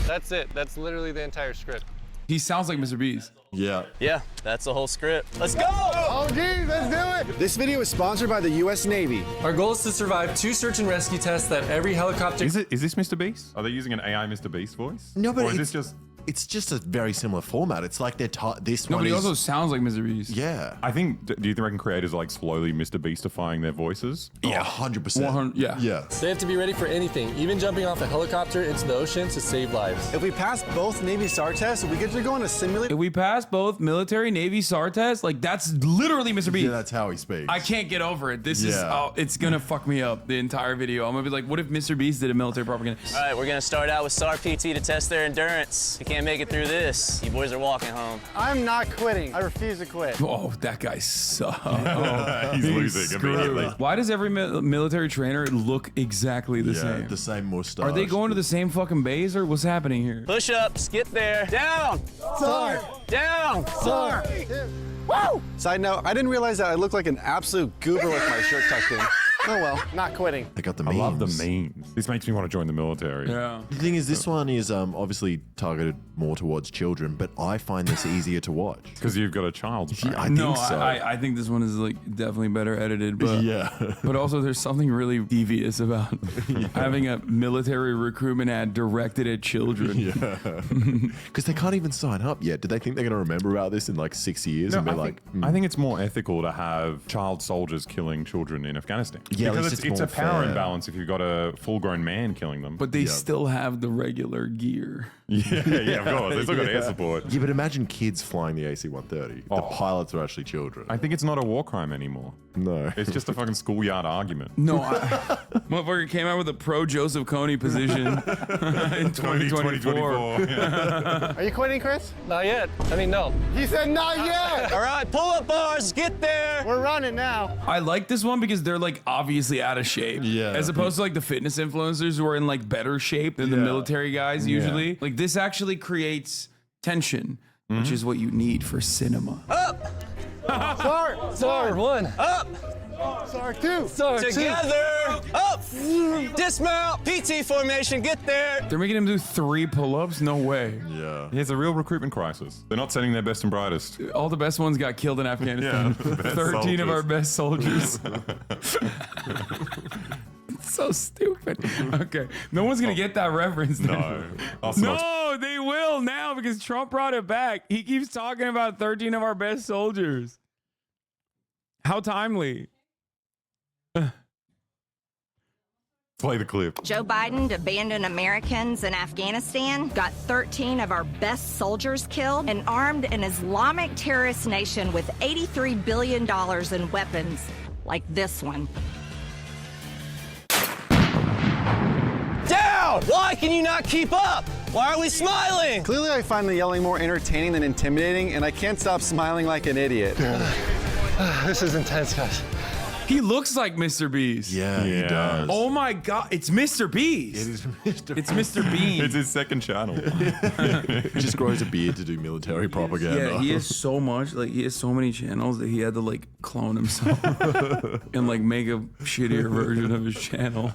That's it. That's literally the entire script. He sounds like Mr. Beast. Yeah. Yeah, that's the whole script. Let's go! Oh, geez, let's do it! This video is sponsored by the U.S. Navy. Our goal is to survive 2 search and rescue tests that every helicopter... Is this Mr. Beast? Are they using an AI Mr. Beast voice? No, but or is this just... It's just a very similar format. It's like they're this No, one but he is, also sounds like Mr. Beast. Yeah. I think, do you reckon creators are like slowly Mr. Beastifying their voices? Yeah, 100%. Yeah. Yeah. They have to be ready for anything, even jumping off a helicopter into the ocean to save lives. If we pass both Navy SAR tests, we get to go on a simulator. If we pass both military, Navy, SAR tests, like that's literally Mr. Beast. Yeah, that's how he speaks. I can't get over it. This is, it's gonna fuck me up the entire video. I'm gonna be like, what if Mr. Beast did a military propaganda? All right, we're gonna start out with SAR PT to test their endurance. If you can't make it through this, you boys are walking home. I'm not quitting. I refuse to quit. Oh, that guy sucks. He's losing screwed. immediately. Why does every military trainer look exactly the same? The same mustache. Are they going to the same fucking base or what's happening here? Push ups, get there. Down! SAR! Down! SAR! Woo! Side note, I didn't realize that I look like an absolute goober with my shirt tucked in. Oh well, not quitting. I got the I memes. love the memes. This makes me want to join the military. Yeah. The thing is, this one is obviously targeted more towards children, but I find this easier to watch. Because you've got a child's brain. I No, think so. I think this one is like definitely better edited, but Yeah. but also there's something really devious about having a military recruitment ad directed at children. Yeah. Because they can't even sign up yet. Do they think they're going to remember about this in like 6 years No, and be I like, think, I think it's more ethical to have child soldiers killing children in Afghanistan. Yeah, at because least it's it's a more power fair. imbalance if you've got a full-grown man killing them. But they still have the regular gear. yeah, of course. They still got air support. Yeah, but imagine kids flying the AC-130. The pilots are actually children. I think it's not a war crime anymore. No. It's just a fucking schoolyard argument. No, motherfucker came out with a pro Joseph Kony position in 2024. Are you quitting, Chris? Not yet. I mean, no. He said not yet. All right, pull up bars, get there. We're running now. I like this one because they're like obviously out of shape. Yeah. As opposed to like the fitness influencers who are in like better shape than the military guys usually. Like this actually creates tension, which is what you need for cinema. Up! SAR 1. Up! SAR 2. SAR 2. Together! Up! Dismount! PT formation, get there! They're making him do 3 pull-ups? No way. Yeah. It's a real recruitment crisis. They're not sending their best and brightest. All the best ones got killed in Afghanistan. Yeah, the best 13 of soldiers. our best soldiers. So stupid. Okay. No one's going to get that reference. No. No, they will. real now because Trump brought it back. He keeps talking about 13 of our best soldiers. How timely. Play the clip. Joe Biden abandoned Americans in Afghanistan, got 13 of our best soldiers killed, and armed an Islamic terrorist nation with $83 billion in weapons, like this one. Down! Why can you not keep up? Why are we smiling? Clearly, I find the yelling more entertaining than intimidating, and I can't stop smiling like an idiot. This is intense, guys. He looks like Mr. Beast. Yeah, he does. Oh my God, it's Mr. Beast. It is Mr. It's Mr. Bean. It's his second channel. He just grows a beard to do military propaganda. Yeah, he has so much, like he has so many channels that he had to like clone himself and like make a shittier version of his channel.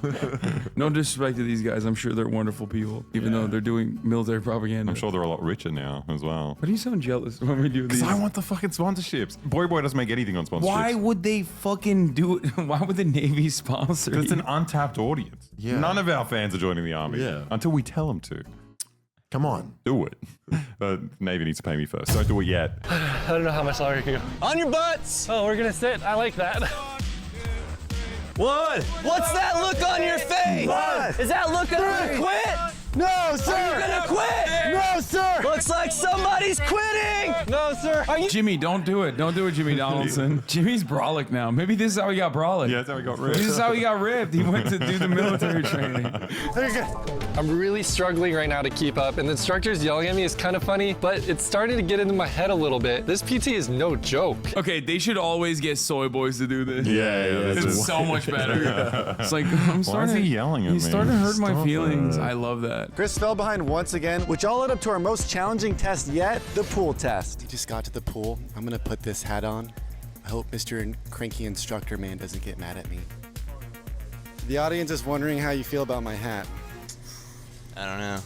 No disrespect to these guys, I'm sure they're wonderful people, even though they're doing military propaganda. I'm sure they're a lot richer now as well. Why do you sound jealous when we do these? Because I want the fucking sponsorships. Boy doesn't make anything on sponsorships. Why would they fucking do it? Why would the Navy sponsor? Because it's an untapped audience. Yeah. None of our fans are joining the army. Yeah. Until we tell them to. Come on. Do it. Navy needs to pay me first. Don't do it yet. I don't know how much longer I can go. On your butts! Oh, we're gonna sit. I like that. What? What's that look on your face? What? Is that look of quit? No, sir! Are you gonna quit? No, sir! Looks like somebody's quitting! No, sir. Are you? Jimmy, don't do it. Don't do it, Jimmy Donaldson. Jimmy's brolic now. Maybe this is how he got brolic. Yeah, that's how he got ripped. This is how he got ripped. He went to do the military training. I'm really struggling right now to keep up, and the instructor's yelling at me is kind of funny, but it's starting to get into my head a little bit. This PT is no joke. Okay, they should always get soy boys to do this. Yeah. It's so much better. It's like, I'm starting. Why is he yelling at me? He's starting to hurt my Stop feelings. it. I love that. Chris fell behind once again, which all led up to our most challenging test yet, the pool test. We just got to the pool. I'm gonna put this hat on. I hope Mr. Cranky Instructor Man doesn't get mad at me. The audience is wondering how you feel about my hat. I don't know.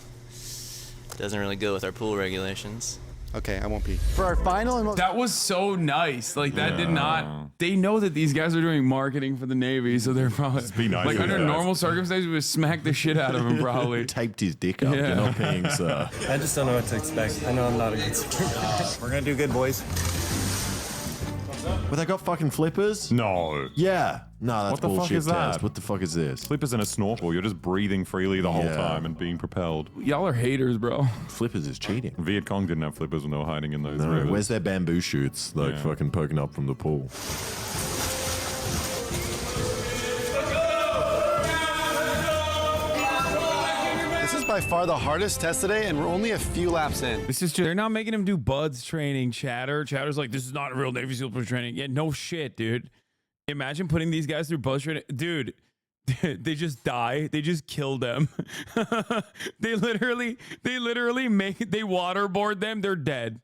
Doesn't really go with our pool regulations. Okay, I won't pee. For our final and most... That was so nice. Like that did not. They know that these guys are doing marketing for the Navy, so they're probably be nice like to under guys. normal circumstances, we would smack the shit out of him probably. Taped his dick up. Yeah. You're not paying, sir. I just don't know what to expect. I know I'm not a good swimmer. We're gonna do good, boys. Well, they got fucking flippers? No. Yeah. No, that's What the fuck bullshit is that? test. What the fuck is this? Flippers and a snorkel. You're just breathing freely the whole Yeah. time and being propelled. Y'all are haters, bro. Flippers is cheating. Viet Cong didn't have flippers when they were hiding in those No, rivers. where's their bamboo shoots? Like Yeah. fucking poking up from the pool. This is by far the hardest test today, and we're only a few laps in. This is just, they're not making him do buds training, Chatter's like, this is not a real Navy SEAL training. Yeah, no shit, dude. Imagine putting these guys through buds training. Dude, they just die. They just kill them. they literally they waterboard them. They're dead.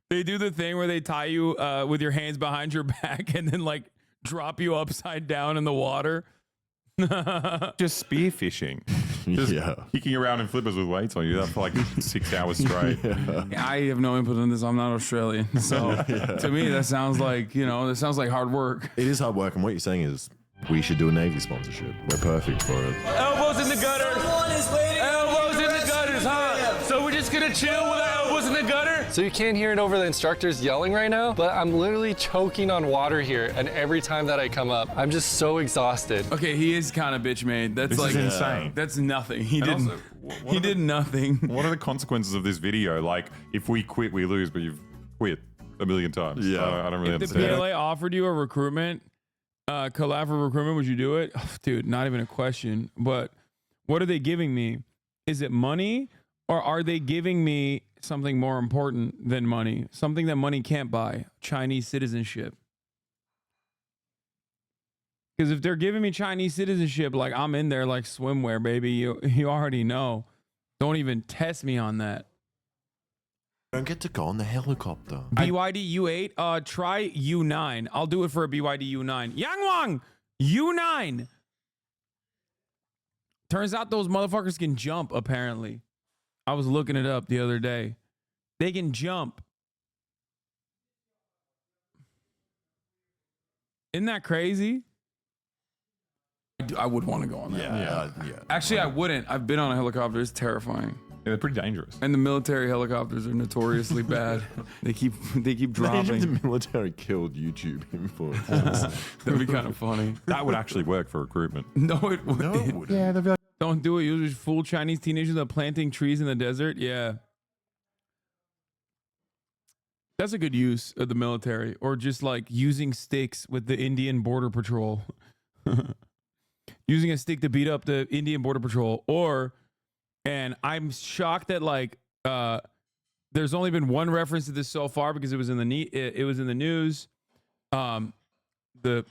They do the thing where they tie you with your hands behind your back and then like drop you upside down in the water. Just spear fishing. Just kicking around in flippers with weights on you. That for like 6 hours straight. I have no input on this. I'm not Australian. So to me, that sounds like, that sounds like hard work. It is hard work, and what you're saying is we should do a Navy sponsorship. We're perfect for it. Elbows in the gutters. Elbows in the gutters, huh? So we're just gonna chill with our elbows in the gutter? So you can't hear it over the instructors yelling right now, but I'm literally choking on water here, and every time that I come up, I'm just so exhausted. Okay, he is kind of bitch made. That's This like is insane. That's nothing. He And didn't. also, He did nothing. What are the consequences of this video? Like, if we quit, we lose, but you've quit a million times. Yeah. I don't really If the understand. PLA offered you a recruitment, collab for recruitment, would you do it? Oh, dude, not even a question. But what are they giving me? Is it money, or are they giving me something more important than money? Something that money can't buy? Chinese citizenship. Because if they're giving me Chinese citizenship, like I'm in there like swimwear, baby. You already know. Don't even test me on that. Don't get to go on the helicopter. BYD U8, try U9. I'll do it for a BYD U9. Yang Wang, U9. Turns out those motherfuckers can jump, apparently. I was looking it up the other day. They can jump. Isn't that crazy? I would want to go on that. Yeah. Actually, I wouldn't. I've been on a helicopter. It's terrifying. Yeah, they're pretty dangerous. And the military helicopters are notoriously bad. They keep Imagine dropping. the military killed YouTube influencers. That'd be kind of funny. That would actually work for recruitment. No, it wouldn't. No, it wouldn't. Yeah, they'd be like, Don't do it. You just fool Chinese teenagers that are planting trees in the desert. Yeah. That's a good use of the military, or just like using sticks with the Indian Border Patrol. Using a stick to beat up the Indian Border Patrol, and I'm shocked that like there's only been one reference to this so far because it was in the news. The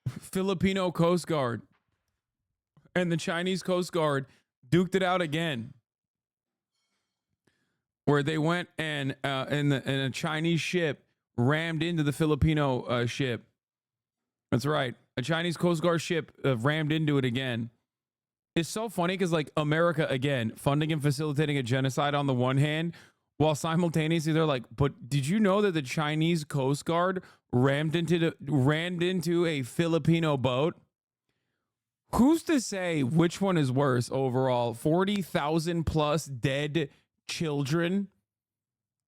Filipino Coast Guard and the Chinese Coast Guard duked it out again, where they went and in a Chinese ship rammed into the Filipino ship. That's right, a Chinese Coast Guard ship rammed into it again. It's so funny because like America again funding and facilitating a genocide on the one hand, while simultaneously they're like, but did you know that the Chinese Coast Guard rammed into a Filipino boat? Who's to say which one is worse overall? 40,000 plus dead children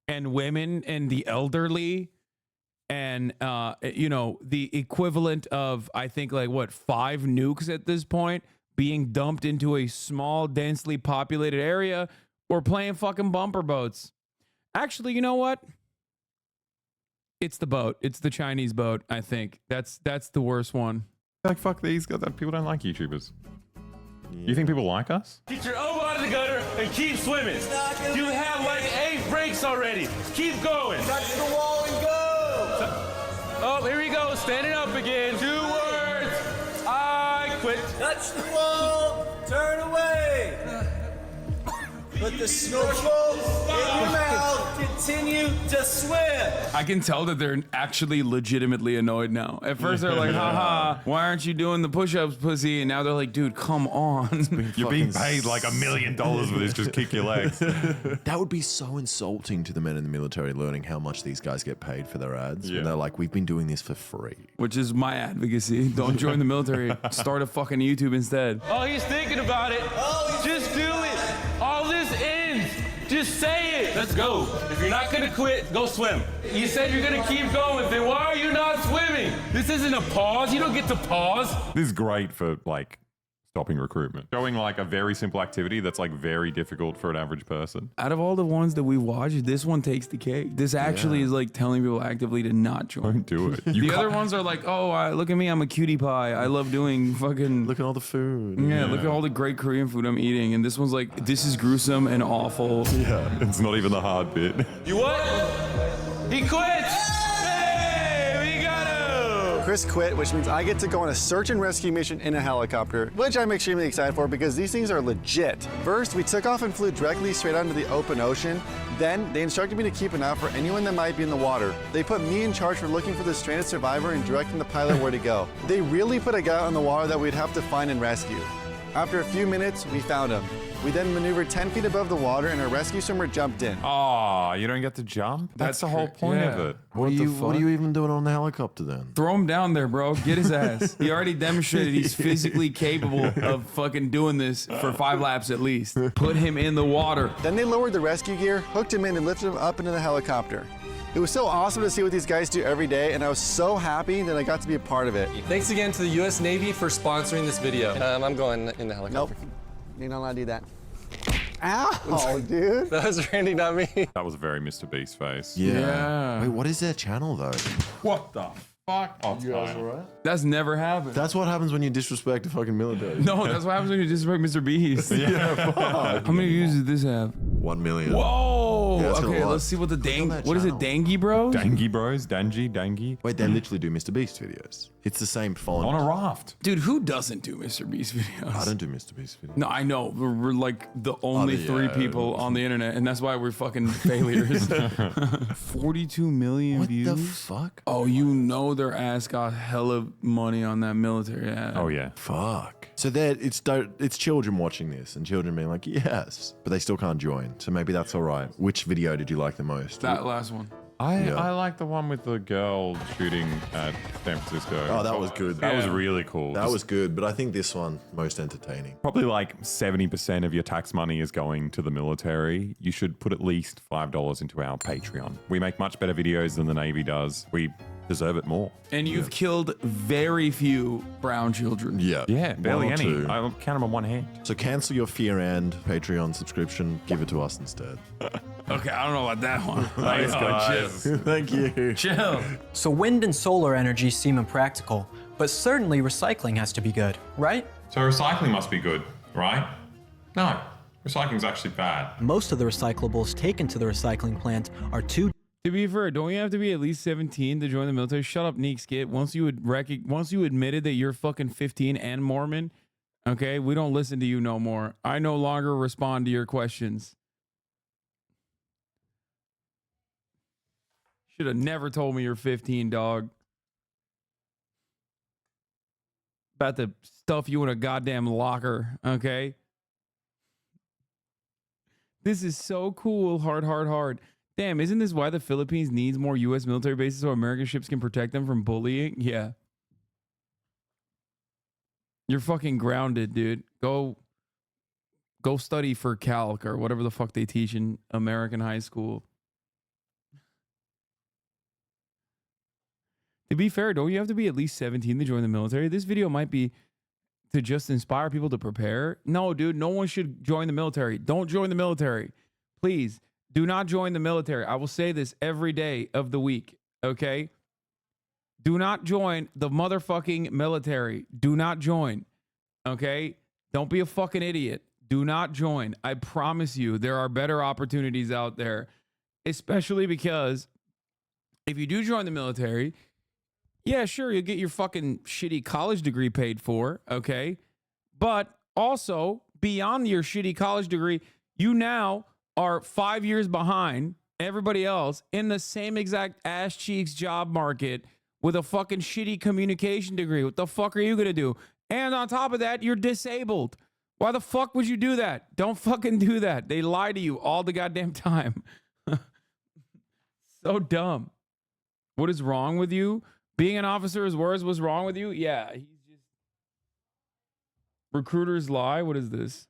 and women and the elderly, and the equivalent of I think like what 5 nukes at this point being dumped into a small, densely populated area, or playing fucking bumper boats. Actually, you know what? It's the boat. It's the Chinese boat, I think. That's the worst one. like, fuck these guys. People don't like YouTubers. You think people like us? Get your elbow out of the gutter and keep swimming. You have like 8 breaks already. Keep going. Touch the wall and go. Oh, here we go. Standing up again. 2 words. I quit. Touch the wall. Turn away. Put the snorkel in your mouth. Continue to swim. I can tell that they're actually legitimately annoyed now. At first they're like, haha, why aren't you doing the push-ups, pussy? And now they're like, dude, come on. You're being paid like $1 million for this. Just kick your legs. That would be so insulting to the men in the military learning how much these guys get paid for their ads. Yeah. When they're like, we've been doing this for free. Which is my advocacy. Don't join the military. Start a fucking YouTube instead. Oh, he's thinking about it. Oh, just do it. All this ends. Just say it. Let's go. If you're not gonna quit, go swim. You said you're gonna keep going. Then why are you not swimming? This isn't a pause. You don't get to pause. This is great for like stopping recruitment. Showing like a very simple activity that's like very difficult for an average person. Out of all the ones that we watched, this one takes the cake. This actually is like telling people actively to not join. Don't do it. The other ones are like, oh, look at me, I'm a cutie pie. I love doing fucking... Look at all the food. Yeah, look at all the great Korean food I'm eating. And this one's like, this is gruesome and awful. Yeah, it's not even the hard bit. You what? He quit. Chris quit, which means I get to go on a search and rescue mission in a helicopter, which I'm extremely excited for because these things are legit. First, we took off and flew directly straight onto the open ocean. Then, they instructed me to keep an eye out for anyone that might be in the water. They put me in charge for looking for the stranded survivor and directing the pilot where to go. They really put a guy on the water that we'd have to find and rescue. After a few minutes, we found him. We then maneuvered 10 feet above the water and our rescue swimmer jumped in. Oh, you don't get to jump? That's the whole point of it. What are you even doing on the helicopter then? Throw him down there, bro. Get his ass. He already demonstrated he's physically capable of fucking doing this for 5 laps at least. Put him in the water. Then they lowered the rescue gear, hooked him in, and lifted him up into the helicopter. It was so awesome to see what these guys do every day, and I was so happy that I got to be a part of it. Thanks again to the U.S. Navy for sponsoring this video. I'm going in the helicopter. Nope, you're not allowed to do that. Ow, dude. That was Randy, not me. That was a very Mr. Beast face. Yeah. Wait, what is their channel though? What the fuck? Oh, You guys all right? That's never happened. That's what happens when you disrespect the fucking military. No, that's what happens when you disrespect Mr. Beast. Yeah, fuck. How many views did this have? 1 million. Whoa! Yeah, that's got a Okay, lot. let's see what the Click on that what is it, channel. Dangy Bros? Dangy Bros? Dangy? Wait, they literally do Mr. Beast videos. It's the same font. On a raft. Dude, who doesn't do Mr. Beast videos? I don't do Mr. Beast videos. No, I know. We're like the only 3 people on the internet, and that's why we're fucking failures. 42 million views. What the fuck? Oh, you know their ass got hella money on that military ad. Oh, yeah. Fuck. So it's children watching this and children being like, yes, but they still can't join. So maybe that's all right. Which video did you like the most? That last one. I like the one with the girl shooting at San Francisco. Oh, that was good. That was really cool. That was good, but I think this one most entertaining. Probably like 70% of your tax money is going to the military. You should put at least $5 into our Patreon. We make much better videos than the Navy does. We deserve it more. And you've killed very few brown children. Yeah. Yeah, barely One or any. two. I'll count them on one hand. So cancel your Fear and Patreon subscription. Give it to us instead. Okay, I don't know about that one. Thanks, guys. Thank you. Chill. So wind and solar energy seem impractical, but certainly recycling has to be good, right? So recycling must be good, right? No, recycling's actually bad. Most of the recyclables taken to the recycling plant are too. To be fair, don't you have to be at least 17 to join the military? Shut up, Neek Skit. Once you admitted that you're fucking 15 and Mormon, okay, we don't listen to you no more. I no longer respond to your questions. Should have never told me you're 15, dog. About to stuff you in a goddamn locker, okay? This is so cool. Hard. Damn, isn't this why the Philippines needs more U.S. military bases so American ships can protect them from bullying? Yeah. You're fucking grounded, dude. Go study for calc or whatever the fuck they teach in American high school. To be fair, don't you have to be at least 17 to join the military? This video might be to just inspire people to prepare. No, dude, no one should join the military. Don't join the military. Please. Do not join the military. I will say this every day of the week, okay? Do not join the motherfucking military. Do not join, okay? Don't be a fucking idiot. Do not join. I promise you there are better opportunities out there, especially because if you do join the military, yeah, sure, you'll get your fucking shitty college degree paid for, okay? But also, beyond your shitty college degree, you now are 5 years behind everybody else in the same exact ass cheeks job market with a fucking shitty communication degree. What the fuck are you gonna do? And on top of that, you're disabled. Why the fuck would you do that? Don't fucking do that. They lie to you all the goddamn time. So dumb. What is wrong with you? Being an officer is worse. What's wrong with you? Yeah, he's just... Recruiters lie? What is this?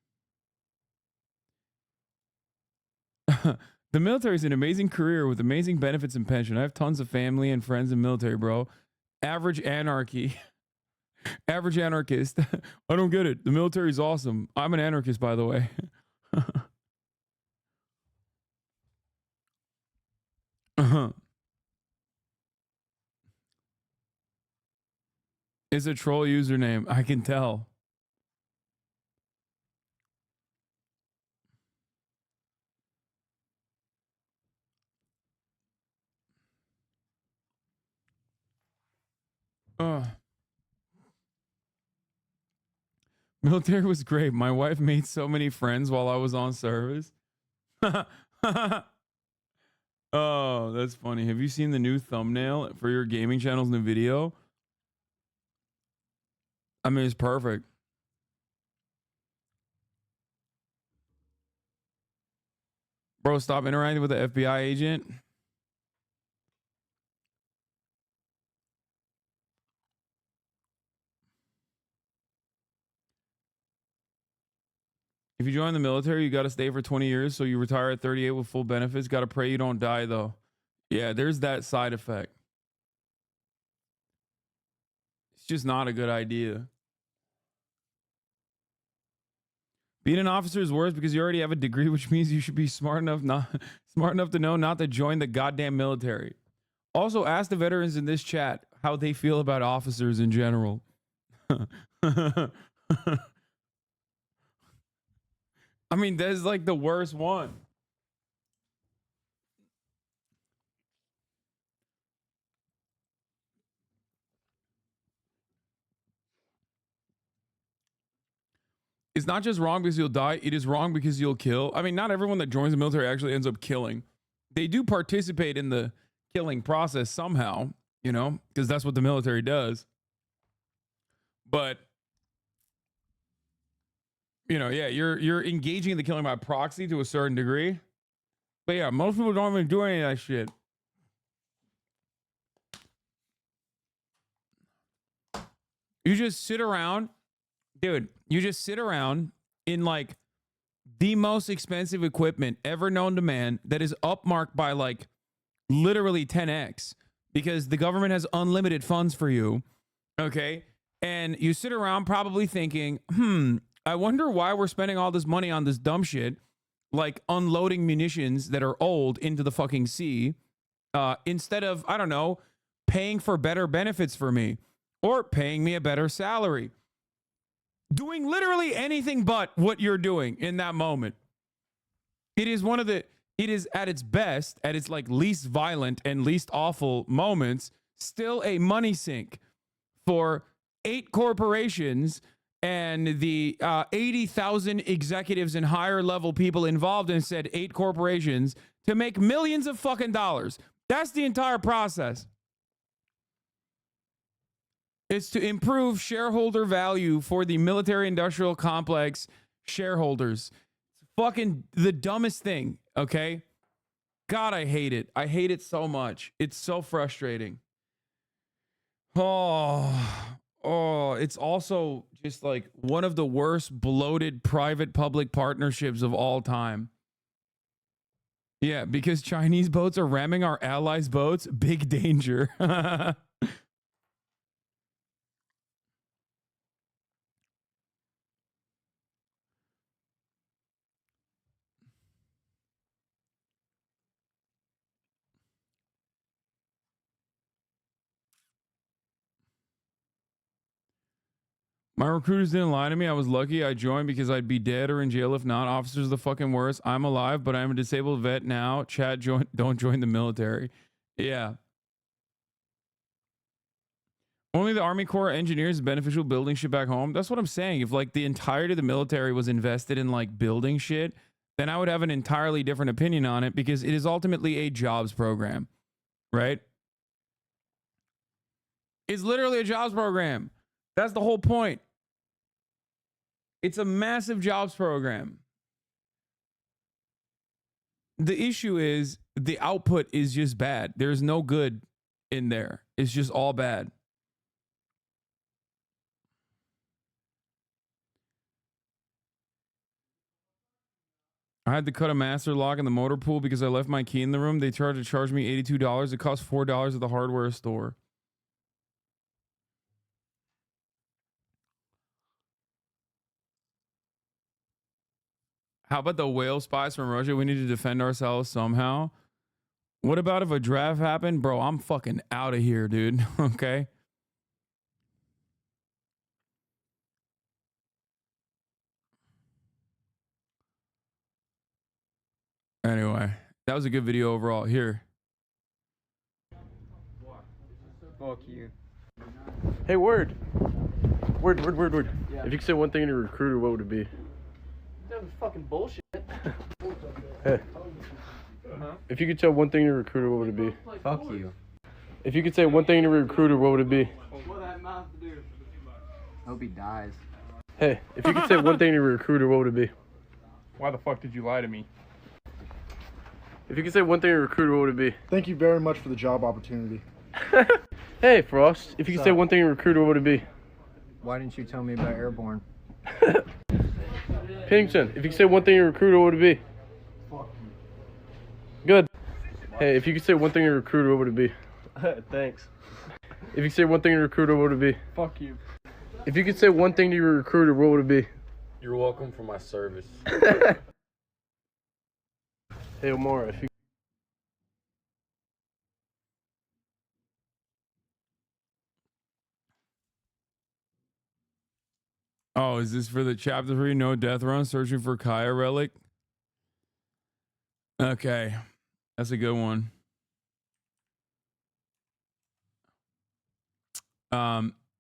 The military is an amazing career with amazing benefits and pension. I have tons of family and friends in military, bro. Average anarchy. Average anarchist. I don't get it. The military is awesome. I'm an anarchist, by the way. It's a troll username. I can tell. Military was great. My wife made so many friends while I was on service. Oh, that's funny. Have you seen the new thumbnail for your gaming channel's new video? I mean, it's perfect. Bro, stop interacting with the FBI agent. If you join the military, you got to stay for 20 years. So you retire at 38 with full benefits. Got to pray you don't die, though. Yeah, there's that side effect. It's just not a good idea. Being an officer is worse because you already have a degree, which means you should be smart enough to know not to join the goddamn military. Also, ask the veterans in this chat how they feel about officers in general. I mean, that's like the worst one. It's not just wrong because you'll die. It is wrong because you'll kill. I mean, not everyone that joins the military actually ends up killing. They do participate in the killing process somehow, you know, because that's what the military does. But, you know, yeah, you're engaging in the killing by proxy to a certain degree. But yeah, most people don't even do any of that shit. You just sit around, dude. You just sit around in like the most expensive equipment ever known to man that is upmarked by like literally 10x because the government has unlimited funds for you. Okay. And you sit around probably thinking, I wonder why we're spending all this money on this dumb shit, like unloading munitions that are old into the fucking sea, instead of, I don't know, paying for better benefits for me or paying me a better salary. Doing literally anything but what you're doing in that moment. It is at its best, at its like least violent and least awful moments, still a money sink for 8 corporations and the 80,000 executives and higher level people involved in said 8 corporations to make millions of fucking dollars. That's the entire process. It's to improve shareholder value for the military industrial complex shareholders. It's fucking the dumbest thing, okay? God, I hate it. I hate it so much. It's so frustrating. It's also just like one of the worst bloated private-public partnerships of all time. Yeah, because Chinese boats are ramming our allies' boats. Big danger. My recruiters didn't lie to me. I was lucky. I joined because I'd be dead or in jail if not. Officers are the fucking worst. I'm alive, but I'm a disabled vet now. Chat, don't join the military. Yeah. Only the Army Corps engineers is beneficial building shit back home. That's what I'm saying. If like the entirety of the military was invested in like building shit, then I would have an entirely different opinion on it because it is ultimately a jobs program, right? It's literally a jobs program. That's the whole point. It's a massive jobs program. The issue is the output is just bad. There's no good in there. It's just all bad. I had to cut a master lock in the motor pool because I left my key in the room. They tried to charge me $82. It cost $4 at the hardware store. How about the whale spies from Russia? We need to defend ourselves somehow. What about if a draft happened? Bro, I'm fucking out of here, dude. Okay. Anyway, that was a good video overall. Here. Fuck you. Hey, word. Word. Yeah. If you could say one thing to a recruiter, what would it be? That was fucking bullshit. Hey. If you could tell one thing to a recruiter, what would it be? Fuck you. If you could say one thing to a recruiter, what would it be? What that mouth to do? Hope he dies. Hey, if you could say one thing to a recruiter, what would it be? Why the fuck did you lie to me? If you could say one thing to a recruiter, what would it be? Thank you very much for the job opportunity. Hey, Frost. If you could say one thing to a recruiter, what would it be? Why didn't you tell me about Airborne? Pennington, if you could say one thing to a recruiter, what would it be? Fuck you. Good. Hey, if you could say one thing to a recruiter, what would it be? Thanks. If you could say one thing to a recruiter, what would it be? Fuck you. If you could say one thing to your recruiter, what would it be? You're welcome for my service. Hey, Omar, if you... Oh, is this for the chapter 3 no death run searching for Kaya relic? Okay. That's a good one.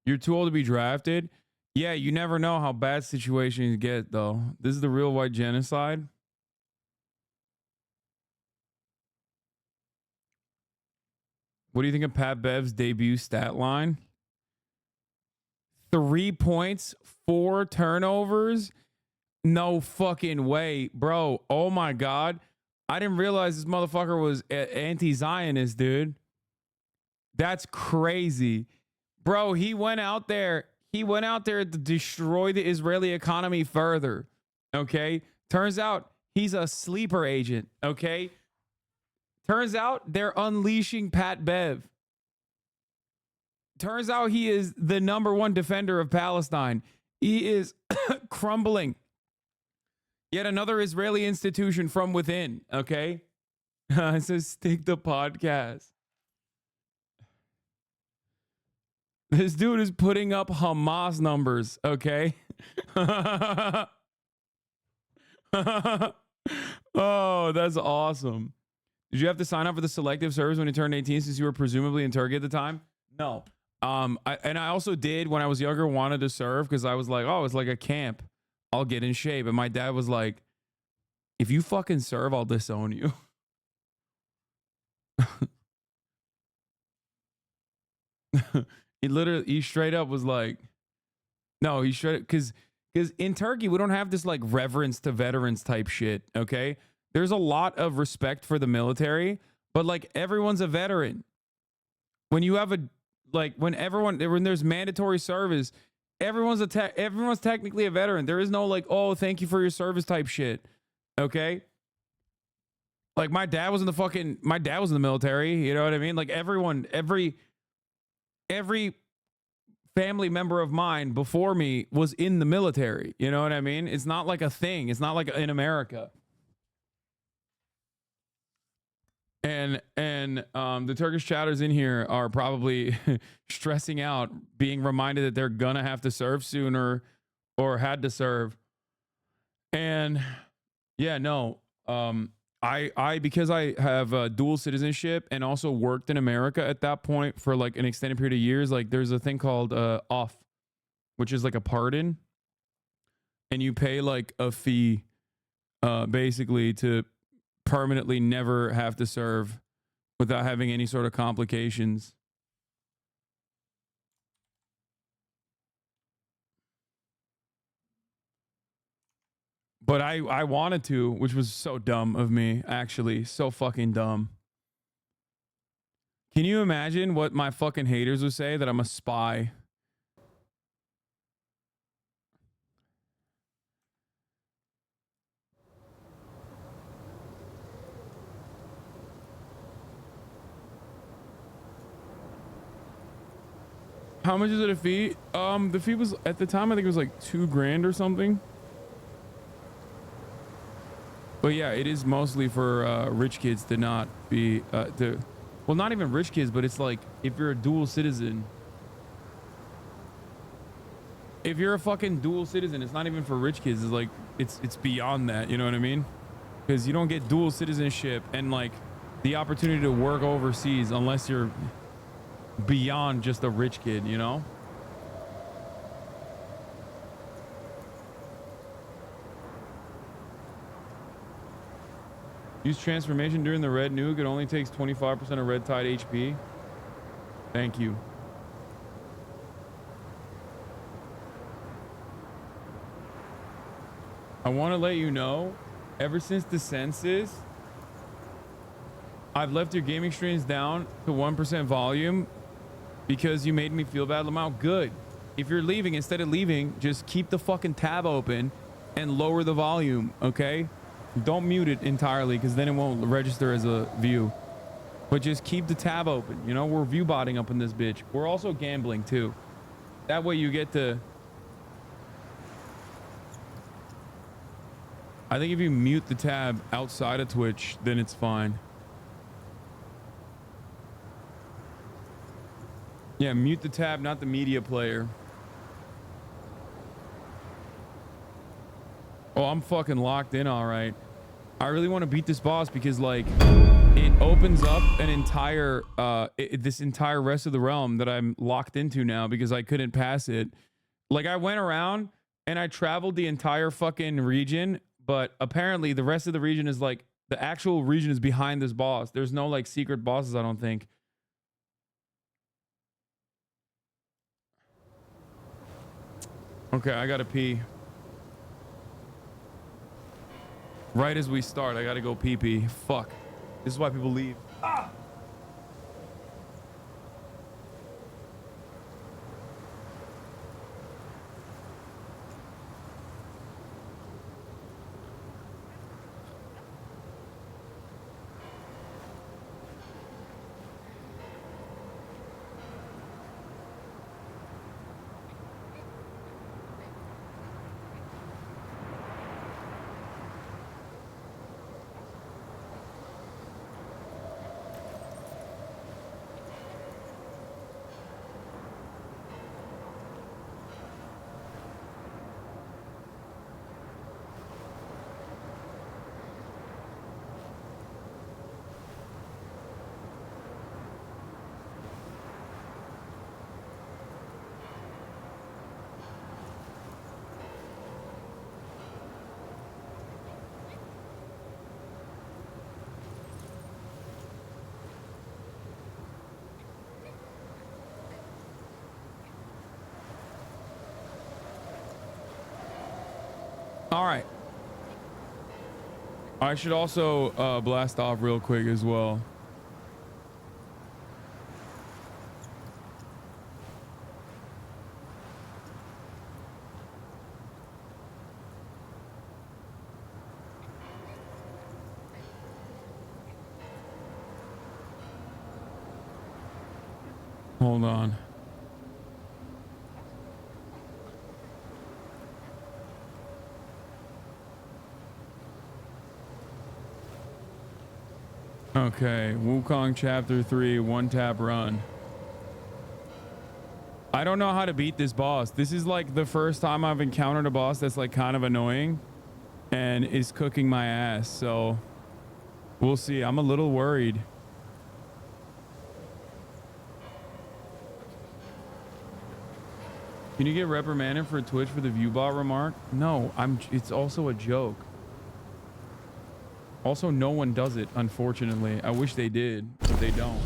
You're too old to be drafted. Yeah, you never know how bad situations get though. This is the real white genocide. What do you think of Pat Bev's debut stat line? 3 points, 4 turnovers. No fucking way, bro. Oh my God. I didn't realize this motherfucker was anti-Zionist, dude. That's crazy. Bro, he went out there. He went out there to destroy the Israeli economy further. Okay. Turns out he's a sleeper agent. Okay. Turns out they're unleashing Pat Bev. Turns out he is the #1 defender of Palestine. He is crumbling yet another Israeli institution from within. Okay. It says stick the podcast. This dude is putting up Hamas numbers. Okay. Oh, that's awesome. Did you have to sign up for the selective service when you turned 18 since you were presumably in Turkey at the time? No. I also did when I was younger, wanted to serve because I was like, oh, it's like a camp. I'll get in shape. And my dad was like, if you fucking serve, I'll disown you. He straight up was like, no, he straight up, because in Turkey, we don't have this like reverence to veterans type shit. Okay. There's a lot of respect for the military, but like everyone's a veteran. When you have when there's mandatory service, everyone's technically a veteran. There is no like, oh, thank you for your service type shit. Okay. Like my dad was in the military. You know what I mean? Like every family member of mine before me was in the military. You know what I mean? It's not like a thing. It's not like in America. And the Turkish chatters in here are probably stressing out, being reminded that they're gonna have to serve sooner or had to serve. And yeah, no, I because I have dual citizenship and also worked in America at that point for like an extended period of years, like there's a thing called off, which is like a pardon, and you pay like a fee basically to permanently never have to serve without having any sort of complications. But I wanted to, which was so dumb of me, actually. So fucking dumb. Can you imagine what my fucking haters would say, that I'm a spy? How much is it a fee? The fee was, at the time, I think it was like $2,000 or something. But yeah, it is mostly for rich kids to not be, well, not even rich kids, but it's like, if you're a dual citizen. If you're a fucking dual citizen, it's not even for rich kids. It's like, it's beyond that, you know what I mean? Because you don't get dual citizenship and like the opportunity to work overseas unless you're beyond just a rich kid, you know? Use transformation during the red nuke. It only takes 25% of red tide HP. Thank you. I want to let you know, ever since the census, I've left your gaming streams down to 1% volume because you made me feel bad. Lamau, good. If you're leaving, instead of leaving, just keep the fucking tab open and lower the volume, okay? Don't mute it entirely because then it won't register as a view. But just keep the tab open. You know, we're view botting up in this bitch. We're also gambling too. That way you get to... I think if you mute the tab outside of Twitch, then it's fine. Yeah, mute the tab, not the media player. Oh, I'm fucking locked in, all right. I really want to beat this boss because, like, it opens up an entire, this entire rest of the realm that I'm locked into now because I couldn't pass it. Like, I went around and I traveled the entire fucking region, but apparently the rest of the region is, like, the actual region is behind this boss. There's no, like, secret bosses, I don't think. Okay, I gotta pee. Right as we start, I gotta go pee-pee. Fuck. This is why people leave. Ah! All right. I should also blast off real quick as well. Hold on. Okay, Wukong Chapter 3, one tap run. I don't know how to beat this boss. This is like the first time I've encountered a boss that's like kind of annoying and is cooking my ass. So we'll see. I'm a little worried. Can you get reprimanded for Twitch for the viewbot remark? No, it's also a joke. Also, no one does it, unfortunately. I wish they did, but they don't.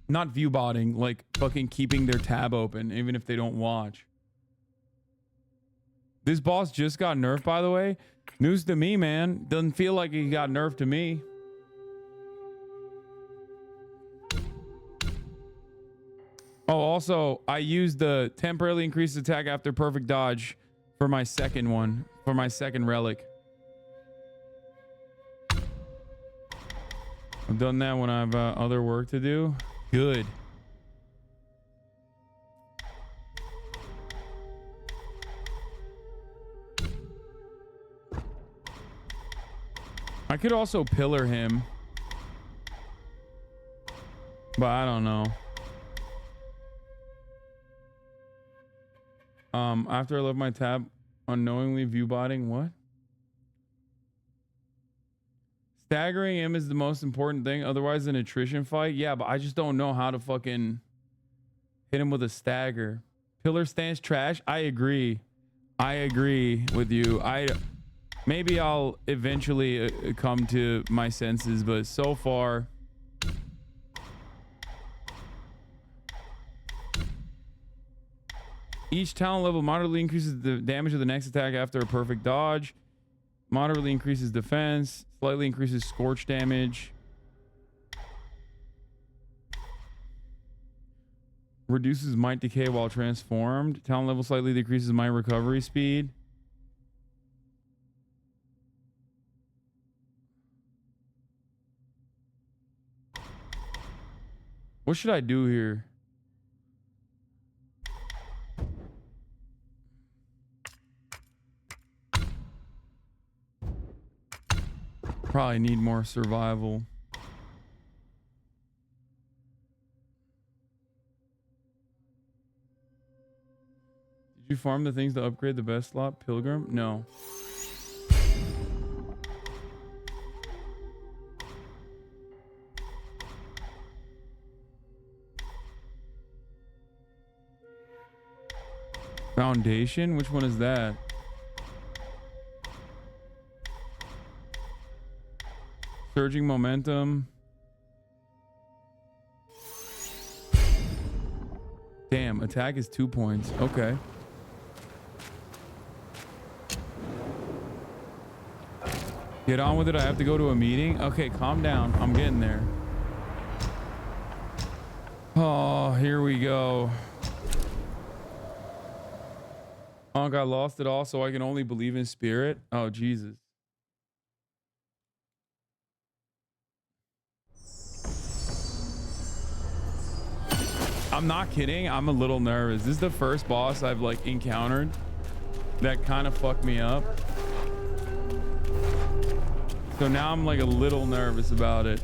Not viewbotting, like fucking keeping their tab open, even if they don't watch. This boss just got nerfed, by the way. News to me, man. Doesn't feel like he got nerfed to me. Oh, also, I used the temporarily increased attack after perfect dodge for my second one, for my second relic. I've done that when I've other work to do. Good. I could also pillar him, but I don't know. After I left my tab, unknowingly viewbotting, what? Staggering him is the most important thing. Otherwise, an attrition fight. Yeah, but I just don't know how to fucking hit him with a stagger. Pillar stance trash. I agree. I agree with you. Maybe I'll eventually come to my senses, but so far. Each talent level moderately increases the damage of the next attack after a perfect dodge. Moderately increases defense. Slightly increases scorch damage. Reduces might decay while transformed. Talent level slightly decreases might recovery speed. What should I do here? Probably need more survival. Did you farm the things to upgrade the best slot? Pilgrim? No. Foundation? Which one is that? Surging momentum. Damn, attack is 2 points. Okay. Get on with it. I have to go to a meeting. Okay, calm down. I'm getting there. Oh, here we go. Oh, I lost it all, so I can only believe in spirit. Oh, Jesus. I'm not kidding. I'm a little nervous. This is the first boss I've like encountered that kind of fucked me up. So now I'm like a little nervous about it.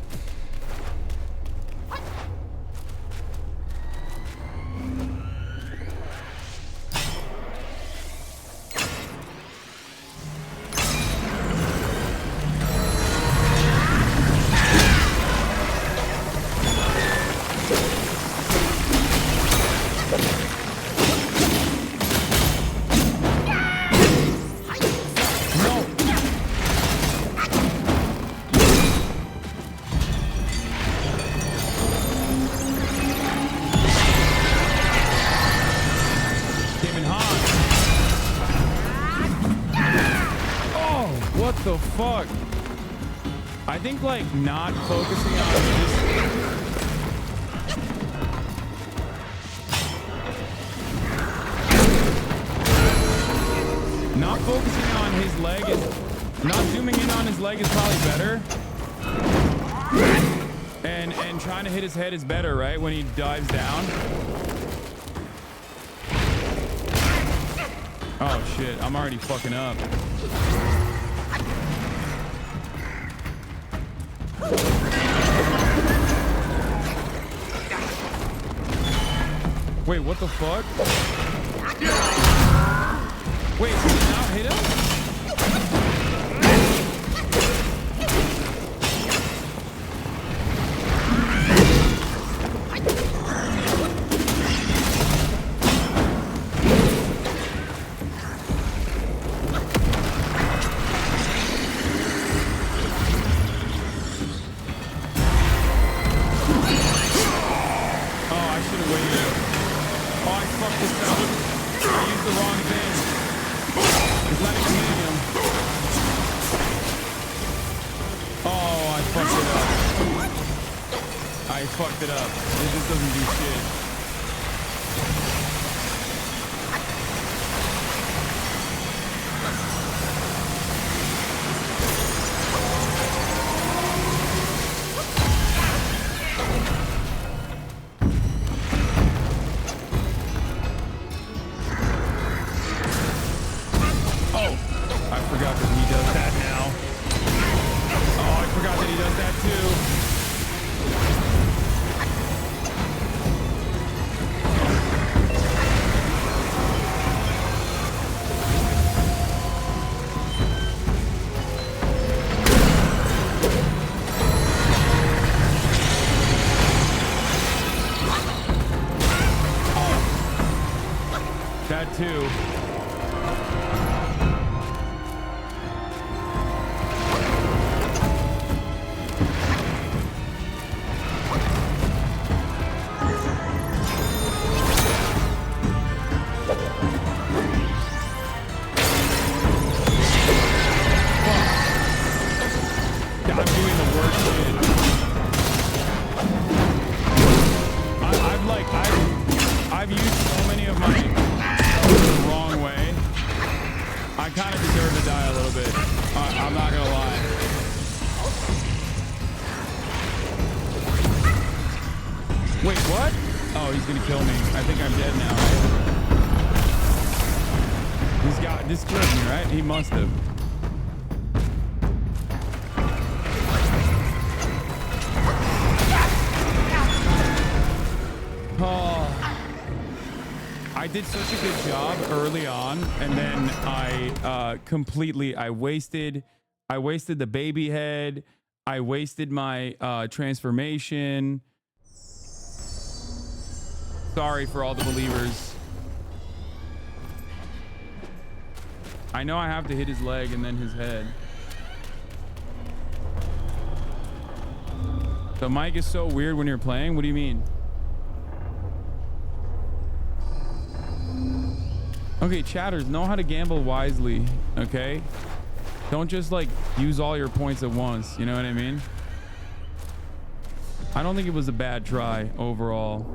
the fuck? I think like not focusing on this. Not focusing on his leg is not zooming in on his leg is probably better. And trying to hit his head is better, right? When he dives down. Oh shit, I'm already fucking up. Wait, what the fuck? Wait, did it not hit him? Fucked it up. It just doesn't do shit. Oh, I forgot that he does that now. Oh, I forgot that he does that too. Too. I've used so many of my the wrong way. I kind of deserve to die a little bit. I'm not gonna lie. Wait, what? Oh, he's gonna kill me. I think I'm dead now. He's got this killed me, right? He must have. Oh, I did such a good job early on, and then I wasted the baby head. I wasted my transformation. Sorry for all the believers. I know I have to hit his leg and then his head. The mic is so weird when you're playing. What do you mean? Okay, chatters, know how to gamble wisely, okay? Don't just like use all your points at once, you know what I mean? I don't think it was a bad try overall.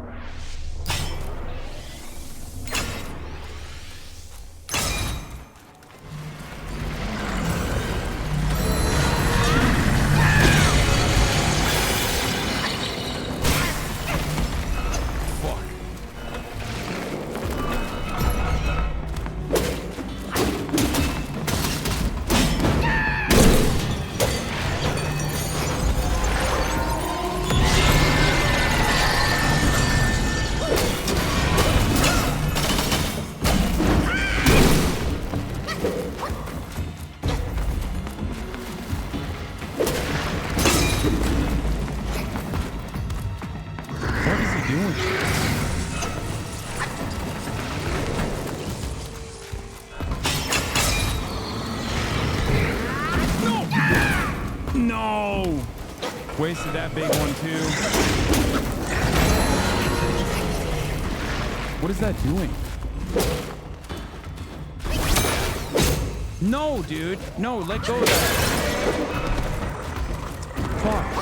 Wasted that big one too. What is that doing? No, dude. No, let go of that. Fuck.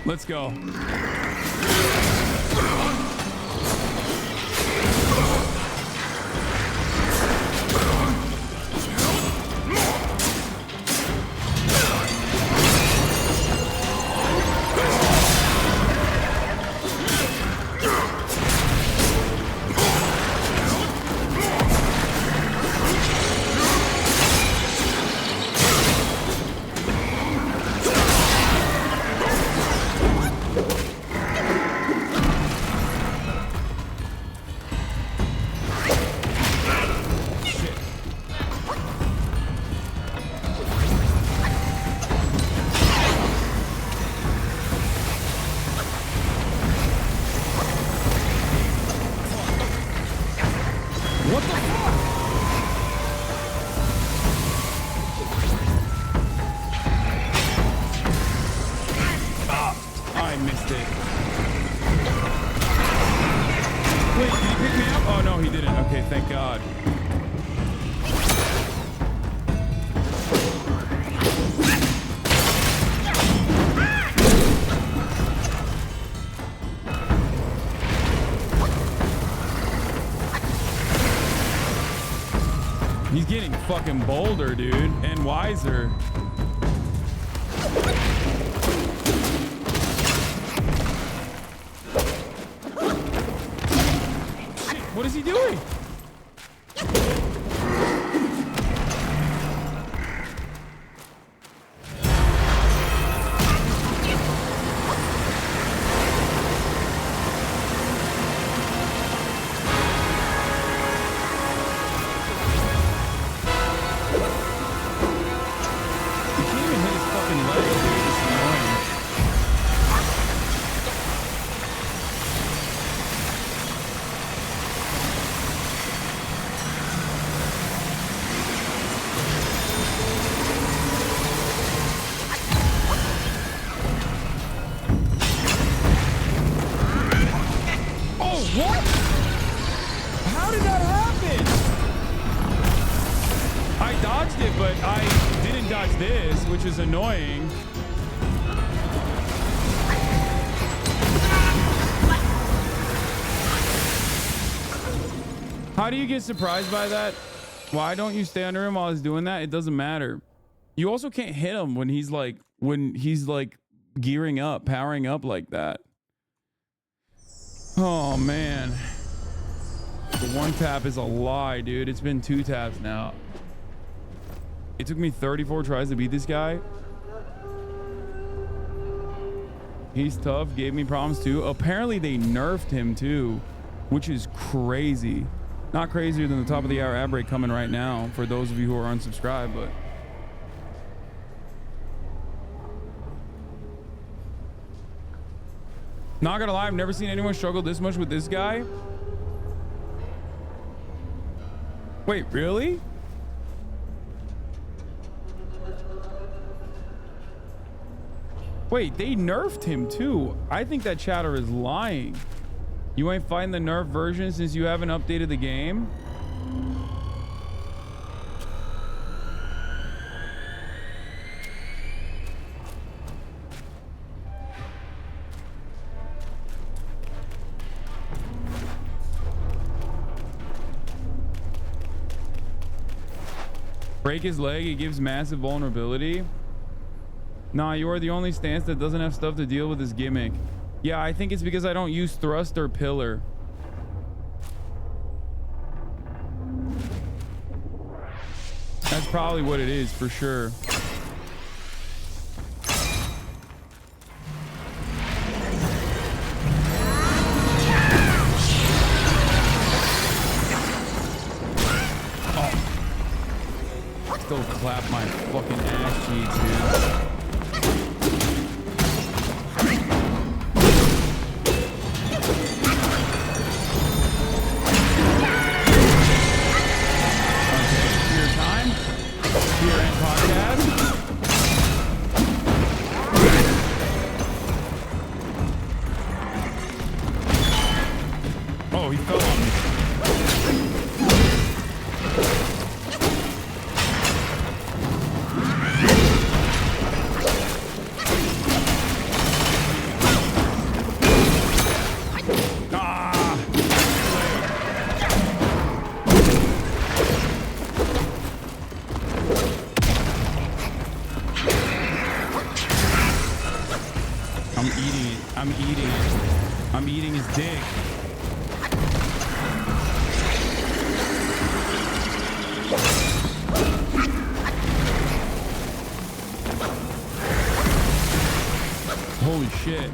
Let's go. He's getting fucking bolder, dude, and wiser. Shit, what is he doing? Is annoying. How do you get surprised by that? Why don't you stay under him while he's doing that? It doesn't matter. You also can't hit him when he's like gearing up, powering up like that. Oh man. The one tap is a lie, dude. It's been 2 taps now. It took me 34 tries to beat this guy. He's tough. Gave me problems too. Apparently they nerfed him too, which is crazy. Not crazier than the top of the hour ad break coming right now for those of you who are unsubscribed, but not gonna lie, I've never seen anyone struggle this much with this guy. Wait, really? Wait, they nerfed him too. I think that chatter is lying. You ain't fighting the nerf version since you haven't updated the game? Break his leg, it gives massive vulnerability. Nah, you are the only stance that doesn't have stuff to deal with his gimmick. Yeah, I think it's because I don't use thrust or pillar. That's probably what it is for sure. Still clap my fucking ass cheeks, dude. I'm eating his dick. Holy shit.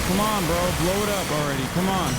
Come on, bro. Blow it up already. Come on.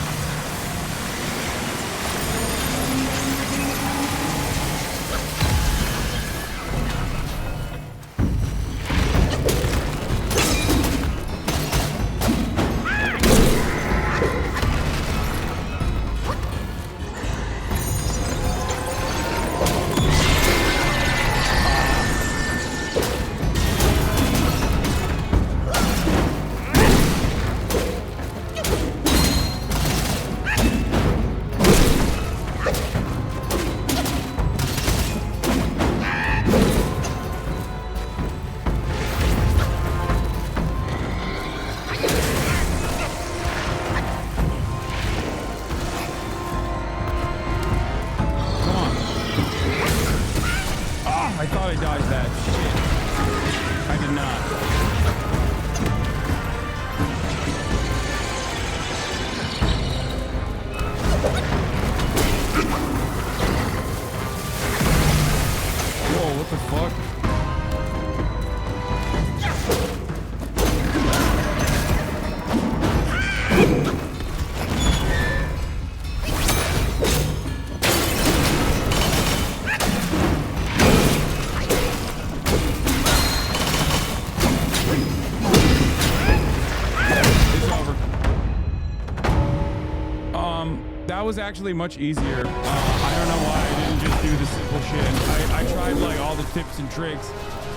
was actually much easier. I don't know why I didn't just do the simple shit. I tried like all the tips and tricks.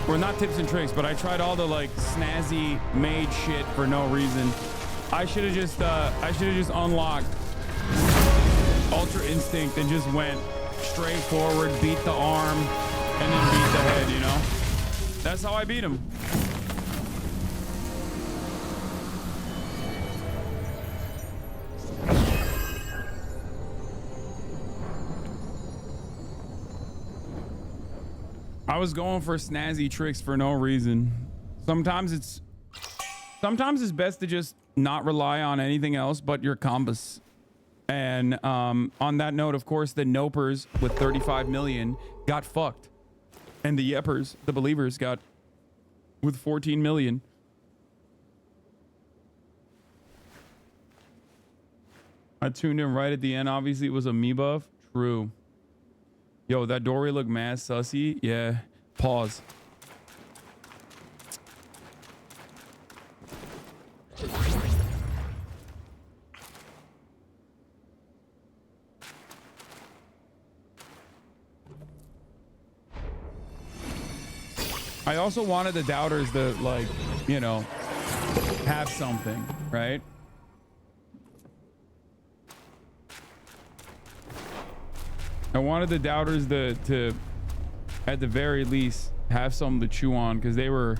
Well, not tips and tricks, but I tried all the like snazzy made shit for no reason. I should have just unlocked Ultra Instinct and just went straight forward, beat the arm, and then beat the head, you know? That's how I beat him. I was going for snazzy tricks for no reason. Sometimes it's best to just not rely on anything else but your compass. And on that note, of course, the nopers with 35 million got fucked. And the yeppers, the believers, got with 14 million. I tuned in right at the end. Obviously, it was a me buff. True. Yo, that doorway looked mad sussy. Yeah. Pause. I also wanted the doubters to, like, you know, have something, right? I wanted the doubters to at the very least have something to chew on, because they were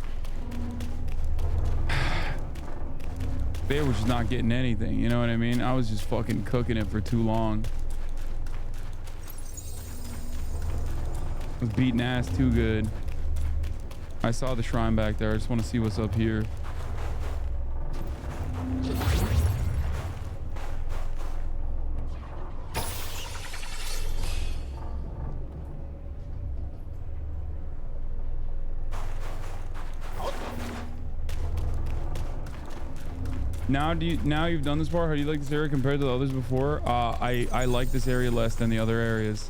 just not getting anything, you know what I mean? I was just fucking cooking it for too long. I was beating ass too good. I saw the shrine back there. I just want to see what's up here. Now you've done this part, how do you like this area compared to the others before? I like this area less than the other areas.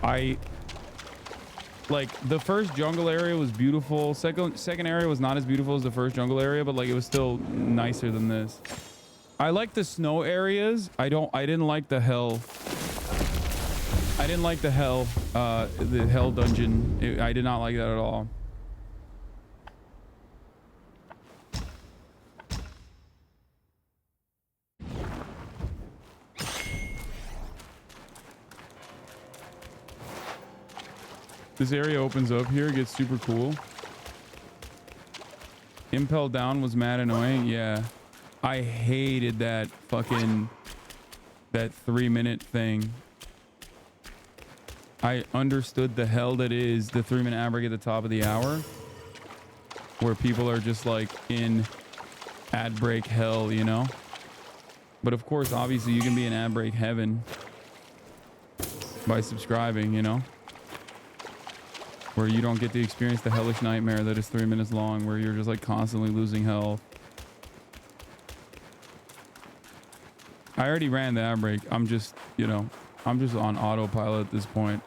Like the first jungle area was beautiful. Second area was not as beautiful as the first jungle area, but like it was still nicer than this. I like the snow areas. I didn't like the hell. I didn't like the hell dungeon. I did not like that at all. This area opens up here, it gets super cool. Impel down was mad annoying. Yeah, I hated that fucking 3-minute thing. I understood the hell that is the 3-minute ad break at the top of the hour, where people are just like in ad break hell, you know. But of course, obviously, you can be in ad break heaven by subscribing, you know, where you don't get to experience the hellish nightmare that is 3 minutes long, where you're just like constantly losing health. I already ran the ad break. I'm just, you know, I'm just on autopilot at this point.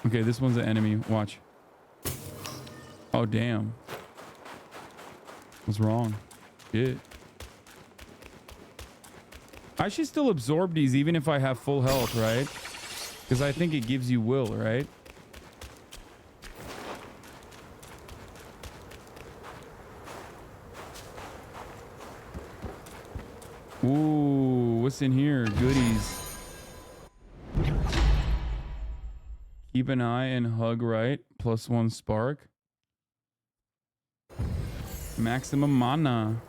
Okay, this one's an enemy. Watch. Oh, damn. What's wrong? Shit. I should still absorb these even if I have full health, right? Because I think it gives you will, right? Ooh, what's in here? Goodies. Keep an eye and hug right. +1 spark. Maximum mana.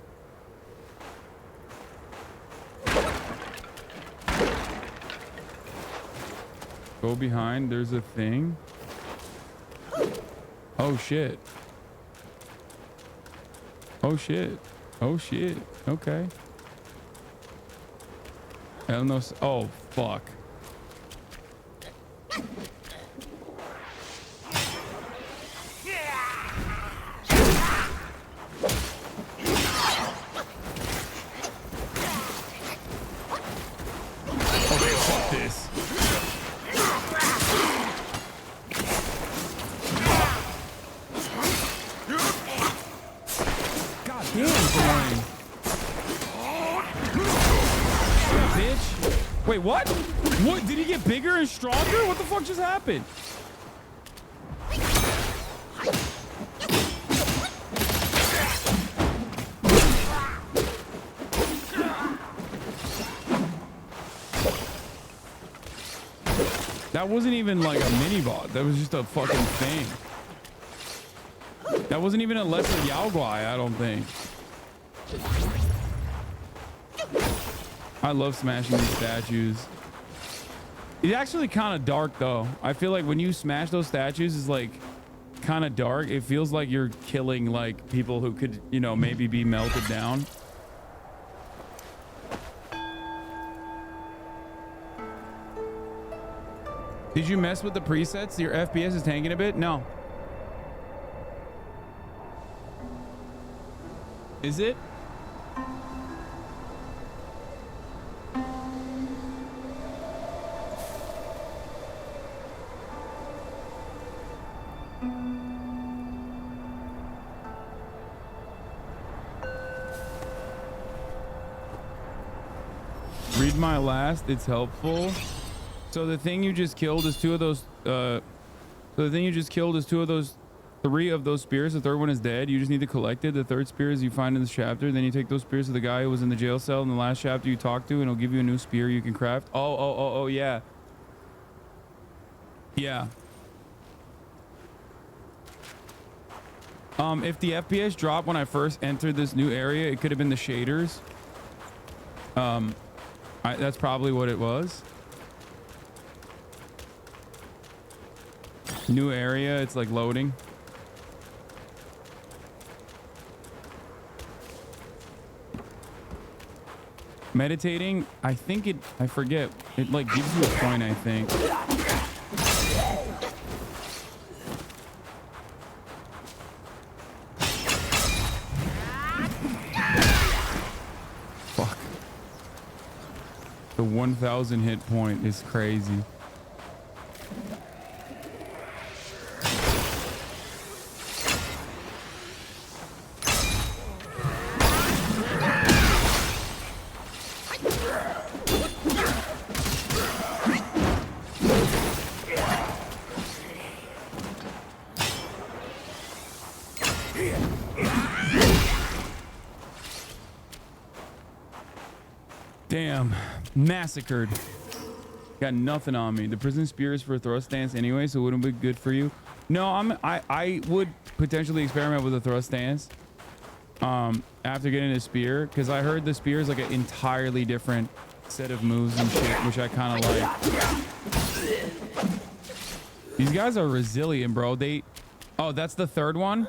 Go behind. There's a thing. Oh shit. Oh shit. Oh shit. Okay. I don't know. Oh fuck. Okay, fuck this. God damn, it's annoying. Wait, what? What? Did he get bigger and stronger? What the fuck just happened? That wasn't even like a mini bot. That was just a fucking thing. That wasn't even a lesser Yaoguai, I don't think. I love smashing these statues. It's actually kind of dark though. I feel like when you smash those statues, it's like kind of dark. It feels like you're killing like people who could, you know, maybe be melted down. Did you mess with the presets? Your FPS is tanking a bit? No. Is it? Read my last, it's helpful. So the thing you just killed is two of those three of those spears. The third one is dead. You just need to collect it. The third spear is you find in this chapter. Then you take those spears to the guy who was in the jail cell in the last chapter you talked to, and it'll give you a new spear you can craft. Oh, yeah. Yeah. If the FPS dropped when I first entered this new area, it could have been the shaders. That's probably what it was. New area, it's like loading. Meditating, I think I forget. It like gives you a point, I think. Fuck. The 1,000 hit point is crazy. Damn, massacred. Got nothing on me. The prison spear is for a thrust stance anyway, so it wouldn't be good for you. No, I would potentially experiment with a thrust stance after getting a spear, because I heard the spear is like an entirely different set of moves and shit, which I kind of like. These guys are resilient, bro. Oh, that's the third one.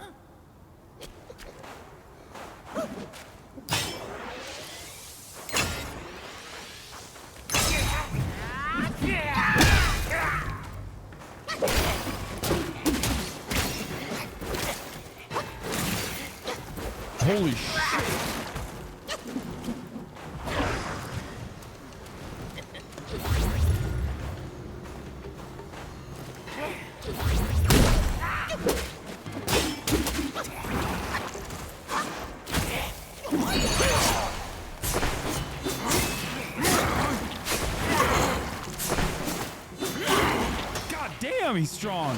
Holy shit. God damn, he's strong.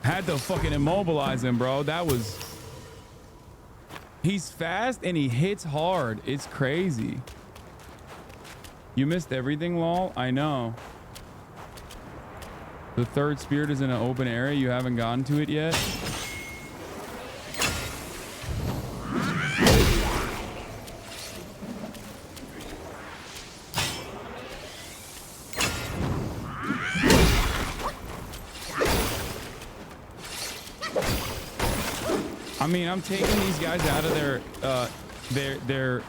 Had to fucking immobilize him, bro. He's fast and he hits hard. It's crazy. You missed everything, lol. I know. The third spirit is in an open area. You haven't gotten to it yet. I mean, I'm taking these guys out of their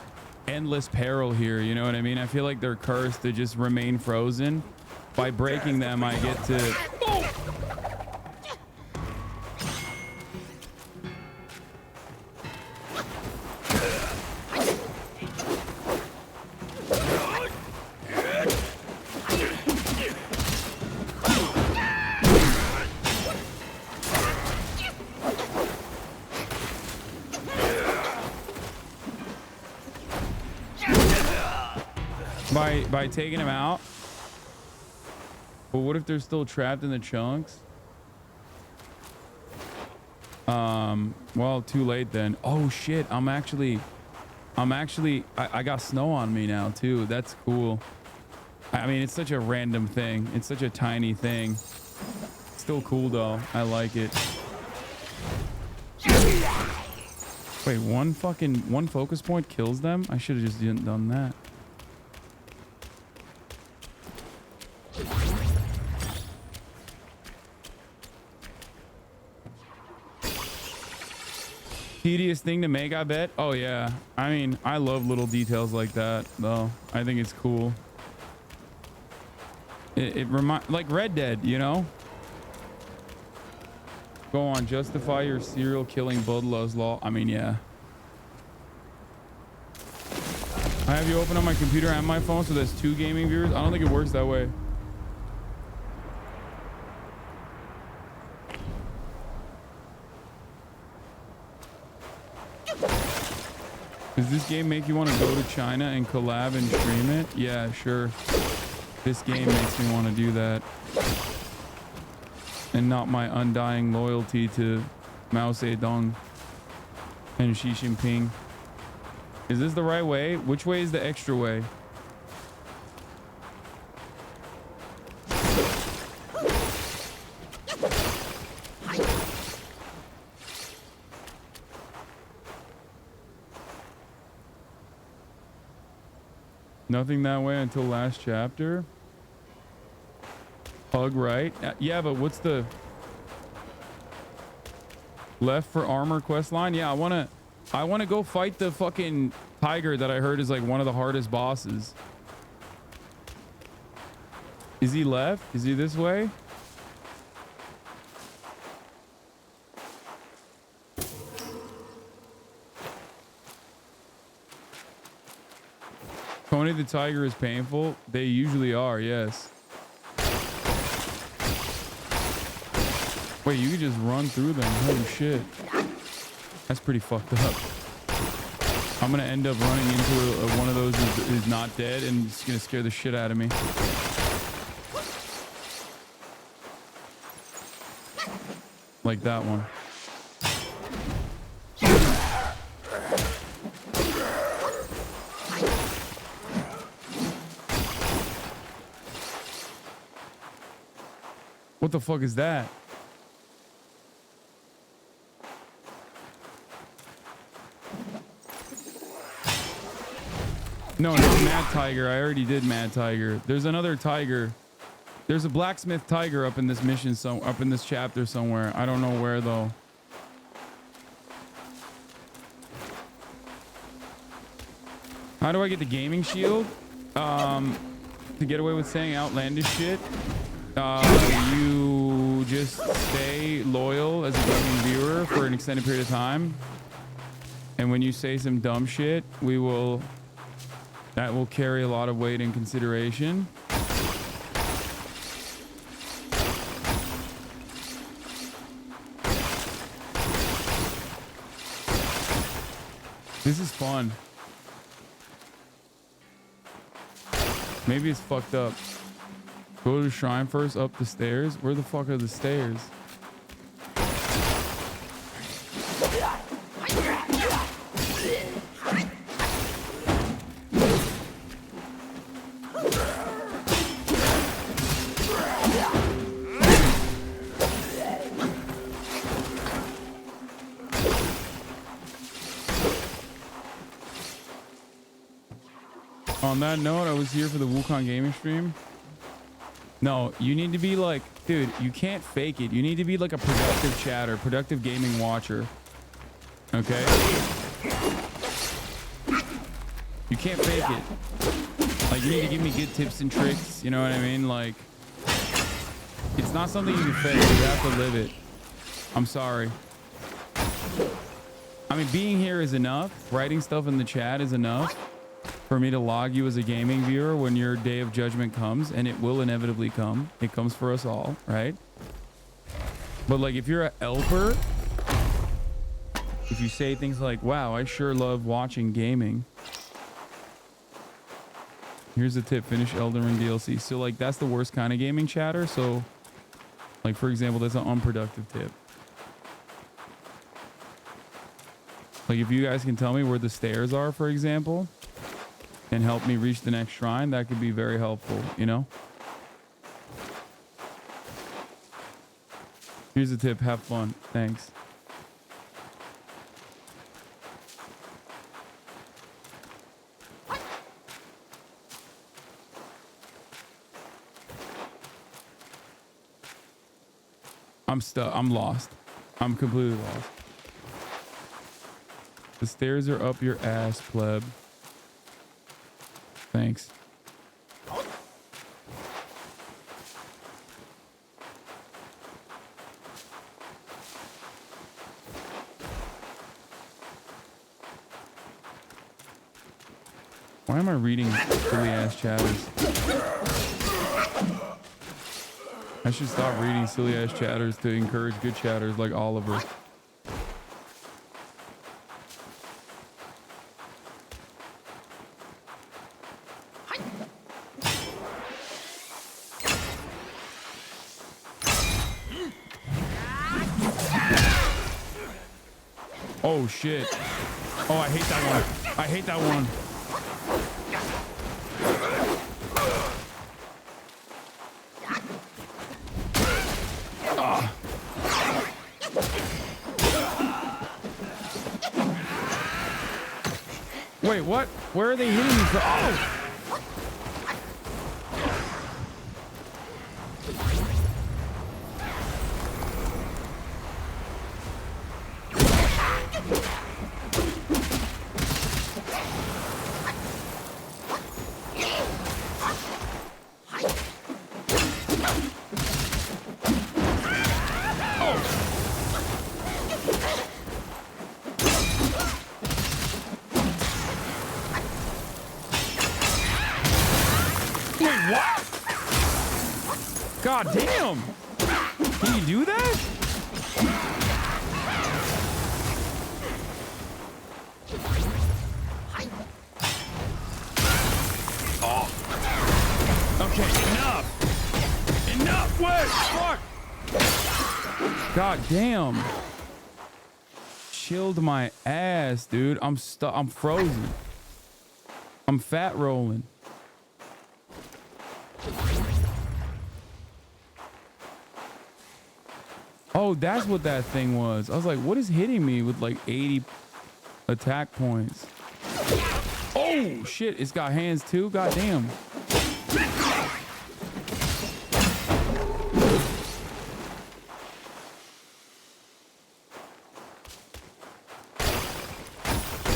endless peril here. You know what I mean? I feel like they're cursed to just remain frozen. By breaking them, I get to... By taking them out. But what if they're still trapped in the chunks? Well, too late then. Oh shit, I'm actually I got snow on me now too. That's cool. I mean, it's such a random thing. It's such a tiny thing. Still cool though. I like it. Wait, one focus point kills them? I should have just done that. Tedious thing to make, I bet. Oh yeah. I mean, I love little details like that though. I think it's cool. It reminds, like Red Dead, you know? Go on, justify your serial killing bloodlust law. I mean, yeah. I have you open on my computer and my phone, so there's 2 gaming viewers. I don't think it works that way. Does this game make you want to go to China and collab and stream it? Yeah, sure. This game makes me want to do that. And not my undying loyalty to Mao Zedong and Xi Jinping. Is this the right way? Which way is the extra way? Nothing that way until last chapter. Hug right. Yeah, but what's the left for armor quest line? Yeah, I wanna go fight the fucking tiger that I heard is like one of the hardest bosses. Is he left? Is he this way? Tony the tiger is painful. They usually are, yes. Wait, you could just run through them. Holy shit. That's pretty fucked up. I'm gonna end up running into one of those who's not dead and it's gonna scare the shit out of me. Like that one. What the fuck is that? No, not Mad Tiger. I already did Mad Tiger. There's another tiger. There's a blacksmith tiger up in this mission, up in this chapter somewhere. I don't know where though. How do I get the gaming shield? To get away with saying outlandish shit. You just stay loyal as a gaming viewer for an extended period of time. And when you say some dumb shit, that will carry a lot of weight and consideration. This is fun. Maybe it's fucked up. Go to the shrine first, up the stairs. Where the fuck are the stairs? On that note, I was here for the Wukong gaming stream. No, you need to be like, dude, you can't fake it. You need to be like a productive chatter, productive gaming watcher. Okay? You can't fake it. Like, you need to give me good tips and tricks. You know what I mean? Like, it's not something you can fake. You have to live it. I'm sorry. I mean, being here is enough. Writing stuff in the chat is enough for me to log you as a gaming viewer when your day of judgment comes, and it will inevitably come. It comes for us all, right? But like, if you're a elper, if you say things like, wow, I sure love watching gaming, Here's a tip: finish Elden Ring DLC. So like that's the worst kind of gaming chatter. So like for example, that's an unproductive tip. Like if you guys can tell me where the stairs are, for example, and help me reach the next shrine, that could be very helpful, you know? Here's a tip: have fun. Thanks. I'm stuck. I'm lost. I'm completely lost. The stairs are up your ass, pleb. Thanks. Why am I reading silly ass chatters? I should stop reading silly ass chatters to encourage good chatters like Oliver. Oh shit. Oh, I hate that one. I hate that one. Wait, what? Where are they hitting me from? Oh! God damn! Can you do that? Oh. Okay, enough! Enough! Wait! Fuck! God damn! Chilled my ass, dude. I'm stuck. I'm frozen. I'm fat rolling. Oh, that's what that thing was. I was like, what is hitting me with like 80 attack points? Oh, shit. It's got hands too? God damn.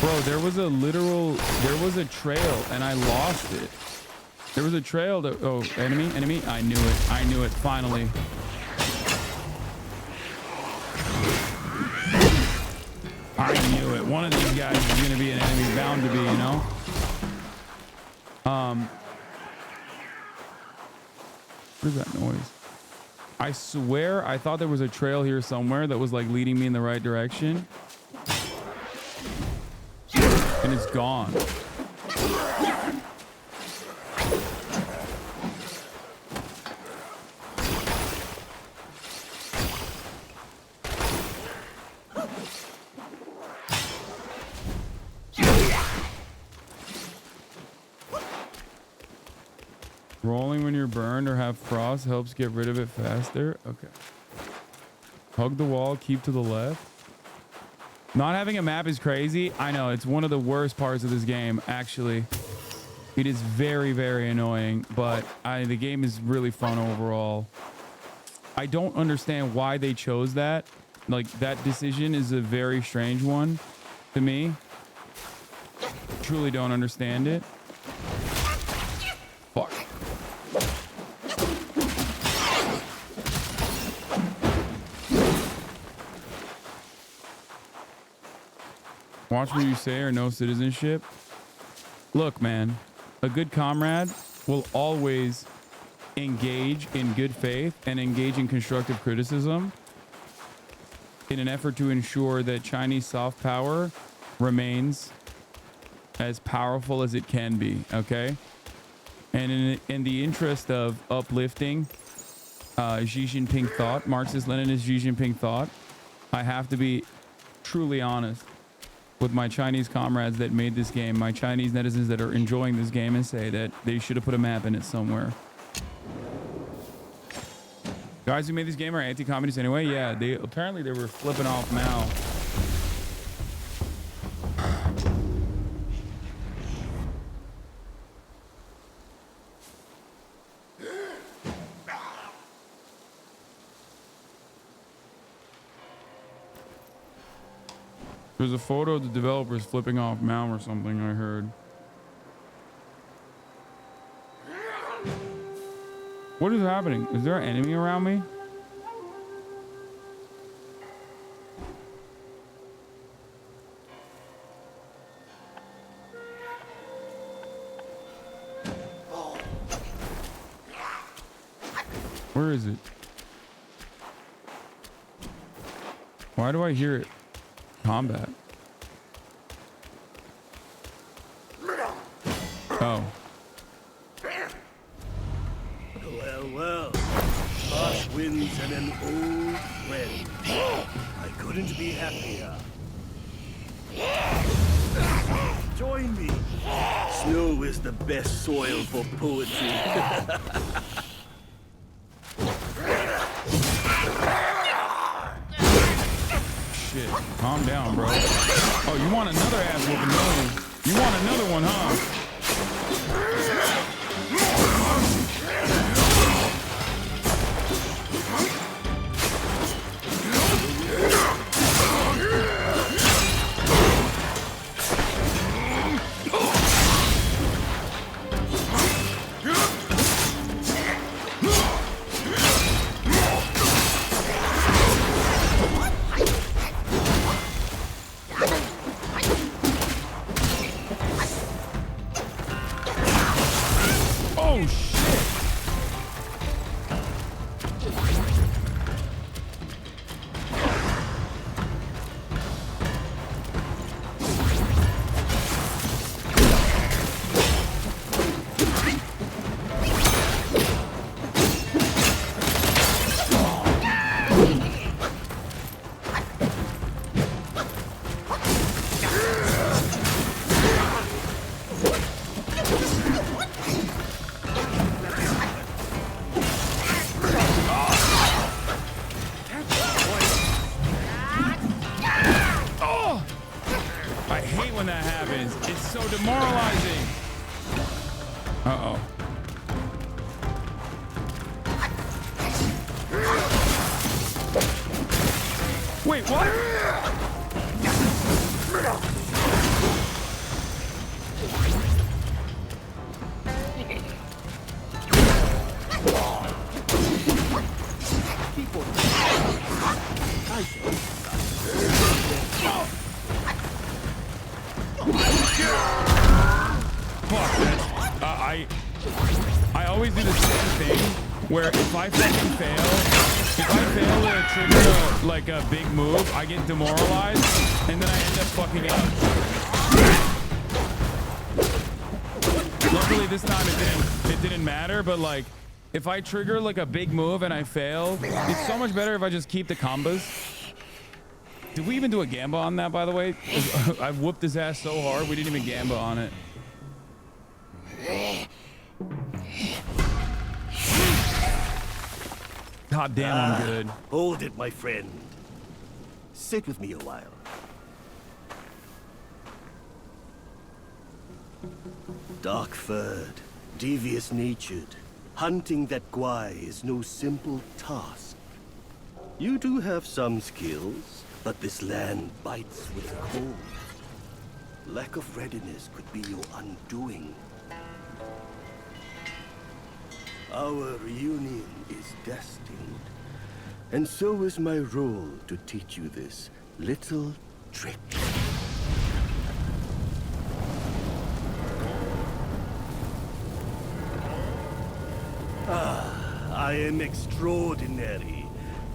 Bro, there was a trail and I lost it. There was a trail that, oh, enemy. I knew it, finally. I knew it. One of these guys is going to be an enemy, bound to be, you know? What is that noise? I swear I thought there was a trail here somewhere that was like leading me in the right direction. And it's gone. Rolling when you're burned or have frost helps get rid of it faster. Okay. Hug the wall, keep to the left. Not having a map is crazy. I know, it's one of the worst parts of this game, actually. It is very, very annoying, but the game is really fun overall. I don't understand why they chose that. Like, that decision is a very strange one to me. Truly don't understand it. Fuck. Watch what you say or no citizenship. Look, man, a good comrade will always engage in good faith and engage in constructive criticism in an effort to ensure that Chinese soft power remains as powerful as it can be, okay? And in the interest of uplifting Xi Jinping thought, Marxist-Leninist Xi Jinping thought, I have to be truly honest with my Chinese comrades that made this game, my Chinese netizens that are enjoying this game, and say that they should have put a map in it somewhere. Guys who made this game are anti-communist anyway. Yeah, they were flipping off Mao. There's a photo of the developers flipping off Mao or something, I heard. What is happening? Is there an enemy around me? Where is it? Why do I hear it? Combat. Oh. Well, harsh winds and an old friend. I couldn't be happier. Join me. Snow is the best soil for poetry. Shit. Calm down, bro. Oh, you want another ass whooping, don't you? You want another one, huh? I always do the same thing where if I fucking fail, to trigger like a big move, I get demoralized and then I end up fucking up. Luckily this time it didn't matter, but like if I trigger like a big move and I fail, it's so much better if I just keep the combos. Did we even do a gamba on that, by the way? I whooped his ass so hard we didn't even gamba on it. God damn, I'm good. Hold it, my friend. Sit with me a while. Dark-furred, devious-natured, hunting that Gwai is no simple task. You do have some skills, but this land bites with the cold. Lack of readiness could be your undoing. Our reunion is destined, and so is my role to teach you this little trick. I am extraordinary,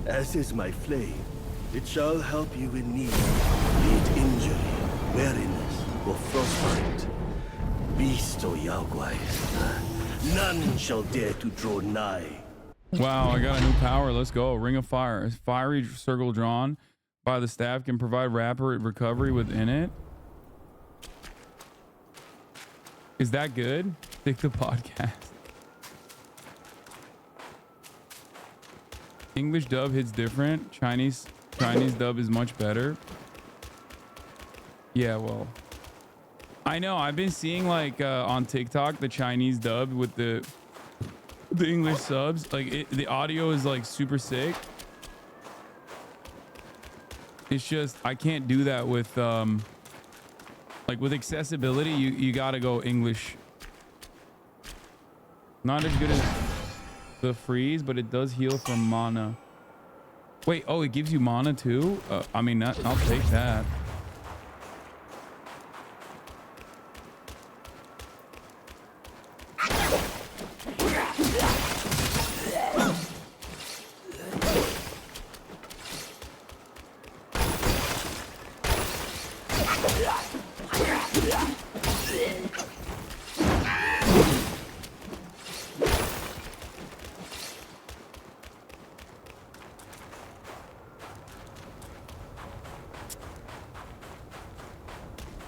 as is my flame. It shall help you in need, be it injury, weariness, or frostbite. Beast or Yaoguai, None shall dare to draw nigh. Wow, I got a new power. Let's go. Ring of Fire. A fiery circle drawn by the staff can provide rapid recovery within it. Is that good? Stick the podcast. English dub hits different. Chinese dub is much better. Yeah, well, I know. I've been seeing like on TikTok the Chinese dub with the English subs. Like the audio is like super sick. It's just I can't do that with like with accessibility. You gotta go English. Not as good as the freeze, but it does heal from mana. Wait, oh, it gives you mana too? I mean, I'll take that.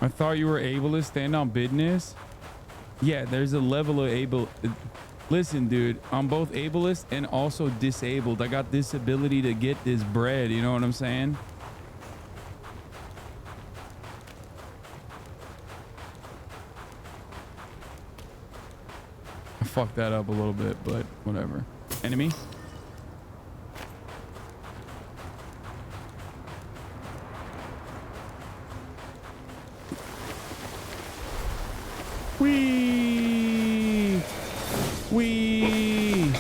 I thought you were able to stand on business. Yeah, there's a level of able. Listen, dude, I'm both ableist and also disabled. I got this ability to get this bread. You know what I'm saying? I fucked that up a little bit, but whatever. Enemy. Wee.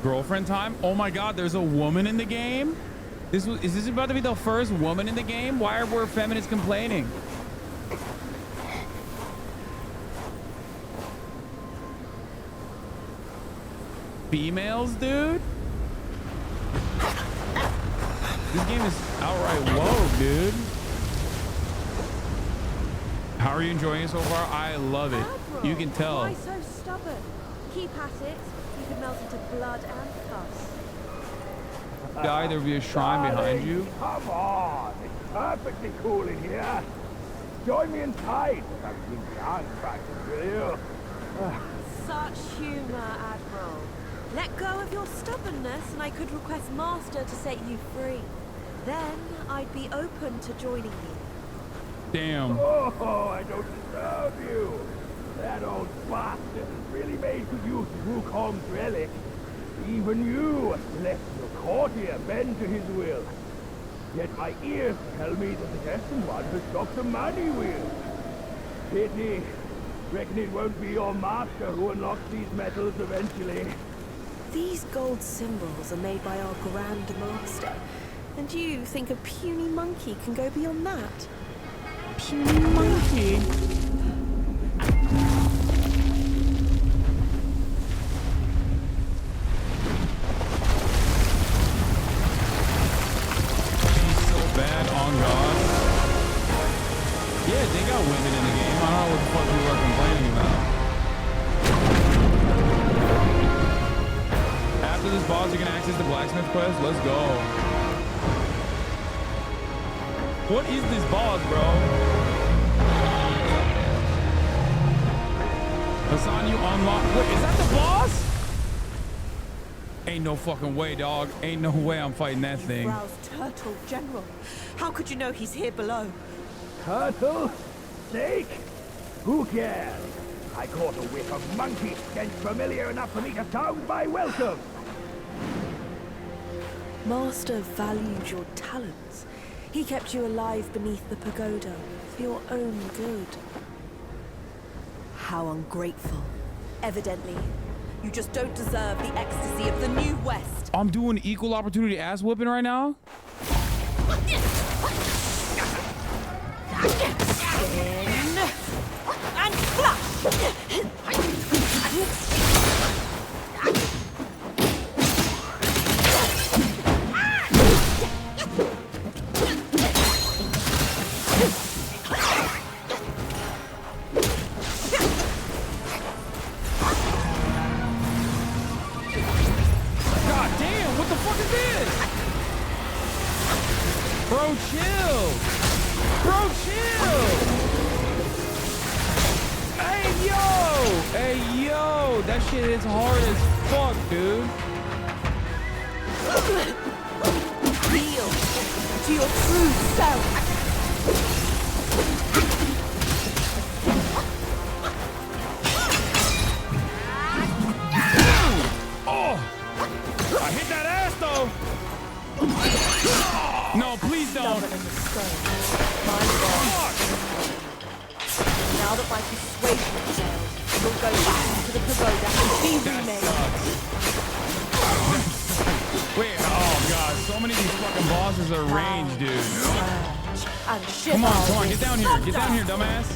Girlfriend time? Oh my god, there's a woman in the game? Is this about to be the first woman in the game? Why are more feminists complaining? Females, dude? This game is outright whoa, dude. How are you enjoying it so far? I love it. Admiral, You can tell. Why so stubborn? Keep at it. You could melt into blood and pus. Die, there'll be a shrine behind you. Come on, it's perfectly cool in here. Join me inside. Have some dance practice, will you? Such humor, Admiral. Let go of your stubbornness and I could request Master to set you free. Then I'd be open to joining you. Damn. Oh, I don't deserve you. That old bastard has really made good use of Wukong's relic. Even you, left your courtier, bend to his will. Yet my ears tell me that the destined one has stopped the money wheel. Pity. Reckon it won't be your master who unlocks these metals eventually. These gold symbols are made by our Grand Master. And you think a puny monkey can go beyond that? Puny monkey? She's so bad on God. Yeah, they got women in the game. I don't know what the fuck people are complaining about. After this boss, you can access the blacksmith quest. Let's go. What is this boss, bro? Hasan, you unlock. Wait, is that the boss? Ain't no fucking way, dog. Ain't no way I'm fighting that thing. Roused Turtle General. How could you know he's here below? Turtle? Snake? Who cares? I caught a whiff of monkey stench familiar enough for me to sound my welcome. Master valued your talents. He kept you alive beneath the pagoda for your own good. How ungrateful. Evidently, you just don't deserve the ecstasy of the New West. I'm doing equal opportunity ass whooping right now. And flush! Bro, chill. Bro, chill. Hey, yo. Hey, yo. That shit is hard as fuck, dude. Real to your true self. Oh, I hit that ass though. No, please don't. Now that my persuasion failed, we'll go back to the pagoda and be remade. Wait, oh god, so many of these fucking bosses are ranged, dude. Come on, get down here, dumbass.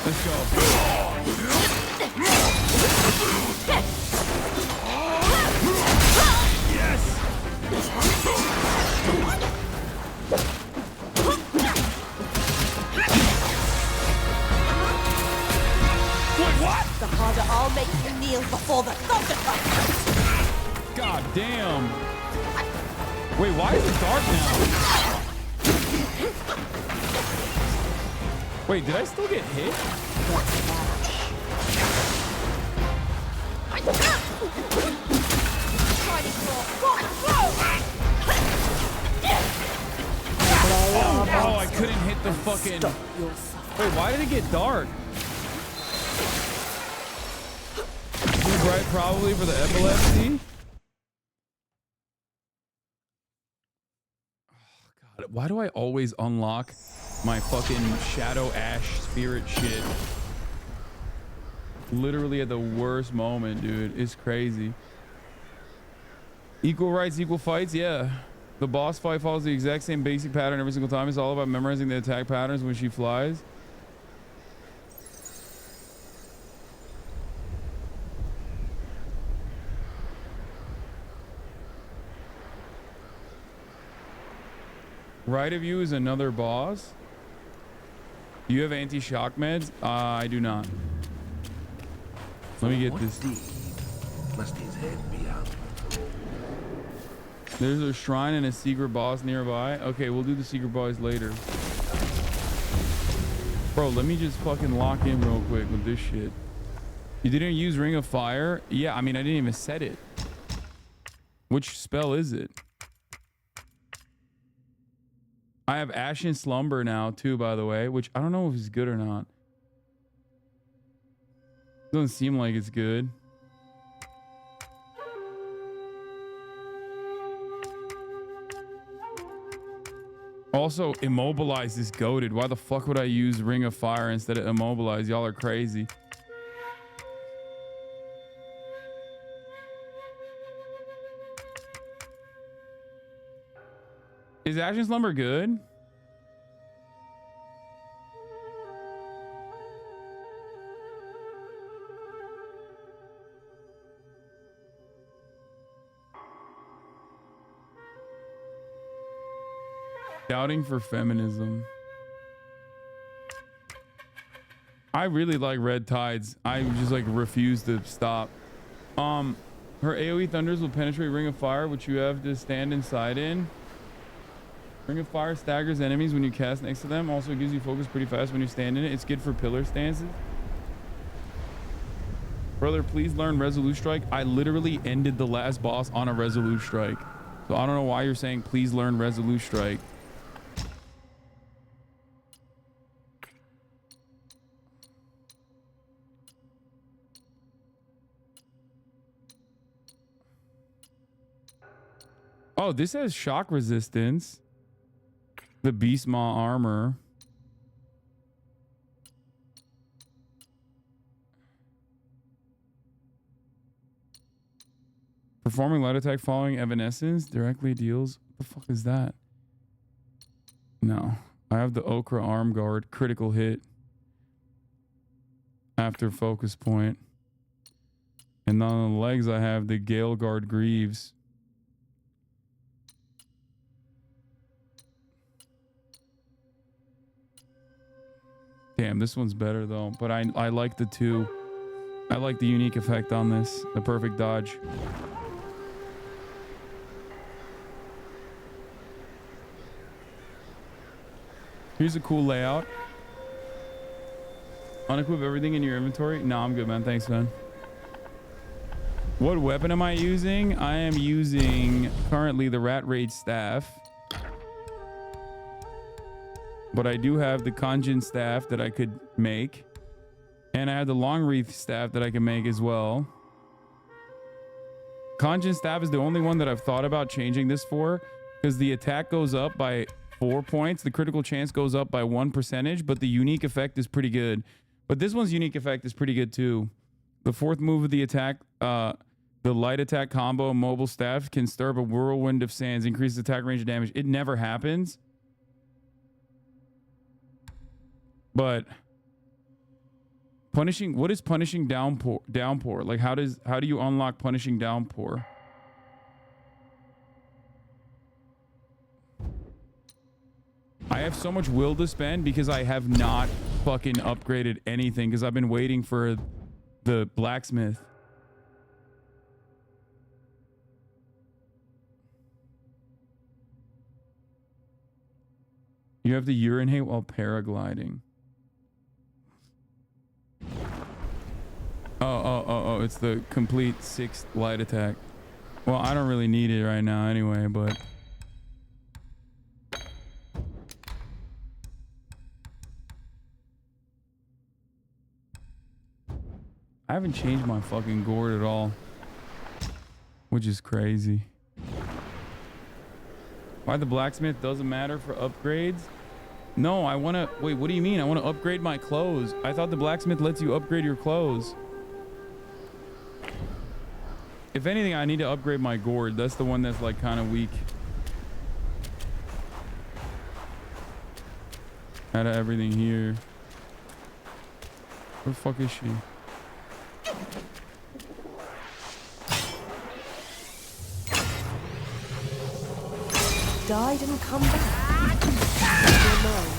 Let's go. Yes! Wait, what? The harder I'll make you kneel before the thunder. God damn. Wait, why is it dark now? Wait, did I still get hit? Oh, I couldn't hit the fucking... Wait, why did it get dark? Too bright probably for the epilepsy. Oh, God, why do I always unlock my fucking Shadow Ash spirit shit literally at the worst moment, dude? It's crazy. Equal rights, equal fights. Yeah, the boss fight follows the exact same basic pattern every single time. It's all about memorizing the attack patterns when she flies. Right of you is another boss. You have anti-shock meds? I do not. Let me get this. Must his head be out? There's a shrine and a secret boss nearby. Okay, we'll do the secret boss later. Bro, let me just fucking lock in real quick with this shit. You didn't use Ring of Fire? Yeah, I mean, I didn't even set it. Which spell is it? I have Ashen Slumber now too, by the way, which I don't know if it's good or not. Doesn't seem like it's good. Also, Immobilize is goated. Why the fuck would I use Ring of Fire instead of Immobilize? Y'all are crazy. Is Ashen Slumber good? Shouting for feminism. I really like Red Tides. I just like refuse to stop. Her AoE thunders will penetrate Ring of Fire, which you have to stand inside in. Ring of Fire staggers enemies when you cast next to them. Also gives you focus pretty fast when you stand in it. It's good for pillar stances. Brother, please learn Resolute Strike. I literally ended the last boss on a Resolute Strike. So I don't know why you're saying please learn Resolute Strike. Oh, this has shock resistance. The Beast Maw armor. Performing light attack following Evanescence directly deals. What the fuck is that? No. I have the Okra arm guard. Critical hit. After focus point. And on the legs I have the Gale Guard Greaves. Damn, this one's better though. But I like the two. I like the unique effect on this. The perfect dodge. Here's a cool layout. Unequip everything in your inventory. No, I'm good, man. Thanks, man. What weapon am I using? I am using currently the Rat Rage staff. But I do have the Conjun staff that I could make. And I have the Long Wreath staff that I can make as well. Conjun staff is the only one that I've thought about changing this for, because the attack goes up by 4 points. The critical chance goes up by 1%, but the unique effect is pretty good. But this one's unique effect is pretty good too. The fourth move of the attack, the light attack combo mobile staff can stir up a whirlwind of sands, increases attack range of damage. It never happens. But punishing, what is punishing downpour? Like how do you unlock punishing downpour? I have so much will to spend because I have not fucking upgraded anything because I've been waiting for the blacksmith. You have to urinate while paragliding. Oh, it's the complete 6th light attack. Well, I don't really need it right now anyway, but... I haven't changed my fucking gourd at all, which is crazy. Why the blacksmith doesn't matter for upgrades? No, I want to... Wait, what do you mean? I want to upgrade my clothes. I thought the blacksmith lets you upgrade your clothes. If anything, I need to upgrade my gourd. That's the one that's like kind of weak. Out of everything here. Where the fuck is she? Died and come back. You're mine.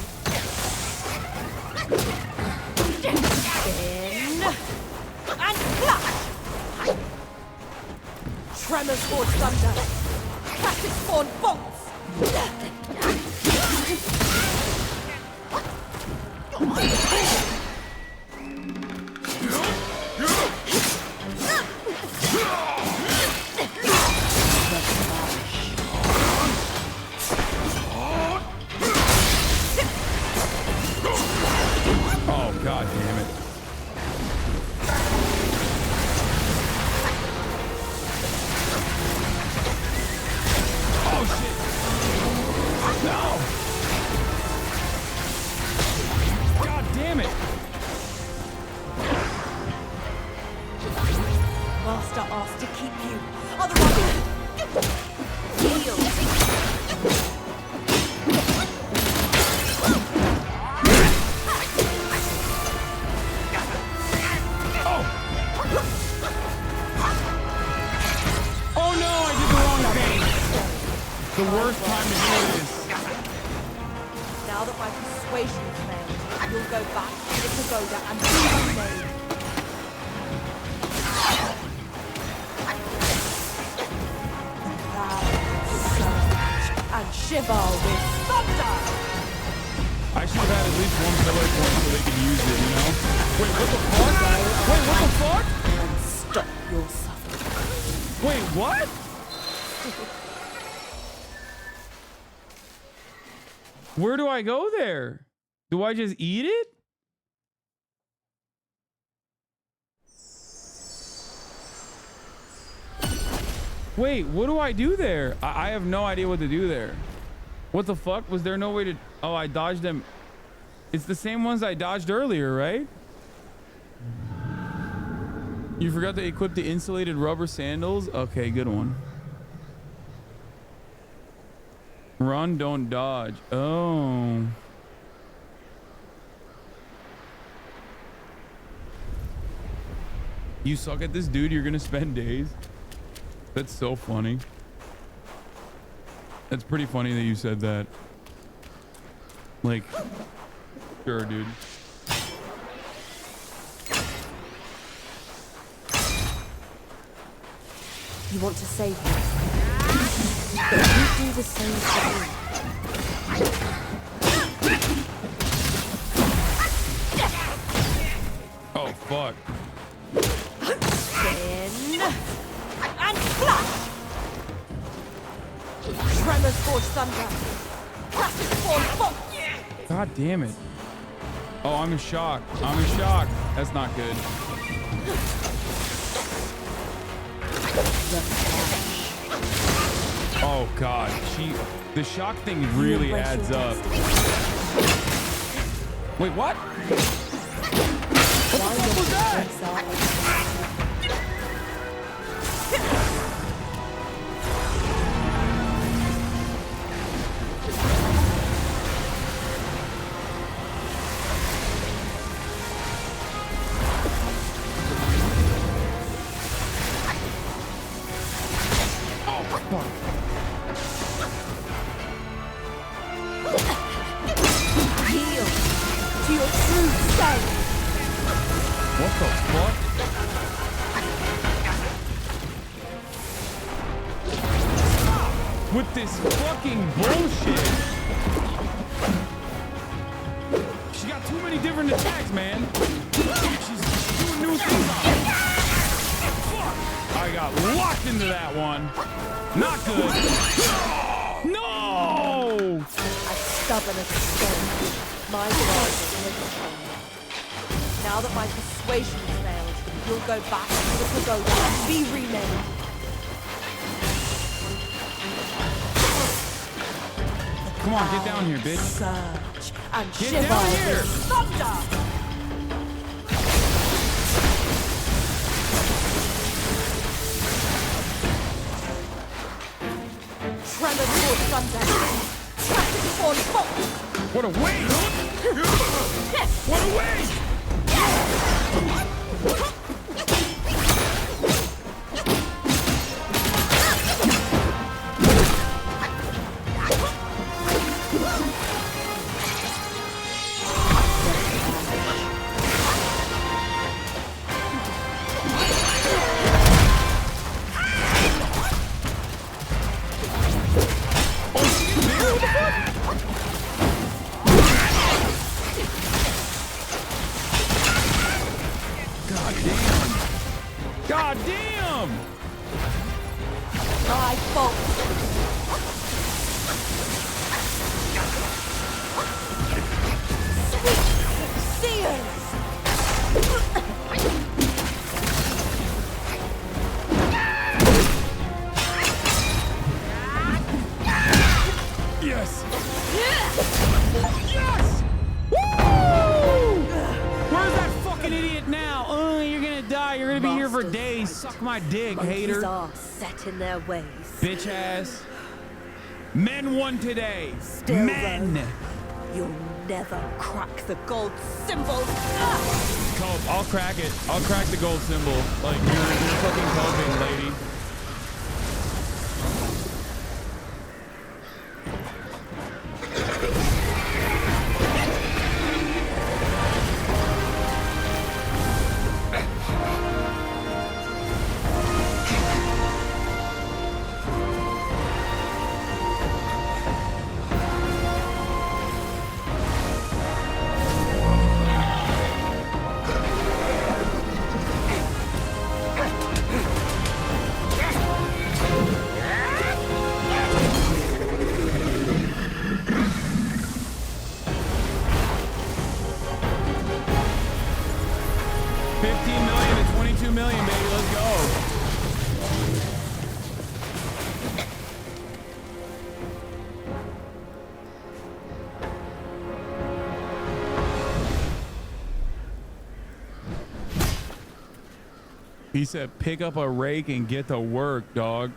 In and flash. Tremors forge thunder. Classic spawn bolts. Oh, god damn it. Oh shit. No. God damn it. Master asked to keep you. Otherwise, heal. The worst time to do this. Now that my persuasion's made, you'll go back to the pagoda and be unnamed. And shiver with thunder. I should have had at least one pillar point so they could use it, you know? Wait, what the fuck? Wait, what the fuck? And stop your suffering. Wait, what? Where do I go there? Do I just eat it? Wait, what do I do there? I have no idea what to do there. What the fuck? Was there no way to... Oh, I dodged them. It's the same ones I dodged earlier, right? You forgot to equip the insulated rubber sandals? Okay, good one. Run, don't dodge. Oh. You suck at this, dude. You're gonna spend days. That's so funny. That's pretty funny that you said that. Like, sure, dude. You want to save yourself. But you do the same for me. Oh, fuck. Spin. And flash! Tremors forge thunder. Classic form fuck. God damn it. Oh, I'm in shock. I'm in shock. That's not good. Oh God, the shock thing really adds up. Wait, what? What the fuck was that? Yield to your true self. What the fuck? With this fucking bullshit. She got too many different attacks, man. She's doing new things on it. Fuck. I got locked into that one. Not good. No! As stubborn as a stone, my God will take a hold. Now that my persuasion has failed, you'll go back to the pagoda and be remade. Come on, get down here, bitch. Surge and Get shiver down here. with thunder. Tremors forge thunder. Classic form fuck. What a waste! What a waste! God damn! My fault. Sweet seers. Yes! Yes! Woo! Where's that fucking idiot now? You're gonna die. You're gonna be here for days. Suck my dick, hater. Are set in their ways. Bitch ass. Men won today. Still, Men. though, you'll never crack the gold symbol. Cope, I'll crack it. I'll crack the gold symbol. Like, you're fucking coping, lady. He said, pick up a rake and get to work, dog.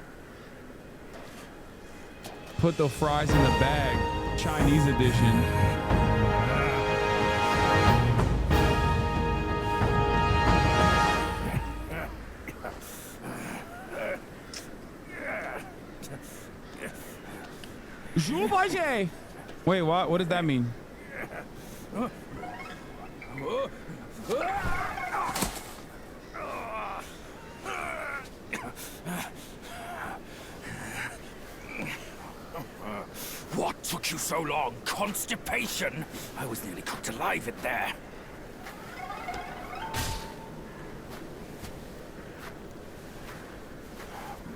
Put the fries in the bag. Chinese edition. Wait, what? What does that mean? so long. Constipation. I was nearly cooked alive in there.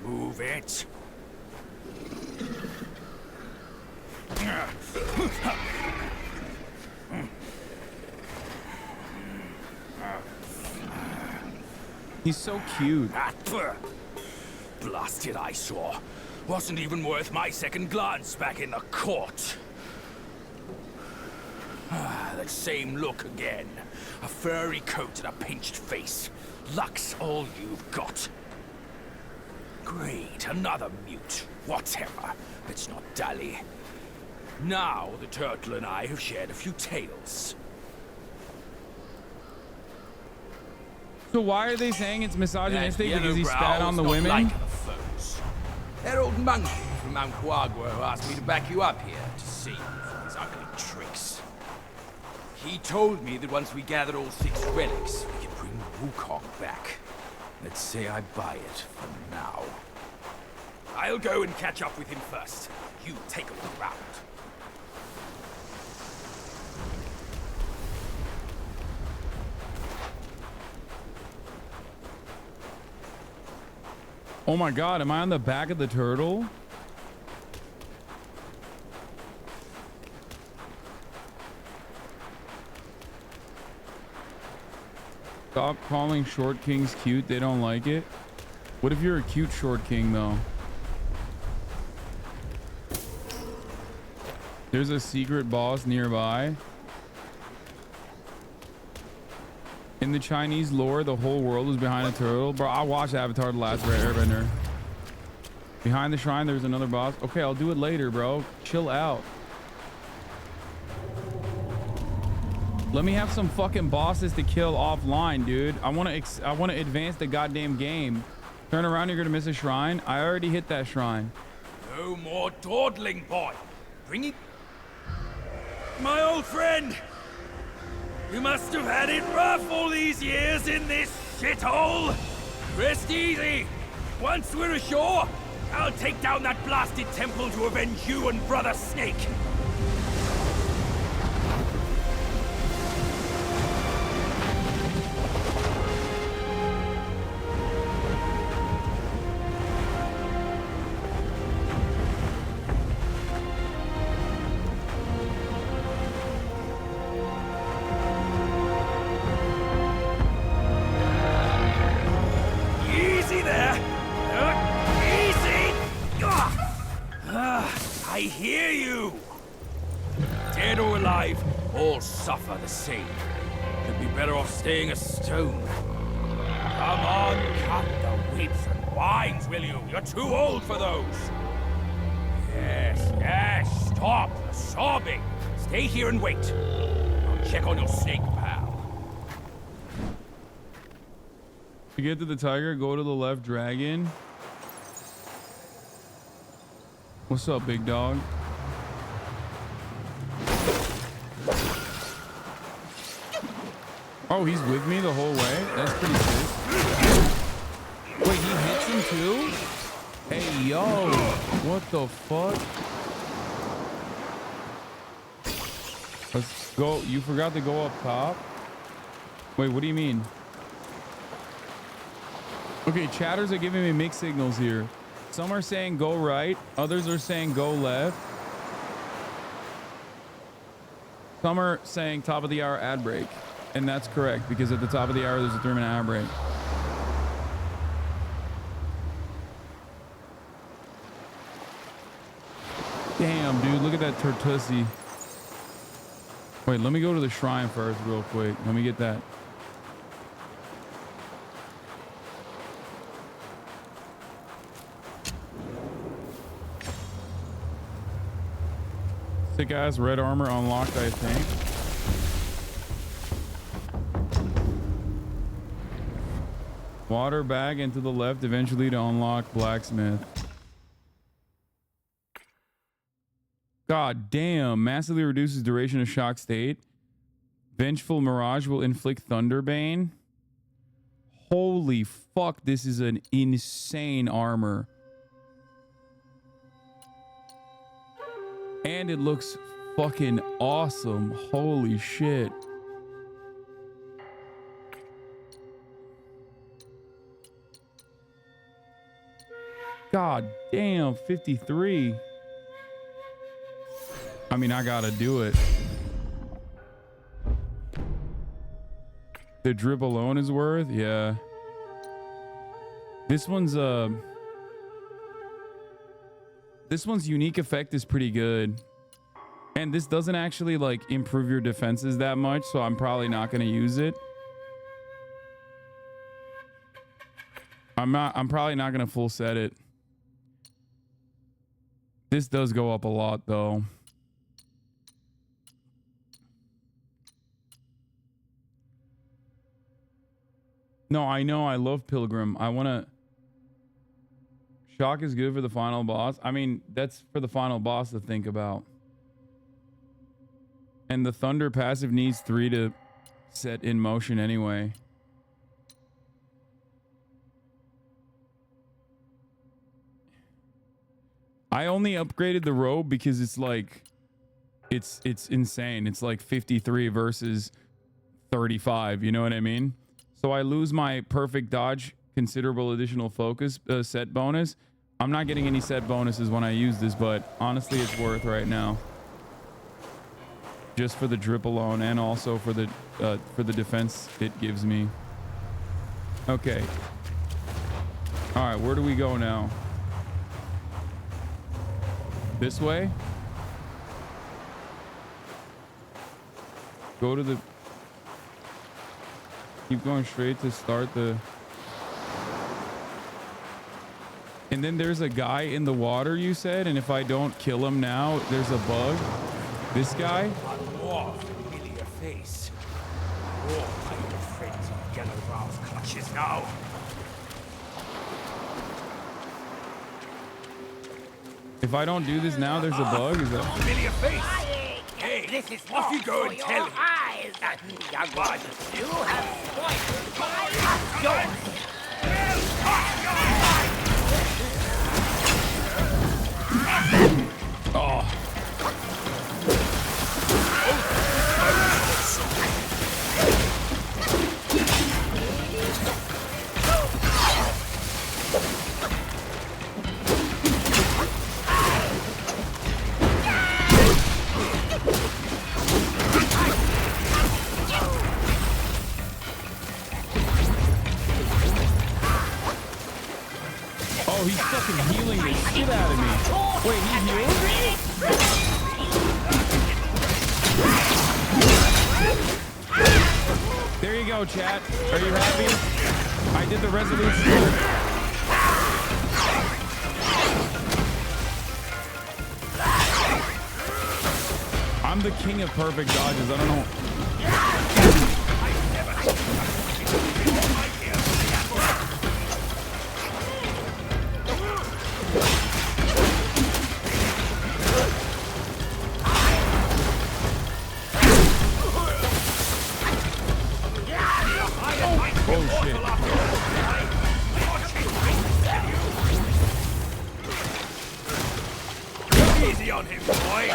Move it. He's so cute. Blasted eyesore. Wasn't even worth my second glance back in the court. That same look again. A furry coat and a pinched face. Luck's all you've got. Great, another mute. Whatever. Let's not dally. Now the turtle and I have shared a few tales. So why are they saying it's misogynistic? That Because he yellow spat brow's on the not women? like the foes. That old monkey from Mount Quagua who asked me to back you up here to save you from his ugly tricks. He told me that once we gather all 6 relics, we can bring Wukong back. Let's say I buy it for now. I'll go and catch up with him first. You take a look around. Oh my god, am I on the back of the turtle? Stop calling short kings cute, they don't like it. What if you're a cute short king though? There's a secret boss nearby. In the Chinese lore, the whole world was behind a turtle. Bro, I watched Avatar: The Last Airbender. Behind the shrine, there's another boss. Okay, I'll do it later, bro. Chill out. Let me have some fucking bosses to kill offline, dude. I want to advance the goddamn game. Turn around, you're gonna miss a shrine. I already hit that shrine. No more dawdling, boy. Bring it. My old friend. You must have had it rough all these years in this shithole. Rest easy. Once we're ashore, I'll take down that blasted temple to avenge you and Brother Snake. I hear you! Dead or alive, all suffer the same. You'd be better off staying a stone. Come on, cut the whips and wines, will you? You're too old for those. Yes, stop sobbing. Stay here and wait. I'll check on your snake, pal. To get to the tiger, go to the left dragon. What's up, big dog? Oh, he's with me the whole way? That's pretty sick. Wait, he hits him too? Hey, yo. What the fuck? Let's go. You forgot to go up top? Wait, what do you mean? Okay, chatters are giving me mixed signals here. Some are saying go right, others are saying go left. Some are saying top of the hour ad break. And that's correct, because at the top of the hour, there's a 3-minute ad break. Damn, dude, look at that Turtussi. Wait, let me go to the shrine first real quick. Let me get that. Sick ass red armor unlocked, I think. Water bag into the left, eventually to unlock blacksmith. God damn, massively reduces duration of shock state. Vengeful Mirage will inflict Thunderbane. Holy fuck, this is an insane armor. And it looks fucking awesome. Holy shit. God damn, 53. I mean, I gotta do it. The drip alone is worth, yeah. This one's unique effect is pretty good. And this doesn't actually like improve your defenses that much, so I'm probably not gonna use it. I'm probably not gonna full set it. This does go up a lot though. No, I know. I love Pilgrim. I want to... Shock is good for the final boss. I mean, that's for the final boss to think about. And the Thunder passive needs 3 to set in motion anyway. I only upgraded the robe because it's like... It's insane. It's like 53 versus 35. You know what I mean? So I lose my perfect dodge, considerable additional focus set bonus. I'm not getting any set bonuses when I use this, but honestly, it's worth right now. Just for the drip alone, and also for the defense it gives me. Okay. All right, where do we go now? This way? Go to the... Keep going straight to start the... And then there's a guy in the water, you said, and if I don't kill him now, there's a bug. This guy? More familiar face. All my good friends in Yellow Ralph clutches now. If I don't do this now, there's a bug? Is that... Familiar face. Hey, this is off you go and tell him. Young one, you have spoiled my yours. Oh. Oh, he's fucking healing the shit out of me. Wait, he healed? There you go, chat. Are you happy? I did the resolution. I'm the king of perfect dodges. I don't know. Oh shit. Easy on him, boy.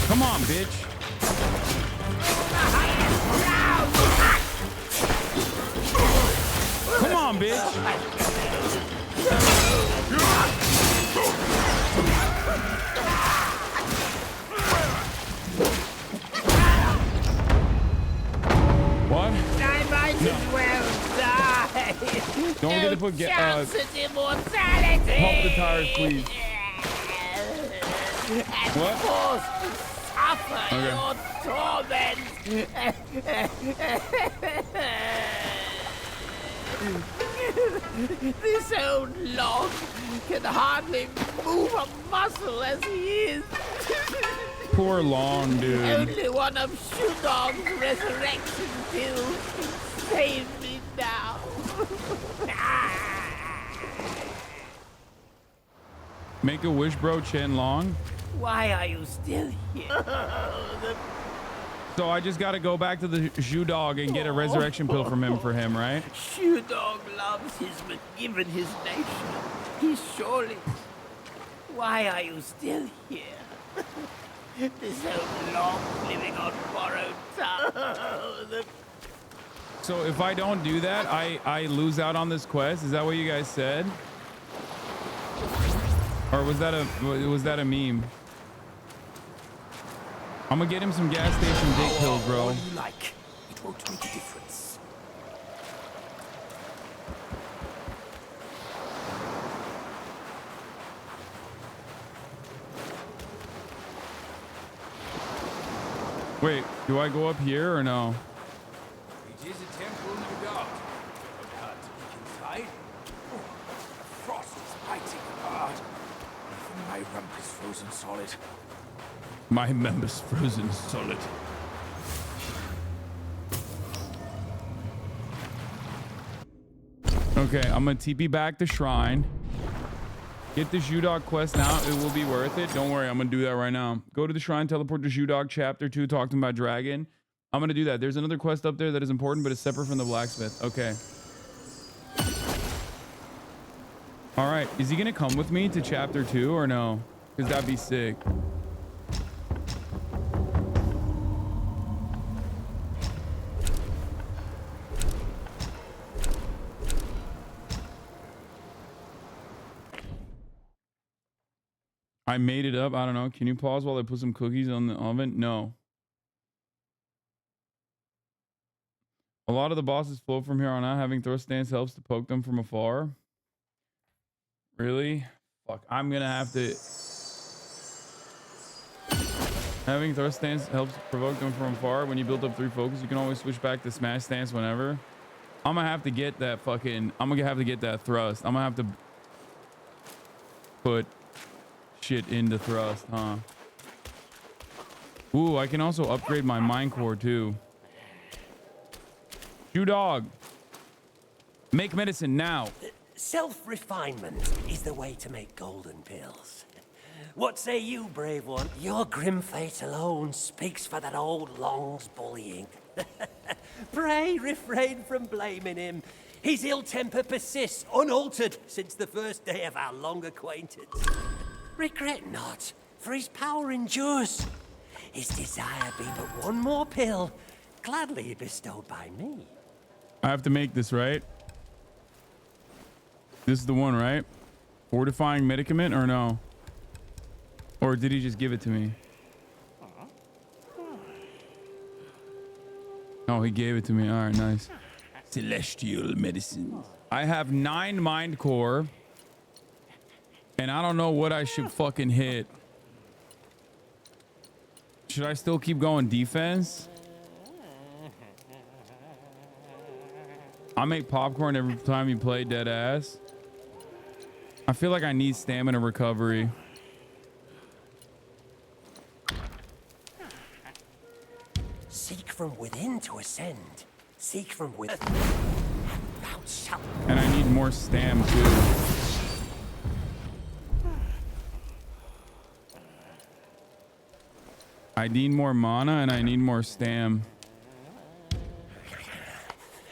Come on, bitch. Come on, bitch. What? I might as well die. Don't forget to put chance at immortality. pump the tires, please. What? Forced to suffer Okay. your torment. This old log can hardly move a muscle as he is. Poor Long, dude. Only one of Ch3WUKONG's resurrection pills can save me now. Make a wish, bro, Chen Long. Why are you still here? So I just got to go back to the Ch3WUKONG and get a resurrection pill from him for him, right? Ch3WUKONG loves his given his nation. He's surely. Why are you still here? This old Long living on borrowed time. So if I don't do that, I lose out on this quest. Is that what you guys said? Or was that a meme? I'm gonna get him some gas station dick pills, bro. All you like. It won't make a difference. Wait, do I go up here or no? It is a temple, no doubt. But hard to look inside. Oh, the frost is biting hard. Even my rump is frozen solid. My members frozen solid. Okay, I'm gonna TP back the shrine. Get the Ch3WUKONG quest now. It will be worth it. Don't worry, I'm gonna do that right now. Go to the shrine, teleport to Ch3WUKONG chapter 2, talk to him about dragon. I'm gonna do that. There's another quest up there that is important, but it's separate from the blacksmith. Okay. All right, is he gonna come with me to chapter 2 or no? Because that'd be sick. I made it up. I don't know. Can you pause while I put some cookies on the oven? No. A lot of the bosses flow from here on out. Having throw stance helps to poke them from afar. Really? Fuck. I'm gonna have to. Having throw stance helps provoke them from afar. When you build up 3 focus, you can always switch back to smash stance whenever. I'm gonna have to get that fucking. I'm gonna have to get that thrust. I'm gonna have to put shit into thrust, huh? Ooh, I can also upgrade my mind core too. Ch3WUKONG, make medicine now. Self-refinement is the way to make golden pills. What say you, brave one? Your grim fate alone speaks for that old Long's bullying. Pray refrain from blaming him. His ill temper persists unaltered since the first day of our long acquaintance. Regret not, for his power endures. His desire be but one more pill, gladly bestowed by me. I have to make this, right? This is the one, right? Fortifying medicament or no? Or did he just give it to me? Oh, he gave it to me. All right, nice. Celestial medicine. I have 9 mind core. And I don't know what I should fucking hit. Should I still keep going defense? I make popcorn every time you play dead ass. I feel like I need stamina recovery. Seek from within to ascend. Seek from within. And I need more stam too. I need more mana and I need more stam.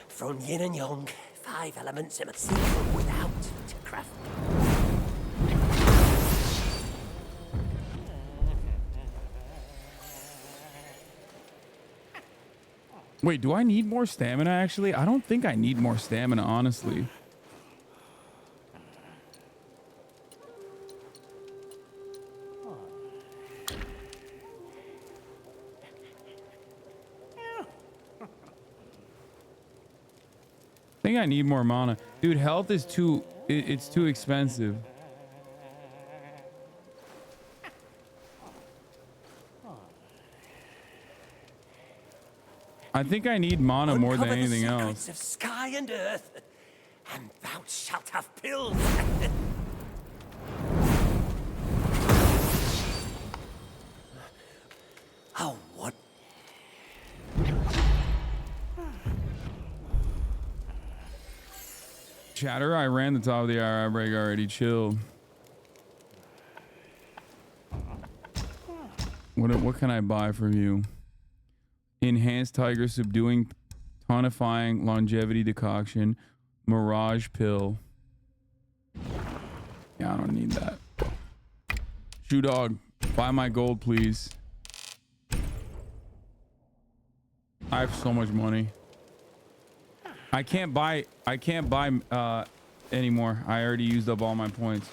From yin and yang, 5 elements and seek from without to craft. Wait, do I need more stamina actually? I don't think I need more stamina, honestly. I think I need more mana. Dude, health is it's too expensive. I think I need mana more than anything else. Of sky and earth, and thou shalt have pills. Chatter, I ran the top of the IR break already. Chill. What can I buy from you? Enhanced Tiger Subduing Tonifying Longevity Decoction. Mirage Pill. Yeah, I don't need that. Shoe Dog, buy my gold, please. I have so much money. I can't buy anymore. I already used up all my points.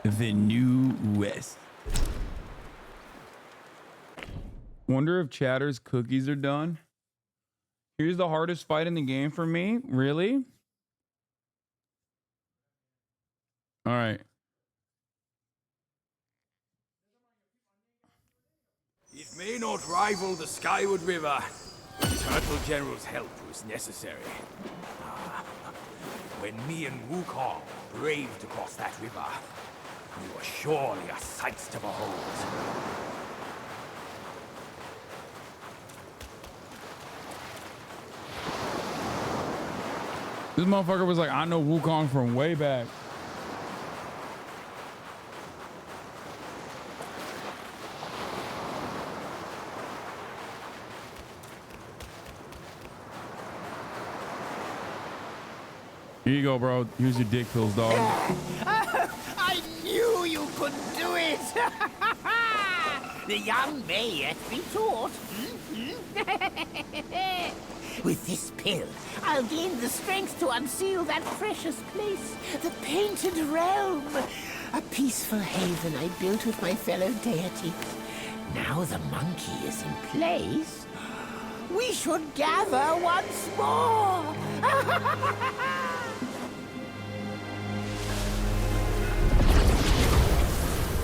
The New West. Wonder if Chatter's cookies are done. Here's the hardest fight in the game for me. Really? All right. It may not rival the Skyward River, but Turtle General's help was necessary. When me and Wukong braved across that river, we were surely a sight to behold. This motherfucker was like, I know Wukong from way back. Here you go, bro. Here's your dick pills, dog. I knew you could do it! The young may yet be taught. With this pill, I'll gain the strength to unseal that precious place, the Painted Realm. A peaceful haven I built with my fellow deities. Now the monkey is in place, we should gather once more.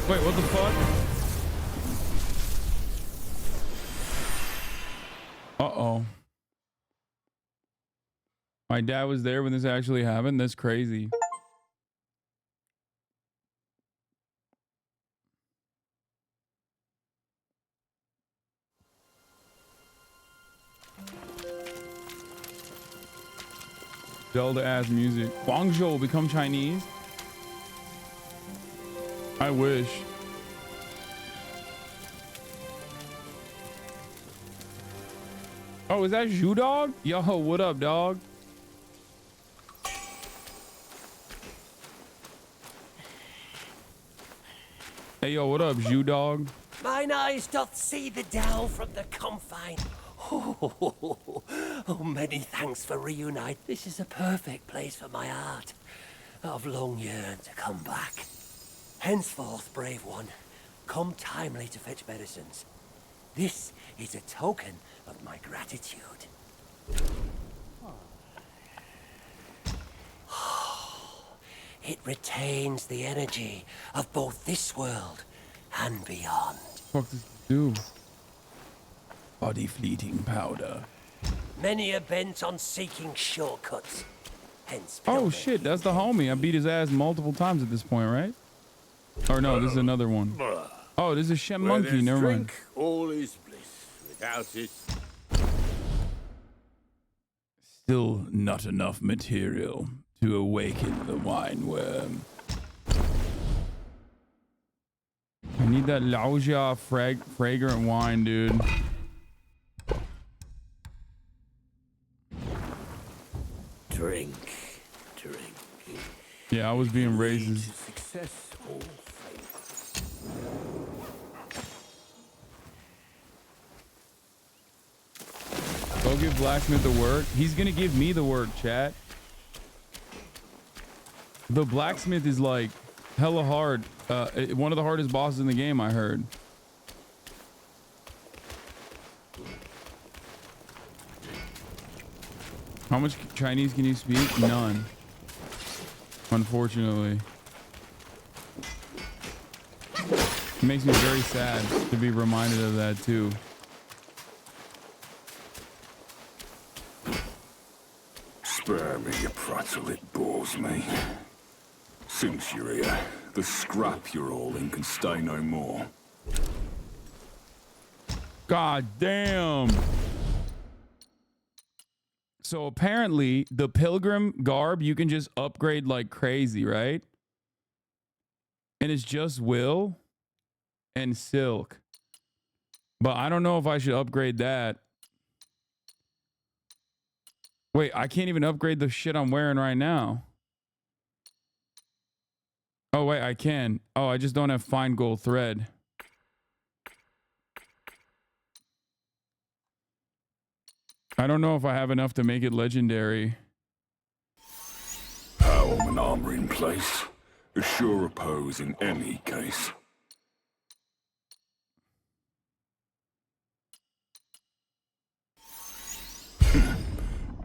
Wait, what the fuck? Uh-oh. My dad was there when this actually happened? That's crazy. Zelda-ass music. Guangzhou become Chinese? I wish. Oh, is that Zhu Dog? Yo, what up, dog? Hey, yo, what up, Zhu Dog? Mine eyes doth see the dell from the confine. Oh, many thanks for reunite. This is a perfect place for my art. I've long yearned to come back. Henceforth, brave one, come timely to fetch medicines. This is a token of my gratitude. It retains the energy of both this world and beyond. What does it do? Body fleeting powder. Many are bent on seeking shortcuts. Hence, Oh shit, that's the homie. I beat his ass multiple times at this point, right? Or no, this is another one. Oh, this is Shem Where Monkey. there's Never mind. drink, all is bliss. Without it, Still not enough material to awaken the wine worm. I need that Laojia fragrant wine, dude. drink. Yeah, I was being racist. success all Go give Blacksmith the work. He's gonna give me the work, chat. The Blacksmith is like hella hard. One of the hardest bosses in the game, I heard. How much Chinese can you speak? None. Unfortunately. It makes me very sad to be reminded of that too. Spare me, you pretzel, it bores me. Since you're here, the scrap you're all in can stay no more. God damn. So apparently the pilgrim garb you can just upgrade like crazy, right? And it's just will and silk. But I don't know if I should upgrade that. Wait, I can't even upgrade the shit I'm wearing right now. Oh, wait, I can. Oh, I just don't have fine gold thread. I don't know if I have enough to make it legendary. Helm and armor in place. A sure oppose in any case.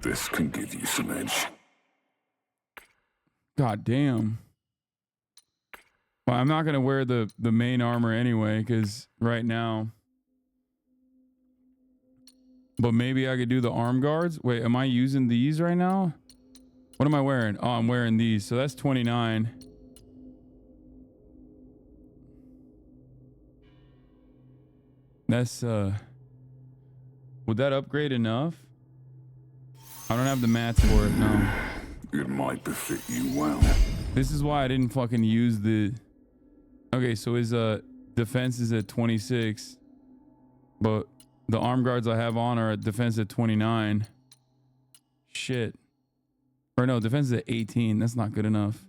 This can give you some edge. God damn. Well, I'm not going to wear the main armor anyway, because right now... But maybe I could do the arm guards. Wait, am I using these right now? What am I wearing? Oh, I'm wearing these. So that's 29. That's, would that upgrade enough? I don't have the mats for it, no. It might befit you well. This is why I didn't fucking use the... Okay, so his defense is at 26. But the arm guards I have on are at defense at 29. Shit. Or no, defense is at 18. That's not good enough.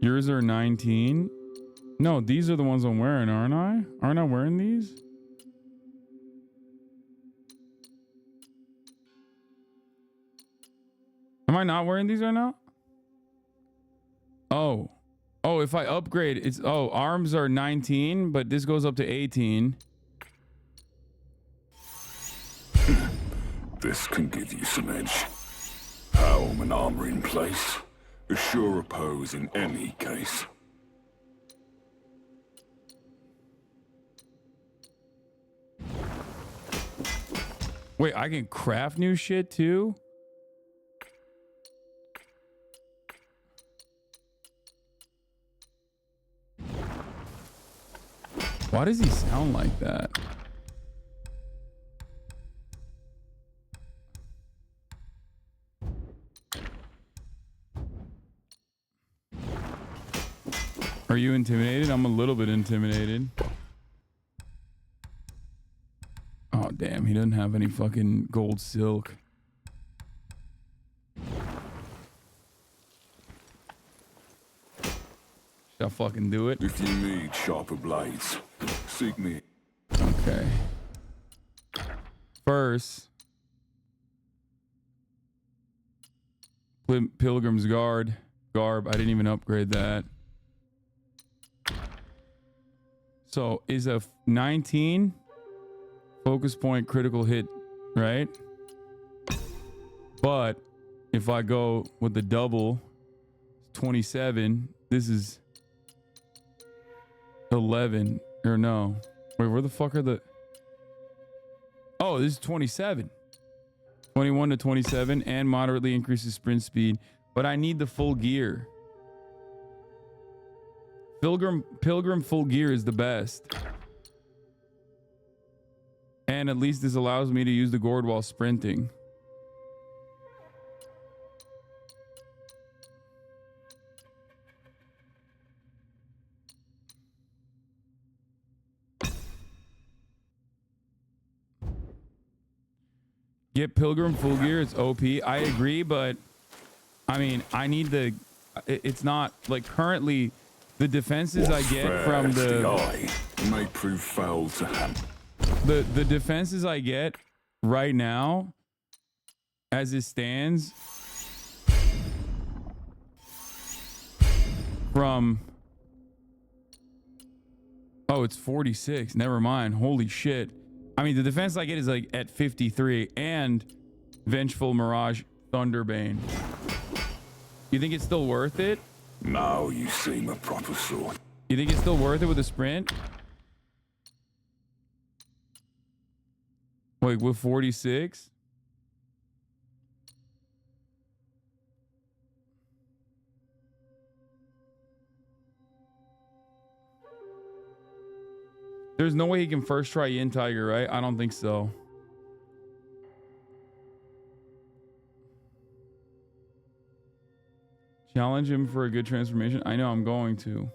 Yours are 19. No, these are the ones I'm wearing, aren't I? Aren't I wearing these? Am I not wearing these right now? Oh. Oh, if I upgrade, it's... Oh, arms are 19, but this goes up to 18. This can give you some edge. Helm and armor in place. A sure oppose in any case. Wait, I can craft new shit too? Why does he sound like that? Are you intimidated? I'm a little bit intimidated. Oh, damn. He doesn't have any fucking gold silk. Should I fucking do it? If you need sharper blades, seek me. Okay. First, Pilgrim's garb. I didn't even upgrade that. So is a 19 focus point critical hit, right? But if I go with the double, 27, this is 11 or no. Wait, where the fuck are the... Oh, this is 27. 21 to 27 and moderately increases sprint speed, but I need the full gear. Pilgrim full gear is the best. And at least this allows me to use the gourd while sprinting. Get Pilgrim full gear, it's OP. I agree, but I mean, I need the... It's not like currently... The defenses I get from the may prove foul to hand. The defenses I get right now, as it stands, from... Oh, it's 46. Never mind. Holy shit. I mean, the defense I get is like at 53 and Vengeful Mirage Thunderbane. You think it's still worth it? Now you seem a proper sort. You think it's still worth it with a sprint? Like with 46? There's no way he can first try in Tiger, right? I don't think so. Challenge him for a good transformation. I know I'm going to.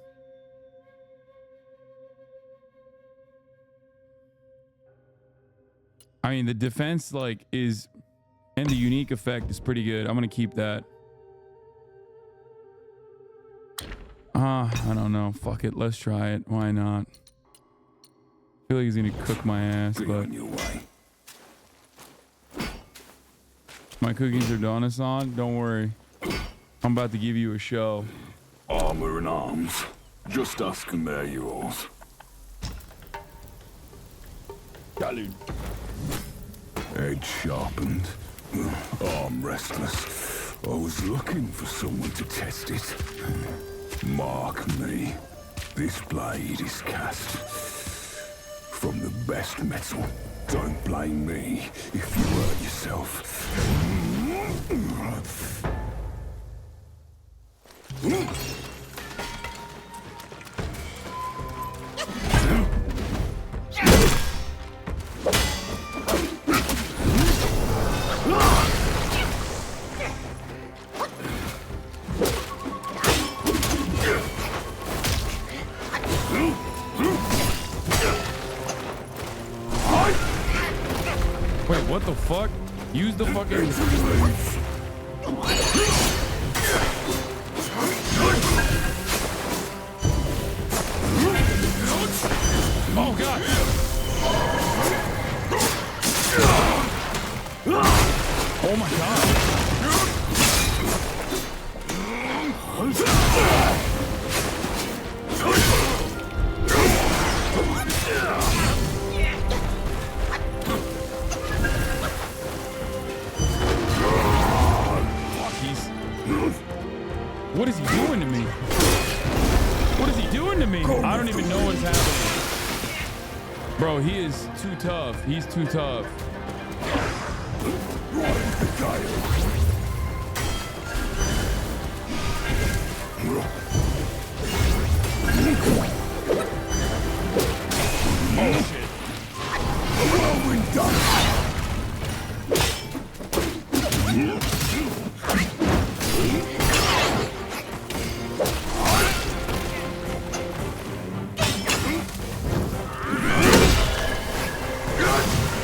I mean, the defense like is, and the unique effect is pretty good. I'm gonna keep that. I don't know. Fuck it. Let's try it. Why not? I feel like he's gonna cook my ass, but my cookies are done, Hasan. Don't worry. I'm about to give you a show. Armor and arms. Just ask and they're yours. Edge sharpened. Arm restless. I was looking for someone to test it. Mark me. This blade is cast from the best metal. Don't blame me if you hurt yourself. Wait, what the fuck? Use the fucking... Oh god! Oh my god! What is he doing to me? What is he doing to me? I don't even know what's happening. Bro, he is too tough. He's too tough. Oh shit.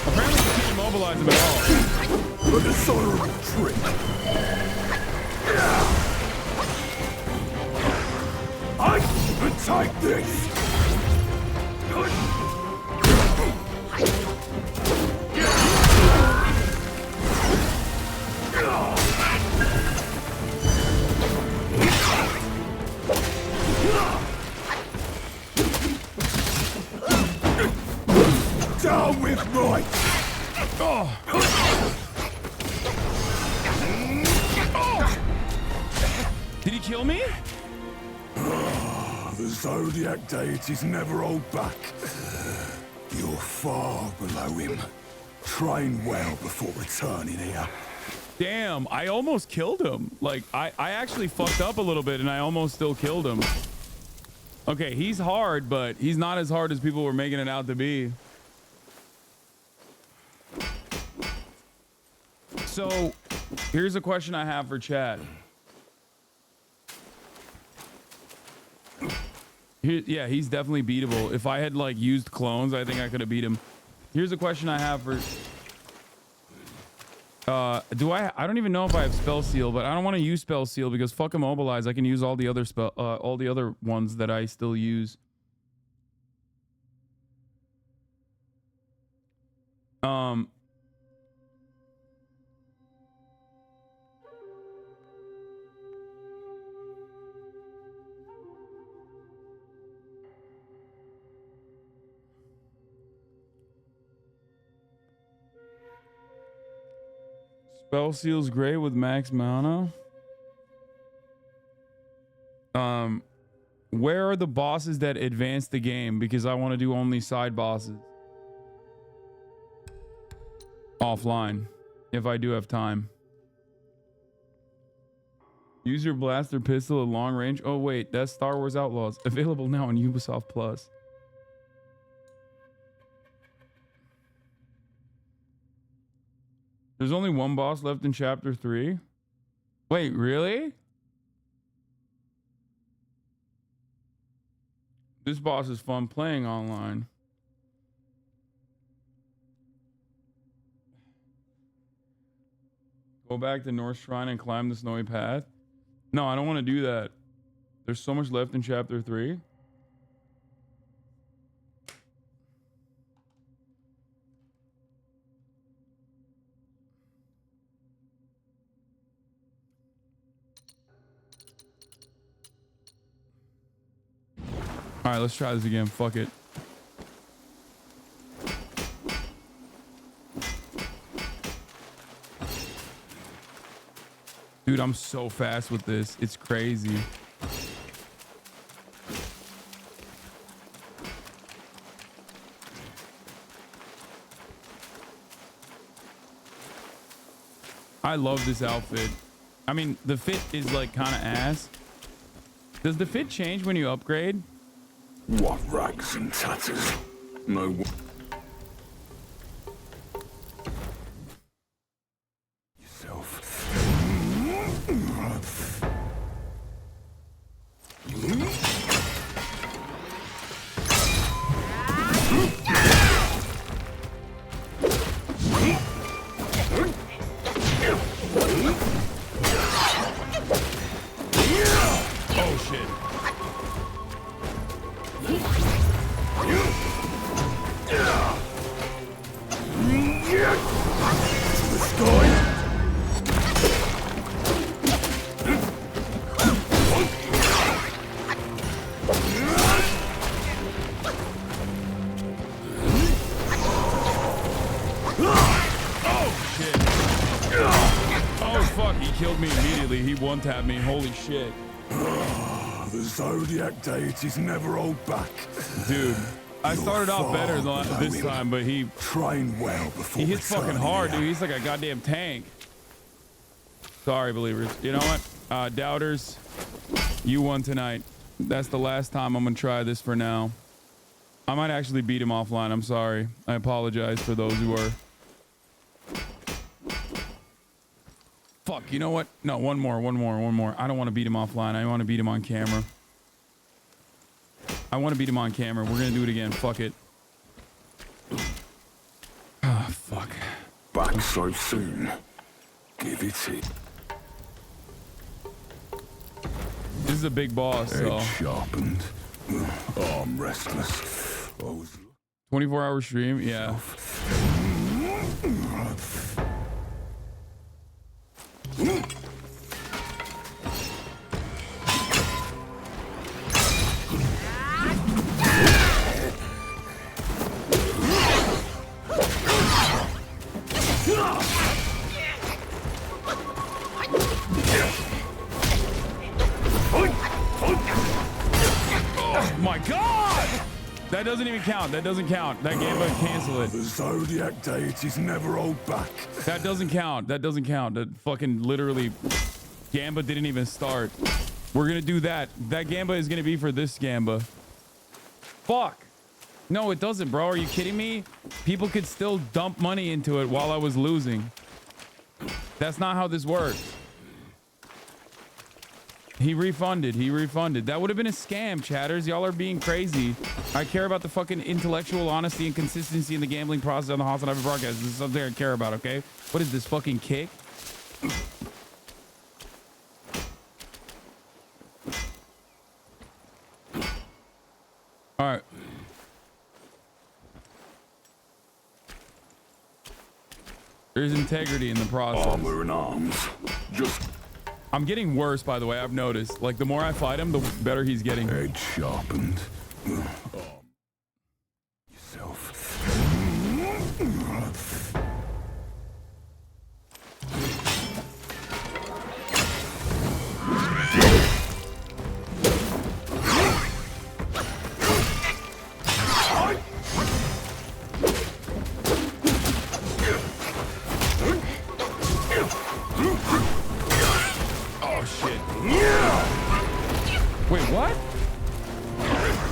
Apparently you can't immobilize him at all. But the sort of trick. I take this. Down with might. Oh. Did he kill me? The Zodiac deities never hold back. You're far below him. Train well before returning here. Damn, I almost killed him. Like, I actually fucked up a little bit and I almost still killed him. Okay, he's hard, but he's not as hard as people were making it out to be. So, here's a question I have for Chad. Yeah, he's definitely beatable. If I had like used clones, I think I could have beat him. Here's a question I have for... I don't even know if I have spell seal, but I don't want to use spell seal because fuck immobilize. I can use all the other all the other ones that I still use. Spell seal's great with max mana. Where are the bosses that advance the game? Because I want to do only side bosses. Offline, if I do have time. Use your blaster pistol at long range. Oh wait, that's Star Wars Outlaws. Available now on Ubisoft Plus. There's only one boss left in chapter 3. Wait, really? This boss is fun playing online. Go back to North Shrine and climb the snowy path. No, I don't want to do that. There's so much left in chapter 3. All right, let's try this again. Fuck it. Dude, I'm so fast with this. It's crazy. I love this outfit. I mean, the fit is like kind of ass. Does the fit change when you upgrade? What rags and tatters? No. Yourself. Oh shit. One-tap me. Holy shit. The Zodiac deities never hold back. Dude, I started off better this time, but he trained well before he hits fucking hard, dude. He's like a goddamn tank. Sorry, believers. You know what? Doubters, you won tonight. That's the last time I'm gonna try this for now. I might actually beat him offline. I'm sorry. I apologize for those who are. Fuck, you know what? No, one more. I don't want to beat him offline. I want to beat him on camera. We're gonna do it again. Fuck it. Ah, fuck. Back so soon. Give it it. This is a big boss, so. Edge sharpened. Arm restless. 24-hour stream? Yeah. Oh my god! That doesn't even count. That doesn't count. That game would cancel it. The Zodiac deities never hold back. That doesn't count. That doesn't count. That fucking literally Gamba didn't even start. We're gonna do that. That Gamba is gonna be for this Gamba. Fuck. No, it doesn't, bro. Are you kidding me? People could still dump money into it while I was losing. That's not how this works. He refunded. That would have been a scam, chatters. Y'all are being crazy. I care about the fucking intellectual honesty and consistency in the gambling process on the Hasan broadcast. This is something I care about, okay? What is this fucking kick? All right. There's integrity in the process. Armor and arms. I'm getting worse, by the way. I've noticed. Like, the more I fight him, the better he's getting. Edge sharpened. Yourself.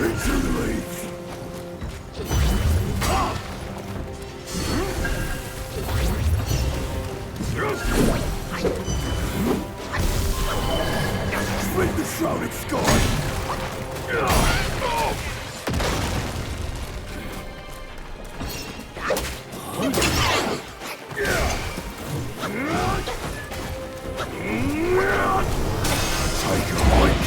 Into the leaves. Split the shrouded sky. Take a hike.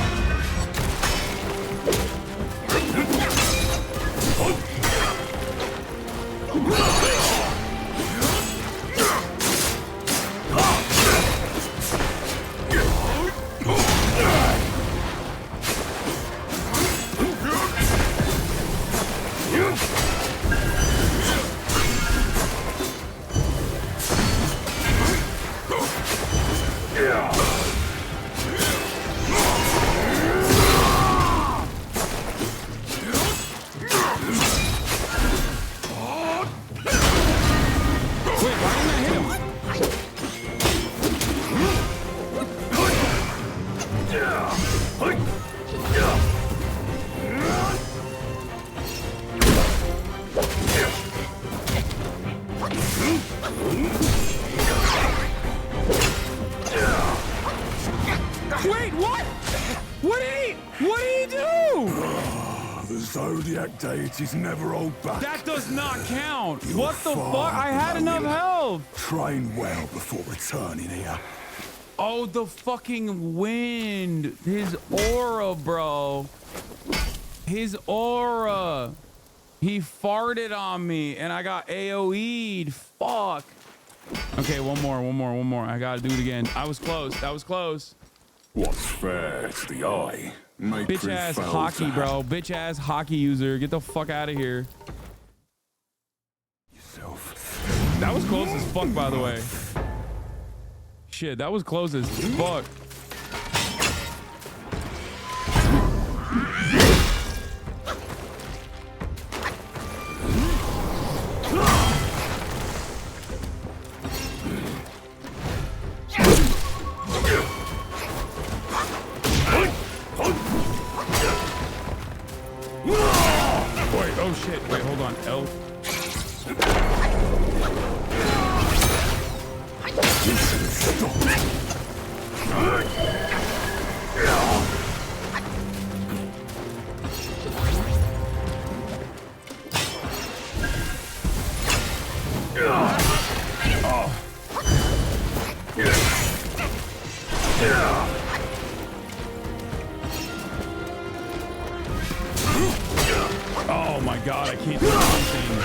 Wait, what? What did he do? The Zodiac deities never hold back. That does not count. What the fuck? I had enough health. Train well before returning here. Oh, the fucking wind. His aura, bro. His aura. He farted on me and I got AoE'd. Fuck. Okay, one more. I gotta do it again. I was close. That was close. What's fair to the eye? Bitch ass hockey, bro. Bitch ass hockey user. Get the fuck out of here. That was close as fuck, by the way. Shit, that was close as fuck. Wait, oh shit. Wait, hold on. L. Oh my god, I can't do anything.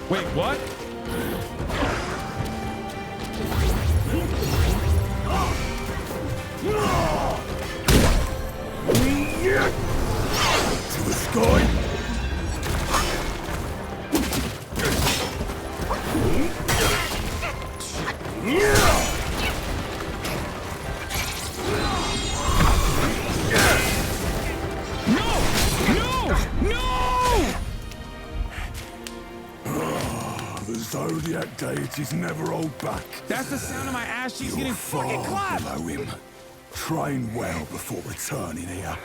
Wait, what? To the sky. The Zodiac deities never hold back. That's the sound of my ass cheeks getting fucking clapped. Below him. Train well before returning here.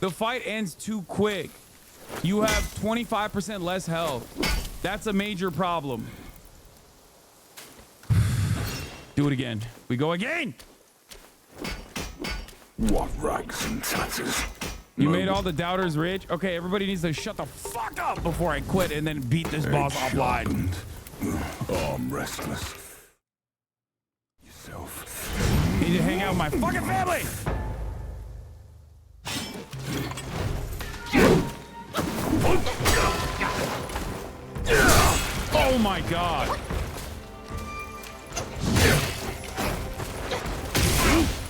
The fight ends too quick. You have 25% less health. That's a major problem. Do it again. We go again. What rags and tatters. You made all the doubters rich? Okay, everybody needs to shut the fuck up before I quit and then beat this boss offline. I'm restless. Need to hang out with my fucking family. Oh my god.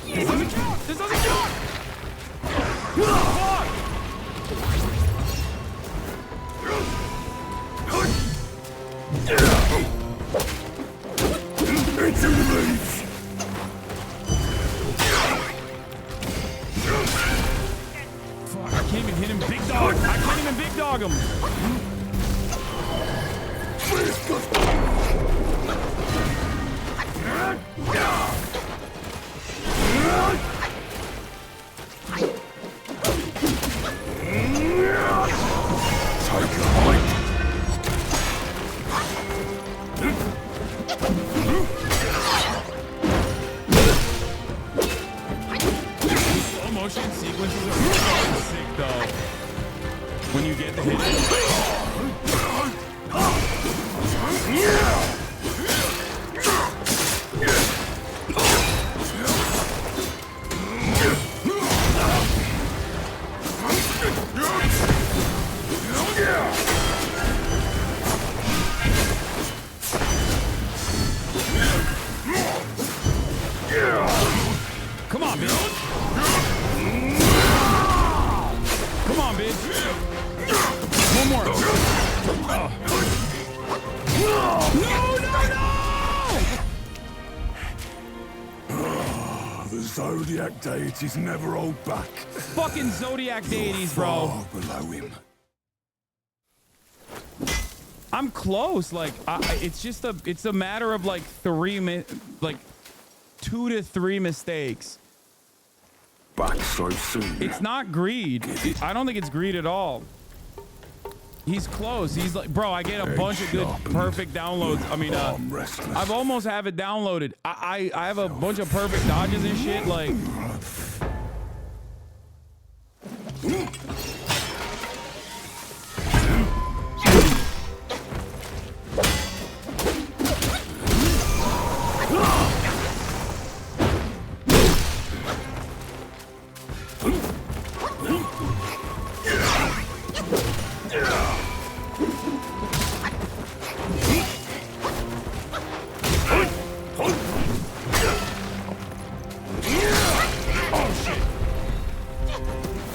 This doesn't count. This doesn't count. Fuck. Into the leaves. Fuck, I can't even hit him big dog. I can't even big dog him. when you get to hit it. Come on, bitch. Come on, bitch. One more. No! The Zodiac deities never hold back. Fucking Zodiac deities, bro. Far below him. I'm close. Like, it's a matter of like 2 to 3 mistakes. Back so soon. It's not greed. I don't think it's greed at all. He's close. He's like, bro, I get a bunch of good, perfect downloads. I mean, I've almost have it downloaded. I have a bunch of perfect dodges and shit. Like,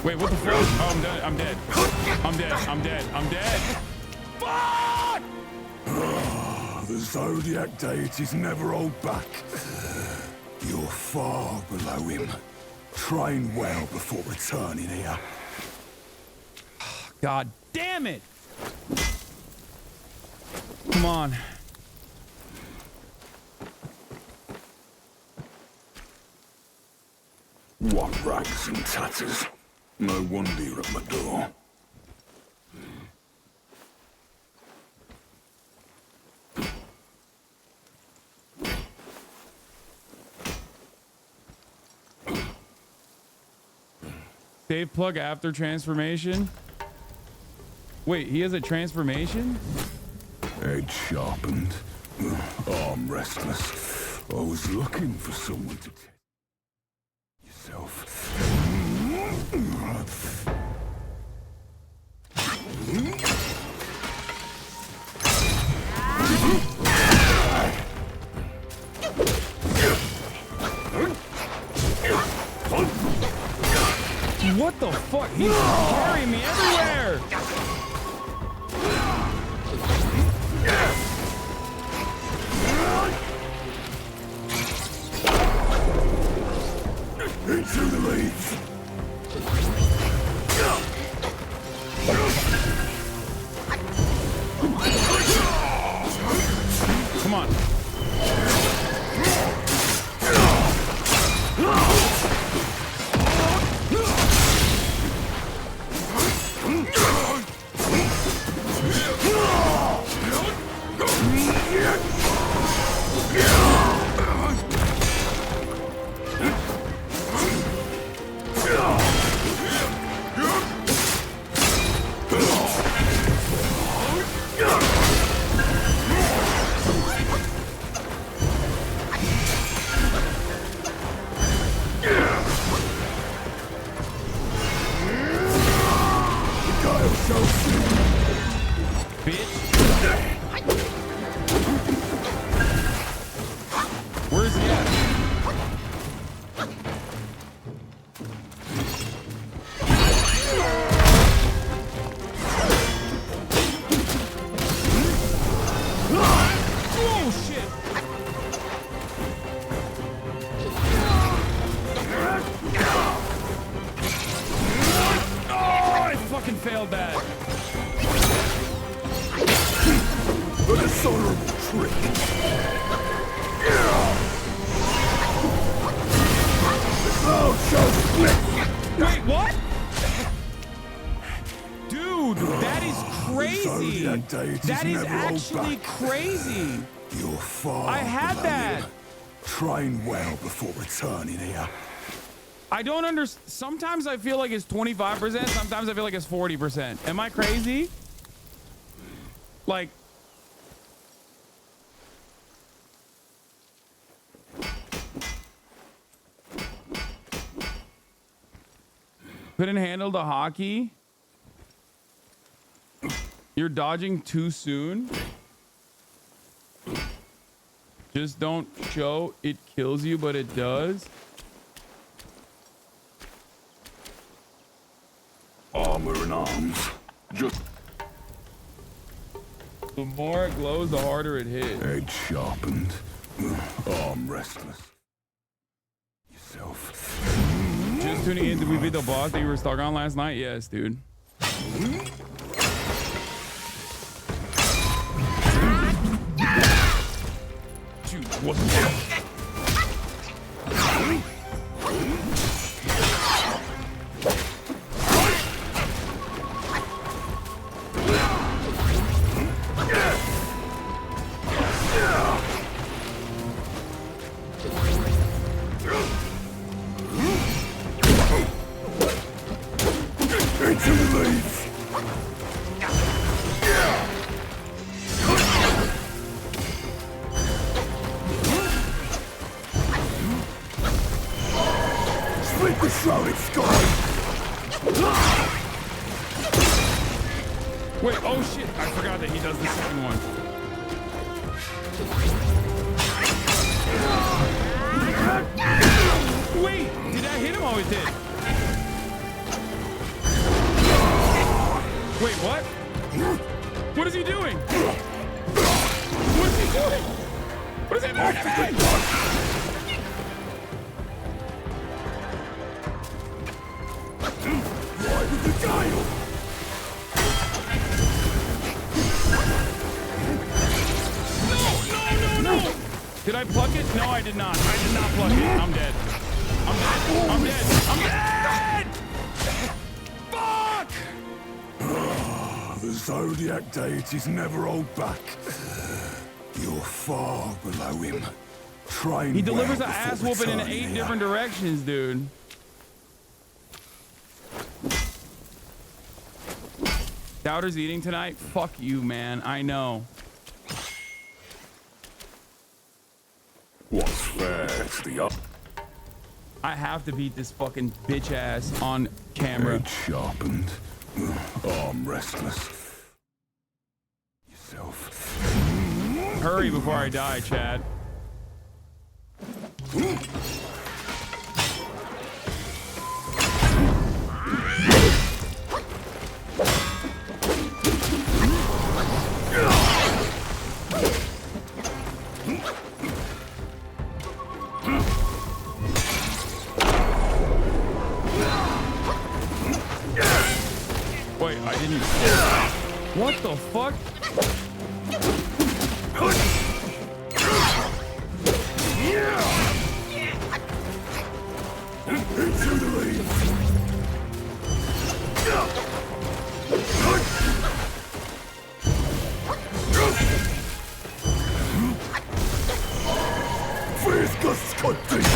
wait, what the fuck? Oh, I'm dead. I'm dead. I'm dead. I'm dead. I'm dead. Fuck! The Zodiac deities never hold back. You're far below him. Train well before returning here. God damn it! Come on. What rags and tatters. No wonder you're at my door. Save plug after transformation. Wait, he has a transformation? Head sharpened. Arm restless. I was looking for someone to test yourself. What the fuck? He's carrying me everywhere! Into the leaves. Come on. Where's he at? Oh shit! Oh, I fucking failed that. A dishonorable trick. Wait, what? Dude, that is crazy. That is actually crazy. You're far I had below that. him. Train well before returning here. I don't understand. Sometimes I feel like it's 25%. Sometimes I feel like it's 40%. Am I crazy? Like, couldn't handle the hockey. You're dodging too soon. Just don't show it kills you, but it does. Armor and arms. Just the more it glows, the harder it hits. edge sharpened. Arm restless. Yourself. Just tuning in. Did we beat the boss that you were stuck on last night? Yes, dude. Dude, what the fuck? Into the leaves. Split the shrouded sky. Wait, oh shit. I forgot that he does the second one. Wait, did I hit him? Oh, it did. Wait, what? What is he doing? What is he doing? What is he doing to me? Ride with the gale. No! Did I pluck it? No, I did not. I did not pluck it. I'm dead. I'm dead. I'm dead. I'm dead! Fuck! The Zodiac deities never hold back. You're far below him. Train He delivers well an ass before whooping in returning 8 here. different directions, dude. Doubter's eating tonight? Fuck you, man. I know. What's fair to the up? I have to beat this fucking bitch ass on camera. Edge sharpened. Arm restless. Yourself. Hurry before I die, Chad. Wait, I didn't. What the fuck? Into the leaves. Fierce gusts cut deep.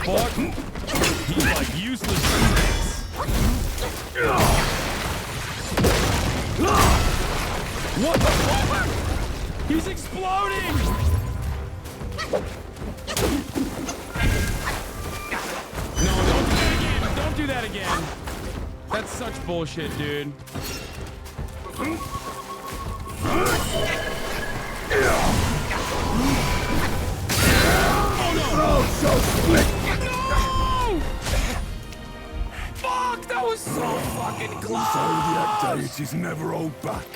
fuck? He's like useless teammates. What the fuck? He's exploding! No, don't do that again. Don't do that again. That's such bullshit, dude. Oh no! Oh, so slick! No! Fuck! That was so fucking close! Zodiac deities never hold back.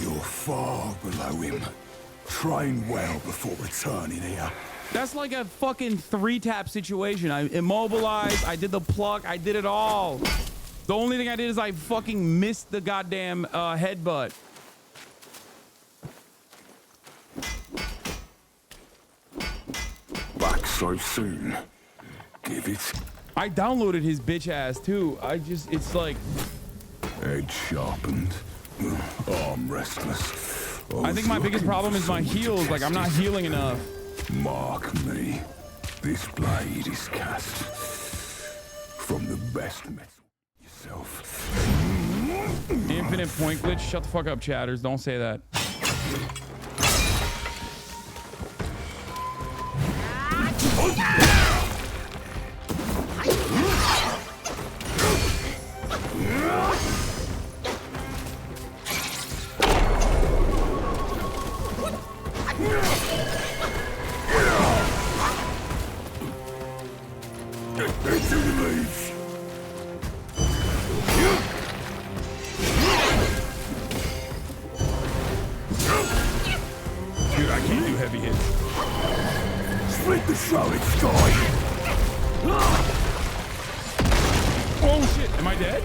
You're far below him. Train well before returning here. That's like a fucking 3-tap situation. I immobilized, I did the pluck, I did it all. The only thing I did is I fucking missed the goddamn headbutt. Back so soon. Give it. I downloaded his bitch ass too. It's like... Edge sharpened. Arm restless. I think my biggest problem is my heals. Like, I'm not healing enough. Mark me. This blade is cast from the best metal yourself. Infinite point glitch. Shut the fuck up, chatters. Don't say that. Dude, I can't do heavy hits. Split the shrouded sky. Oh shit, am I dead?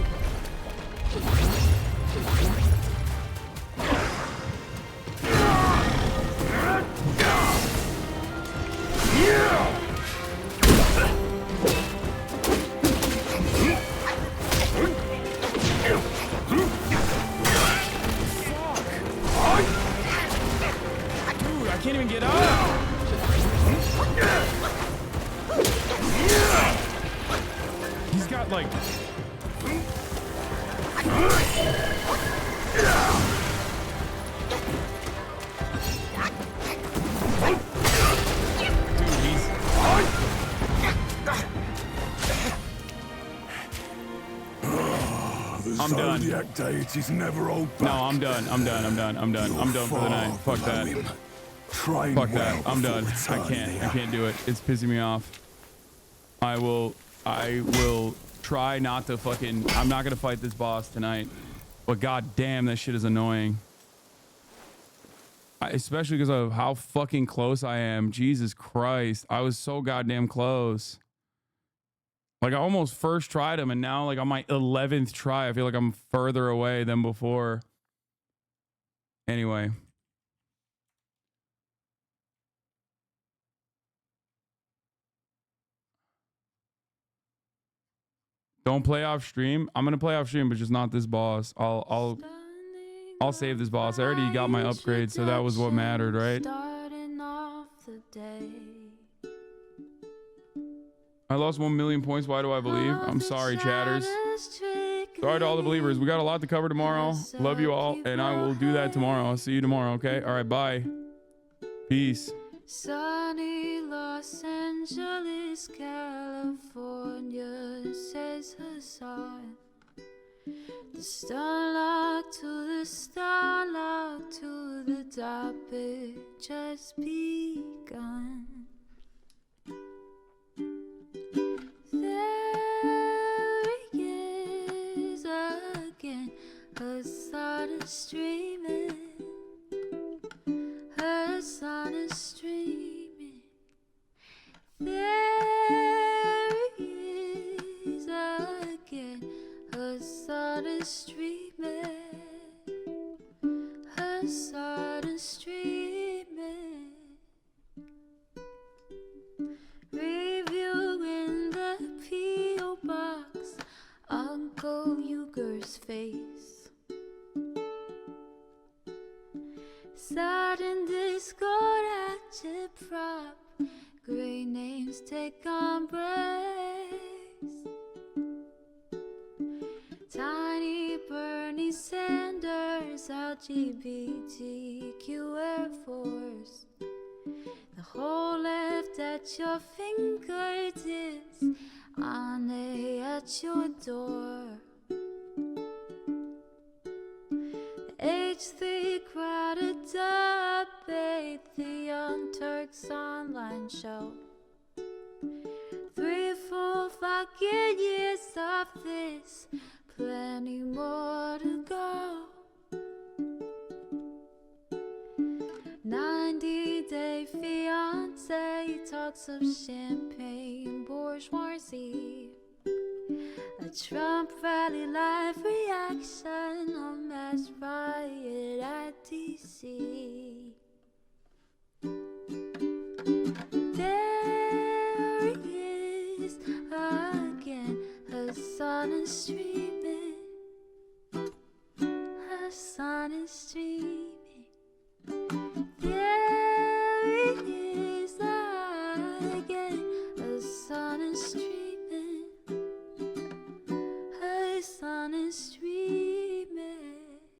Dude, I can't even get up. He's got like... I'm done. Zodiac deities never hold back. No, I'm done. I'm done for the night. Fuck that. Fuck that. I'm done. I can't do it. It's pissing me off. I will try not to fucking... I'm not gonna fight this boss tonight. But god damn, that shit is annoying. Especially because of how fucking close I am. Jesus Christ. I was so goddamn close. Like, I almost first tried him, and now, like, on my 11th try, I feel like I'm further away than before. Anyway. Don't play off stream. I'm gonna play off stream, but just not this boss. I'll save this boss. I already got my upgrade, so that was what mattered, right? I lost 1 million points. Why do I believe? I'm sorry, chatters. Sorry to all the believers. We got a lot to cover tomorrow. Love you all, and I will do that tomorrow. I'll see you tomorrow, okay? All right, bye. Peace. Sunny Los Angeles, California, says Hasan. The starlight to the starlight to the topic just begun. There he is again, Hasan is streaming. Hasan is streaming. There he is again, Hasan is streaming. Hasan is streaming. Reviewing the P.O. box, Uncle Uyghur's face. Sudden Discord active prop, Great names take embrace. Tiny Bernie Sanders, LGBTQ Air Force. The whole left at your fingertips, on at your door. H3 crowded debate, the Young Turks online show. 3 full fucking years of this, plenty more to go. 90-day fiance, talks of champagne bourgeoisie. A Trump rally live reaction, a mass riot at DC. There he is again, Hasan is streaming. Hasan is streaming.